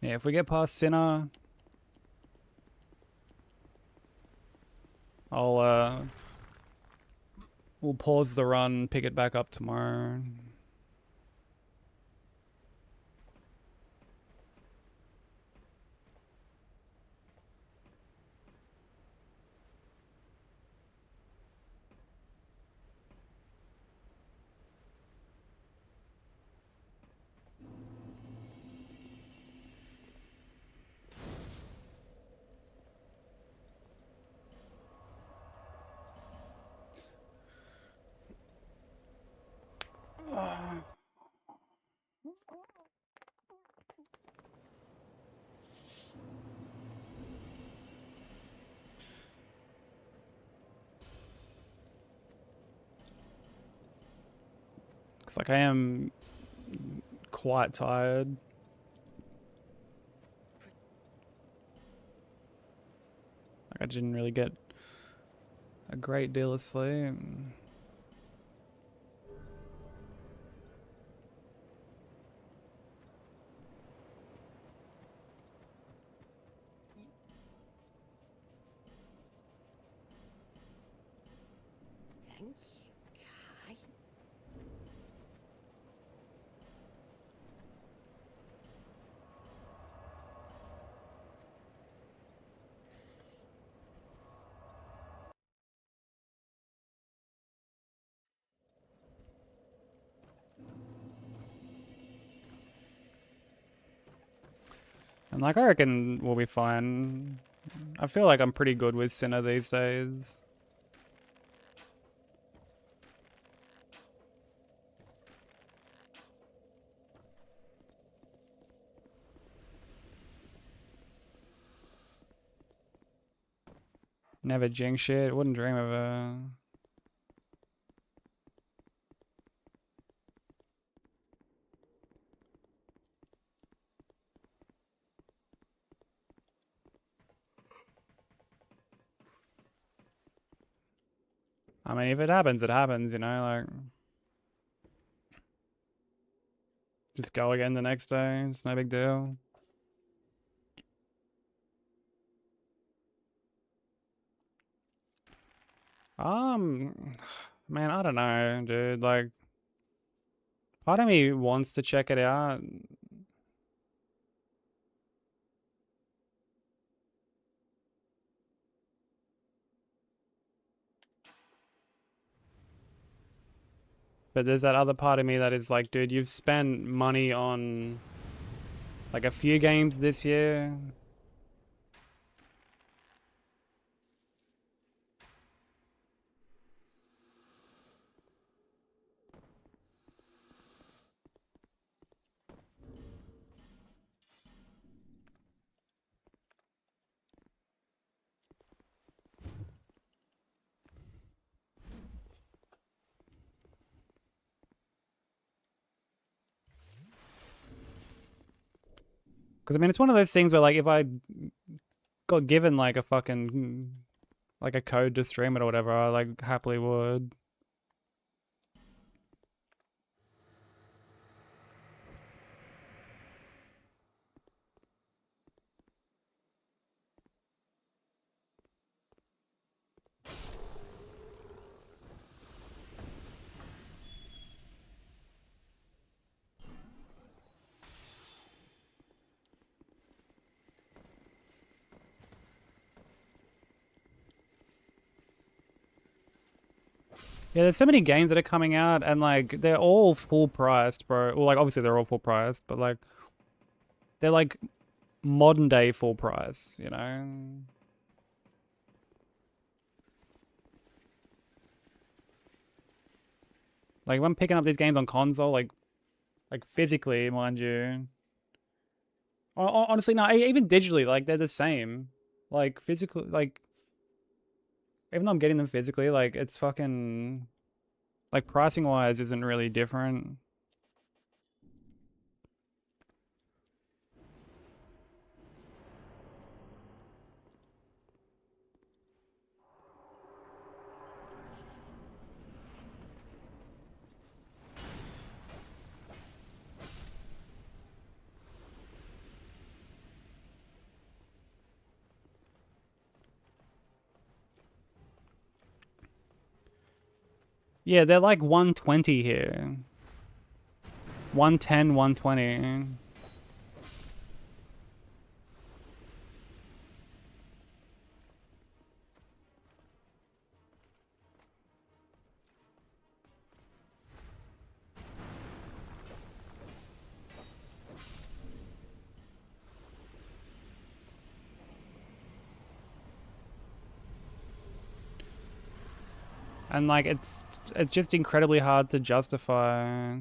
S1: Yeah, if we get past Sinner, we'll pause the run, pick it back up tomorrow. Looks like I am quite tired. Like I didn't really get a great deal of sleep.
S2: Thank you, Kai.
S1: And like I reckon we'll be fine. I feel like I'm pretty good with Sinner these days. Never jinx shit. Wouldn't dream of it. I mean, if it happens, it happens, you know, like... Just go again the next day. It's no big deal. Man, I don't know, dude. Like, part of me wants to check it out. But there's that other part of me that is like, dude, you've spent money on like a few games this year. Because I mean, it's one of those things where like if I got given like a fucking like a code to stream it or whatever, I like happily would. Yeah, there's so many games that are coming out and like they're all full priced, bro. Well, like obviously they're all full priced, but like they're like modern day full price, you know? Like if I'm picking up these games on console, like physically, mind you. Honestly, no, even digitally, like they're the same. Like physical, like even though I'm getting them physically, like it's fucking like pricing wise isn't really different. Yeah, they're like 120 here. 110, 120. And like it's just incredibly hard to justify.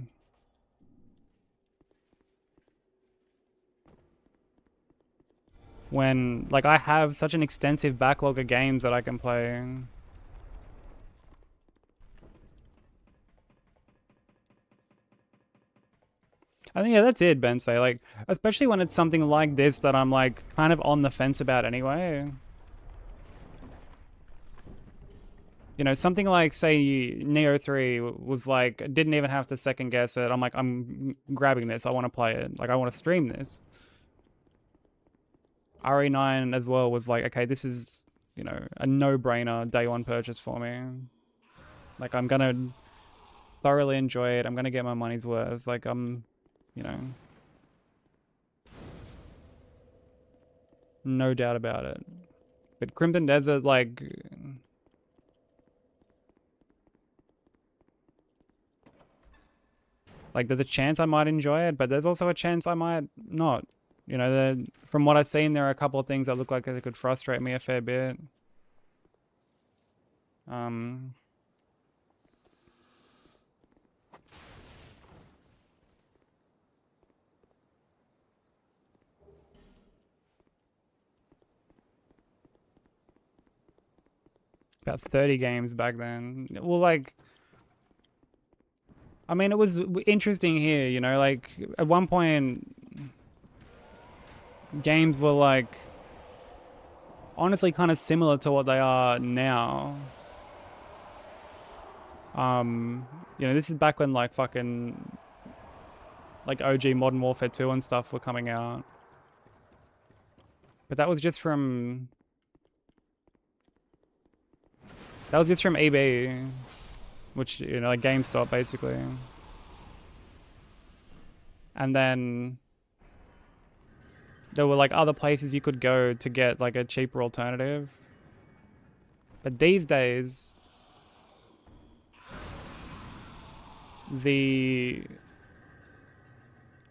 S1: When like I have such an extensive backlog of games that I can play. I think yeah, that's it, Ben. Say like, especially when it's something like this that I'm like kind of on the fence about anyway. You know, something like say Neo 3 was like didn't even have to second guess it. I'm like, I'm grabbing this. I want to play it. Like I want to stream this. RE9 as well was like, okay, this is, you know, a no-brainer day one purchase for me. Like I'm gonna thoroughly enjoy it. I'm gonna get my money's worth. Like I'm, you know, no doubt about it. But Crimson Desert, like, there's a chance I might enjoy it, but there's also a chance I might not. You know, from what I've seen, there are a couple of things that look like they could frustrate me a fair bit. About 30 games back then. Well, like, I mean, it was interesting here, you know, like, at one point, games were, like, honestly kind of similar to what they are now. You know, this is back when, like, fucking, like, OG Modern Warfare 2 and stuff were coming out. But that was just from... That was just from EB, which, you know, like GameStop, basically. And then there were, like, other places you could go to get, like, a cheaper alternative. But these days, there's,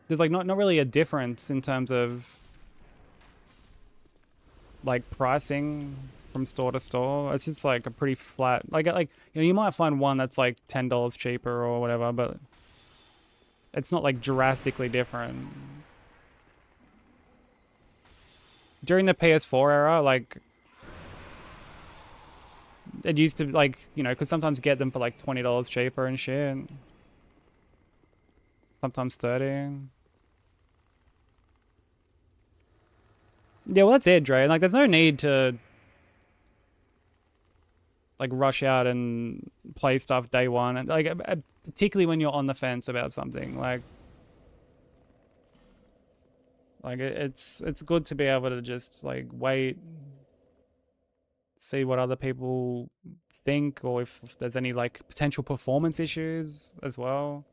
S1: like, not really a difference in terms of, like, pricing from store to store. It's just like a pretty flat, like, you know, you might find one that's like $10 cheaper or whatever, but it's not like drastically different. During the PS4 era, like, it used to, like, you know, could sometimes get them for like $20 cheaper and shit. Sometimes 30. Yeah, well, that's it, Dre. Like, there's no need to, like, rush out and play stuff day one. And, like, particularly when you're on the fence about something. Like it's good to be able to just, like, wait, see what other people think, or if there's any, like, potential performance issues as well.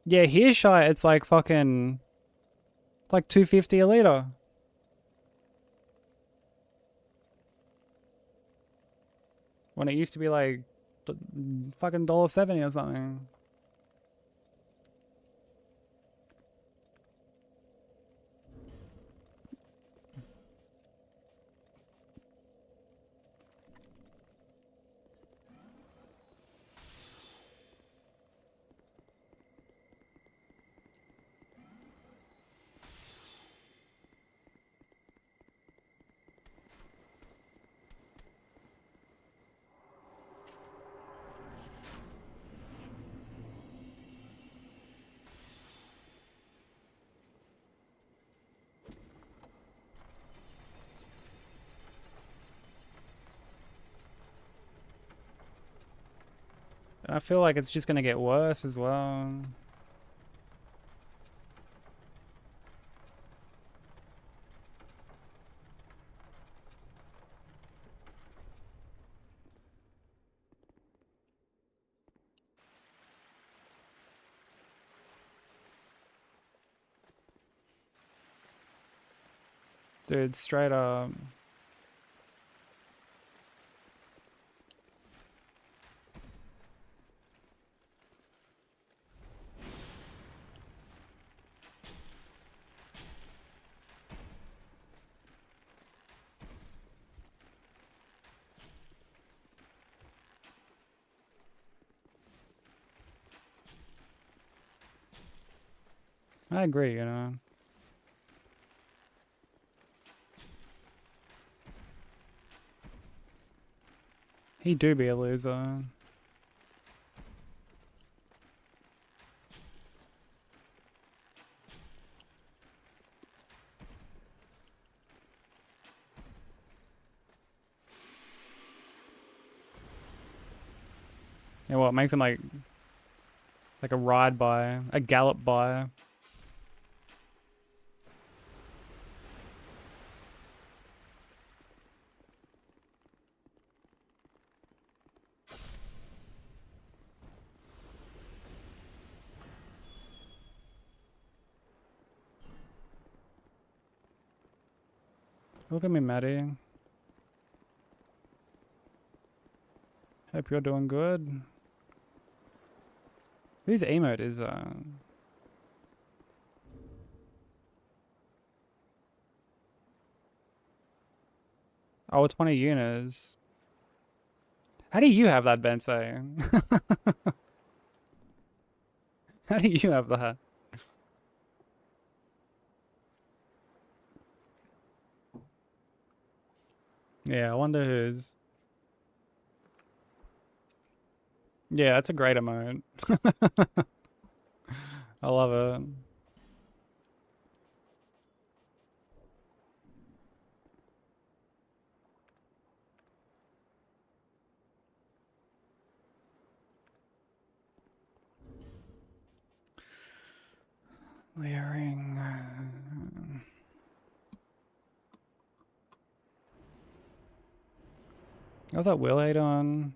S1: Yeah, here, Shy, it's like fucking, like, $2.50 a liter. When it used to be like fucking $1.70 or something. And I feel like it's just gonna get worse as well. Dude, straight up. I agree, you know. He do be a loser. Yeah, what makes him like a ride by, a gallop by. Look at me, Maddie. Hope you're doing good. Whose emote is Oh, it's one of Yuna's. How do you have that, Bensei? How do you have that? Yeah, I wonder whose. Yeah, that's a great emote. I love it. Layering. How's that Will 8 on?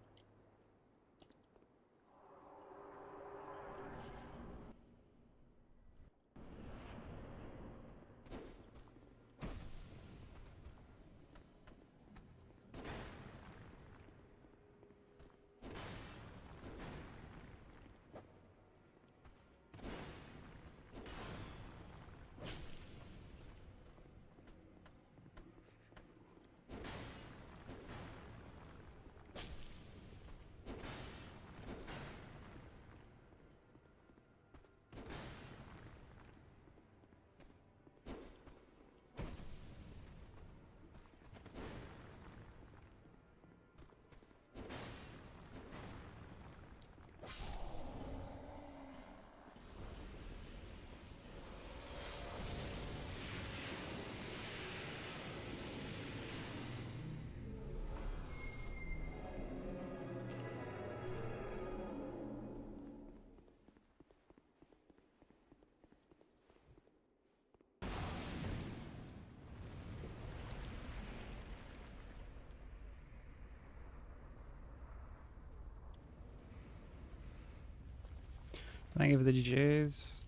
S1: Thank you for the GGs.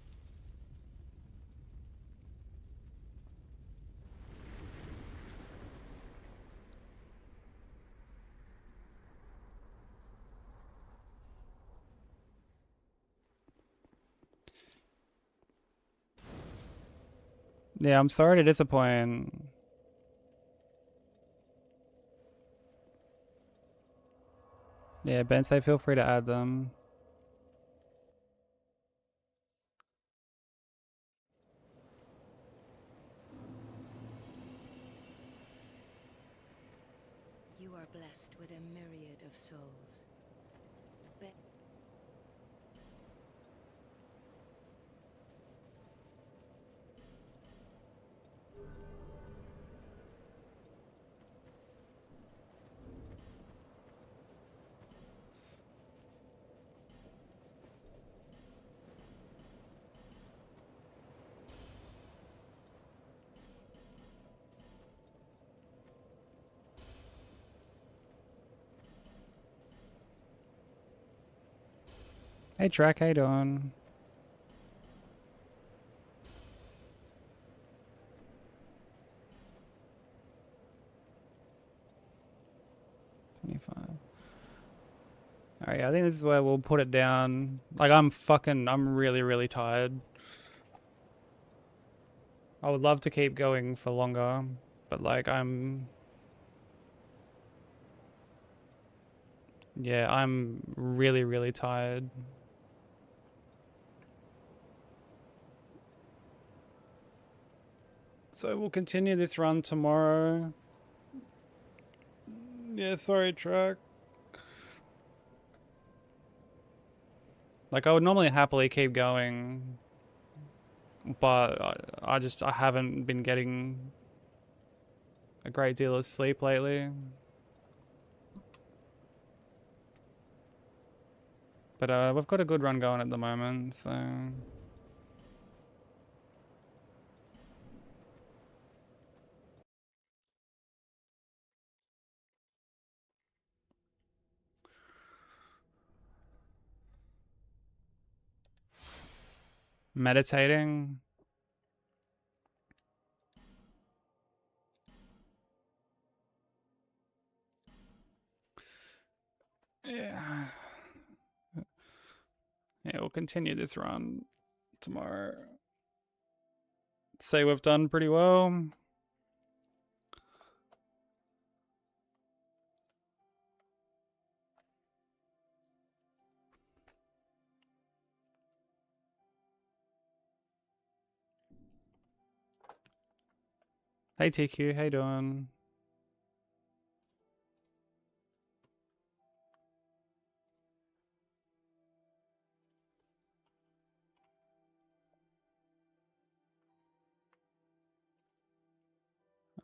S1: Yeah, I'm sorry to disappoint. Yeah, Bensei, feel free to add them.
S4: You are blessed with a myriad of souls. But
S1: Hey Track, how you doing? Alright, I think this is where we'll put it down. Like, I'm really tired. I would love to keep going for longer, but like, yeah, I'm really tired. So we'll continue this run tomorrow. Yeah, sorry, Track. Like, I would normally happily keep going, but I haven't been getting a great deal of sleep lately. But we've got a good run going at the moment, so... Meditating. Yeah. Yeah, we'll continue this run tomorrow. Say we've done pretty well. Hey TQ, how you doing?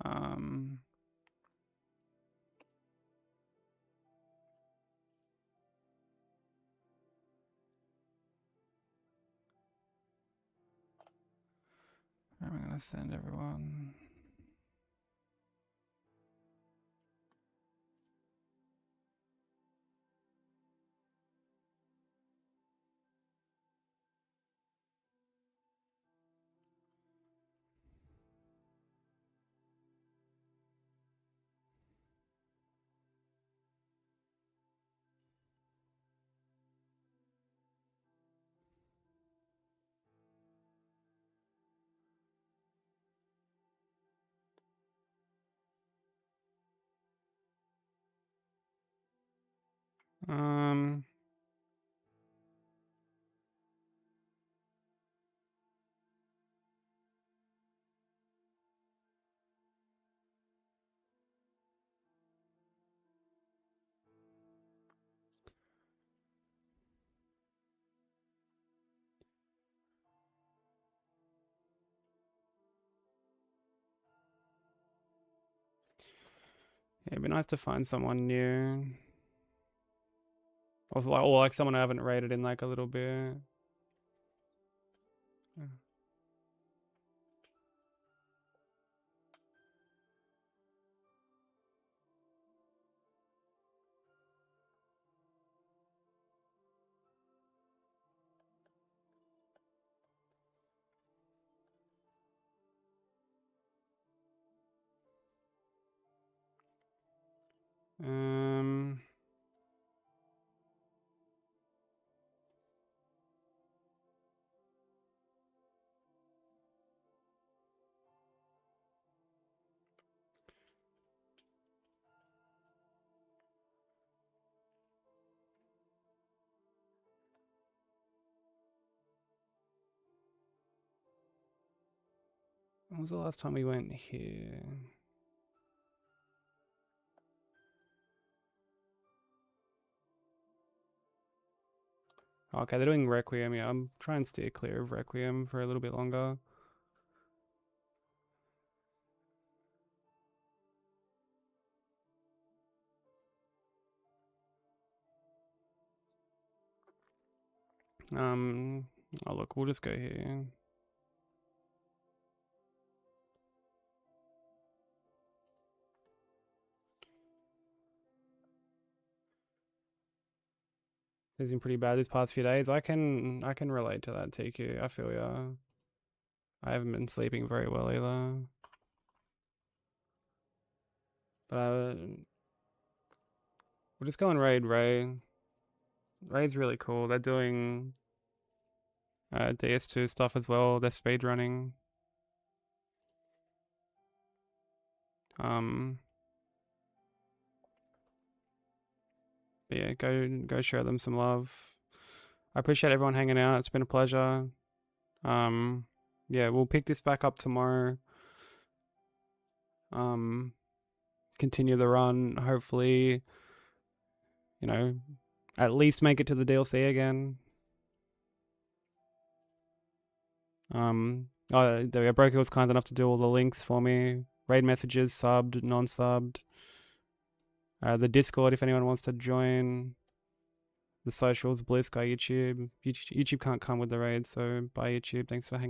S1: Um... Where am I gonna send everyone? Um... Yeah, it'd be nice to find someone new. Or like someone I haven't rated in like a little bit. Um... When was the last time we went here? Okay, they're doing Requiem. Yeah, I'm trying to steer clear of Requiem for a little bit longer. Oh look, we'll just go here. It's been pretty bad these past few days. I can relate to that, TQ. I feel ya. I haven't been sleeping very well either. But we'll just go and raid Ray. Ray's really cool. They're doing DS2 stuff as well. They're speedrunning. But yeah, go show them some love. I appreciate everyone hanging out. It's been a pleasure. Yeah, we'll pick this back up tomorrow. Continue the run. Hopefully, you know, at least make it to the DLC again. Broker was kind enough to do all the links for me. Raid messages, subbed, non-subbed. The Discord, if anyone wants to join. The socials, Bliss, go YouTube. YouTube can't come with the raid, so bye YouTube. Thanks for hanging.